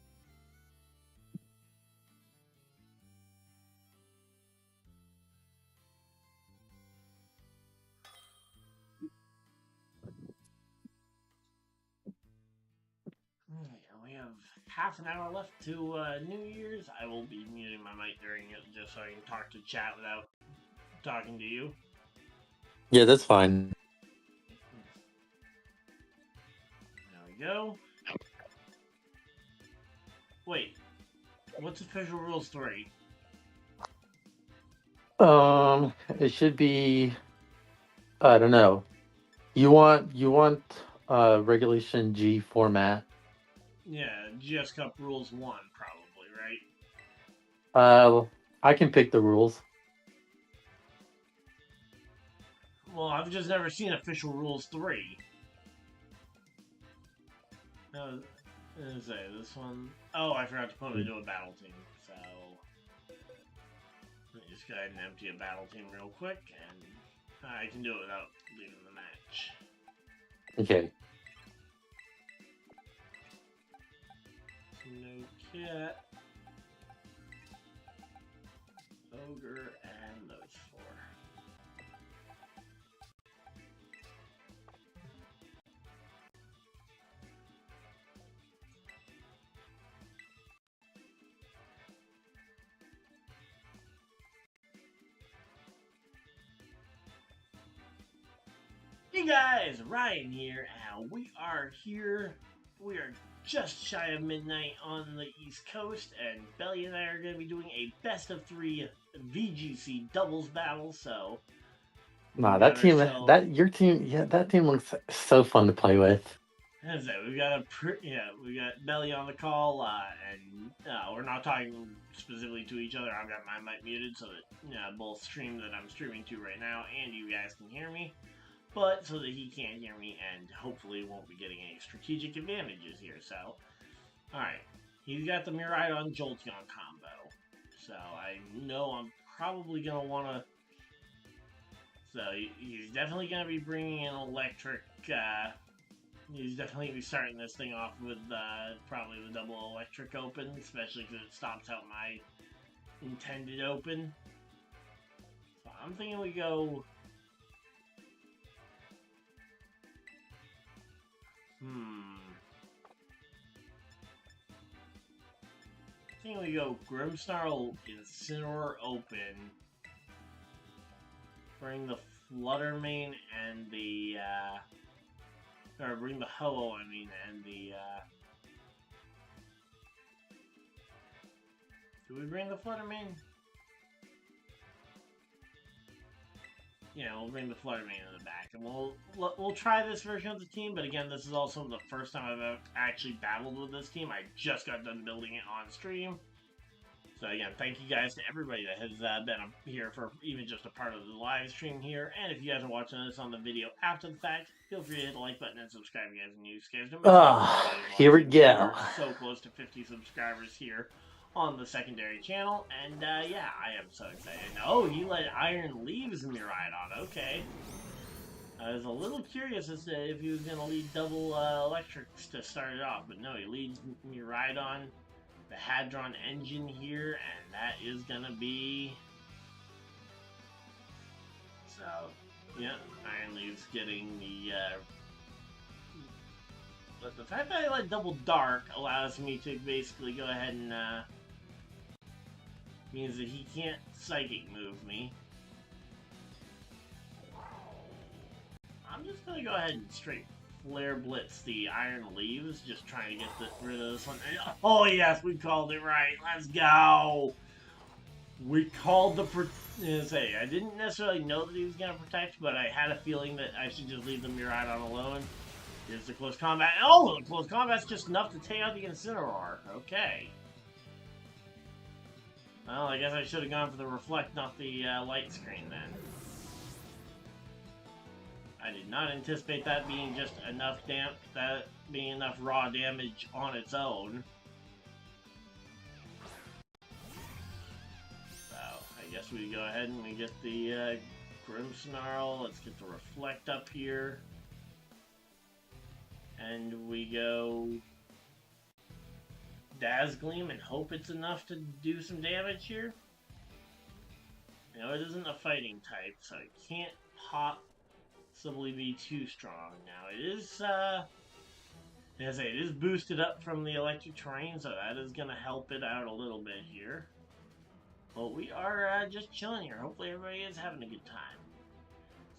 Alright, we have half an hour left to New Year's. I will be muting my mic during it just so I can talk to chat without talking to you. Yeah, that's fine. There we go. Wait, what's official rules 3? It should be. I don't know. You want regulation G format. Yeah, GS Cup rules 1, probably, right? I can pick the rules. Well, I've just never seen official rules 3. Say this one. Oh, I forgot to put them into a battle team. So let me just go ahead and empty a battle team real quick, and I can do it without leaving the match. Okay. No cat, ogre, and those 4. Hey guys, Ryan here, and we are here. We are just shy of midnight on the East Coast, and Belly and I are going to be doing a best of 3 VGC doubles battle. So, Nah, that team, your team, yeah, that team looks so fun to play with. As we got we got Belly on the call, and we're not talking specifically to each other. I've got my mic muted so that both stream that I'm streaming to right now, and you guys can hear me. But so that he can't hear me and hopefully won't be getting any strategic advantages here. So, alright. He's got the Miraidon Jolteon combo. So, I know I'm probably going to want to... So, he's definitely going to be bringing in electric... he's definitely going to be starting this thing off with probably the double electric open, especially because it stops out my intended open. So, I'm thinking we go... I think we go Grimmsnarl, Incineroar open. Bring the Fluttermane and the, or bring the Ho-Oh, I mean, and the, do we bring the Fluttermane? Yeah, we'll bring the Fluttermane in the back, and we'll try this version of the team. But again, this is also the first time I've actually battled with this team. I just got done building it on stream. So again, thank you guys to everybody that has been here for even just a part of the live stream here. And if you guys are watching this on the video after the fact, feel free to hit the like button and subscribe if you guys are new. Here we go. We're so close to 50 subscribers here on the secondary channel, and yeah, I am so excited. Oh, he let Iron Leaves Miraidon, okay. I was a little curious as to if he was going to lead double electrics to start it off, but no, he leads me right on the Hadron engine here, and that is going to be... So, yeah, Iron Leaf's getting the... But the fact that I let double dark allows me to basically go ahead and... means that he can't psychic move me. I'm just gonna go ahead and straight flare blitz the Iron Leaves, just trying to get rid of this one. Oh yes, we called it right. Let's go. We called the I didn't necessarily know that he was gonna protect, but I had a feeling that I should just leave the Miraidon alone. Here's the close combat. Oh, the close combat's just enough to take out the Incineroar. Okay. Well, I guess I should have gone for the reflect, not the light screen then. I did not anticipate that being just enough enough raw damage on its own. So I guess we go ahead and we get the Grimmsnarl. Let's get the reflect up here, and we go Dazzgleam and hope it's enough to do some damage here. You know, it isn't a fighting type, so it can't possibly be too strong. Now it is, as I say, it is boosted up from the electric terrain, so that is going to help it out a little bit here. But we are just chilling here. Hopefully everybody is having a good time.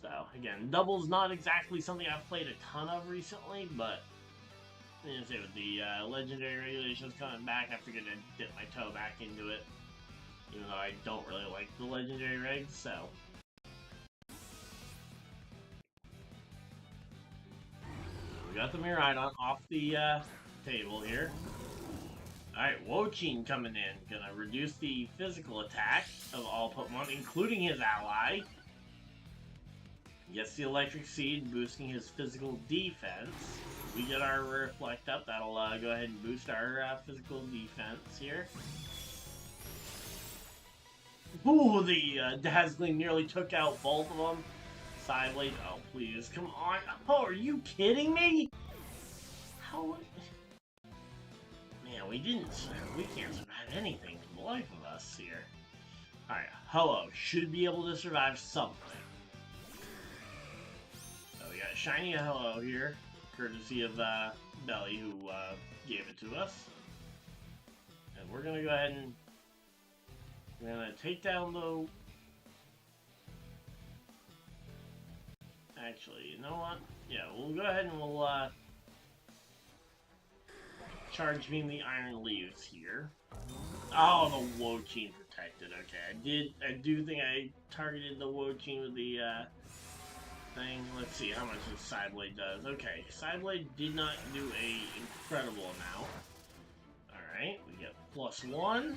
So again, double's not exactly something I've played a ton of recently, but as I say, with the legendary regulations coming back, I figured I'd dip my toe back into it, even though I don't really like the legendary regs. So we got the Miraidon off the table here. Alright, Wochien coming in. Gonna reduce the physical attack of all Pokemon, including his ally. Gets the Electric Seed, boosting his physical defense. We get our Reflect up. That'll go ahead and boost our physical defense here. Ooh, the Dazzling nearly took out both of them. Sideblade. Oh, please. Come on. Oh, are you kidding me? How... Man, we can't survive anything for the life of us here. Alright, Ho-Oh should be able to survive something. So we got Shiny Ho-Oh here, courtesy of Belly, who gave it to us. And we're gonna go ahead and we're gonna take down the... Actually, you know what? Yeah, we'll go ahead and we'll charge beam the Iron Leaves here. Oh, the Wochien protected. Okay, I do think I targeted the Wochien with the thing. Let's see how much this Sideblade does. Okay, Sideblade did not do a incredible amount. Alright, we get +1.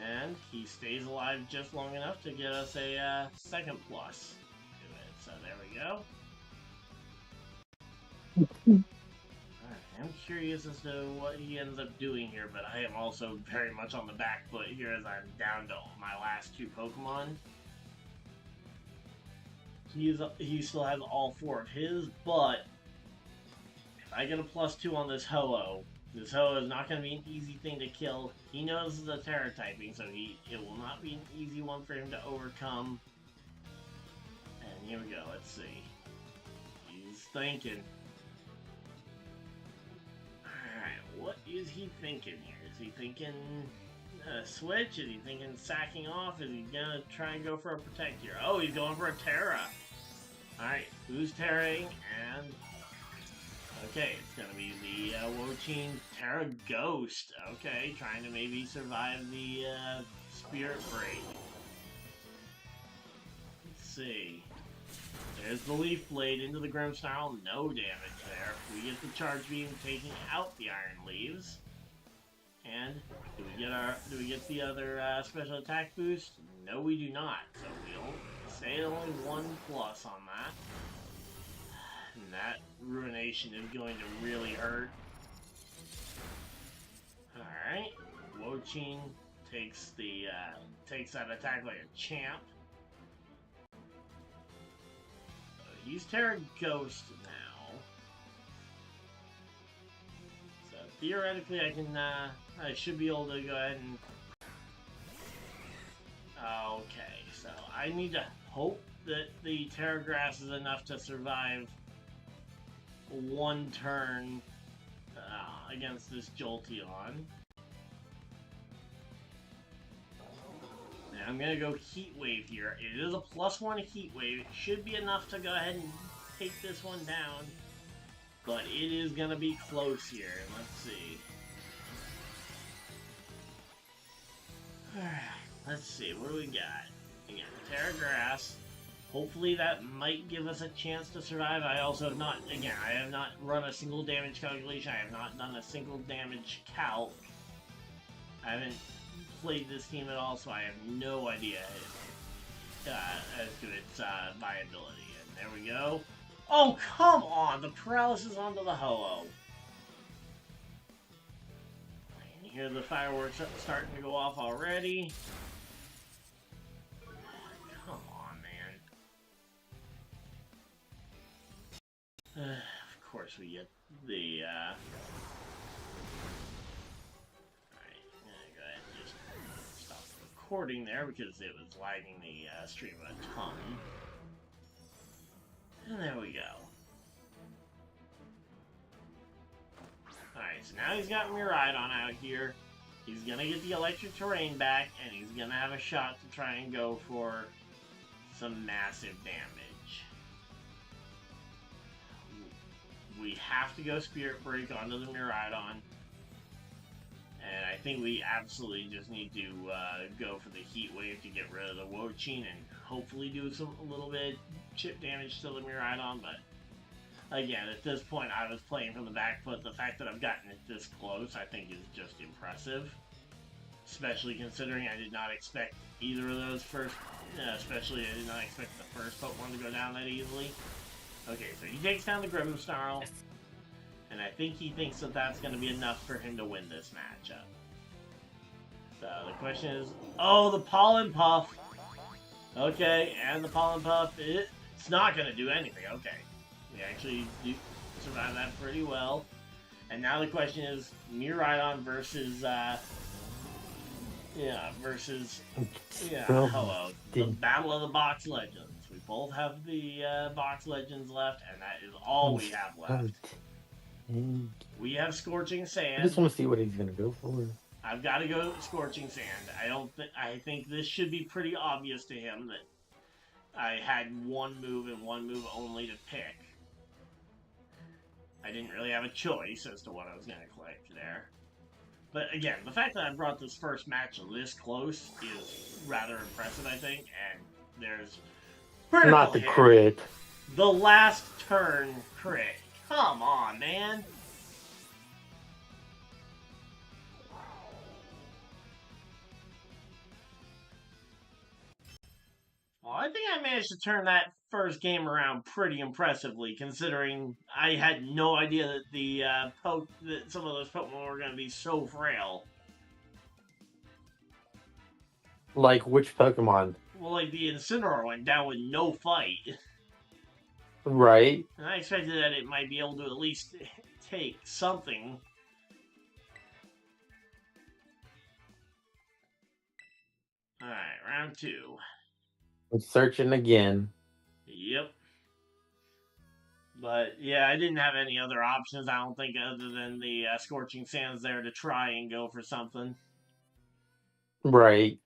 And he stays alive just long enough to get us a second plus to it. So there we go. I'm curious as to what he ends up doing here, but I am also very much on the back foot here as I'm down to my last 2 Pokemon. He still has all 4 of his, but if I get a +2 on this Ho-Oh is not going to be an easy thing to kill. He knows the Terra typing, so it will not be an easy one for him to overcome. And here we go, let's see. He's thinking. What is he thinking here? Is he thinking switch? Is he thinking sacking off? Is he gonna try and go for a protect here? Oh, he's going for a Terra. Alright, who's Terraing? And okay, it's gonna be the Wochien Terra Ghost. Okay, trying to maybe survive the Spirit Break. Let's see. There's the Leaf Blade into the Grimmsnarl, no damage there. We get the Charge Beam taking out the Iron Leaves. And do we get the other special attack boost? No, we do not. So we'll say only 1+ on that. And that Ruination is going to really hurt. Alright. Wochien takes that attack like a champ. he's Terra Ghost now. So theoretically I should be able to go ahead and... Okay, so I need to hope that the Terra Grass is enough to survive one turn against this Jolteon. And I'm gonna go Heat Wave here. It is a +1 Heat Wave. It should be enough to go ahead and take this one down. But it is gonna be close here. Let's see. Alright, let's see. What do we got? Again, Terra Grass. Hopefully that might give us a chance to survive. I also have not, again, I have not run a single damage calculation. I have not done a single damage calc. I haven't played this team at all, so I have no idea as to its viability. And there we go. Oh, come on! The paralysis onto the Ho-Oh. And here the fireworks are starting to go off already. Come on, man. Of course we get the, Alright, I'm gonna go ahead and just stop the recording there because it was lagging the stream a ton. And there we go. Alright, so now he's got Miraidon out here. He's gonna get the electric terrain back, and he's gonna have a shot to try and go for some massive damage. We have to go Spirit Break onto the Miraidon. And I think we absolutely just need to go for the Heat Wave to get rid of the Wo-Chien and hopefully do a little bit of chip damage to the Miraidon. But again, at this point, I was playing from the back foot. The fact that I've gotten it this close, I think, is just impressive. Especially considering I did not expect either of those first... especially I did not expect the first Pokemon to go down that easily. Okay, so he takes down the Grimmsnarl. And I think he thinks that that's going to be enough for him to win this matchup. So the question is... Oh, the Pollen Puff! Okay, and the Pollen Puff, it's not going to do anything. Okay. We actually do survive that pretty well. And now the question is Miraidon versus... hello. The Battle of the Box Legends. We both have the Box Legends left, and that is all we have left. We have Scorching Sand. I just want to see what he's gonna go for. I've got to go Scorching Sand. I think this should be pretty obvious to him that I had one move and one move only to pick. I didn't really have a choice as to what I was going to click there. But again, the fact that I brought this first match this close is rather impressive, I think. And there's not the crit. The last turn crit. Come on, man. Well, I think I managed to turn that first game around pretty impressively, considering I had no idea that that some of those Pokemon were going to be so frail. Like which Pokemon? Well, like the Incineroar went down with no fight. Right. And I expected that it might be able to at least take something. Alright, round 2. I'm searching again. Yep. But, yeah, I didn't have any other options, I don't think, other than the Scorching Sands there to try and go for something. Right.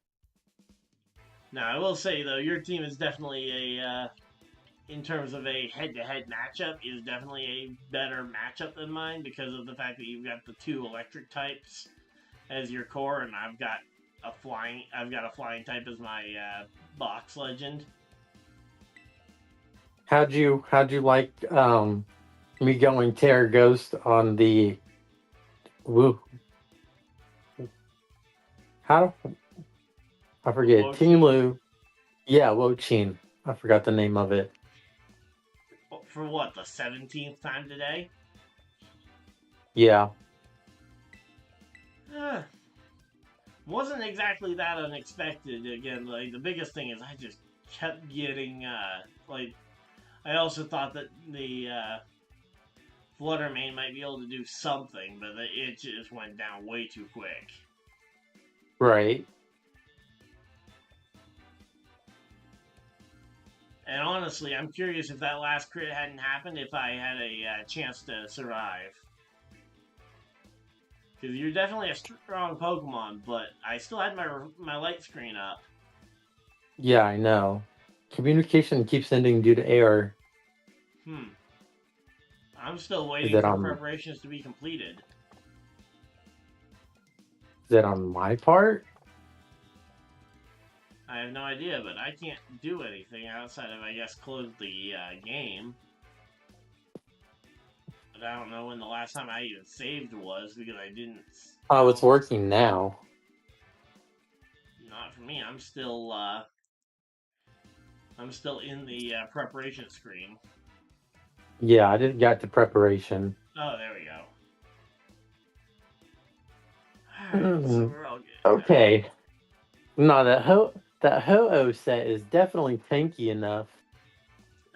Now, I will say, though, your team is definitely in terms of a head-to-head matchup, is definitely a better matchup than mine because of the fact that you've got the 2 electric types as your core, and I've got a flying type as my box legend. How'd you like me going Terra Ghost on the woo? How? I forget. Wo-Chien. Team Lu. Yeah, Wo-Chien. I forgot the name of it. For what, the 17th time today? Yeah. Wasn't exactly that unexpected. Again, like, the biggest thing is I just kept getting, I also thought that the Flutter Mane might be able to do something, but it just went down way too quick. Right. And honestly, I'm curious if that last crit hadn't happened, if I had a chance to survive. Because you're definitely a strong Pokemon, but I still had my light screen up. Yeah, I know. Communication keeps ending due to error. I'm still Is waiting that for on preparations to be completed. is that on my part? I have no idea, but I can't do anything outside of, I guess, close the game. But I don't know when the last time I even saved was, because I didn't. Oh, it's working now. Not for me. I'm still in the preparation screen. Yeah, I didn't get to preparation. Oh, there we go. Alright, so we're all good. Okay. No, that Ho-Oh set is definitely tanky enough.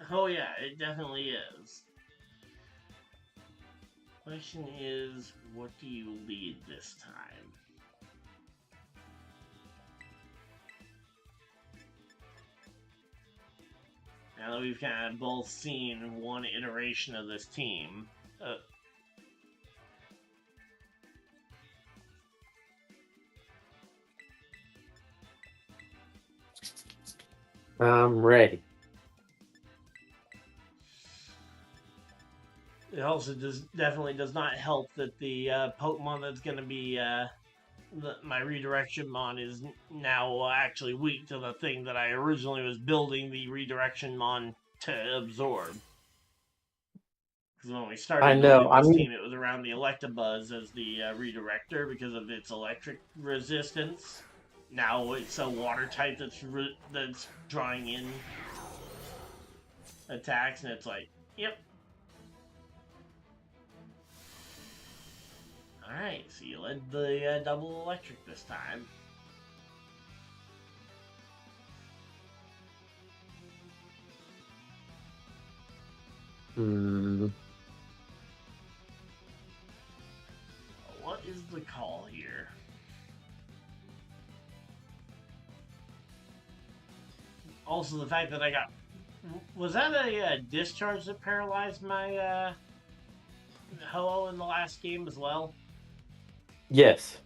Oh yeah, it definitely is. Question is, what do you lead this time? Now that we've kind of both seen one iteration of this team, I'm ready. it also definitely does not help that the Pokemon that's going to be my redirection mon is now actually weak to the thing that I originally was building the redirection mon to absorb. Because when we started building this team, it was around the Electabuzz as the redirector because of its electric resistance. Now it's a water type that's drawing in attacks, and it's like, yep. Alright, so you led the double electric this time. What is the call here? Also, the fact that I got... Was that a discharge that paralyzed my Ho-Oh in the last game as well? Yes.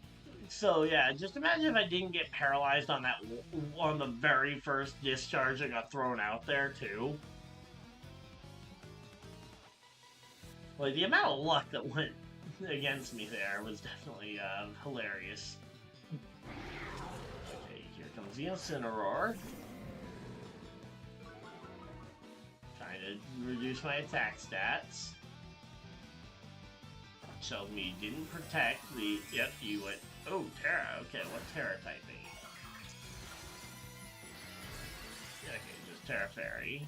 So yeah, just imagine if I didn't get paralyzed on the very first discharge that got thrown out there too. Like the amount of luck that went against me there was definitely hilarious. Okay, here comes the Incineroar. Trying to reduce my attack stats. Tells me you didn't protect the... Yep, you went... Oh, Terra. Okay, what Terra typing? Okay, just Terra Fairy.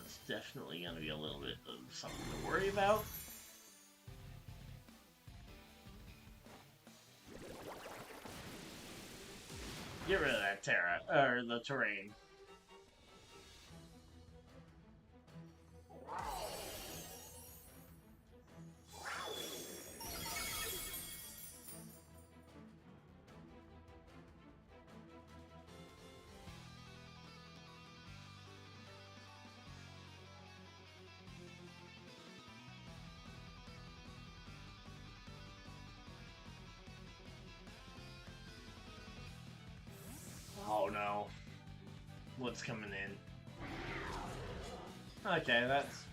It's definitely going to be a little bit of something to worry about. Get rid of that Terra, or the terrain. Oh no. What's coming in? Okay, that's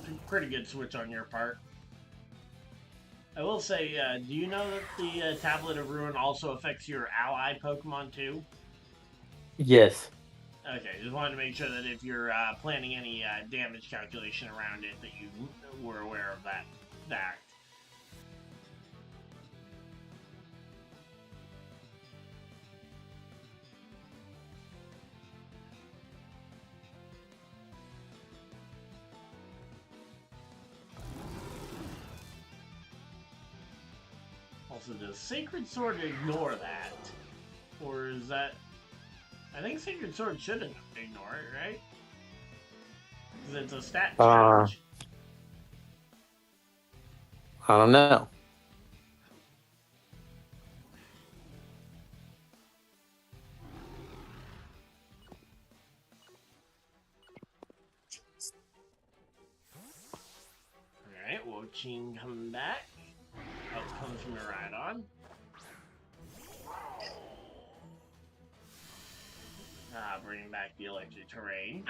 a pretty good switch on your part. I will say, do you know that the Tablet of Ruin also affects your ally Pokemon too? Yes. Okay, just wanted to make sure that if you're planning any damage calculation around it, that you were aware of that fact. Also, does Sacred Sword ignore that? Or is that... I think Sacred Sword should ignore it, right? Because it's a stat Uh, challenge. I don't know. Alright, Wo-Ching coming back. Out comes Miraidon. Bringing back the electric terrain.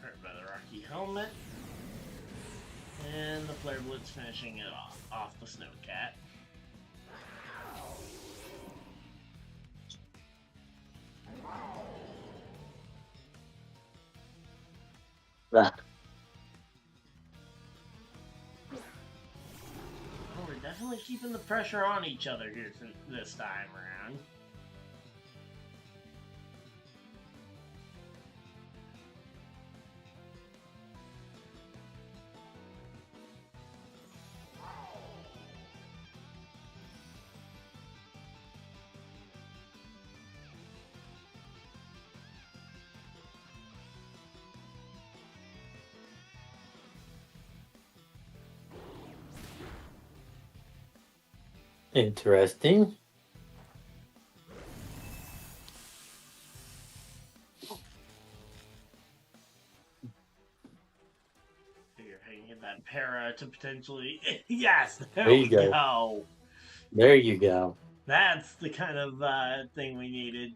Hurt by the Rocky Helmet. And the Flare Blitz finishing it off the Snowcat. Oh, we're definitely keeping the pressure on each other here this time around. Interesting. Figure if I can get that para to potentially... Yes! There There you we go. go! There you go. That's the kind of thing we needed.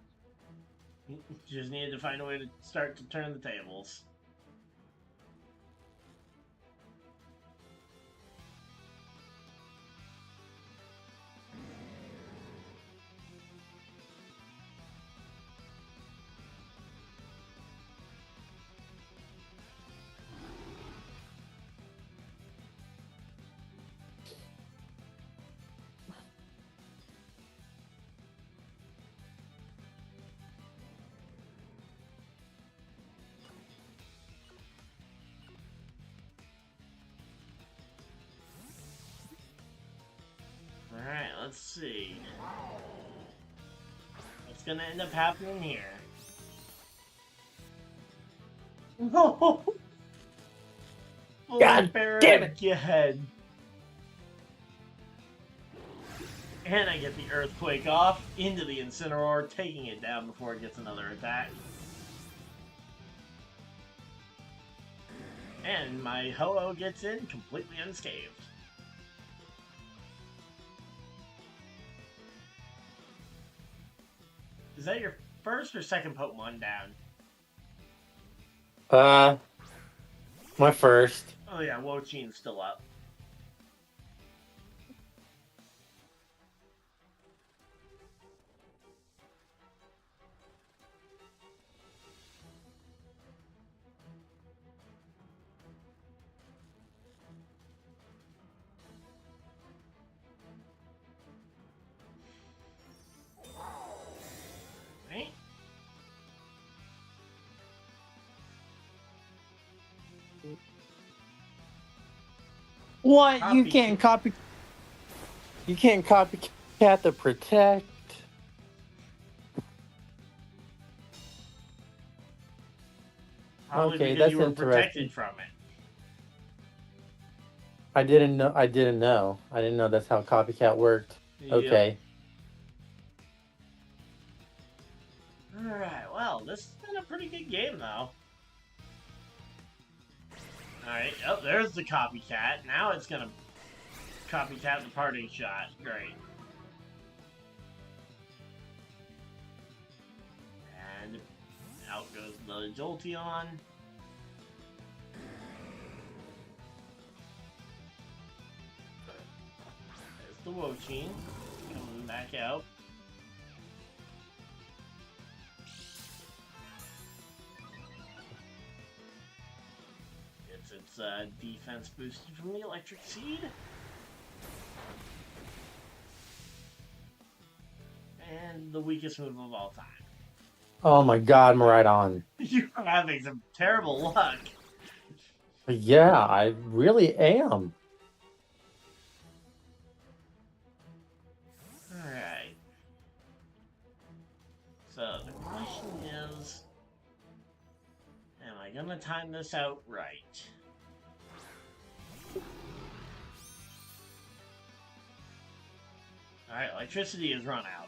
Just needed to find a way to start to turn the tables. Alright, let's see. What's gonna end up happening here? No! God damn it! Again! And I get the Earthquake off into the Incineroar, taking it down before it gets another attack. And my Ho-Oh gets in completely unscathed. Is that your first or second Pokemon down? My first. Oh yeah, Wo-Ching's still up. Right? What? Copy. You can't copy. You can't copycat the protect. Probably Okay, because that's you were interesting. protected from it. I didn't know. I didn't know. I didn't know that's how copycat worked. Okay. Alright, well, this has been a pretty good game, though. Alright, oh, there's the copycat. Now it's gonna copycat the parting shot. Great. And out goes the Jolteon. There's the Wo-Ching coming back out. Gets its defense boosted from the Electric Seed. the weakest move of all time. Oh my god, I'm right on. You are having some terrible luck. Yeah, I really am. Alright. So the question is, am I gonna time this out right? Alright, electricity is run out.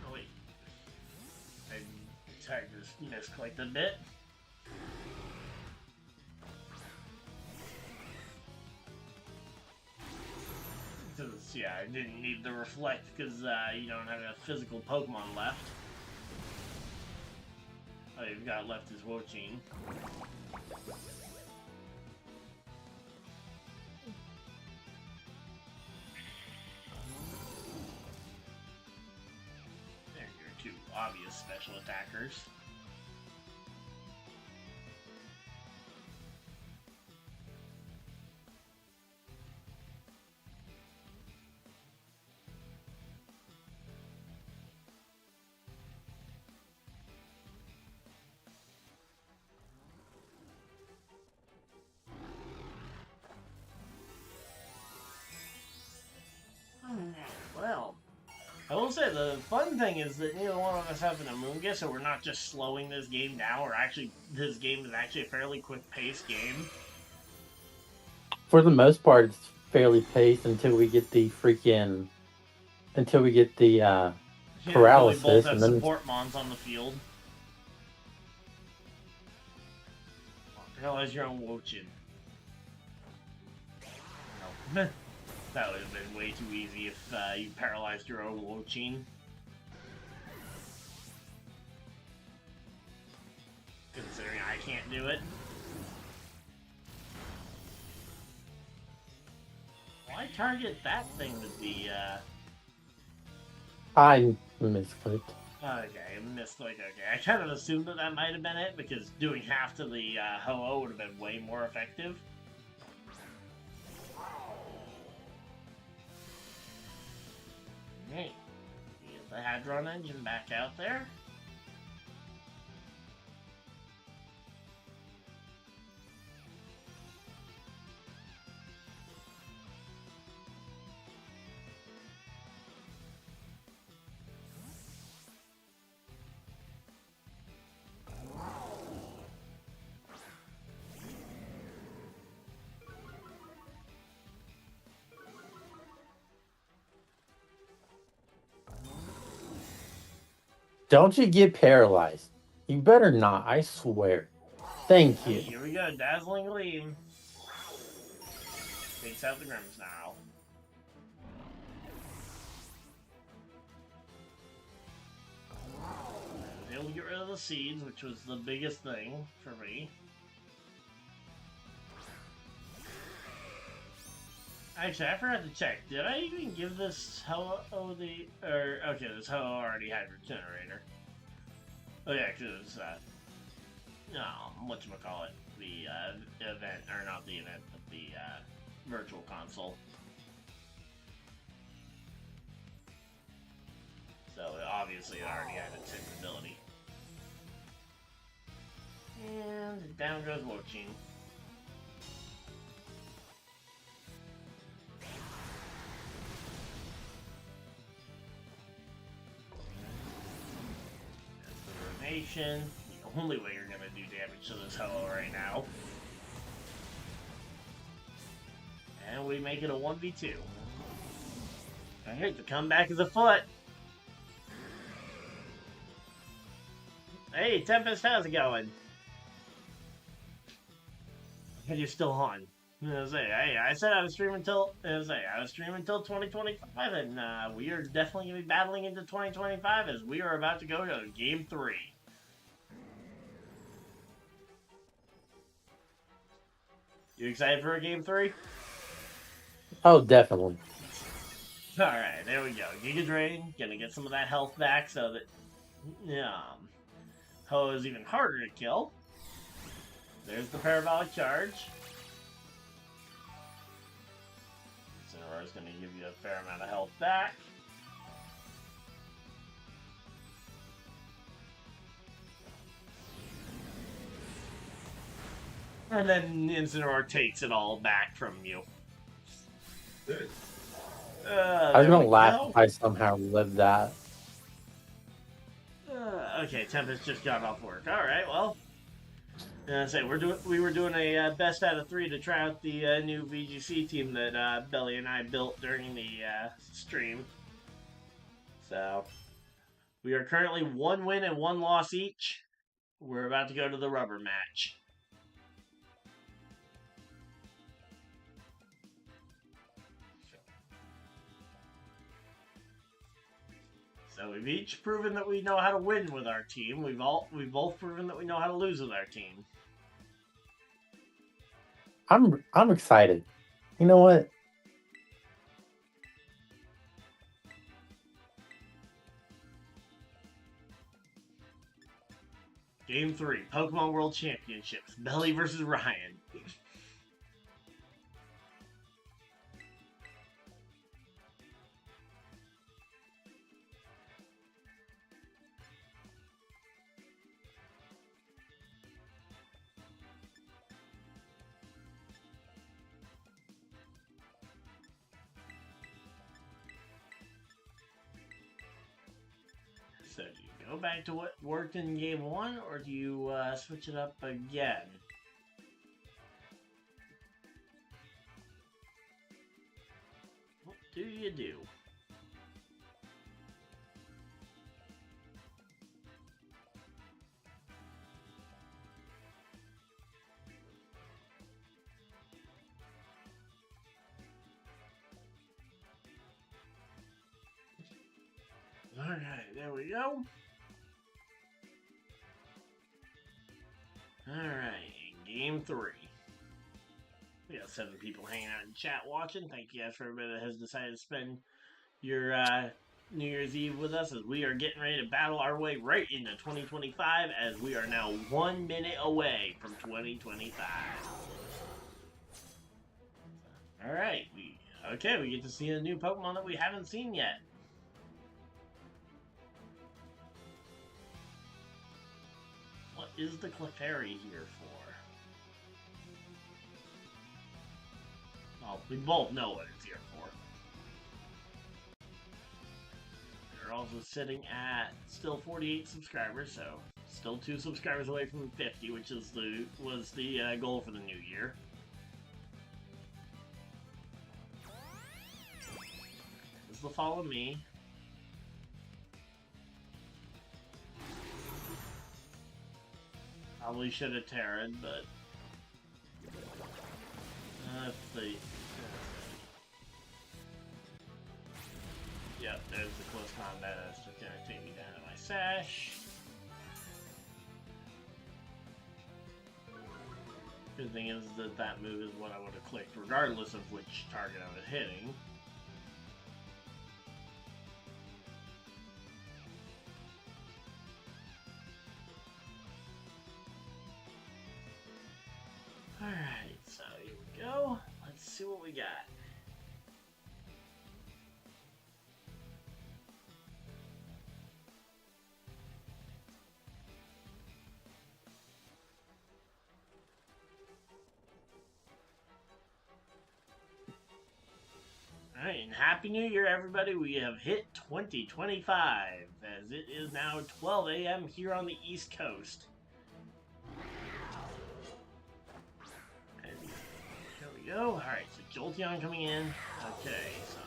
Oh wait. I just misclicked a bit. Yeah, I didn't need the reflect because you don't have a physical Pokemon left. All you've got left is Wochine. There are your two obvious special attackers. Well, I will say the fun thing is that neither one of us have an Amoonguss, so we're not just slowing this game down. This game is actually a fairly quick-paced game. For the most part, it's fairly paced until we get the paralysis, Until we both have and then support mons on the field. What the hell is your own Wochin? No. That would have been way too easy if you paralyzed your own Wochin. Considering I can't do it. Why target that thing with the, I misclicked. Okay, misclick, okay. I kind of assumed that might have been it, because doing half to the Ho-Oh would have been way more effective. Hey, get the Hadron engine back out there. Don't you get paralyzed. You better not, I swear. Thank you. Here we go, Dazzling Gleam. Takes out the Grimmsnarl. Able to get rid of the seeds, which was the biggest thing for me. Actually, I forgot to check. Did I even give this Ho-Oh the... okay, this Ho-Oh already had Regenerator. Oh yeah, because whatchamacallit, the event, or not the event, but the virtual console. So obviously it already had its ability. And down goes Wochine. The only way you're gonna do damage to this Ho-Oh right now. And we make it a 1v2. Alright, the comeback is afoot. Hey, Tempest, how's it going? And you're still on. I said I was streaming until 2025, and we are definitely gonna be battling into 2025 as we are about to go to Game 3. You excited for a game 3? Oh, definitely. Alright, there we go. Giga Drain, gonna get some of that health back so that Ho is even harder to kill. There's the parabolic charge. Incineroar is gonna give you a fair amount of health back. And then Incineroar takes it all back from you. I was gonna laugh if I somehow lived that. Okay, Tempest just got off work. All right, well, we were doing a best out of 3 to try out the new VGC team that Belly and I built during the stream. So we are currently 1 win and 1 loss each. We're about to go to the rubber match. So we've each proven that we know how to win with our team. We've both proven that we know how to lose with our team. I'm excited. You know what? Game 3, Pokemon World Championships, Belly versus Ryan. So do you go back to what worked in game 1, or do you switch it up again? What do you do? Alright, there we go. Alright, game 3. We got 7 people hanging out in chat watching. Thank you guys for everybody that has decided to spend your New Year's Eve with us as we are getting ready to battle our way right into 2025 as we are now 1 minute away from 2025. Alright, we get to see a new Pokemon that we haven't seen yet. What is the Clefairy here for? Well, we both know what it's here for. They're also sitting at still 48 subscribers, so still 2 subscribers away from 50, which is was the goal for the new year. This will follow me. Probably should have Terran, but let's see. Yep, there's the close combat. That's just gonna take me down to my sash. Good thing is that move is what I would have clicked, regardless of which target I was hitting. Alright, so here we go. Let's see what we got. Alright, and Happy New Year, everybody. We have hit 2025, as it is now 12 a.m. here on the East Coast. And here we go. Alright, so Jolteon coming in. Okay, so...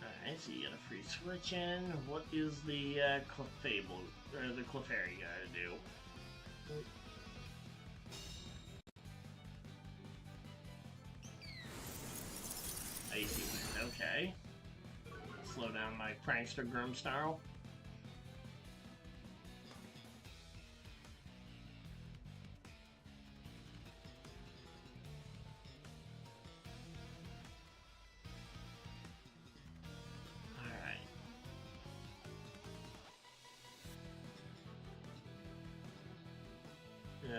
Alright, so you got a free switch in. What is the Clefable, or the Clefairy gotta do? Icy Wind, okay. Slow down my Prankster Grimmsnarl.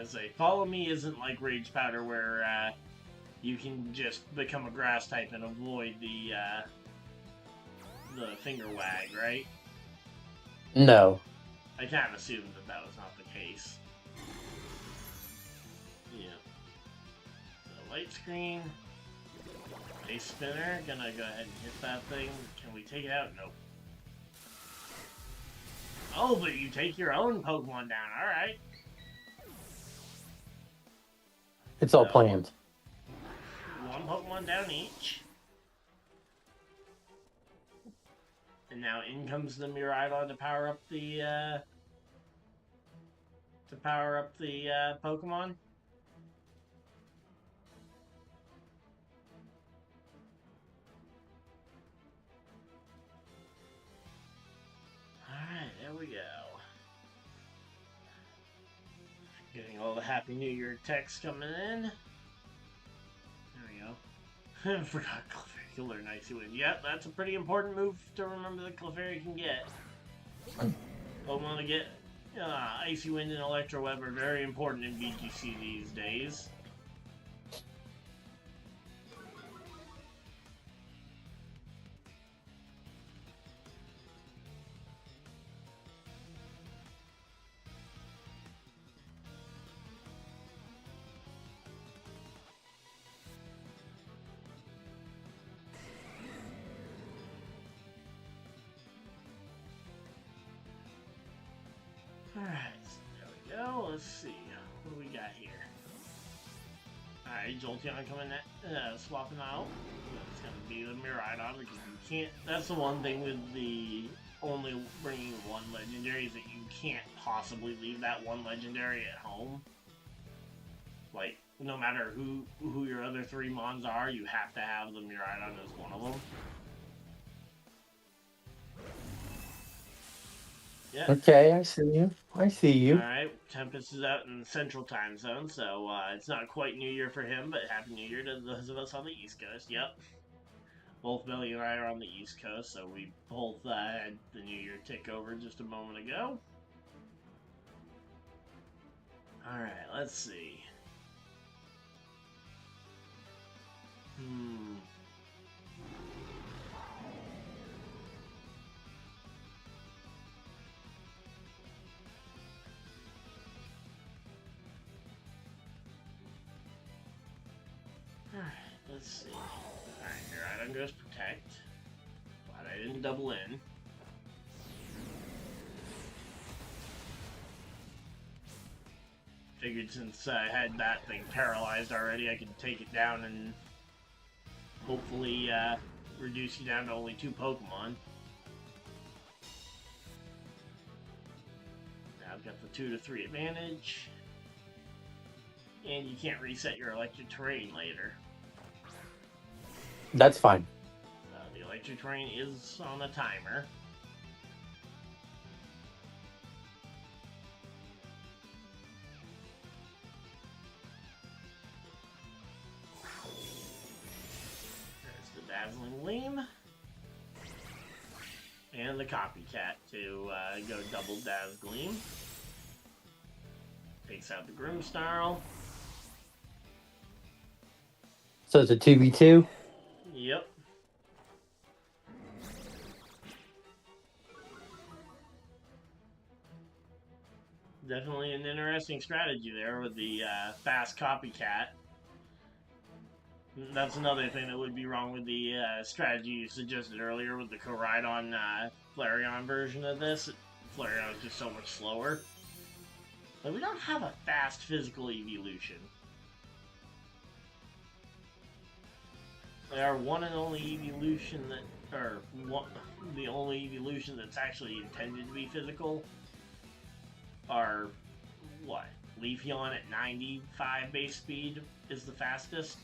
As a follow me isn't like Rage Powder where you can just become a grass type and avoid the finger wag, right? No. I kind of assumed that was not the case. Yeah. So light screen. Base spinner. Gonna go ahead and hit that thing. Can we take it out? Nope. Oh, but you take your own Pokemon down. Alright. It's all planned. One Pokemon down each. And now in comes the Miraidon to power up the Pokemon. Alright, there we go. Getting all the Happy New Year texts coming in. There we go. Forgot Clefairy can learn Icy Wind. Yep, that's a pretty important move to remember that Clefairy can get. Pokemon to get Icy Wind and Electro Web are very important in VGC these days. Alright, there we go. Let's see. What do we got here? Alright, Jolteon coming swapping out. That's gonna be the Miraidon because you can't. That's the one thing with the only bringing one legendary is that you can't possibly leave that one legendary at home. Like, no matter who your other three Mons are, you have to have the Miraidon as one of them. Yeah. Okay, I see you. I see you. Alright, Tempest is out in the Central Time Zone, so it's not quite New Year for him, but Happy New Year to those of us on the East Coast. Yep. Both Billy and I are on the East Coast, so we both had the New Year tick over just a moment ago. Alright, let's see. Alright, let's see. Alright, Miraidon goes Protect. Glad I didn't double in. Figured since I had that thing paralyzed already, I could take it down and hopefully reduce you down to only 2 Pokemon. Now I've got the 2 to 3 advantage. And you can't reset your electric terrain later. That's fine. The electric terrain is on a timer. There's the Dazzling Gleam. And the Copycat to go double Dazz Gleam. Takes out the Grimmsnarl. So it's a 2v2? Yep. Definitely an interesting strategy there with the fast Copycat. That's another thing that would be wrong with the strategy you suggested earlier with the Koraidon Flareon version of this. Flareon is just so much slower. But we don't have a fast physical evolution. Our one and only evolution that, or the only evolution that's actually intended to be physical are, what? Leafeon at 95 base speed is the fastest.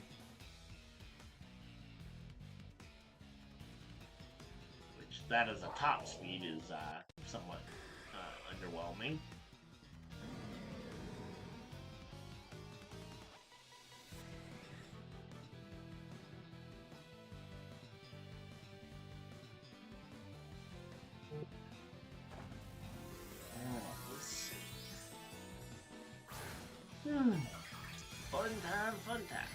Which, that as a top speed is somewhat underwhelming. Fun time, fun time.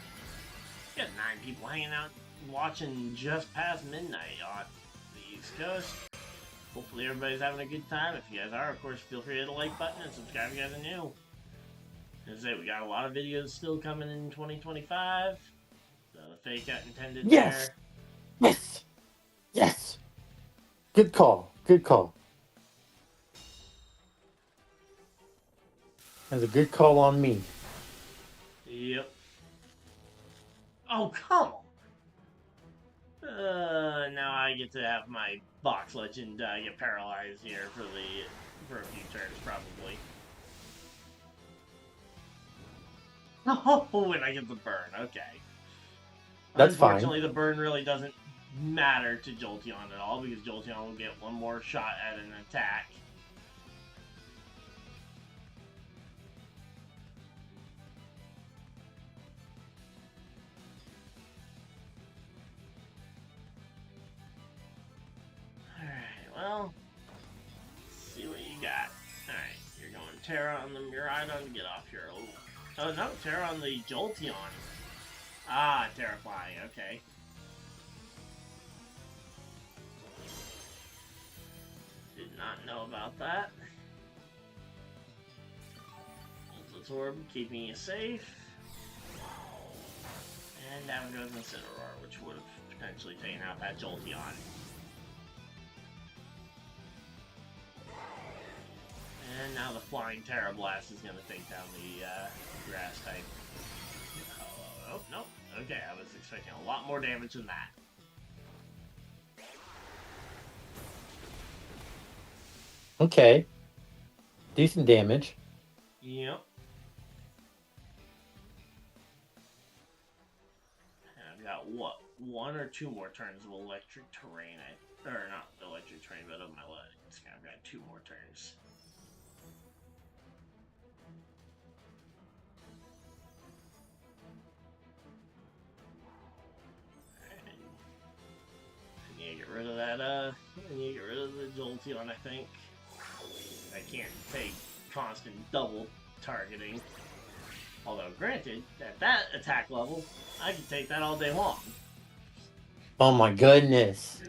Got 9 people hanging out watching just past midnight on the East Coast. Hopefully everybody's having a good time. If you guys are, of course, feel free to hit the like button and subscribe if you guys are new. As I say, we got a lot of videos still coming in 2025. So the fake out intended Yes. there. Yes. Yes. Good call. Good call. That's a good call on me. Yep. Oh, come on. Now I get to have my box legend get paralyzed here for a few turns, probably. Oh, and I get the burn. Okay. That's Unfortunately, fine. the burn really doesn't matter to Jolteon at all because Jolteon will get one more shot at an attack. Alright, well, let's see what you got. Alright, you're going Terra on the Miraidon to get off here. Oh, no, Terra on the Jolteon. Ah, Terra flying, okay. Did not know about that. Ultratorb keeping you safe. And down goes Incineroar, which would have potentially taken out that Jolteon. And now the Flying Terra Blast is going to take down the Grass type. Oh, nope. Okay, I was expecting a lot more damage than that. Okay. Decent damage. Yep. And I've got, what, 1 or 2 more turns of electric terrain. Or not electric terrain, but of my legs. I've got 2 more turns. I need to get rid of that, I need to get rid of the Jolteon, I think. I can't take constant double targeting. Although, granted, at that attack level, I can take that all day long. Oh my goodness.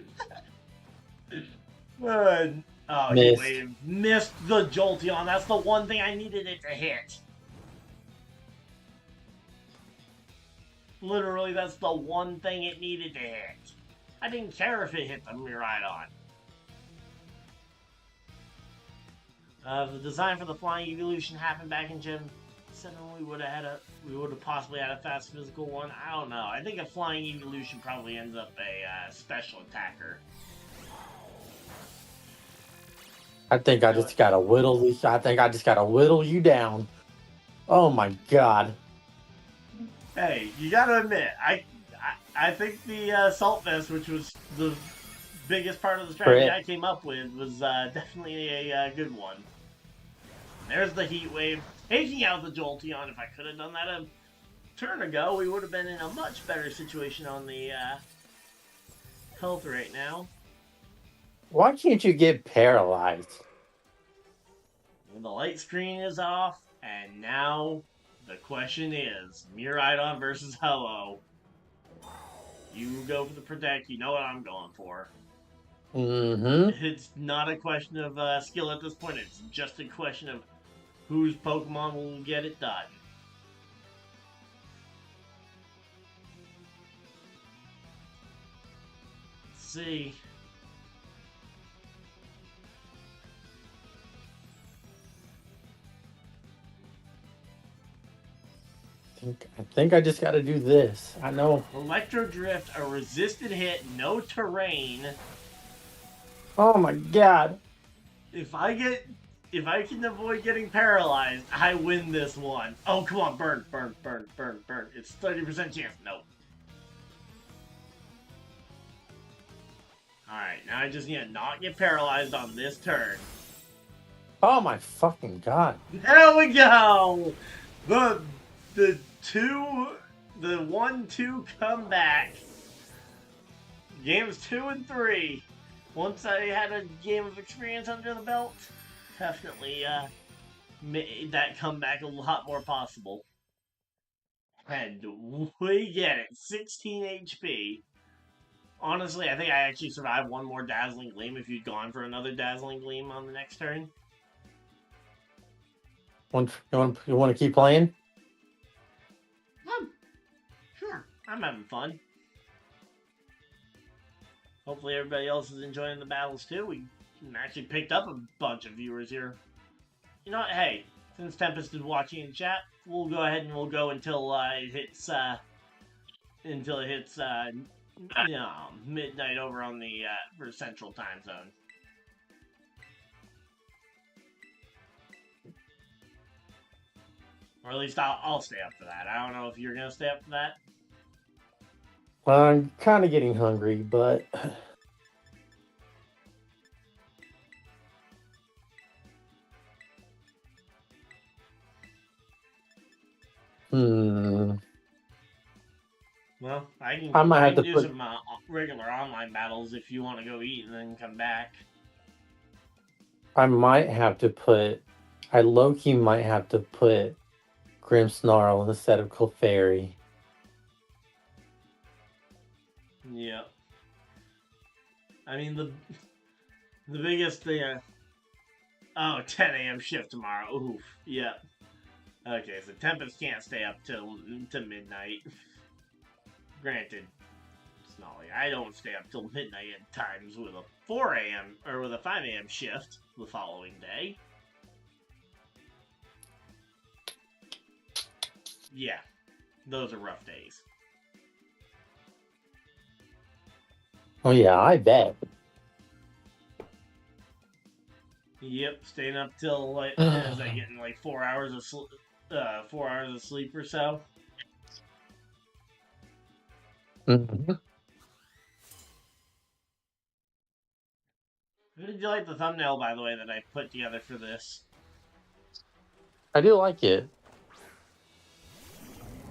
Oh, Missed. he missed the Jolteon. That's the one thing I needed it to hit. Literally, that's the one thing it needed to hit. I didn't care if it hit the Miraidon. The design for the Flying Evolution happened back in Gen 7. We would have possibly had a fast physical one. I don't know. I think a Flying Evolution probably ends up a special attacker. I think I just gotta whittle you down. Oh my god. Hey, you gotta admit, I think the Salt Vest, which was the biggest part of the strategy I came up with, was definitely a good one. There's the Heat Wave, taking out the Jolteon. If I could have done that a turn ago, we would have been in a much better situation on the health right now. Why can't you get paralyzed? Well, the light screen is off, and now the question is, Miraidon versus Hello. You go for the Protect, you know what I'm going for. Mm-hmm. It's not a question of skill at this point, it's just a question of whose Pokemon will get it done. Let's see. I think I just gotta do this. I know. Electro Drift, a resisted hit, no terrain. Oh my god. If I can avoid getting paralyzed, I win this one. Oh, come on, burn. It's 30% chance. Nope. Alright, now I just need to not get paralyzed on this turn. Oh my fucking god. There we go! The 1-2 comeback. Games 2 and 3. Once I had a game of experience under the belt, definitely made that comeback a lot more possible. And we get it. 16 HP. Honestly, I think I actually survived one more Dazzling Gleam if you'd gone for another Dazzling Gleam on the next turn. You want to keep playing? Sure. I'm having fun. Hopefully everybody else is enjoying the battles too. We actually picked up a bunch of viewers here. You know what? Hey, since Tempest is watching in chat, we'll go ahead and we'll go until it hits midnight over on the for Central Time Zone. Or at least I'll stay up for that. I don't know if you're gonna stay up for that. I'm kind of getting hungry, but Well, I might have to do some regular online battles if you want to go eat and then come back. I might have to put. I low-key might have to put Grimmsnarl instead of Clefairy. Yeah. I mean, the biggest thing... 10 a.m. shift tomorrow. Oof. Yep. Okay, so Tempest can't stay up till midnight. Granted, Snolly, I don't stay up till midnight at times with a 4 a.m. or with a 5 a.m. shift the following day. Yeah, those are rough days. Oh yeah, I bet. Yep, staying up till like as I getting like 4 hours of 4 hours of sleep or so. Mm-hmm. Did you like the thumbnail, by the way, that I put together for this? I do like it.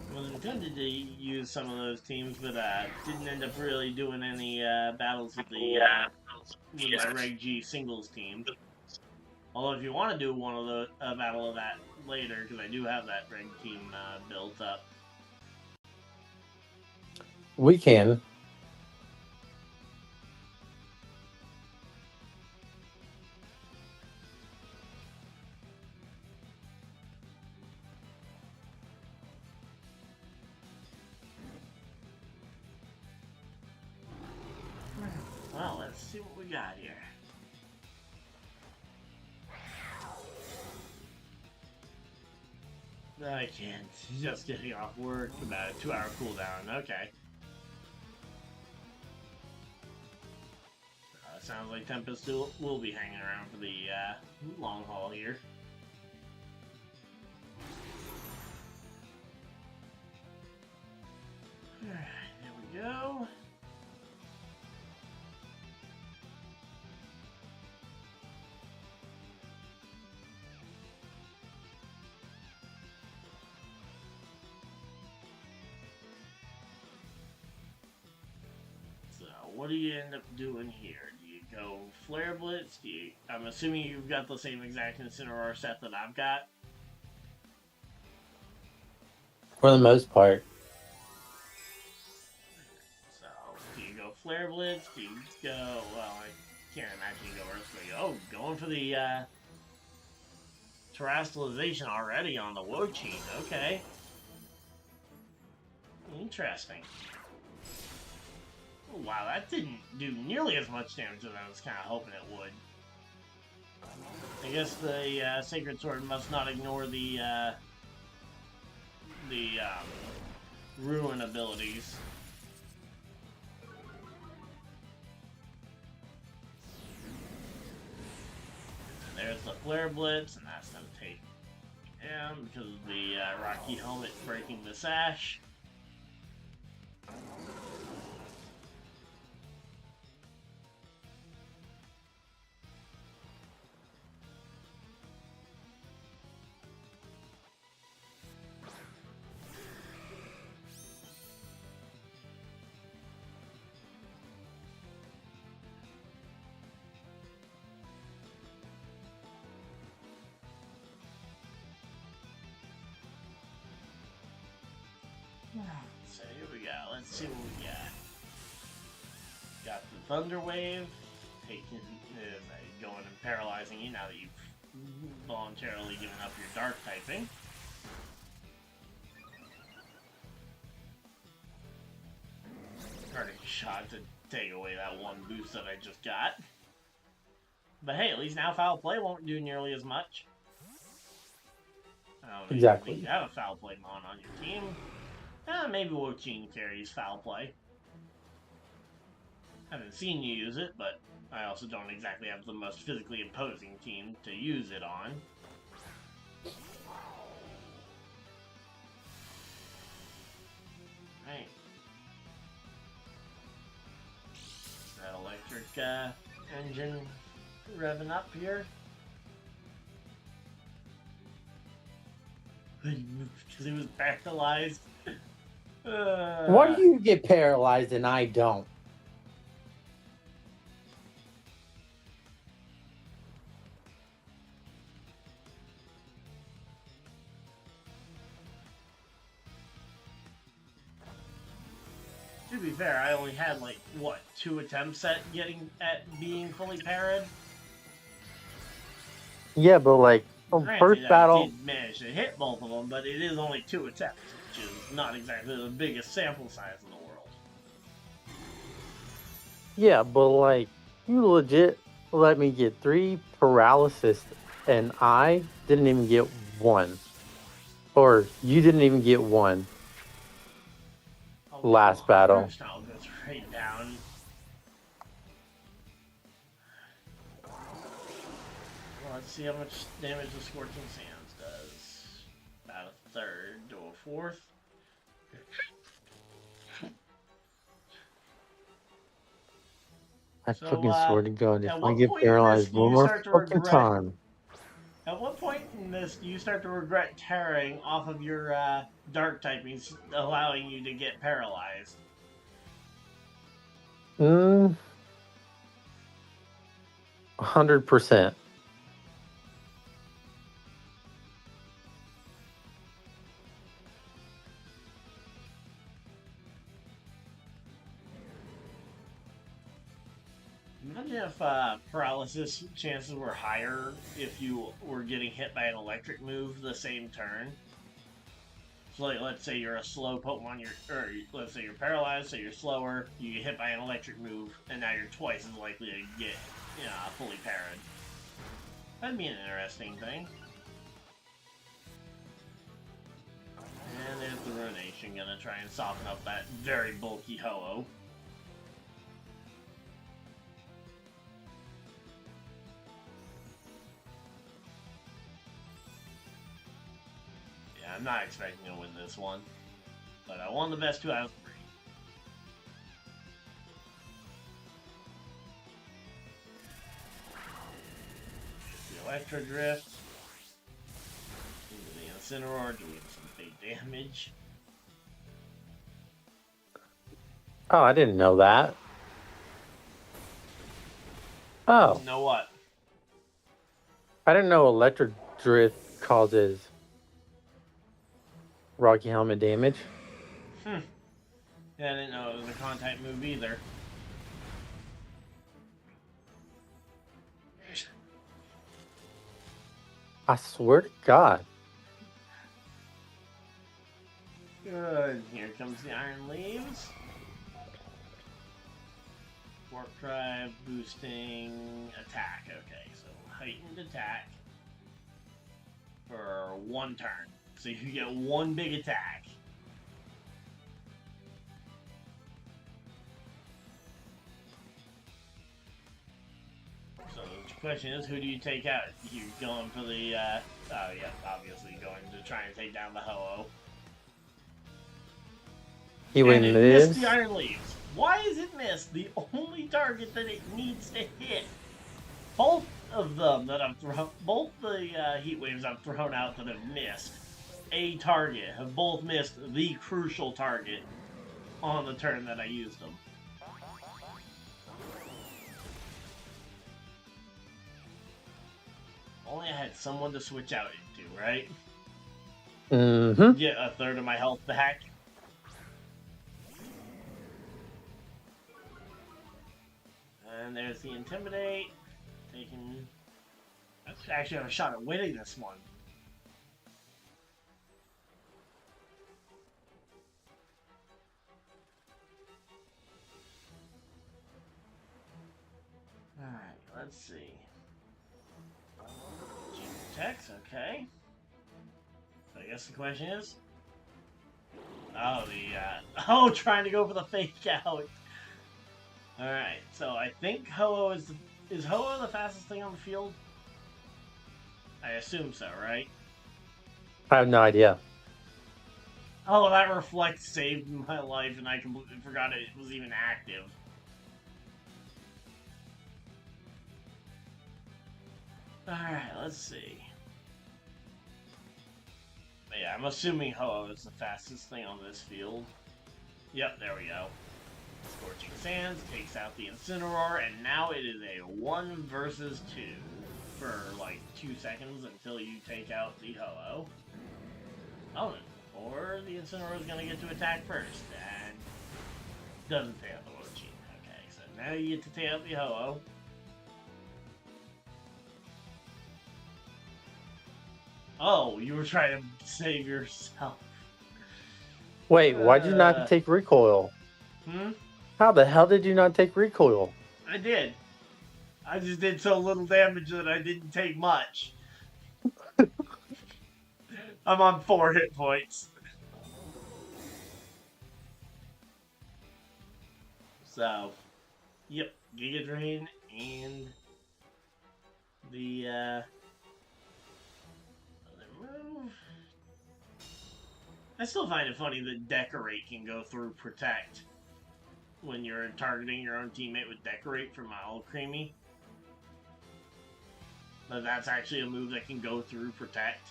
I was intended to use some of those teams, but didn't end up really doing any battles with with my Reg G singles team. Although if you want to do one of the battle of that later, because I do have that Reg team built up. We can. Well, let's see what we got here. I can't. Just getting off work. About a 2-hour cooldown. Okay. Sounds like Tempest will be hanging around for the long haul here. Alright, there we go. So, what do you end up doing here? Do you go Flare Blitz? I'm assuming you've got the same exact Incineroar set that I've got? For the most part. So, do you go Flare Blitz? Do you go... Well, I can't imagine you go Earthquake. Oh, going for the Terastallization already on the Wochine. Okay. Interesting. Oh, wow, that didn't do nearly as much damage as I was kind of hoping it would. I guess the Sacred Sword must not ignore the Ruin abilities. And there's the Flare Blitz, and that's going to take down because of the Rocky Helmet breaking the sash. got? Let's see what we got. Got the Thunder Wave, taking, going and paralyzing you now that you've voluntarily given up your Dark typing. Parting Shot to take away that one boost that I just got. But hey, at least now Foul Play won't do nearly as much. I don't know, Exactly. you have a Foul Play Mon on your team. Maybe Wochine carries Foul Play. Haven't seen you use it, but I also don't exactly have the most physically imposing team to use it on. Right. That electric engine revving up here. Because he was paralyzed. Why do you get paralyzed and I don't? To be fair, I only had like, what, 2 attempts at being fully parried? Yeah, but like, first battle... I did manage to hit both of them, but it is only 2 attempts, which is not exactly the biggest sample size in the world. Yeah, but like, you legit let me get 3 paralysis, and I didn't even get 1. Or you didn't even get 1. Last battle. First I'll go straight down. Well, let's see how much damage the Scorching Sands does. About a third to a fourth. I fucking swear to God, if I get point paralyzed one more fucking time. At what point in this do you start to regret tearing off of your Dark typings, allowing you to get paralyzed? 100%. Imagine if paralysis chances were higher if you were getting hit by an electric move the same turn. So, like, let's say you're a slow Pokemon, or let's say you're paralyzed, so you're slower, you get hit by an electric move, and now you're twice as likely to get, fully parried. That'd be an interesting thing. And there's the Ruination, gonna try and soften up that very bulky Ho-Oh. I'm not expecting to win this one, but I won the best 2 out of 3. The Electro Drift into the Incineroar, doing some big damage. Oh, I didn't know that. Oh. You know what? I didn't know Electric Drift causes Rocky Helmet damage. Yeah, I didn't know it was a Con-type move either. I swear to God. Good. Here comes the Iron Leaves. Warp Drive, boosting attack. Okay, so heightened attack for 1 turn. So you get 1 big attack. So the question is, who do you take out? You going for the, oh yeah, obviously going to try and take down the Ho-Oh. He would miss the Iron Leaves. Why is it missed? The only target that it needs to hit. Both of them that I've thrown, both the Heat Waves I've thrown out that have missed a target have both missed the crucial target on the turn that I used them. Only I had someone to switch out into, right? Mm-hmm. Get a third of my health back. And there's the Intimidate. Taking... Let's actually have a shot at winning this one. Alright, let's see. Gene protects, okay. So I guess the question is... Oh, oh, trying to go for the fake out. Alright, so I think Ho-Oh is... Is Ho-Oh the fastest thing on the field? I assume so, right? I have no idea. Oh, that reflect saved my life, and I completely forgot it was even active. Alright, let's see. But yeah, I'm assuming Ho-Oh is the fastest thing on this field. Yep, there we go. Scorching Sands takes out the Incineroar, and now it is a 1 versus 2 for like 2 seconds until you take out the Ho-Oh. Oh, or the Incineroar is going to get to attack first, and doesn't take out the Wo-Chien. Okay, so now you get to take out the Ho-Oh. Oh, you were trying to save yourself. Wait, why did you not take recoil? How the hell did you not take recoil? I did. I just did so little damage that I didn't take much. I'm on 4 hit points. So, yep, Giga Drain and the other move. I still find it funny that Decorate can go through Protect when you're targeting your own teammate with Decorate from Creamy. But that's actually a move that can go through Protect.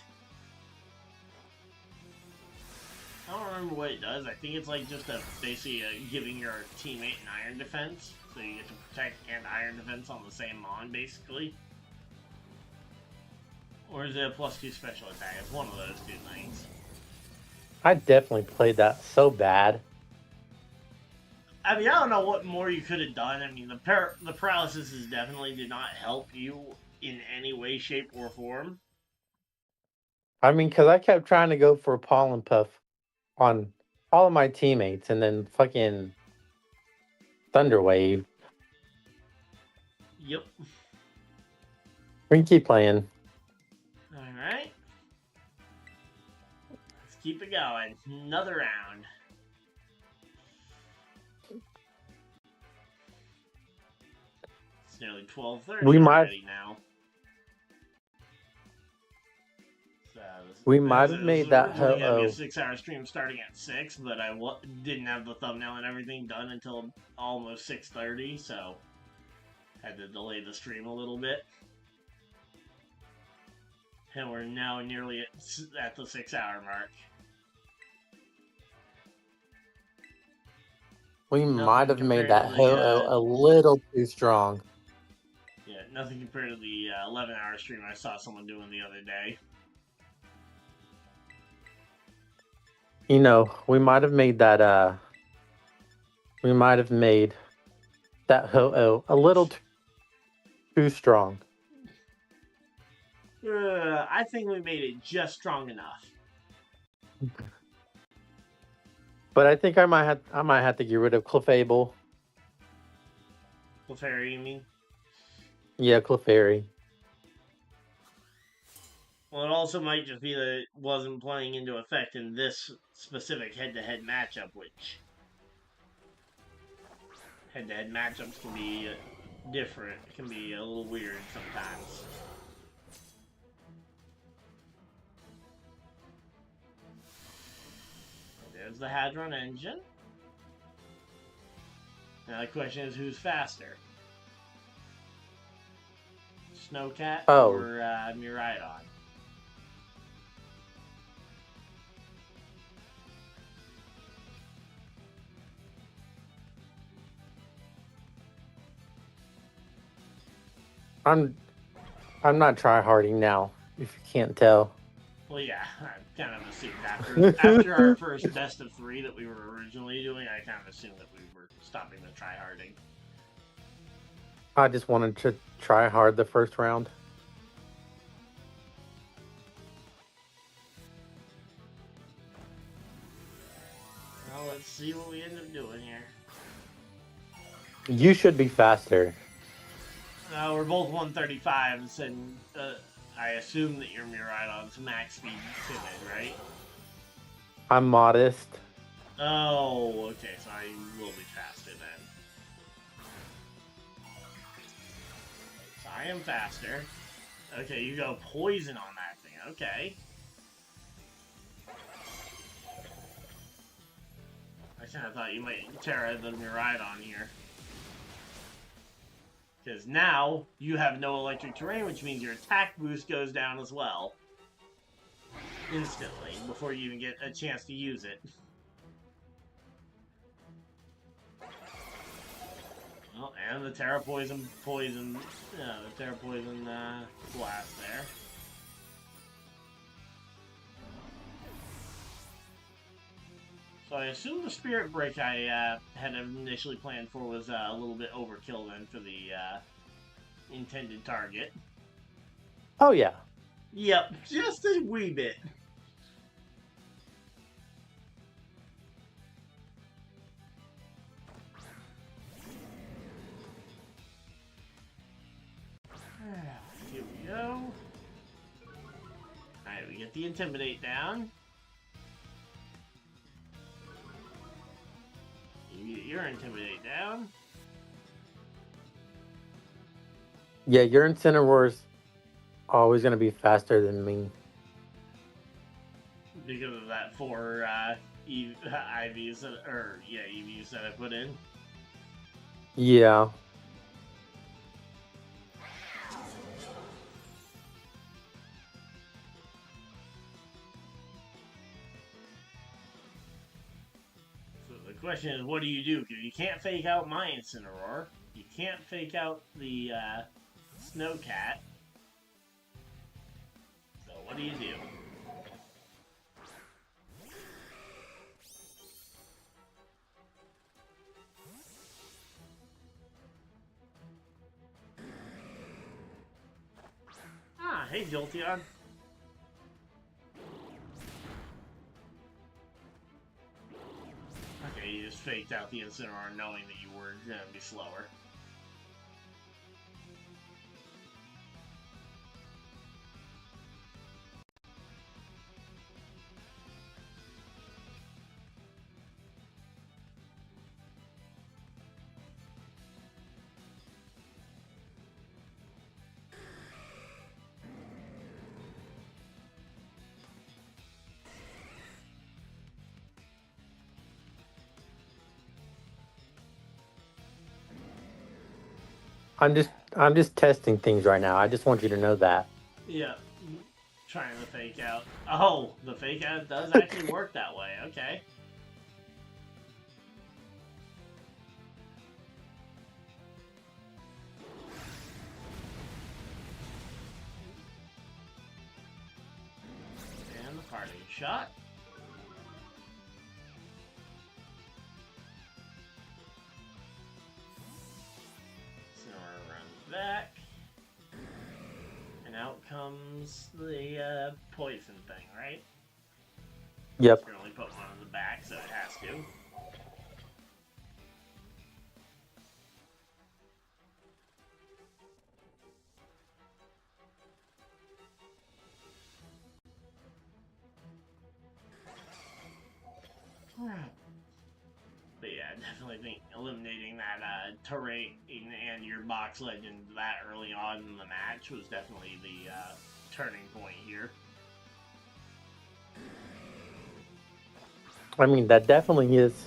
I don't remember what it does. I think it's like just basically giving your teammate an Iron Defense. So you get to Protect and Iron Defense on the same Mon, basically. Or is it a +2 special attack? It's one of those two things. I definitely played that so bad. I mean, I don't know what more you could have done. I mean, the paralysis definitely did not help you in any way, shape, or form. I mean, because I kept trying to go for Pollen Puff on all of my teammates, and then fucking Thunder Wave. Yep. We can keep playing. Alright. Let's keep it going. Another round. It's nearly 12:30 already now. So we might have made that Ho-Oh. Gonna be a 6-hour stream starting at 6, but I didn't have the thumbnail and everything done until almost 6:30, so had to delay the stream a little bit. And we're now nearly at the 6-hour mark. We might have made that Ho-Oh a little too strong. Yeah, nothing compared to the 11-hour stream I saw someone doing the other day. You know, we might have made that, Ho-Oh a little too strong. I think we made it just strong enough. But I think I might have to get rid of Clefable. Clefairy, you mean? Yeah, Clefairy. Well, it also might just be that it wasn't playing into effect in this specific head-to-head matchup, which head-to-head matchups can be different. It can be a little weird sometimes. There's the Hadron engine. Now the question is, who's faster? Snowcat or Miraidon? I'm not tryharding now, if you can't tell. Well, yeah, I kind of assumed after our first best of 3 that we were originally doing, I kind of assumed that we were stopping the tryharding. I just wanted to try hard the first round. Well, let's see what we end up doing here. You should be faster. We're both 135s, and I assume that your Miraidon's max speed timid, right? I'm modest. Oh, okay, so I will be faster then. So I am faster. Okay, you go poison on that thing, okay. I kind of thought you might tear the Miraidon here. Because now, you have no electric terrain, which means your attack boost goes down as well. Instantly, before you even get a chance to use it. Well, and the Terra Poison blast there. So I assume the Spirit Break I had initially planned for was a little bit overkill then for the intended target. Oh, yeah. Yep, just a wee bit. Here we go. Alright, we get the Intimidate down. You get your Intimidate down. Yeah, your Incineroar's always going to be faster than me. Because of that 4 IVs EVs that I put in. Yeah. So the question is, what do you do? Because you can't fake out my Incineroar. You can't fake out the Snowcat. So what do you do? Ah, hey Jolteon. Okay, you just faked out the Incineroar knowing that you were going to be slower. I'm just testing things right now. I just want you to know that. Yeah, trying to fake out. Oh, the fake out does actually work that way. Okay. And the parting shot. Incineroar runs back. And out comes the poison thing, right? Yep. You can only put one on the back, so it has to. But yeah, I definitely think eliminating that terrain and your box legend that early on in the match was definitely the turning point here. I mean, that definitely is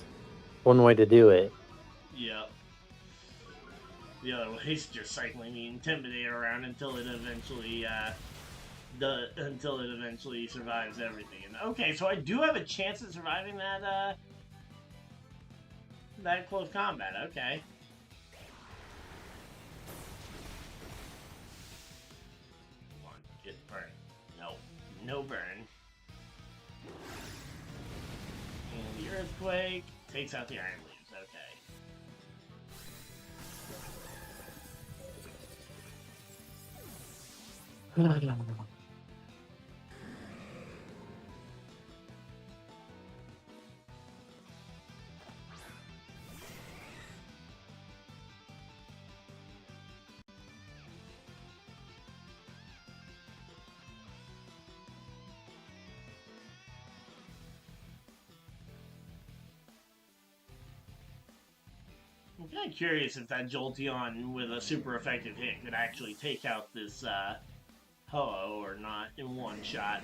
one way to do it. Yep. The other way is just cycling the Intimidator around until it eventually survives everything. And okay, so I do have a chance at surviving that that close combat. Okay. Come on, get burn. No, no burn. And the Earthquake takes out the Iron Leaves. Okay. I'm kind of curious if that Jolteon with a super effective hit could actually take out this Ho-Oh or not in one shot.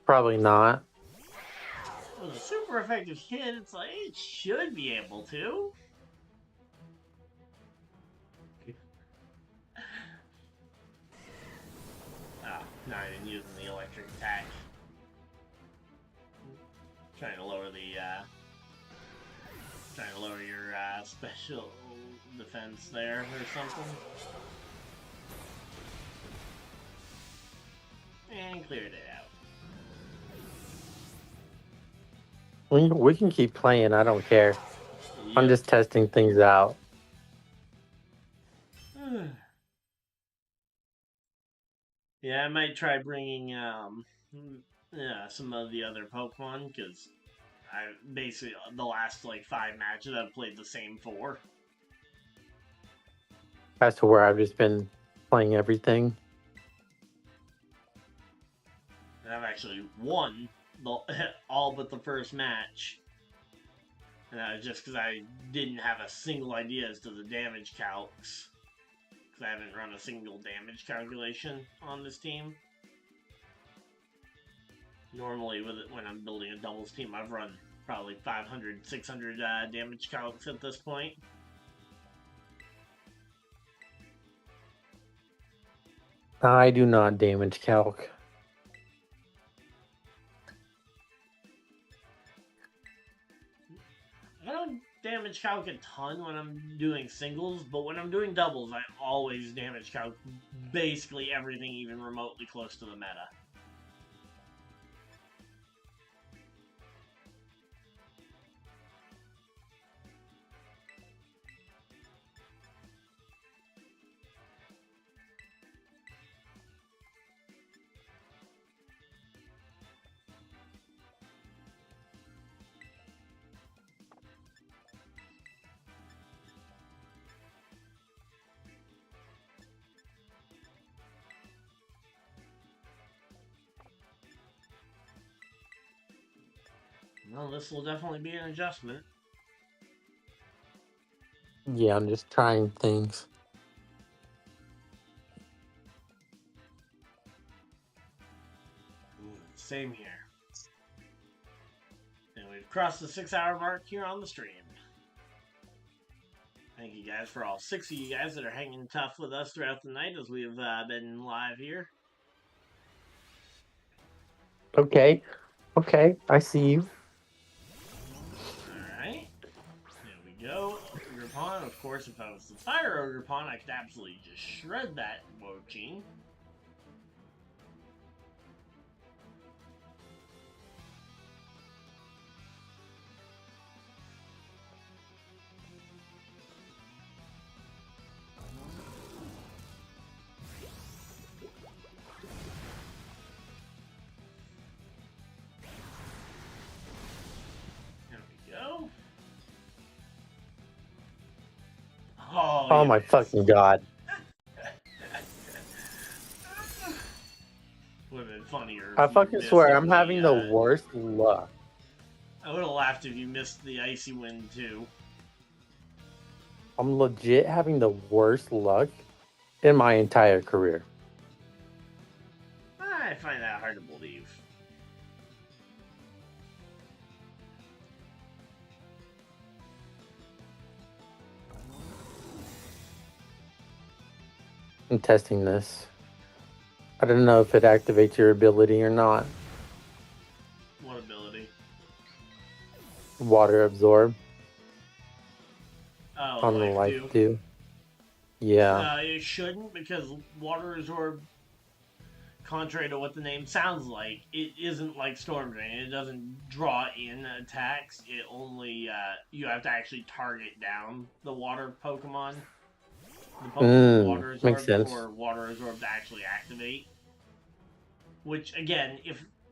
Probably not. With a super effective hit, it's like it should be able to. Oh, not even using the electric attack. Trying to lower your special defense there or something. And cleared it out. We can keep playing. I don't care. Yep. I'm just testing things out. Yeah, I might try bringing some of the other Pokemon, because I basically the last like 5 matches I've played the same 4. As to where I've just been playing everything. And I've actually won all but the first match. And that was just because I didn't have a single idea as to the damage calcs. Because I haven't run a single damage calculation on this team. Normally, when I'm building a doubles team, I've run probably 500, 600 damage calcs at this point. I do not damage calc. I don't damage calc a ton when I'm doing singles, but when I'm doing doubles, I always damage calc basically everything even remotely close to the meta. Well, this will definitely be an adjustment. Yeah, I'm just trying things. Same here. And we've crossed the 6-hour mark here on the stream. Thank you guys for all 6 of you guys that are hanging tough with us throughout the night as we've been live here. Okay, I see you. Alright. There we go. Ogre Pawn. Of course, if I was the Fire Ogre Pawn, I could absolutely just shred that Wochine. Oh my fucking god. Would have been funnier. I fucking swear, I'm having the worst luck. I would have laughed if you missed the Icy Wind too. I'm legit having the worst luck in my entire career. I find that hard to believe. I'm testing this. I don't know if it activates your ability or not. What ability? Water absorb. Oh, On the life dew. Yeah. It shouldn't, because water absorb, contrary to what the name sounds like, it isn't like Storm Drain. It doesn't draw in attacks. It only you have to actually target down the water Pokemon. the Pokemon Water Makes Absorb sense. for Water Absorb to actually activate. Which again,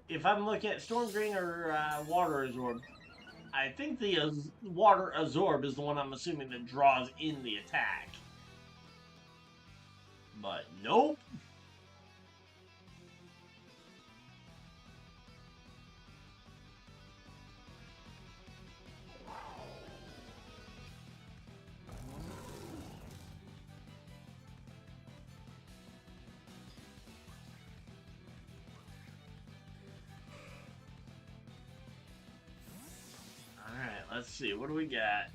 if I'm looking at Storm Drain or Water Absorb, I think the Water Absorb is the one I'm assuming that draws in the attack. But nope. Alright, let's see. What do we got?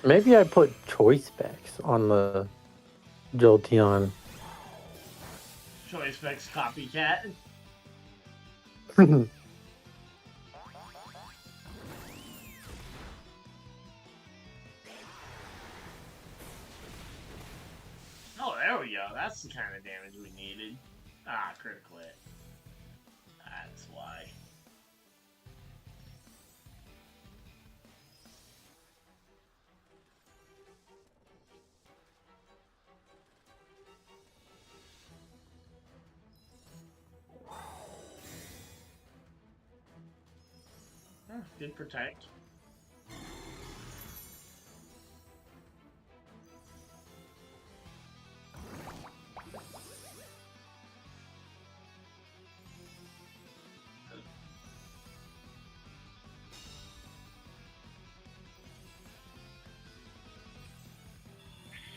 Maybe I put choice specs on the Jolteon. Choice Specs Copycat. Oh, there we go. That's the kind of damage we needed. Ah, critical hit. That's why. Oh, good protect.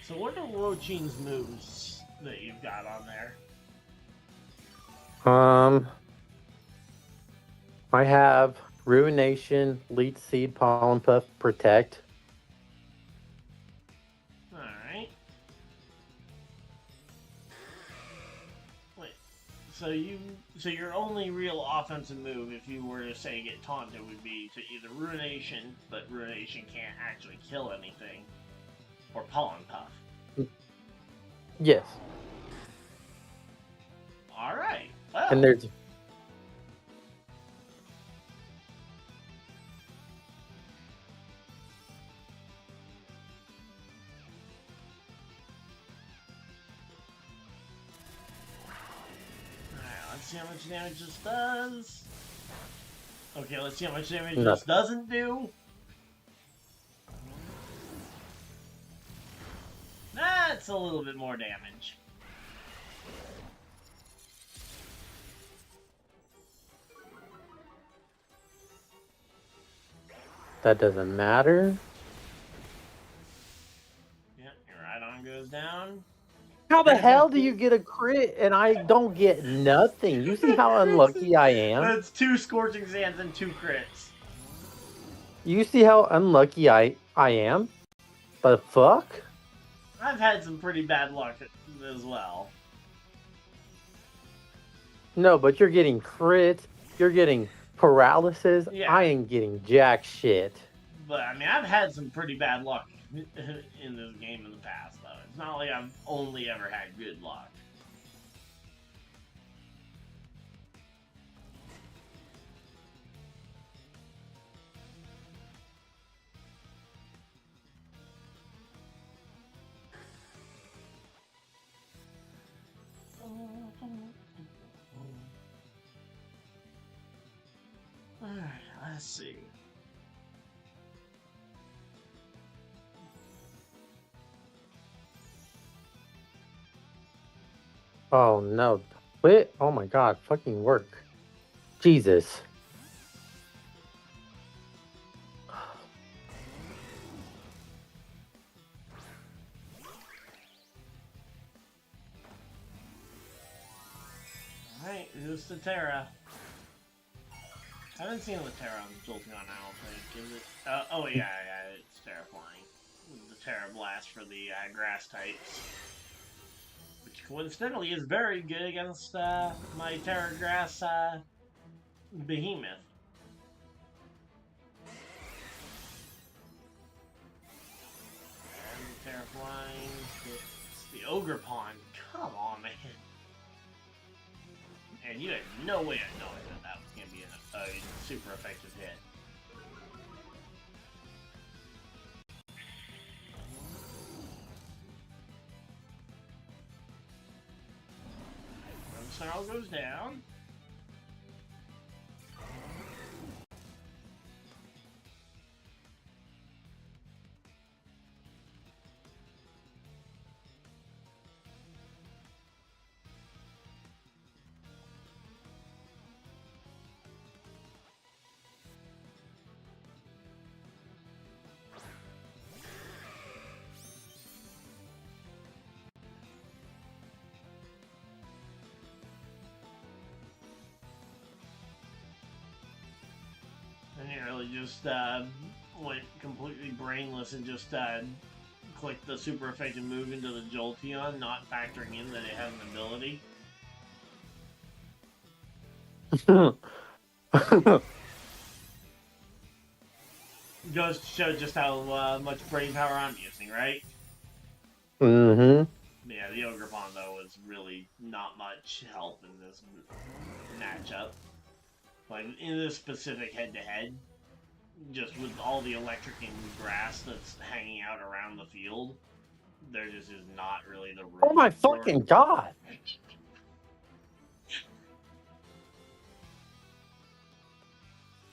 So what are Wochin's moves that you've got on there? I have Ruination, Leech Seed, Pollen Puff, Protect. Alright. Wait. So your only real offensive move, if you were to say get taunted, would be to either Ruination, but Ruination can't actually kill anything, or Pollen Puff. Yes. Alright. Well. And there's Let's see how much damage this does. Okay, let's see how much damage Nothing. this doesn't do. That's a little bit more damage. that doesn't matter. Yep, your Rhydon goes down. How the hell do you get a crit and I don't get nothing? You see how unlucky I am? That's 2 Scorching Sands and 2 crits. You see how unlucky I am? The fuck? I've had some pretty bad luck as well. No, but you're getting crits. You're getting paralysis. Yeah. I ain't getting jack shit. But, I mean, I've had some pretty bad luck in this game in the past, though. It's not like I've only ever had good luck. Alright, let's see. Oh no. Quit? Oh my god, fucking work. Jesus. Alright, here's the Terra. I haven't seen the Terra on Jolteon, I don't think. Is it? Oh yeah, it's Terra Flying. The Terra Blast for the grass types. Which coincidentally is very good against my Terra Grass Behemoth. Flying hits the Ogre Pond. Come on, man. And you had no way of knowing that that was going to be a super effective hit. Snarl goes down. And he really just went completely brainless and just clicked the super effective move into the Jolteon, not factoring in that it has an ability. Goes to show just how much brain power I'm using, right? Mm-hmm. Yeah, the Ogre Pond, though, was really not much help in this matchup. Like, in this specific head-to-head, just with all the electric and grass that's hanging out around the field, there just is not really the room. Oh my fucking god!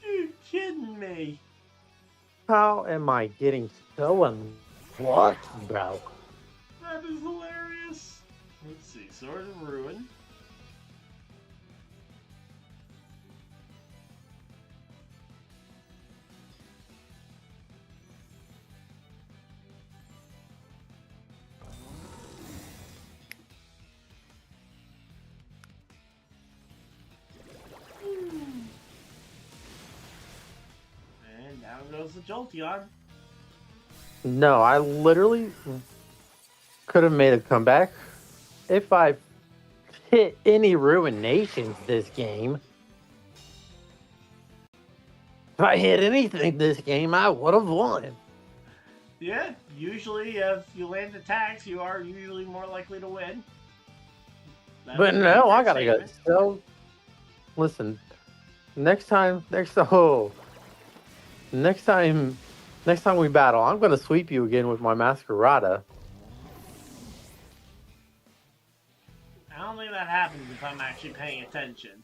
You're kidding me. How am I getting so unlucky, bro? That is hilarious. Let's see, Sword of Ruin. And down goes the Jolteon. No, I literally could have made a comeback if I hit any ruinations this game. If I hit anything this game, I would have won. Yeah, usually if you land attacks, you are usually more likely to win. But no, I gotta go. So, listen, next time we battle, I'm gonna sweep you again with my Masquerada. I don't think that happens if I'm actually paying attention.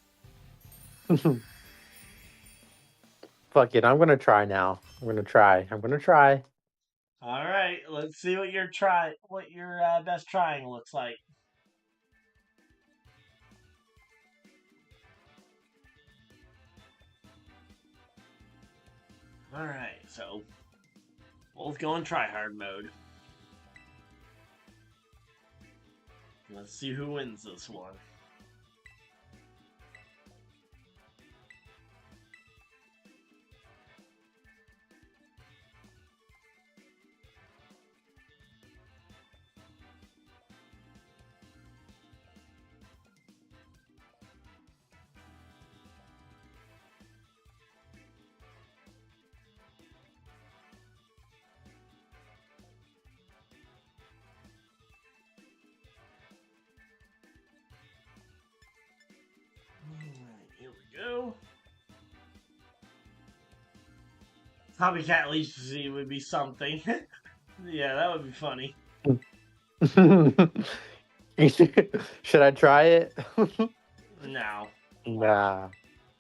Fuck it, I'm gonna try now. I'm gonna try. All right, let's see what your best trying looks like. All right, so both go in tryhard mode. Let's see who wins this one. Here we go. Copycat Legacy would be something. Yeah, that would be funny. Should I try it? No. Nah.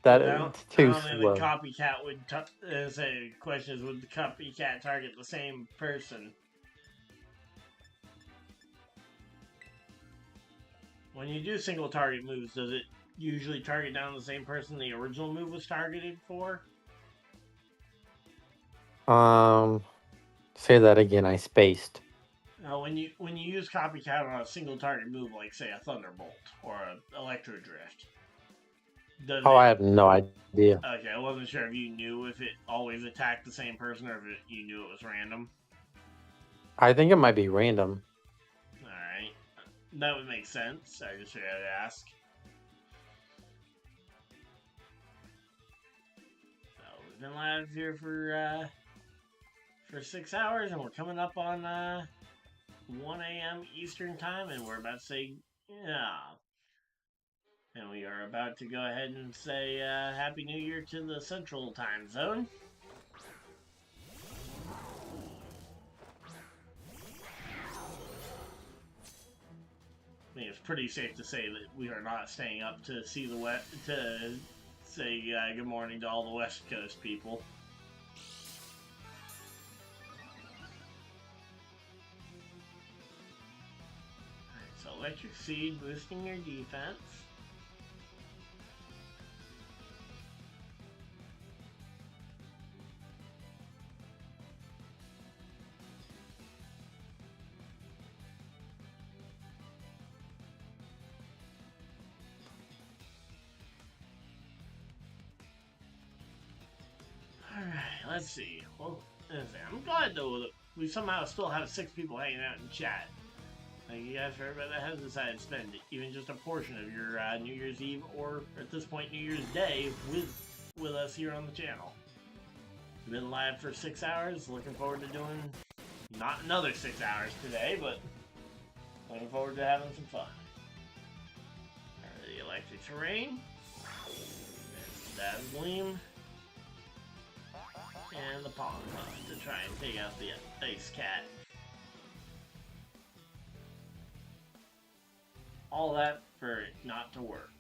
That's too I don't think slow. the copycat would say questions, would the copycat target the same person? When you do single target moves, does it usually target down the same person the original move was targeted for? Say that again. I spaced. When you use copycat on a single target move, like say a Thunderbolt or an Electro Drift, I have no idea. Okay, I wasn't sure if you knew if it always attacked the same person or if you knew it was random. I think it might be random. Alright. That would make sense. I just figured I'd ask. So, we've been live here for 6 hours, and we're coming up on 1 a.m. Eastern Time, and we're about to say, yeah. And we are about to go ahead and say Happy New Year to the Central Time Zone. I think it's pretty safe to say that we are not staying up to see the to say good morning to all the West Coast people. Alright, so Electric Seed boosting your defense. Alright, let's see. Well, I'm glad though that we somehow still have 6 people hanging out in chat. Thank you guys for everybody that has decided to spend even just a portion of your New Year's Eve or at this point New Year's Day with us here on the channel. We've been live for 6 hours. Looking forward to doing not another 6 hours today, but looking forward to having some fun. The electric terrain. There's Dazzleam. And the Pollen Puff to try and take out the Ice Cat. All that for it not to work.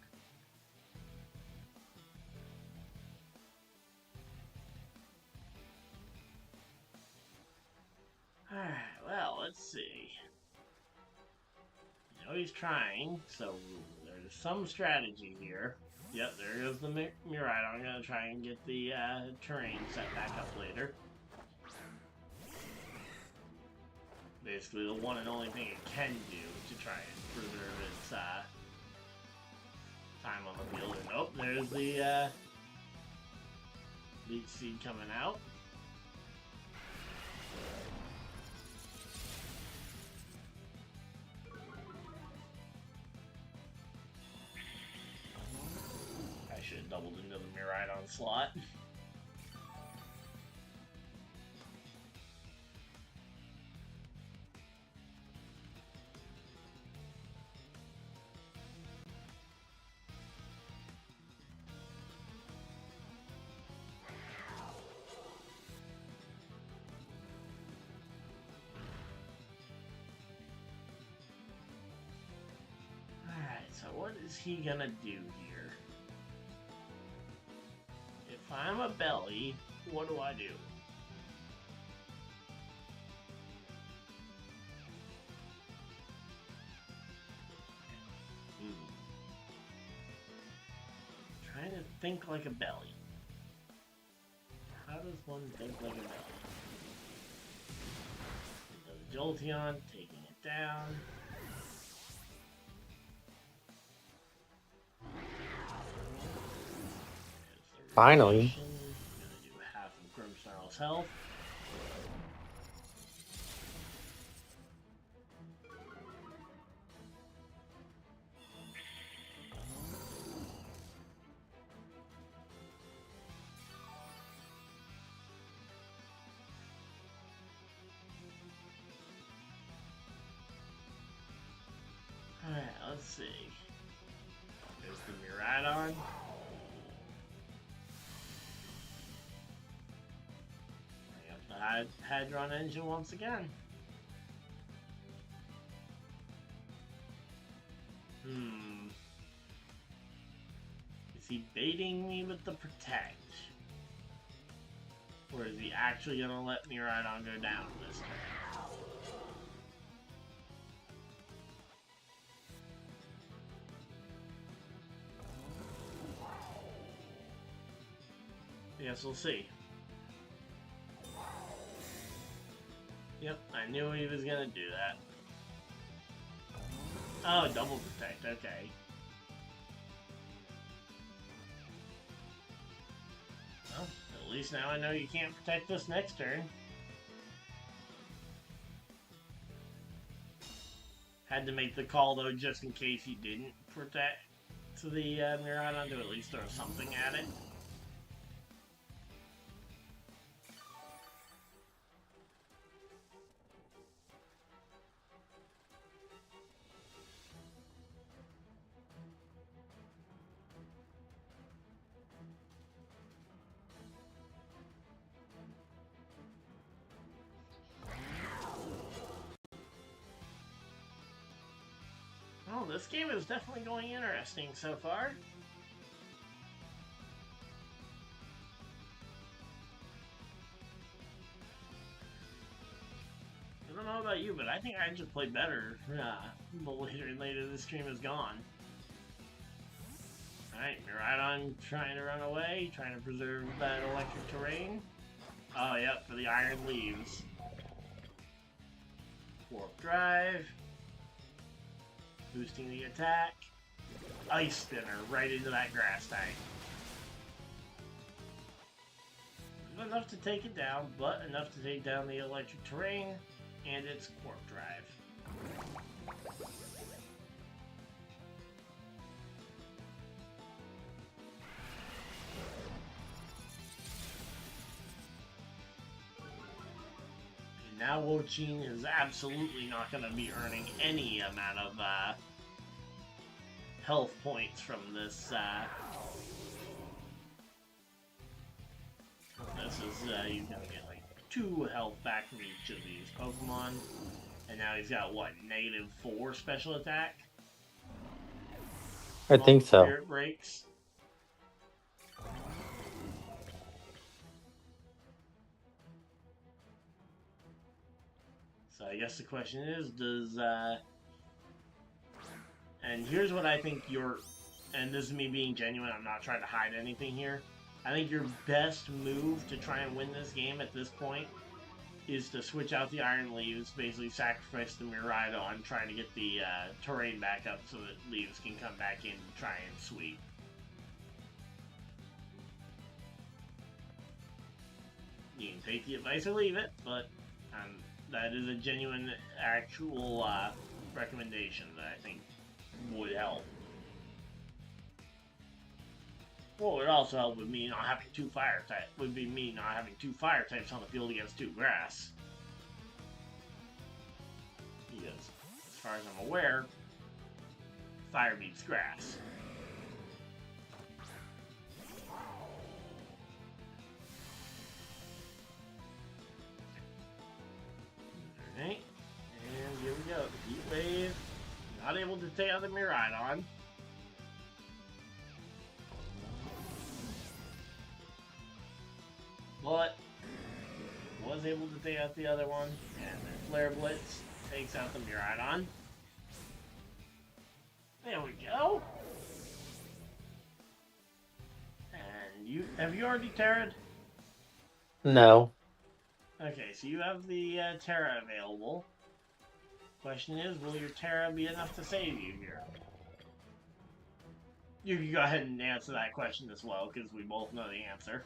Alright, well, let's see. I know he's trying, so there's some strategy here. Yep, there goes the Mirai. I'm gonna try and get the terrain set back up later. Basically, the one and only thing it can do to try and preserve its time on the field. And nope, there's the Leech Seed coming out. I should have doubled into the Miraidon slot. So what is he gonna do here? If I'm a belly, what do I do? Trying to think like a belly. How does one think like a belly? The Jolteon, taking it down. Finally. I'm gonna do half of Grimmsnarl's health. Alright, let's see. There's the Miraidon. Hadron engine once again. Is he baiting me with the Protect? Or is he actually gonna let Miraidon go down this turn? Yes, we'll see. Yep, I knew he was gonna do that. Oh, double protect, okay. Well, at least now I know you can't protect this next turn. Had to make the call though, just in case he didn't protect to the Miraidon to at least throw something at it. Well, this game is definitely going interesting so far. I don't know about you, but I think I just play better the later and later this stream is gone. Alright, Miraidon trying to run away, trying to preserve that electric terrain. Oh, yep, for the iron leaves. Warp drive. Boosting the attack. Ice spinner right into that grass tank. Not enough to take it down, but enough to take down the electric terrain and its warp drive. Now Wo-Chin is absolutely not going to be earning any amount of health points from this. This is he's going to get like 2 health back from each of these Pokemon, and now he's got what, -4 special attack? I think so. Spirit breaks. So I guess the question is, does, and here's what I think and this is me being genuine, I'm not trying to hide anything here. I think your best move to try and win this game at this point is to switch out the Iron Leaves, basically sacrifice the Miraidon, trying to get the terrain back up so that Leaves can come back in and try and sweep. You can take the advice or leave it, but that is a genuine, actual recommendation that I think would help. What would also help with me not having 2 fire types would be me not having 2 fire types on the field against 2 grass. Because, as far as I'm aware, fire beats grass. Alright, and here we go. Heat Wave. Not able to take out the Miraidon. But was able to take out the other one, and then Flare Blitz takes out the Miraidon. There we go. And have you already Terra'd? No. Okay, so you have the Terra available. Question is, will your Terra be enough to save you here? You can go ahead and answer that question as well, because we both know the answer.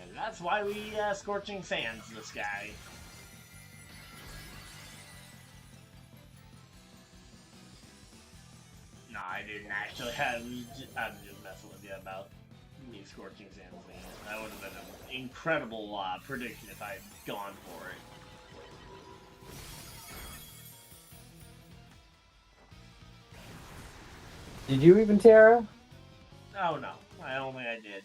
And that's why we Scorching Sands this guy. No, I didn't actually have. I'm just messing with you about me Scorching Sands thing. That would have been an incredible prediction if I'd gone for it. Did you even Terra? Oh no, I don't think I did.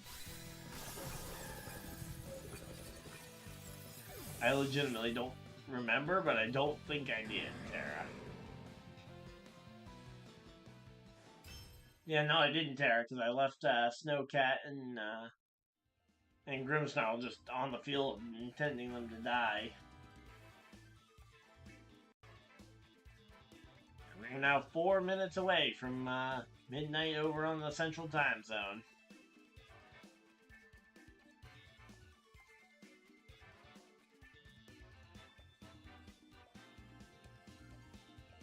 I legitimately don't remember, but I don't think I did, Terra. Yeah, no, I didn't Terra because I left Snowcat and Grimmsnarl just on the field, intending them to die. We're now 4 minutes away from midnight over on the Central Time Zone.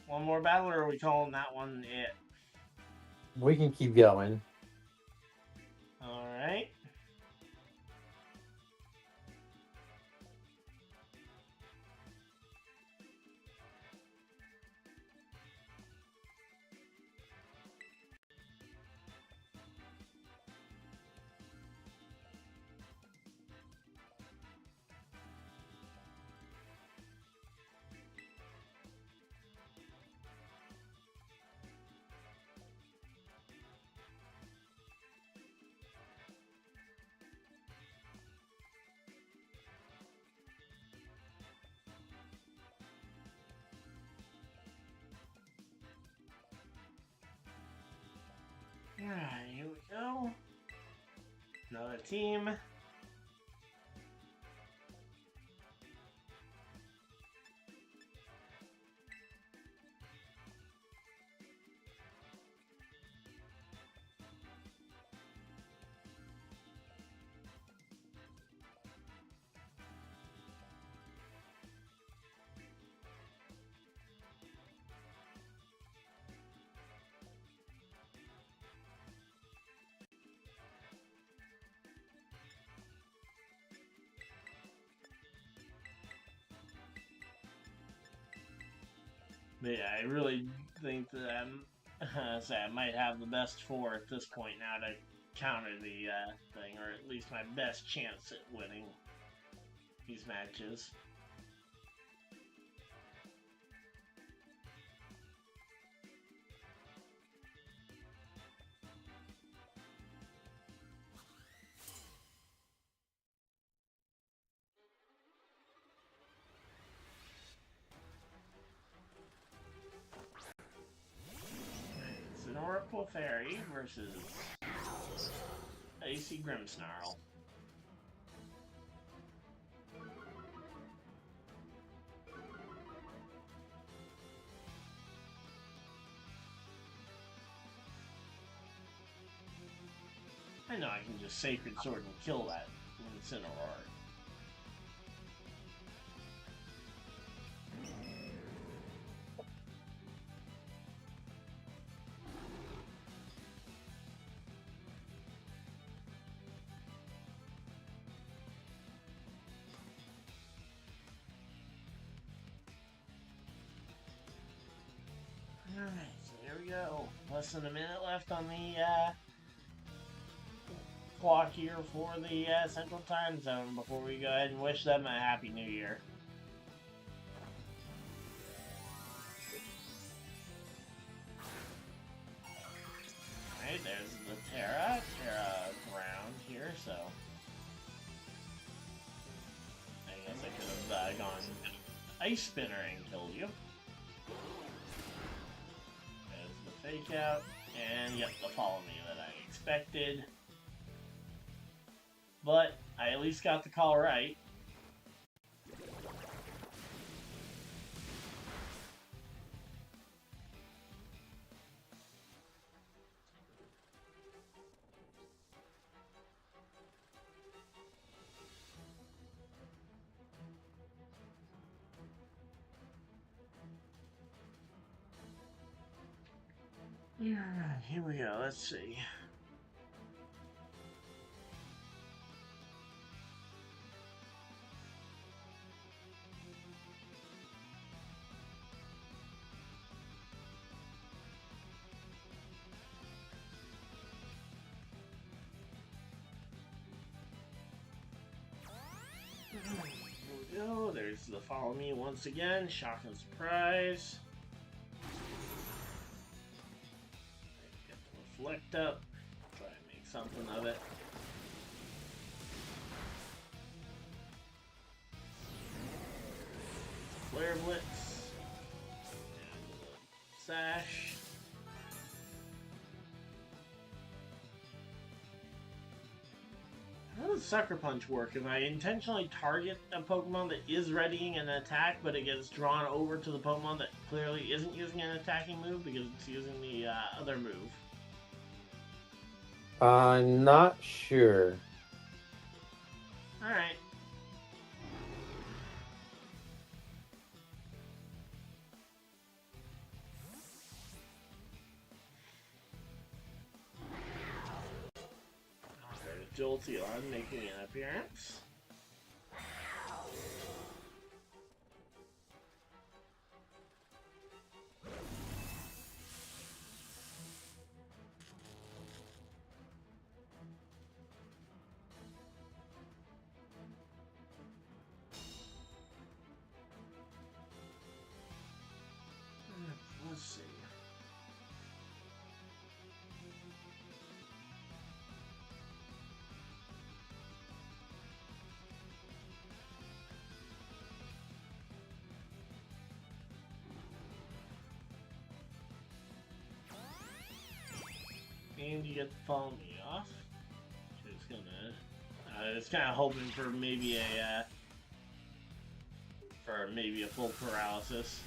One more battle, or are we calling that one it? We can keep going. Alright. What a team. But yeah, I really think that I might have the best 4 at this point now to counter the thing, or at least my best chance at winning these matches. It's an Oracle Fairy versus Icy Grimmsnarl. I know I can just Sacred Sword and kill that Incineroar. Alright, so here we go. Less than a minute left on the clock here for the Central Time Zone before we go ahead and wish them a Happy New Year. Alright, there's the Terra ground here, so I guess I could have gone Ice Spinner and killed you. There's the Fake Out, and yep, the Follow Me that I expected. But I at least got the call right. Yeah, here we go. Let's see. Here we go. There's the Follow Me once again. Shock and Surprise. Get the Reflect up. Try and make something of it. Flare Blitz. And the Sash. How does Sucker Punch work? If I intentionally target a Pokemon that is readying an attack, but it gets drawn over to the Pokemon that clearly isn't using an attacking move because it's using the other move? Not sure. Alright. Jolteon making an appearance. Let's see. And you get the Follow Me off, which is gonna I was kind of hoping for maybe a full paralysis.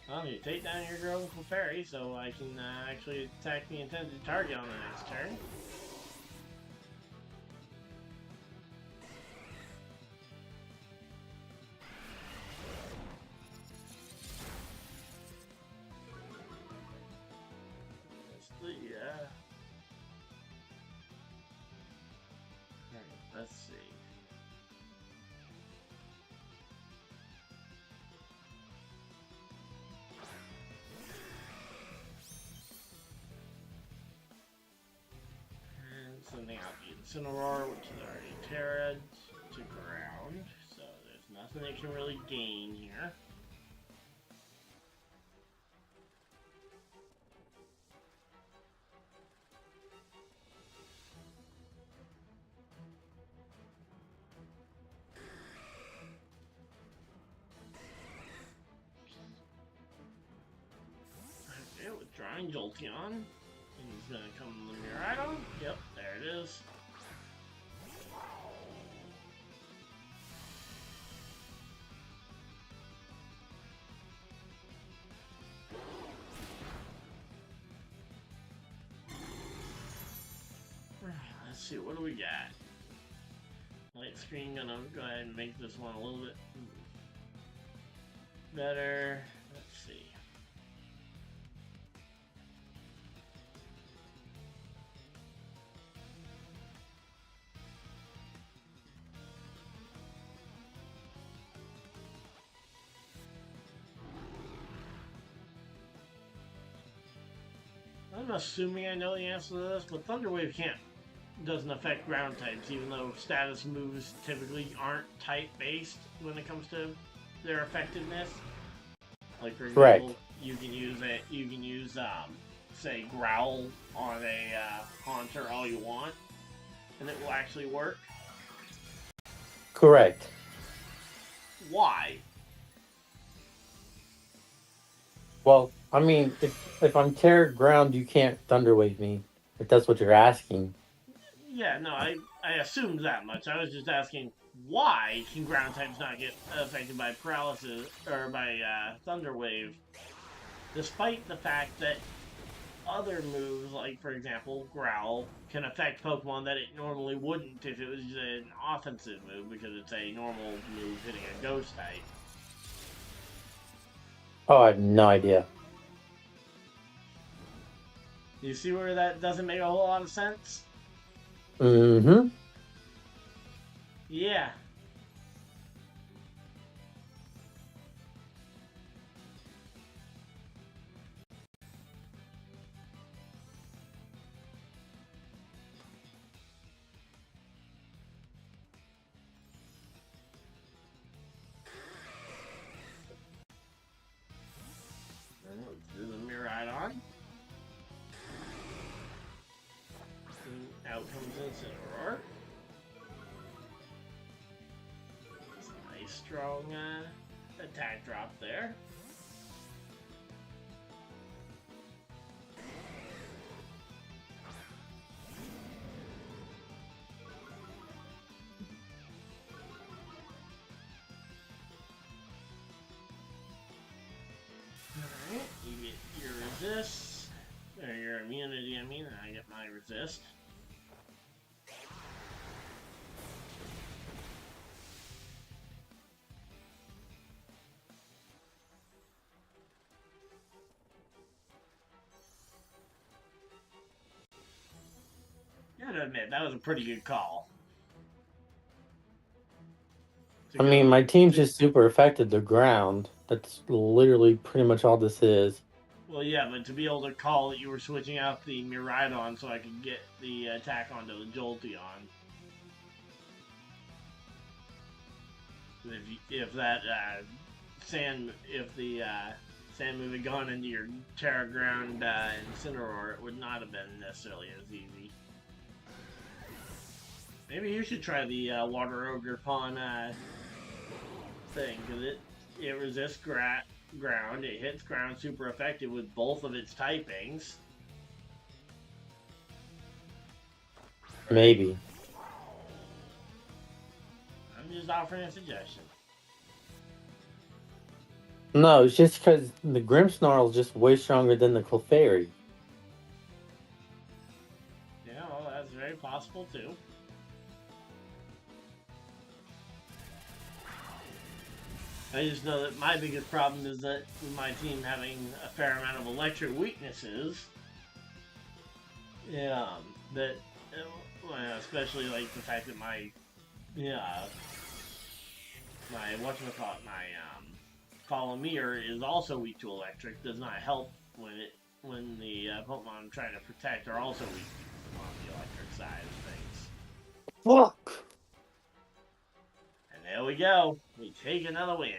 Well, you take down your girl Clefairy, so I can actually attack the intended target on the next turn. Let's see. And sending out the Incineroar, which is already Terra to ground, so there's nothing it can really gain here. Okay, withdrawing Jolteon. And he's gonna come to the Miraidon. Yep, there it is. Let's see, what do we got? Light screen, gonna go ahead and make this one a little bit better. Let's see. I'm assuming I know the answer to this, but Thunder Wave doesn't affect ground types, even though status moves typically aren't type based when it comes to their effectiveness. Like for example, you can use say Growl on a Haunter all you want, and it will actually work. Correct. Why? Well, I mean, if I'm Terra Ground, you can't Thunder Wave me. If that's what you're asking. Yeah, no, I assumed that much. I was just asking why can ground types not get affected by paralysis or by Thunder Wave, despite the fact that other moves, like for example Growl, can affect Pokemon that it normally wouldn't if it was an offensive move because it's a normal move hitting a Ghost type. Oh, I have no idea. You see where that doesn't make a whole lot of sense? Mm-hmm. Yeah. Do the Miraidon. Out comes Incineroar. It's a nice strong attack drop there. Alright, you get your resist, or your immunity, I mean, and I get my resist. Gotta admit, that was a pretty good call. I mean, my team's just super affected the ground. That's literally pretty much all this is. Well, yeah, but to be able to call that you were switching out the Miraidon so I could get the attack onto the Jolteon. If the sand move had gone into your Terra Ground Incineroar, it would not have been necessarily as easy. Maybe you should try the Water Ogre Pawn thing, because it resists ground, it hits ground super effective with both of its typings. Right? Maybe. I'm just offering a suggestion. No, it's just because the Grimmsnarl is just way stronger than the Clefairy. Yeah, well, that's very possible too. I just know that my biggest problem is that with my team having a fair amount of electric weaknesses, yeah, that especially like the fact that my whatchamacallit, my Colomere is also weak to electric does not help when the Pokemon I'm trying to protect are also weak on the electric side of things. Fuck! And there we go. We take another win.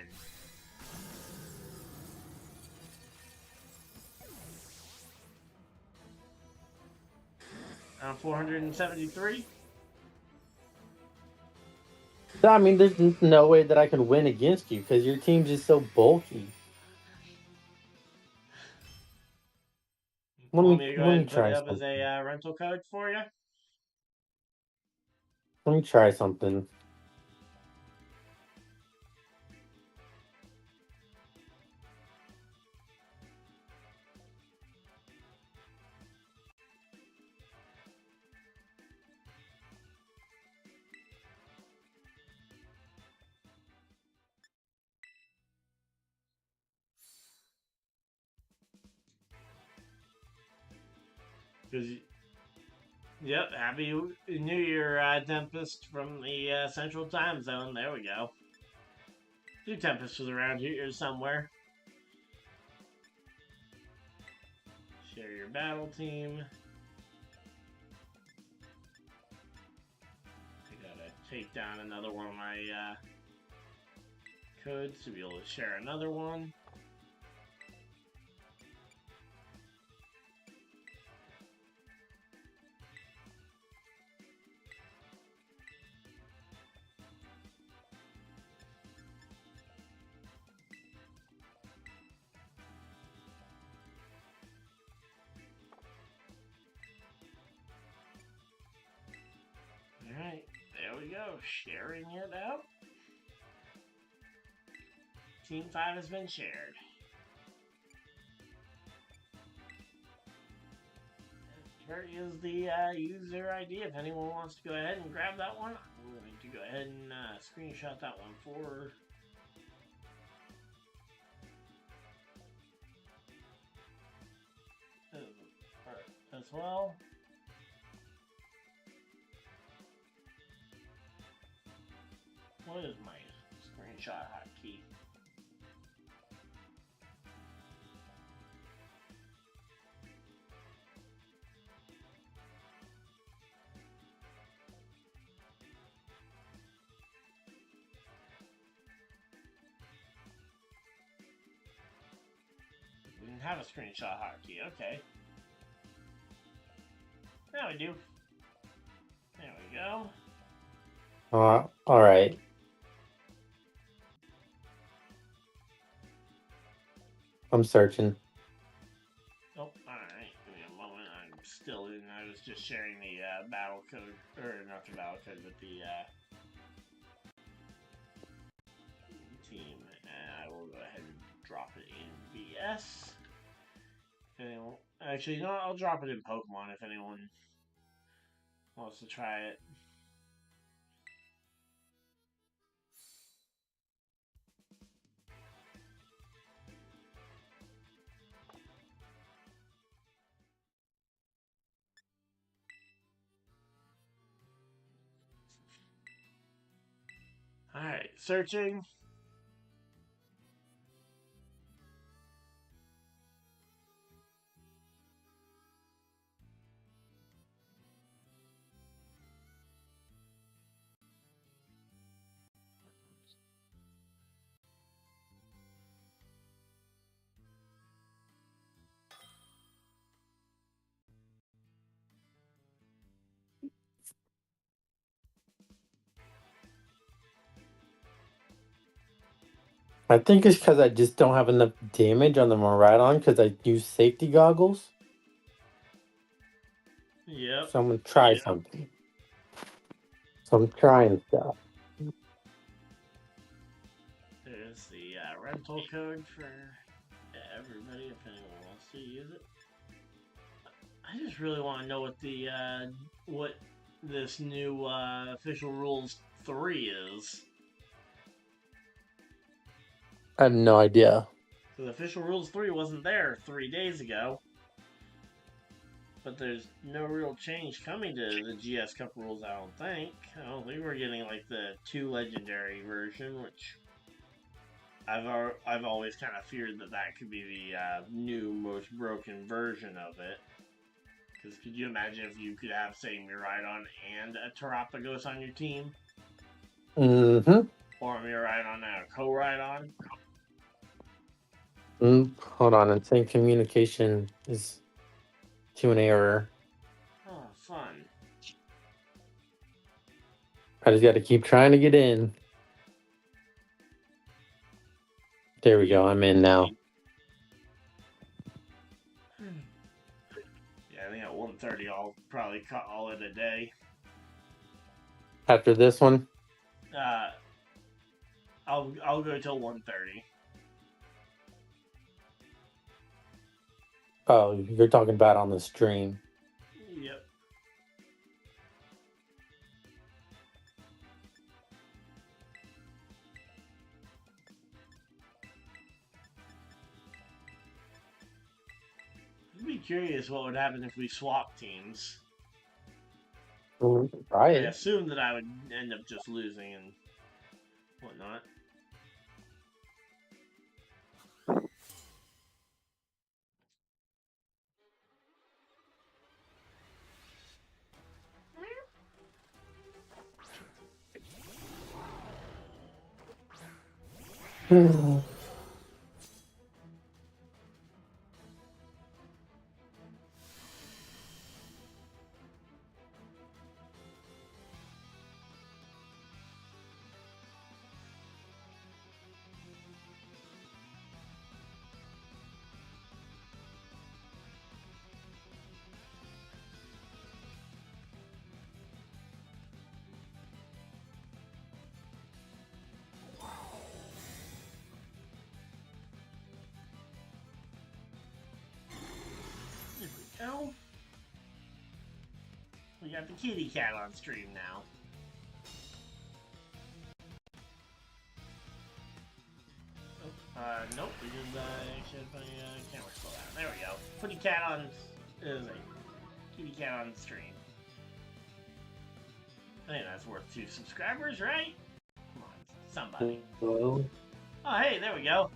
On 473. I mean, there's no way that I can win against you because your team's just so bulky. Want me to go ahead Let me and put it try up as something. a rental code for you? Let me try something. Because, yep, happy New Year, Tempest from the Central Time Zone. There we go. Two Tempests around here somewhere. Share your battle team. I gotta take down another one of my codes to be able to share another one. Alright, there we go. Sharing it out. Team 5 has been shared. Here is the user ID if anyone wants to go ahead and grab that one. I'm going to go ahead and screenshot that one for as well. What is my screenshot hotkey? We didn't have a screenshot hotkey, okay. Now we do. There we go. Alright. I'm searching. Oh, alright. Give me a moment. I'm still in. I was just sharing the battle code, or not the battle code, but the team. And I will go ahead and drop it in VS. Anyone, actually, no, I'll drop it in Pokemon if anyone wants to try it. Alright, searching. I think it's because I just don't have enough damage on the Miraidon because I use safety goggles. Yep. So I'm going to try something. So I'm trying stuff. There's the rental code for everybody if anyone wants to use it. I just really want to know what this new official rules 3 is. I have no idea. So the official rules 3 wasn't there 3 days ago. But there's no real change coming to the GS Cup rules, I don't think. I don't think we're getting like the 2 legendary version, which I've always kind of feared that could be the new, most broken version of it. Because could you imagine if you could have, say, Miraidon and a Terapagos on your team? Mm-hmm. Or a Miraidon and a Co-Rhydon? Hold on, I'm saying communication is to an error. Oh, fun. I just got to keep trying to get in. There we go. I'm in now. Yeah, I think at 1:30 I'll probably call it a day. After this one? I'll go till 1:30. Oh, you're talking about on the stream. Yep. I'd be curious what would happen if we swap teams. I Right. assume that I would end up just losing and whatnot. There we go. We got the kitty cat on stream now. Nope, we just actually put camera slow down. There we go. Kitty cat on kitty cat on the stream. I think that's worth 2 subscribers, right? Come on, somebody. Hello? Oh, hey, there we go.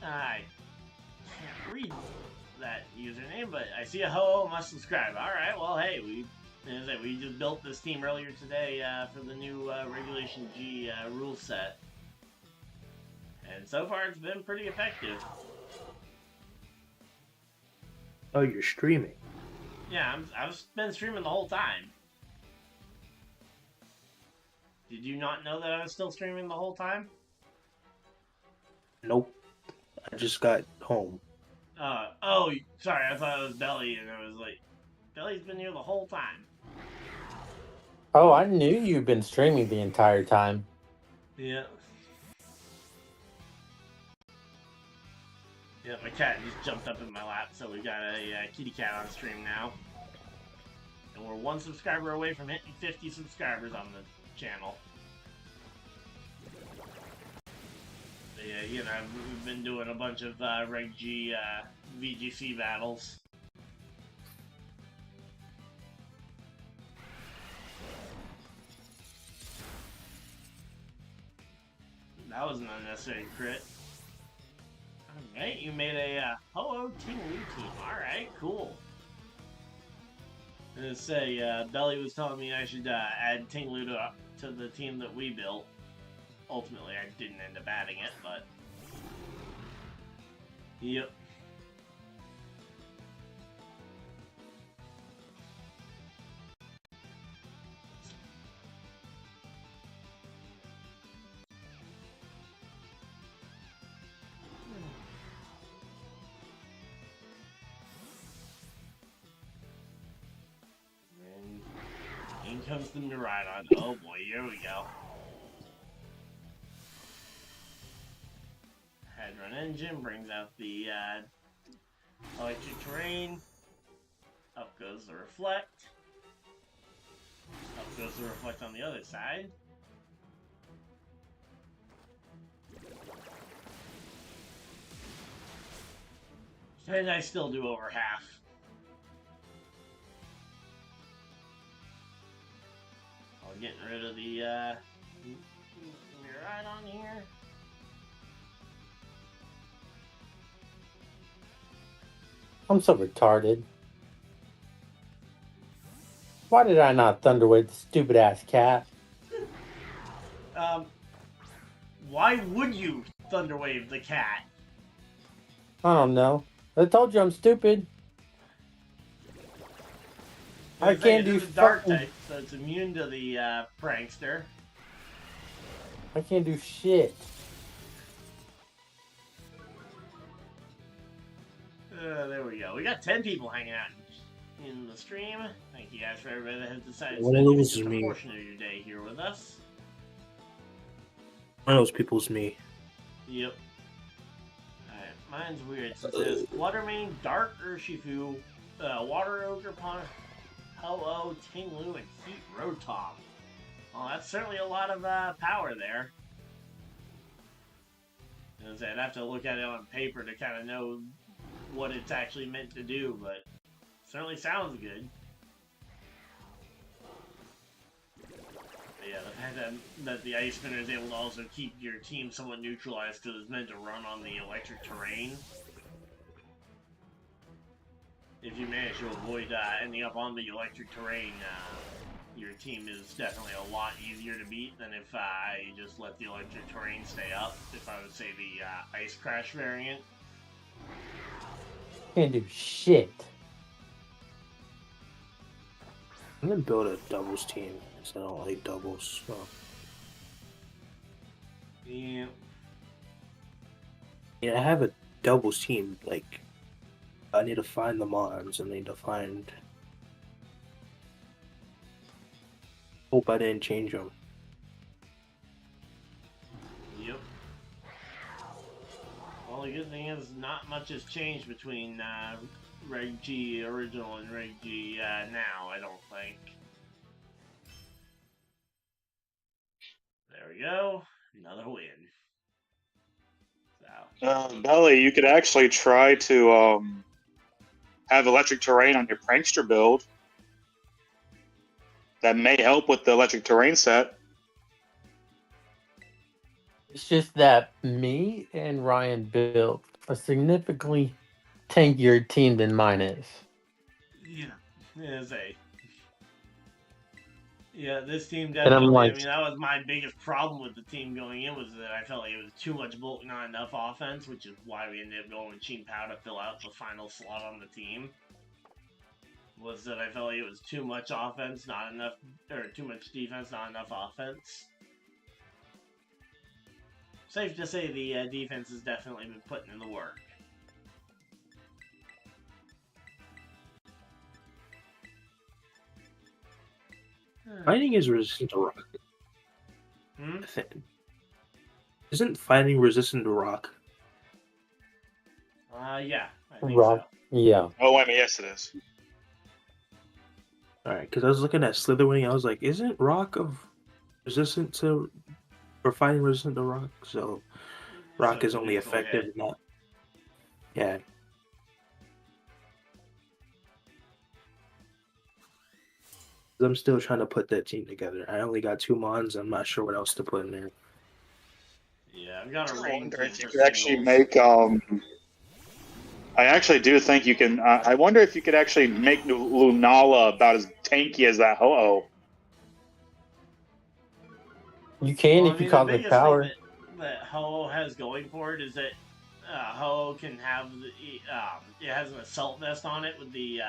I can't read that username, but I see a ho must subscribe. Alright, well, hey, we just built this team earlier today for the new Regulation G rule set. And so far, it's been pretty effective. Oh, you're streaming. Yeah, I've been streaming the whole time. Did you not know that I was still streaming the whole time? Nope. I just got home. Oh, sorry, I thought it was Belly, and I was like, Belly's been here the whole time. Oh, I knew you've been streaming the entire time. Yeah. Yeah, my cat just jumped up in my lap, so we got a kitty cat on stream now. And we're 1 subscriber away from hitting 50 subscribers on the channel. But yeah, you know, we've been doing a bunch of Reg G VGC battles. That was an unnecessary crit. Alright, you made a Ho-Oh Team Lu team. Alright, cool. I'm gonna say, Belly was telling me I should add Ting Lu to the team that we built. Ultimately, I didn't end up adding it, but... Yep. comes the Miraidon. Oh boy, here we go. Hadron Engine brings out the electric terrain. Up goes the Reflect. Up goes the Reflect on the other side. And I still do over half. I'm getting rid of the Miraidon here. I'm so retarded. Why did I not Thunderwave the stupid ass cat? Why would you Thunderwave the cat? I don't know. I told you I'm stupid. I can't do It is a dark fucking- type, so it's immune to the prankster. I can't do shit. There we go. We got 10 people hanging out in the stream. Thank you guys for everybody that has decided to One of spend those just is a me. portion of your day here with us. One of those people's me. Yep. Alright, mine's weird. It says Fluttermane, Dark Urshifu, Water Ogre Pond, Ho-Oh, Tinglu, and Heat Rotom. Well, that's certainly a lot of power there. As I'd have to look at it on paper to kind of know what it's actually meant to do, but certainly sounds good. But yeah, the fact that the Ice Spinner is able to also keep your team somewhat neutralized because it's meant to run on the electric terrain. If you manage to avoid ending up on the electric terrain, your team is definitely a lot easier to beat than if you just let the electric terrain stay up. If I would say the Ice Crash variant. Can't do shit. I'm gonna build a doubles team because I don't like doubles. So. Yeah. Yeah, I have a doubles team. Like, I need to find the mods and I need to find. Hope I didn't change them. Yep. Well, the good thing is not much has changed between Reg G original and Reg G now, I don't think. There we go. Another win. So. Belly, you could actually try to have electric terrain on your prankster build. That may help with the electric terrain set. It's just that me and Ryan built a significantly tankier team than mine is. Yeah, this team I'm definitely. like- I mean, that was my biggest problem with the team going in was that I felt like it was too much bulk, not enough offense, which is why we ended up going with Cheap Pow to fill out the final slot on the team. Was that I felt like it was too much offense, not enough, or too much defense, not enough offense. Safe to say the defense has definitely been putting in the work. Fighting is resistant to rock. Hmm? I think. Isn't fighting resistant to rock? Yeah, I think Rock. so. Yeah. Oh, wait a minute, yes it is. Alright, because I was looking at Slitherwing, I was like, isn't rock resistant to, or fighting resistant to rock? So rock So is only it's effective, hit. not. Yeah. I'm still trying to put that team together. I only got 2 mons. I'm not sure what else to put in there. Yeah, I've got a I rain wonder team if you for could actually singles. make. I actually do think you can. I wonder if you could actually make Lunala about as tanky as that Ho-Oh. You can Well, if you the cause it biggest power. thing that Ho-Oh has going for it is that Ho-Oh can have it has an assault vest on it with the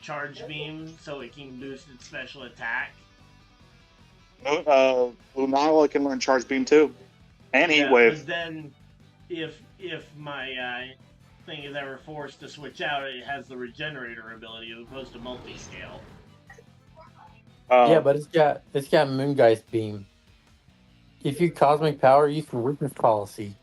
charge beam, so it can boost its special attack. Lunala can learn Charge Beam too, and Heat Yeah, Wave. but then if my thing is ever forced to switch out, it has the regenerator ability as opposed to multi-scale. Yeah, but it's got Moongeist Beam. If you cosmic power, you can weakness policy.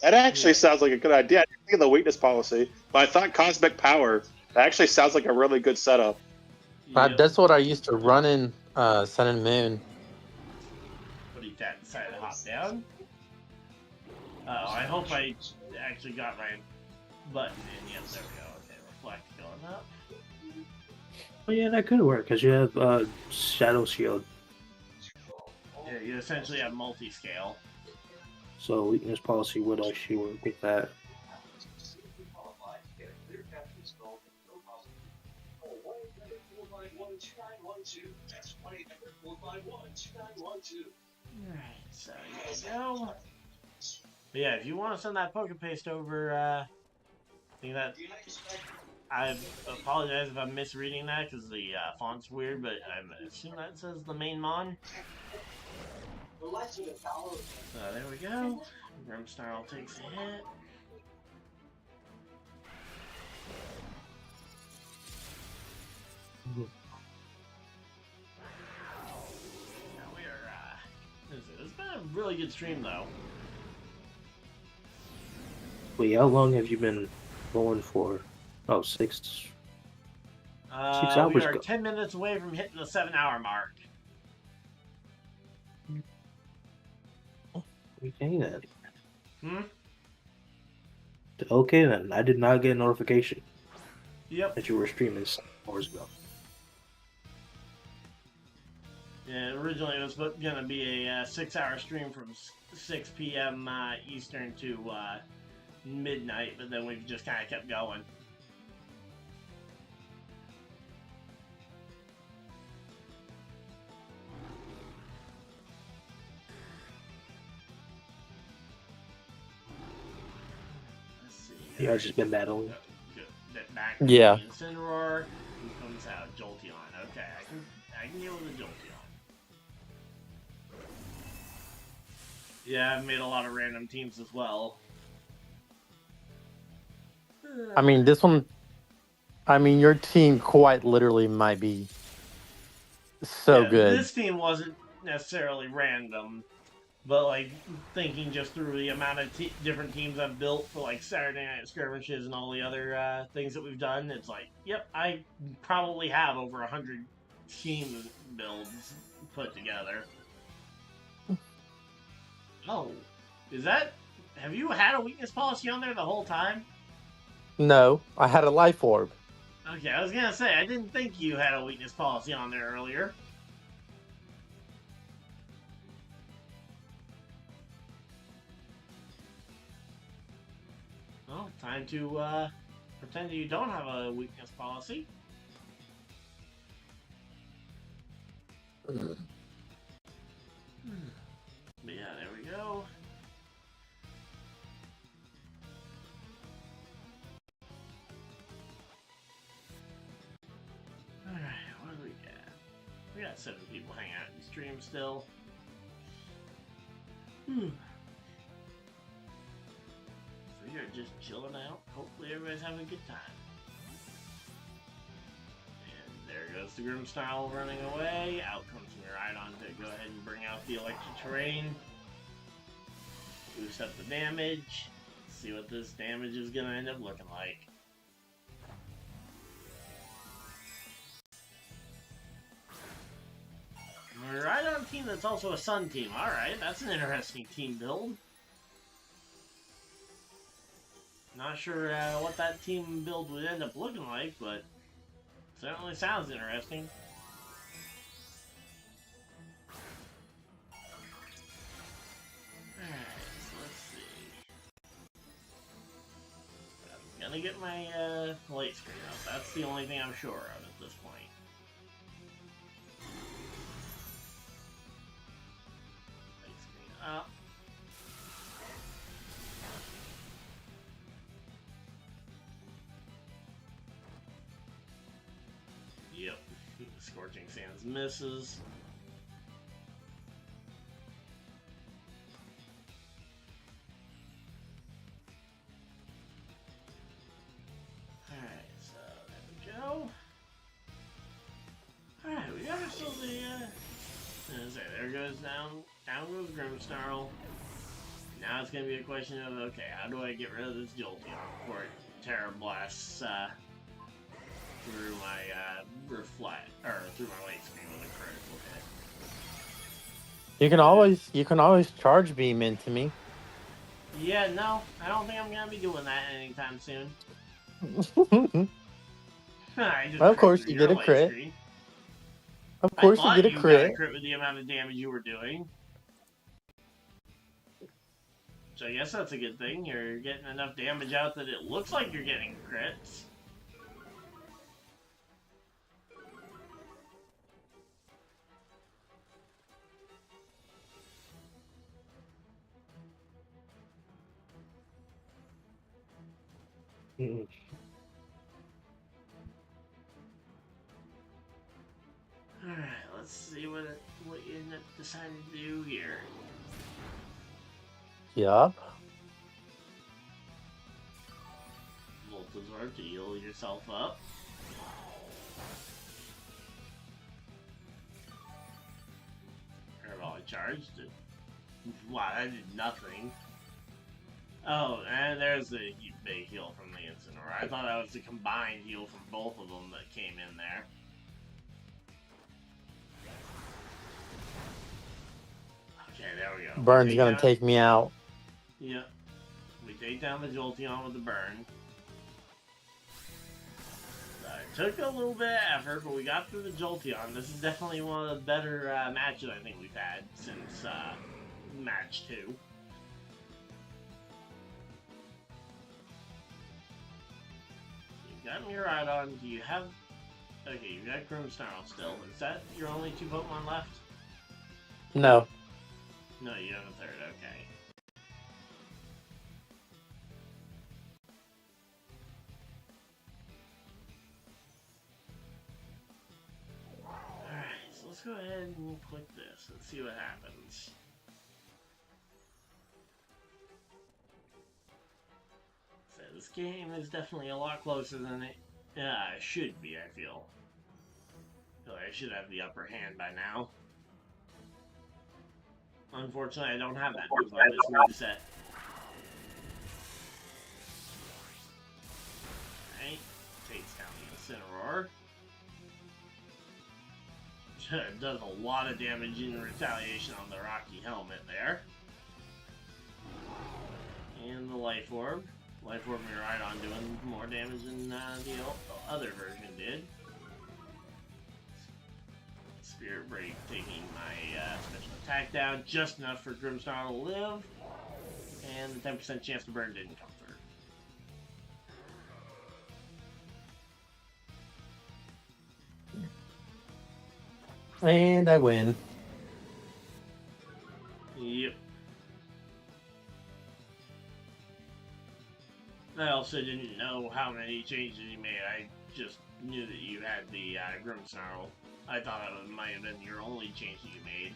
That actually sounds like a good idea. I didn't think of the weakness policy, but I thought cosmic power. That actually sounds like a really good setup. Yep. That's what I used to run in Sun and Moon. What he decided to hop down. Oh, I hope I actually got my button in. Yes, there we go. Okay, reflect going up. Oh yeah, that could work because you have Shadow Shield. Yeah, you essentially have multi-scale. So weakness policy would actually work with that. Alright, so here we go. But yeah, if you want to send that Pokepaste over, I think that I apologize if I'm misreading that because the font's weird, but I assume that says the main mon. So there we go. Grimsnarl takes a hit. Now we are, it's been a really good stream though. Wait, how long have you been going for? Oh, 6 hours We are ago. 10 minutes away from hitting the 7-hour mark. Okay then. Hmm? Okay then. I did not get a notification Yep. that you were streaming 7 hours ago. Yeah, originally it was going to be a 6-hour stream from 6 p.m. Eastern to midnight, but then we've just kind of kept going. Let's see. Yeah, I've just been battling. Back Yeah. Incineroar. Who comes out? Jolteon. Okay, I can deal with a Jolteon. Yeah, I've made a lot of random teams as well. I mean, this one. I mean, your team quite literally might be so yeah, good. This team wasn't necessarily random, but like thinking just through the amount of different teams I've built for like Saturday Night Skirmishes and all the other things that we've done, it's like, yep, I probably have over 100 team builds put together. Oh, is that? Have you had a weakness policy on there the whole time? No, I had a life orb. Okay, I was gonna say I didn't think you had a weakness policy on there earlier. Well, time to pretend you don't have a weakness policy. But yeah, there we go. Alright, what do we got? We got 7 people hanging out in the stream still. So we are just chilling out. Hopefully everybody's having a good time. And there goes the Grimsnarl running away. Out comes Miraidon to go ahead and bring out the electric terrain. Boost up the damage. See what this damage is going to end up looking like. Miraidon team that's also a Sun team. Alright, that's an interesting team build. Not sure what that team build would end up looking like, but certainly sounds interesting. Alright, so let's see. I'm gonna get my light screen up. That's the only thing I'm sure of at this point. Light screen up. Yep, Scorching Sands misses. Alright, so there we go. say, there goes down goes Grimmsnarl. Now it's gonna be a question of, okay, how do I get rid of this Jolteon before it Terra Blasts through my reflect or through my light screen with a critical hit. You can always charge beam into me. Yeah, no, I don't think I'm gonna be doing that anytime soon. Well, of course you get a crit. Screen. Of course you get a crit. Got a crit with the amount of damage you were doing. So I guess that's a good thing. You're getting enough damage out that it looks like you're getting crits. Alright, let's see what you end up deciding to do here. Yup. Voltazor to heal yourself up. All charged. Wow, that did nothing. Oh, and there's the big heal from the Incineroar. I thought that was the combined heal from both of them that came in there. Okay, there we go. Burn's gonna take me out. Yep. We take down the Jolteon with the burn. It took a little bit of effort, but we got through the Jolteon. This is definitely one of the better matches I think we've had since match 2. You got Miraidon. Do you have... Okay, you got Grimmsnarl still. Is that your only 2 Pokemon left? No. No, you have a third. Okay. Alright, so let's go ahead and click this and see what happens. So this game is definitely a lot closer than it should be, I feel. I feel like I should have the upper hand by now. Unfortunately, I don't have that move on this moveset. Alright, takes down the Incineroar. Does a lot of damage in retaliation on the Rocky Helmet there. And the Life Orb. Life Orb Miraidon doing more damage than the other version did. Spirit Break taking my special attack down, just enough for Grimmsnarl to live. And the 10% chance to burn didn't come through. And I win. Yep. I also didn't know how many changes you made. I just knew that you had the Grimmsnarl. I thought that might have been your only change that you made.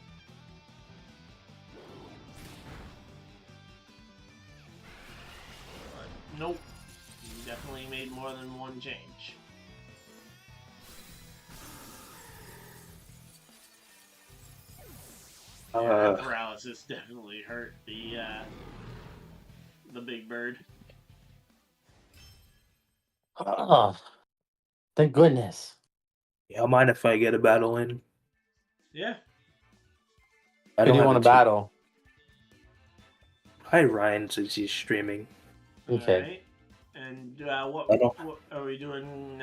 But nope. You definitely made more than one change. Paralysis definitely hurt the big bird. Oh, thank goodness. Yeah, I mind if I get a battle in. Yeah. Who do you want to battle? Hi, Ryan, since he's streaming. Okay. Right. And what are we doing?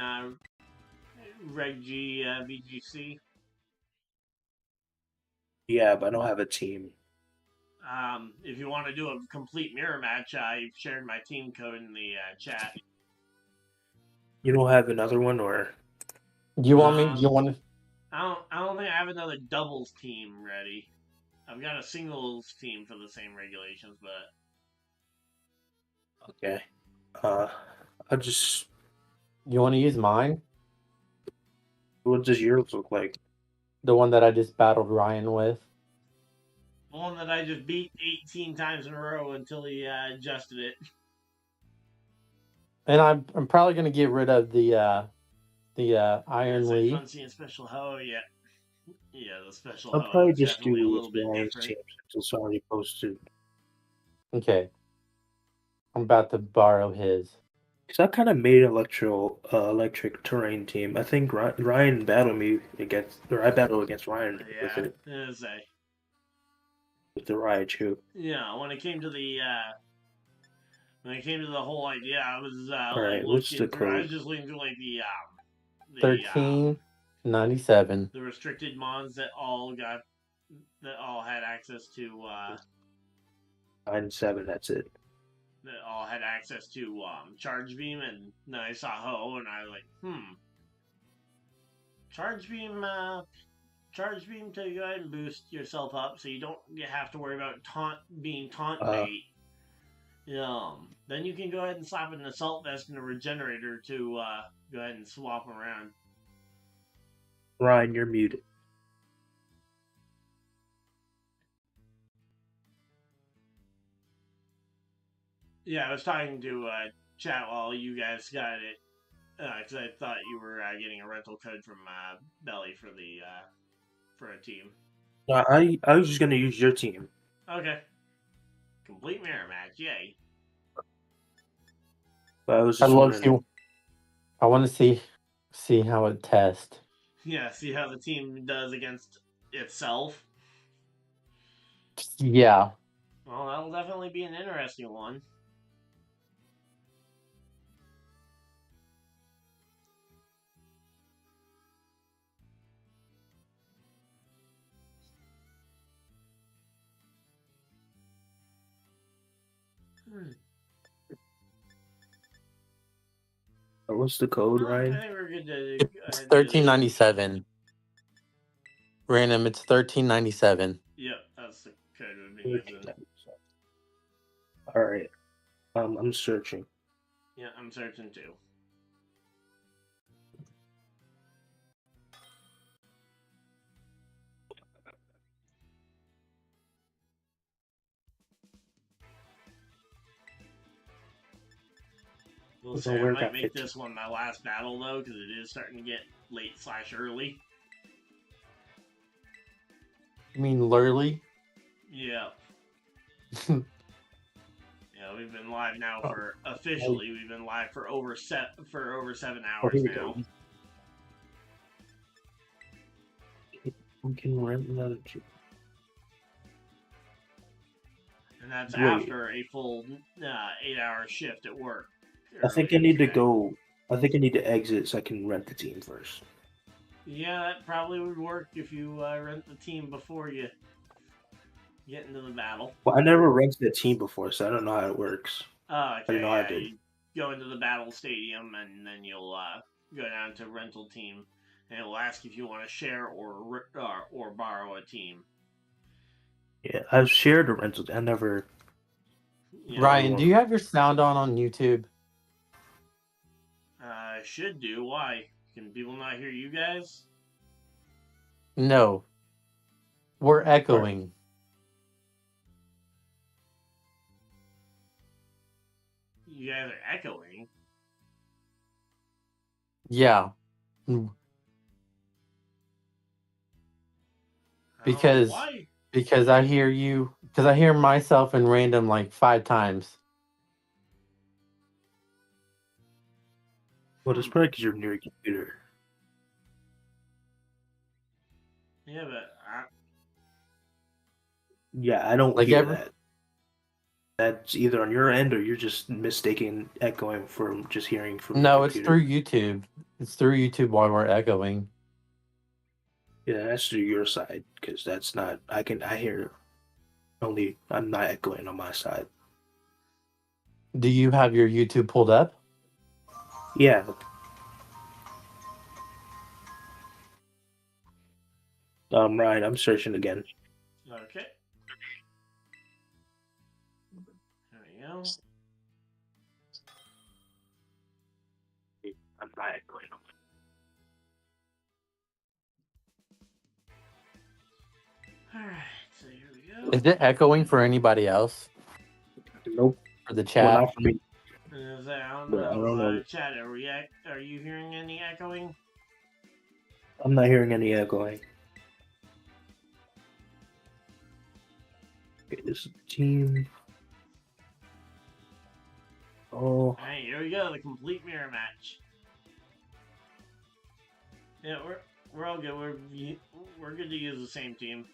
Reg G VGC. Yeah, but I don't have a team. If you want to do a complete mirror match, I shared my team code in the chat. You don't have another one, or? Do you want me? Do you want to? I don't think I have another doubles team ready. I've got a singles team for the same regulations, but Okay. I just. You want to use mine? What does yours look like? The one that I just battled Ryan with. the one that I just beat 18 times in a row until he adjusted it. And I'm probably gonna get rid of the Iron Leaf. Fun seeing special. Oh yeah. Yeah, the special I'll HO probably is just definitely a do little bit Ryan's different. team since it's already posted. Okay. I'm about to borrow his. Because I kind of made an electric terrain team. I think Ryan battled me against, or I battled against Ryan with Yeah, it, as a with the Raichu. yeah. When it came to the whole idea, I was All like right, what's the looking through. I was code? just looking through like the 1397. the restricted mons that all had access to 9-7. That's it. charge beam, and then I saw Ho, and I was like, charge beam to go ahead and boost yourself up, so you have to worry about being taunt bait. Then you can go ahead and slap an assault vest and a regenerator to go ahead and swap them around. Ryan, you're muted. Yeah, I was talking to chat while you guys got it, because I thought you were getting a rental code from Belly for the for a team. I was just gonna use your team. Okay. Complete mirror match, yay. But I was I just love wondering. you. I want to see how it tests. Yeah, see how the team does against itself. Yeah. Well, that'll definitely be an interesting one. What's the code, I Ryan? think we're good to. It's 1397. Random, it's 1397. Yep, that's the code we've been using. All right. I'm searching. Yeah, I'm searching too. We'll say I might make this one my last battle though, because it is starting to get late/early. You mean lurly? Yeah. Yeah, we've been live now for officially. We've been live for over 7 hours now. We can rent another team. And that's after a full 8-hour shift at work. I think I need to go. I think I need to exit so I can rent the team first. Yeah, that probably would work if you rent the team before you get into the battle. Well, I never rented a team before, so I don't know how it works. Okay, I didn't know I did. You go into the battle stadium, and then you'll go down to rental team, and it'll ask if you want to share or borrow a team. Yeah, I've shared a rental. I never. Ryan, do you have your sound on YouTube? Should do. Why? Can people not hear you guys? No. We're echoing. You guys are echoing? Yeah. Because I hear you, because I hear myself in random like 5 times. Well, it's probably because you're near a computer. Yeah, but yeah, I don't hear that. That's either on your end or you're just mistaking echoing from just hearing from. No, it's through YouTube. It's through YouTube while we're echoing. Yeah, that's through your side because that's not. I hear. Only I'm not echoing on my side. Do you have your YouTube pulled up? Yeah. Ryan, I'm searching again. Okay. There we go. I'm not echoing. Alright, so here we go. Is it echoing for anybody else? Nope. For the chat? Well, not for me. I don't know. Chat, are you hearing any echoing? I'm not hearing any echoing. Okay, this is team. Oh, Alright, here we go, the complete mirror match. Yeah, we're all good. We're good to use the same team.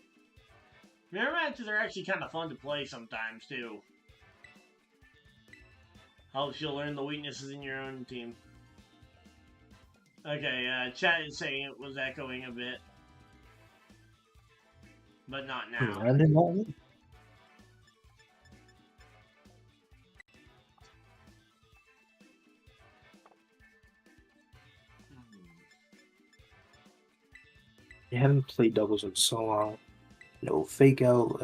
Mirror matches are actually kind of fun to play sometimes too. Helps you learn the weaknesses in your own team. Okay, chat is saying it was echoing a bit, but not now. I didn't know. I haven't played doubles in so long. No fake out.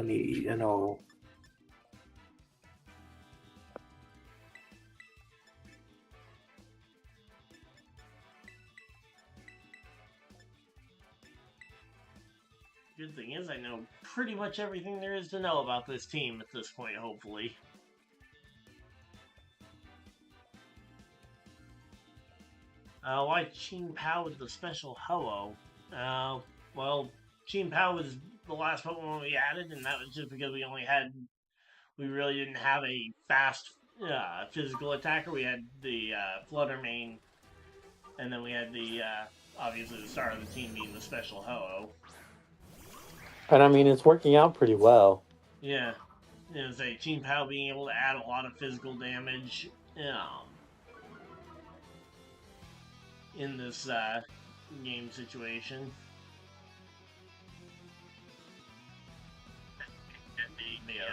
Good thing is I know pretty much everything there is to know about this team at this point, hopefully. Why Ching Pao with the special Ho-Oh? Well, Ching Pao was the last Pokemon we added, and that was just because we really didn't have a fast physical attacker. We had the Flutter Mane, and then we had the, obviously the star of the team being the special Ho-Oh. And I mean, it's working out pretty well. Yeah. You know, say Ching Pao being able to add a lot of physical damage in this game situation.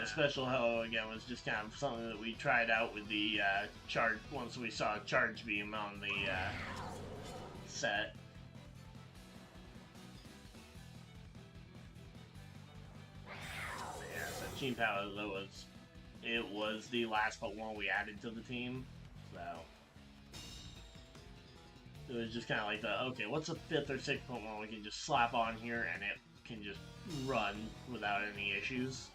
The special Ho again was just kind of something that we tried out with the charge once we saw Charge Beam on the set. Yeah, so Ching Pao was the last Pokemon we added to the team, so it was just kind of like okay, what's a 5th or 6th Pokemon we can just slap on here and it can just run without any issues.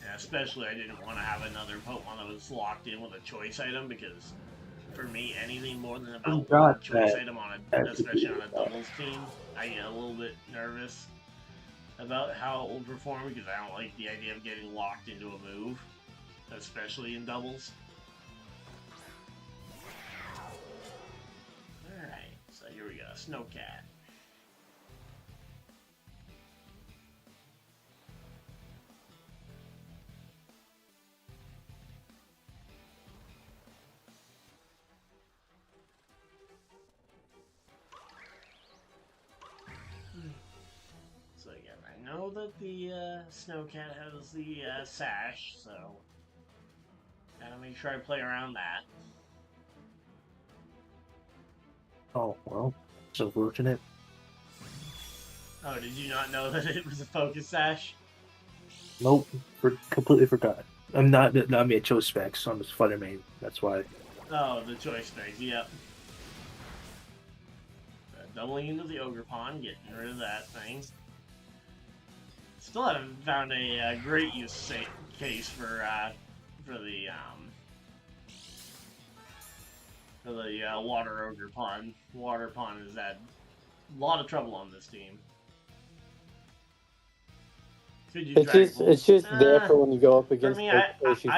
And especially I didn't want to have another Pokemon that was locked in with a choice item, because for me, anything more than about one choice item especially on a doubles team, I get a little bit nervous about how it will perform, because I don't like the idea of getting locked into a move, especially in doubles. Alright, so here we go, Snowcat. So again, I know that the Snowcat has the sash, so gotta make sure I play around that. Oh well, it's unfortunate. Oh, did you not know that it was a focus sash? Nope, completely forgot. I mean, I chose specs on this Flutter Mane. That's why. Oh, the choice specs, yep. Doubling into the Ogre Pond, getting rid of that thing. Still haven't found a great use case for the Water Ogre Pond. Water Pond has had a lot of trouble on this team. It's just there for when you go up against. For me, I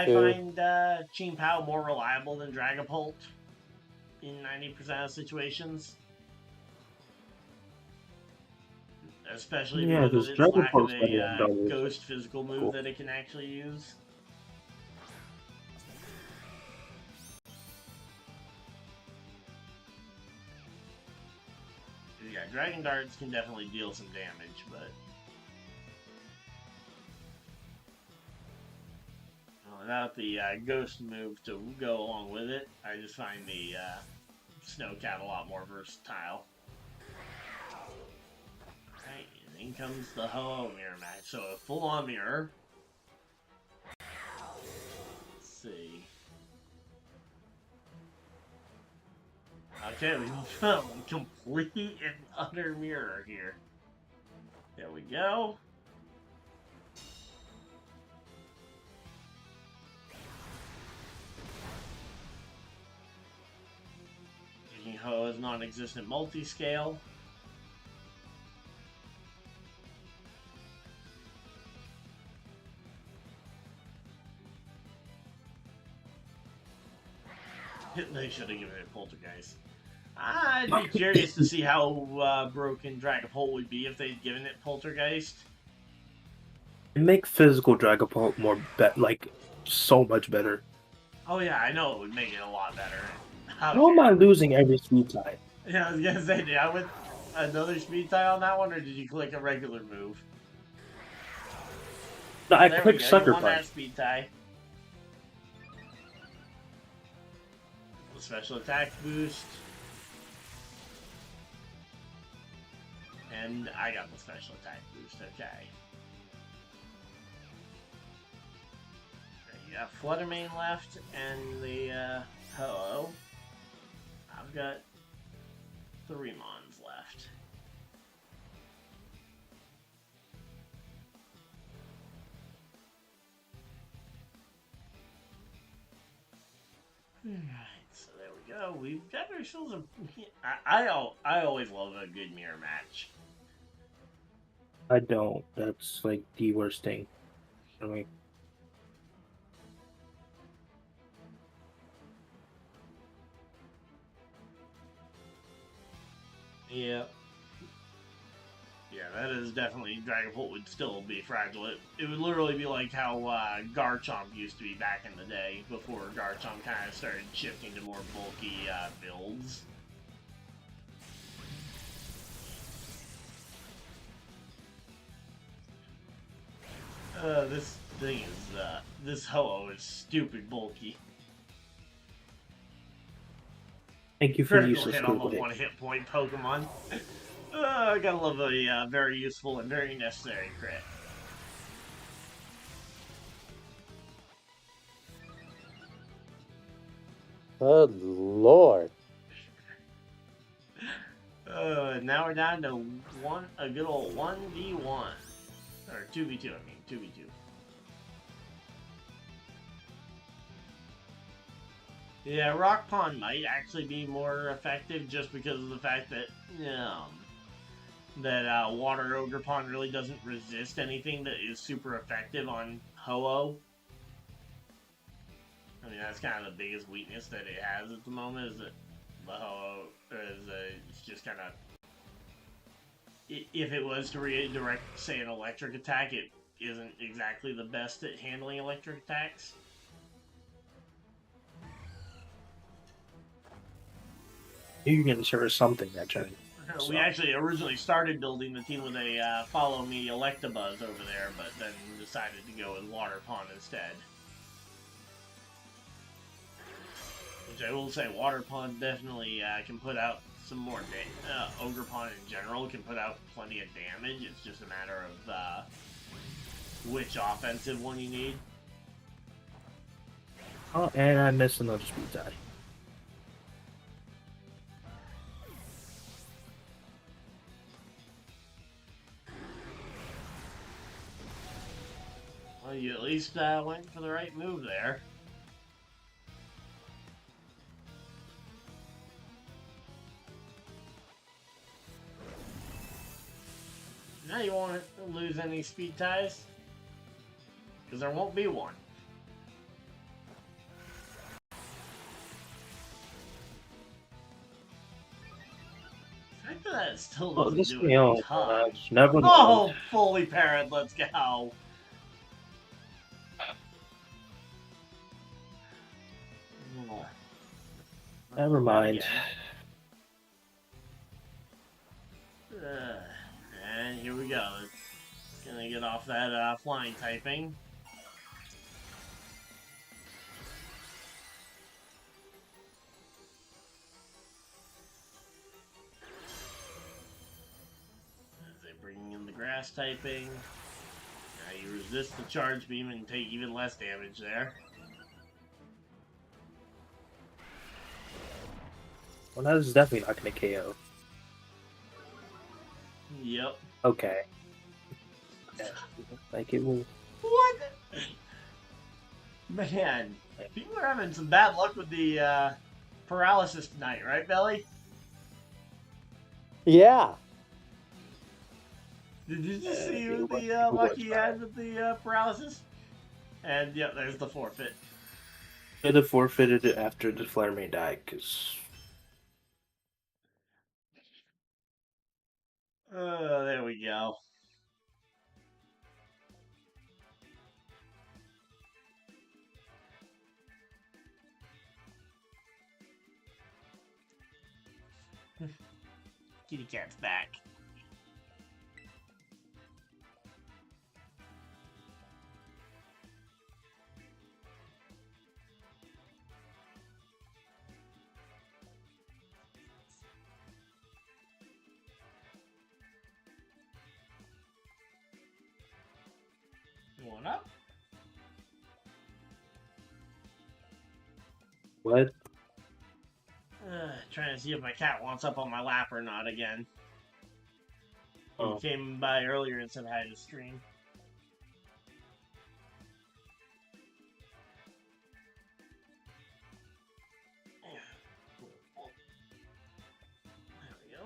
find Ching Pao more reliable than Dragapult in 90% of situations. Especially because of its lack of a ghost physical move that it can actually use. Yeah, Dragon Darts can definitely deal some damage, but without the ghost move to go along with it, I just find the Snowcat a lot more versatile. Alright, and in comes the Ho-Oh mirror match. So a full-on mirror. Let's see. Okay, we found a complete and utter mirror here. There we go. Using Ho as non-existent multi-scale. They should have given it Poltergeist. I'd be curious to see how broken Dragapult would be if they'd given it Poltergeist. And make physical Dragapult more like so much better. Oh yeah, I know it would make it a lot better. How am I losing every speed type? Yeah, I was gonna say, did I with another speed tie on that one, or did you click a regular move? No, I There clicked we go. Sucker You won Punch. that speed tie. The special attack boost. And I got the special attack boost, okay. You got Fluttermane left, and the, Ho-Oh. I've got 3 Mons left. Alright, so there we go. We've got ourselves a... I always love a good mirror match. I don't. That's like the worst thing. I mean, Yeah. Yeah, that is definitely... Dragapult would still be fragile. It would literally be like how Garchomp used to be back in the day, before Garchomp kind of started shifting to more bulky builds. This thing is, this Ho-Oh is stupid bulky. thank you for the Critical useless hit on the Google. 1 hit point Pokemon. I gotta love a very useful and very necessary crit. Good lord. Now we're down to a good old 1v1. Or 2v2, I mean, 2v2. Yeah, Rock Pond might actually be more effective just because of the fact that, Water Ogre Pond really doesn't resist anything that is super effective on Ho-Oh. I mean, that's kind of the biggest weakness that it has at the moment, is that the Ho-Oh it's just kind of... If it was to redirect, say, an electric attack, it isn't exactly the best at handling electric attacks. You're getting sure of something that turn. We actually originally started building the team with a Follow Me Electabuzz over there, but then decided to go with Water Pond instead. Which I will say, Water Pond definitely can put out some more damage. Ogre Pond in general can put out plenty of damage. It's just a matter of which offensive one you need. Oh, and I missed another speed tie. Well, you at least went for the right move there. Now you won't lose any speed ties, because there won't be one. The fact that it still Oh, doesn't this do me a on. ton. Never mind. Oh, fully parrot, let's go. Never mind. And here we go. It's gonna get off that flying typing. As they bring in the grass typing. Now you resist the charge beam and take even less damage there. Well, that is definitely not going to KO. Yep. Okay. Yeah, like it will. What? Man, people are having some bad luck with the paralysis tonight, right, Belly? Yeah. Did you just see the luck he had with the paralysis? And yep, there's the forfeit. Should have forfeited it after the flare may die, because There we go. Kitty cat's back. Going up. what? Trying to see if my cat wants up on my lap or not again. Oh. He came by earlier and said hi to stream. There we go.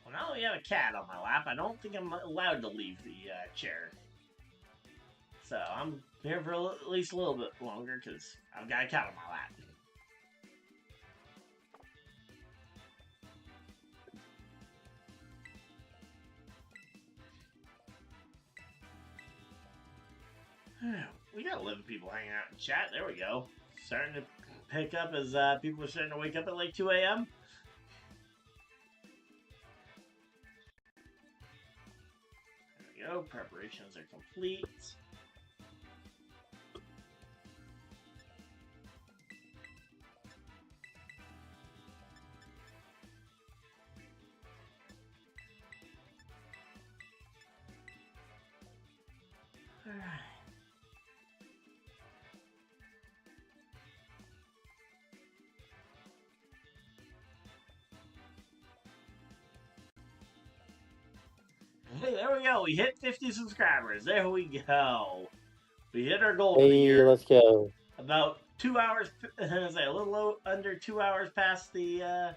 Well, now we have a cat on my lap. I don't think I'm allowed to leave the chair. So I'm here for at least a little bit longer because I've got a cat on my lap. We got 11 people hanging out in chat. There we go. Starting to pick up as people are starting to wake up at like 2 a.m. There we go. Preparations are complete. Alright. Hey, there we go. We hit 50 subscribers. There we go. We hit our goal for the Hey, year. let's go. About 2 hours, a little under 2 hours past the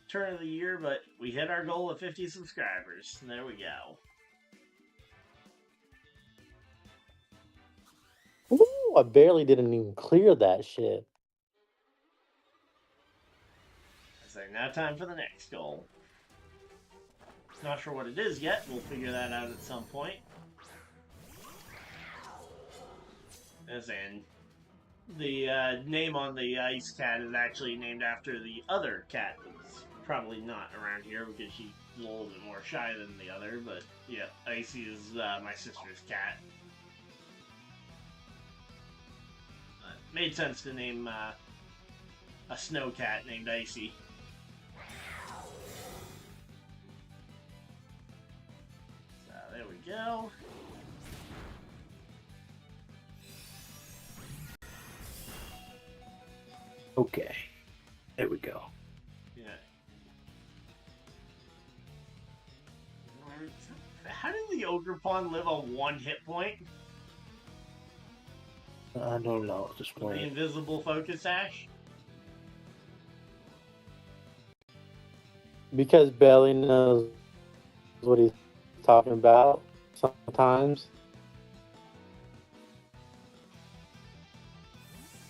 turn of the year, but we hit our goal of 50 subscribers. There we go. Ooh, I barely didn't even clear that shit. So now time for the next goal. Not sure what it is yet. We'll figure that out at some point. As in, the name on the ice cat is actually named after the other cat that's probably not around here because she's a little bit more shy than the other. But yeah, Icy is my sister's cat. Made sense to name a snow cat named Icy. So there we go. Okay. There we go. Yeah. How did the Ogre Pawn live on 1 hit point? I don't know at this The point. invisible focus ash? Because Bailey knows what he's talking about sometimes.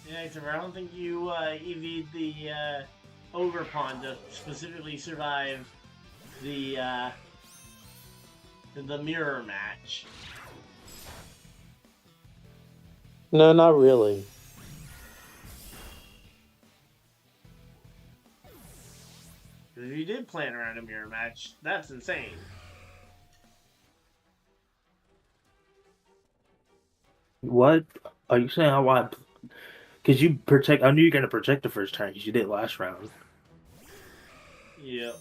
Yeah, except I don't think you EV'd the Ogre Pawn to specifically survive the mirror match. No, not really. If you did plan around a mirror match, that's insane. What? Are you saying I want? Because you protect. I knew you were gonna protect the first turn because you did last round. Yep.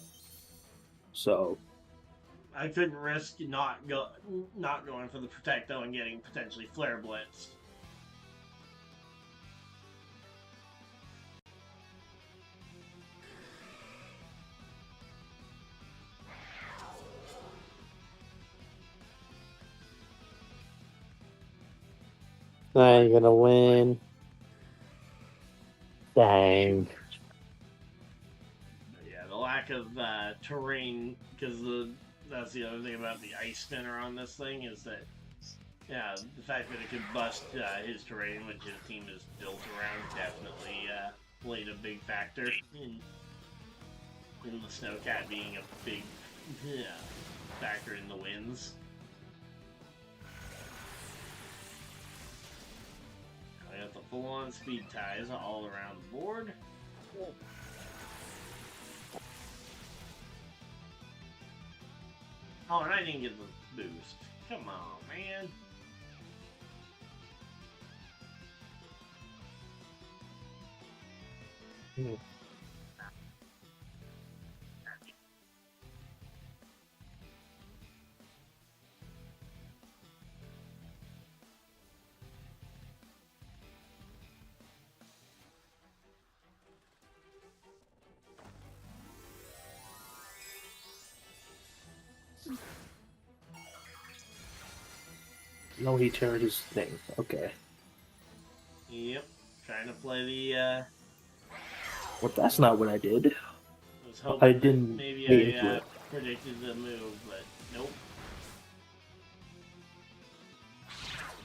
So I couldn't risk not going for the Protecto and getting potentially Flare Blitz. I ain't gonna win. Dang. Yeah, the lack of terrain, because that's the other thing about the ice spinner on this thing is that, yeah, the fact that it could bust his terrain, which his team is built around, definitely played a big factor in the Snowcat being a big factor in the wins. I got the full-on speed ties all around the board. Oh, and I didn't get the boost. Come on, man. No, he turned his thing. Okay. Yep. Trying to play the, Well, that's not what I did. I was hoping I didn't that maybe wait into I it. predicted the move, but nope.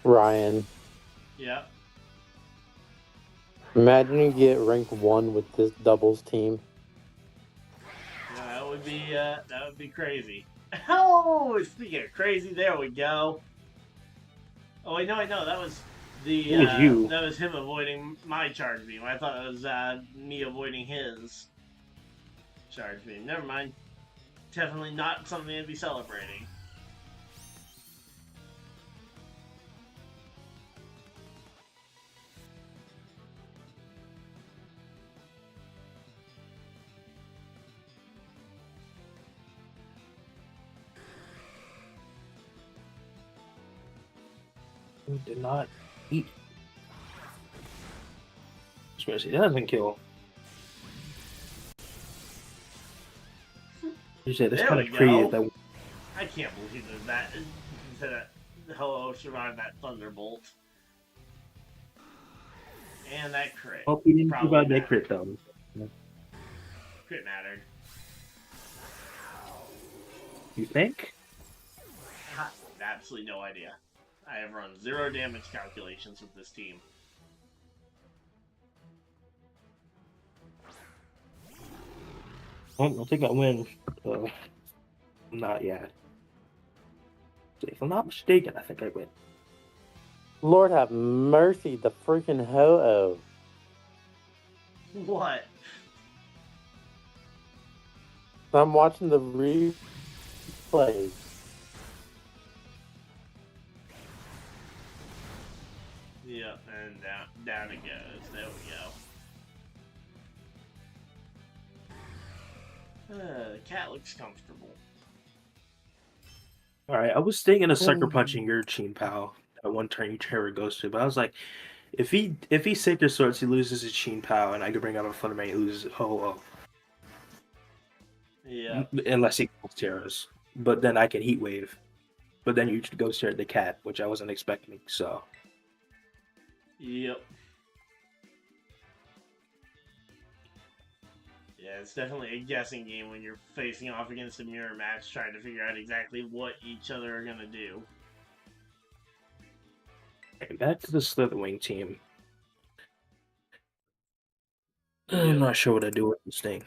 Ryan, Yep. imagine you get rank 1 with this doubles team. Yeah, that would be crazy. Oh, speaking of crazy, there we go. Oh wait, no, that was the It was you. that was him avoiding my charge beam. I thought it was me avoiding his charge beam. Never mind. Definitely not something to be celebrating. He did not eat. Especially that doesn't kill. You said it's There kind we of creative go. that I can't believe that Ho-Oh survived that thunderbolt. And that crit. hope he didn't Probably survive that mattered. crit though. Crit mattered. You think? Ha, absolutely no idea. I have run 0 damage calculations with this team. Well, I think I win. Not yet. If I'm not mistaken, I think I win. Lord have mercy, the freaking Ho-Oh. What? I'm watching the replays. Yep, and down it goes. There we go. The cat looks comfortable. Alright, I was staying in a sucker punching your Chin Pao at one turn each Terror goes to, but I was like, if he Sacred Swords, he loses his Chin Pao, and I could bring out a Fluttermane, he loses Ho-Oh. Yeah. Unless he calls Terras. But then I can Heat Wave. But then you go stare at the cat, which I wasn't expecting, so. Yep. Yeah, it's definitely a guessing game when you're facing off against a mirror match, trying to figure out exactly what each other are gonna do. Okay, back to the Slitherwing team. I'm not sure what I do with this thing.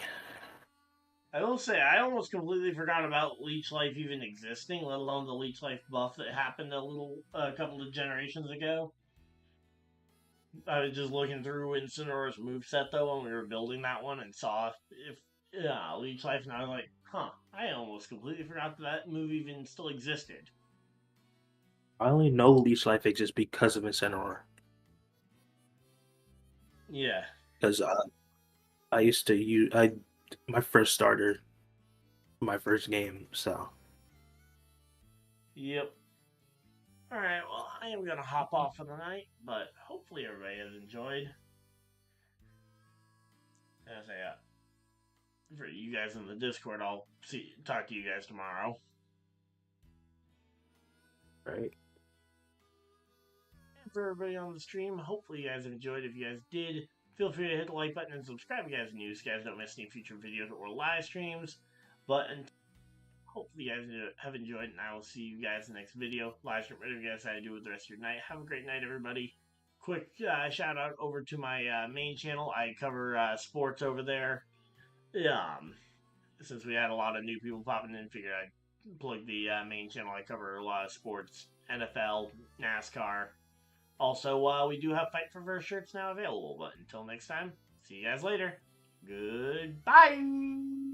I will say, I almost completely forgot about Leech Life even existing, let alone the Leech Life buff that happened a couple of generations ago. I was just looking through Incineroar's moveset, though, when we were building that one, and saw Leech Life, and I was like, huh, I almost completely forgot that move even still existed. I only know Leech Life exists because of Incineroar. Yeah. Because I used to use my first starter, my first game, so. Yep. Alright, well, I am going to hop off for the night, but hopefully everybody has enjoyed. As for you guys in the Discord, I'll talk to you guys tomorrow. Right. And for everybody on the stream, hopefully you guys have enjoyed. If you guys did, feel free to hit the like button and subscribe if you guys are new, so you guys don't miss any future videos or live streams. But until hopefully you guys have enjoyed, and I will see you guys in the next video. Live stream, whatever you guys decide to do with the rest of your night. Have a great night, everybody. Quick shout out over to my main channel. I cover sports over there. Since we had a lot of new people popping in, figured I'd plug the main channel. I cover a lot of sports, NFL, NASCAR. Also, we do have Fight for First shirts now available. But until next time, see you guys later. Goodbye!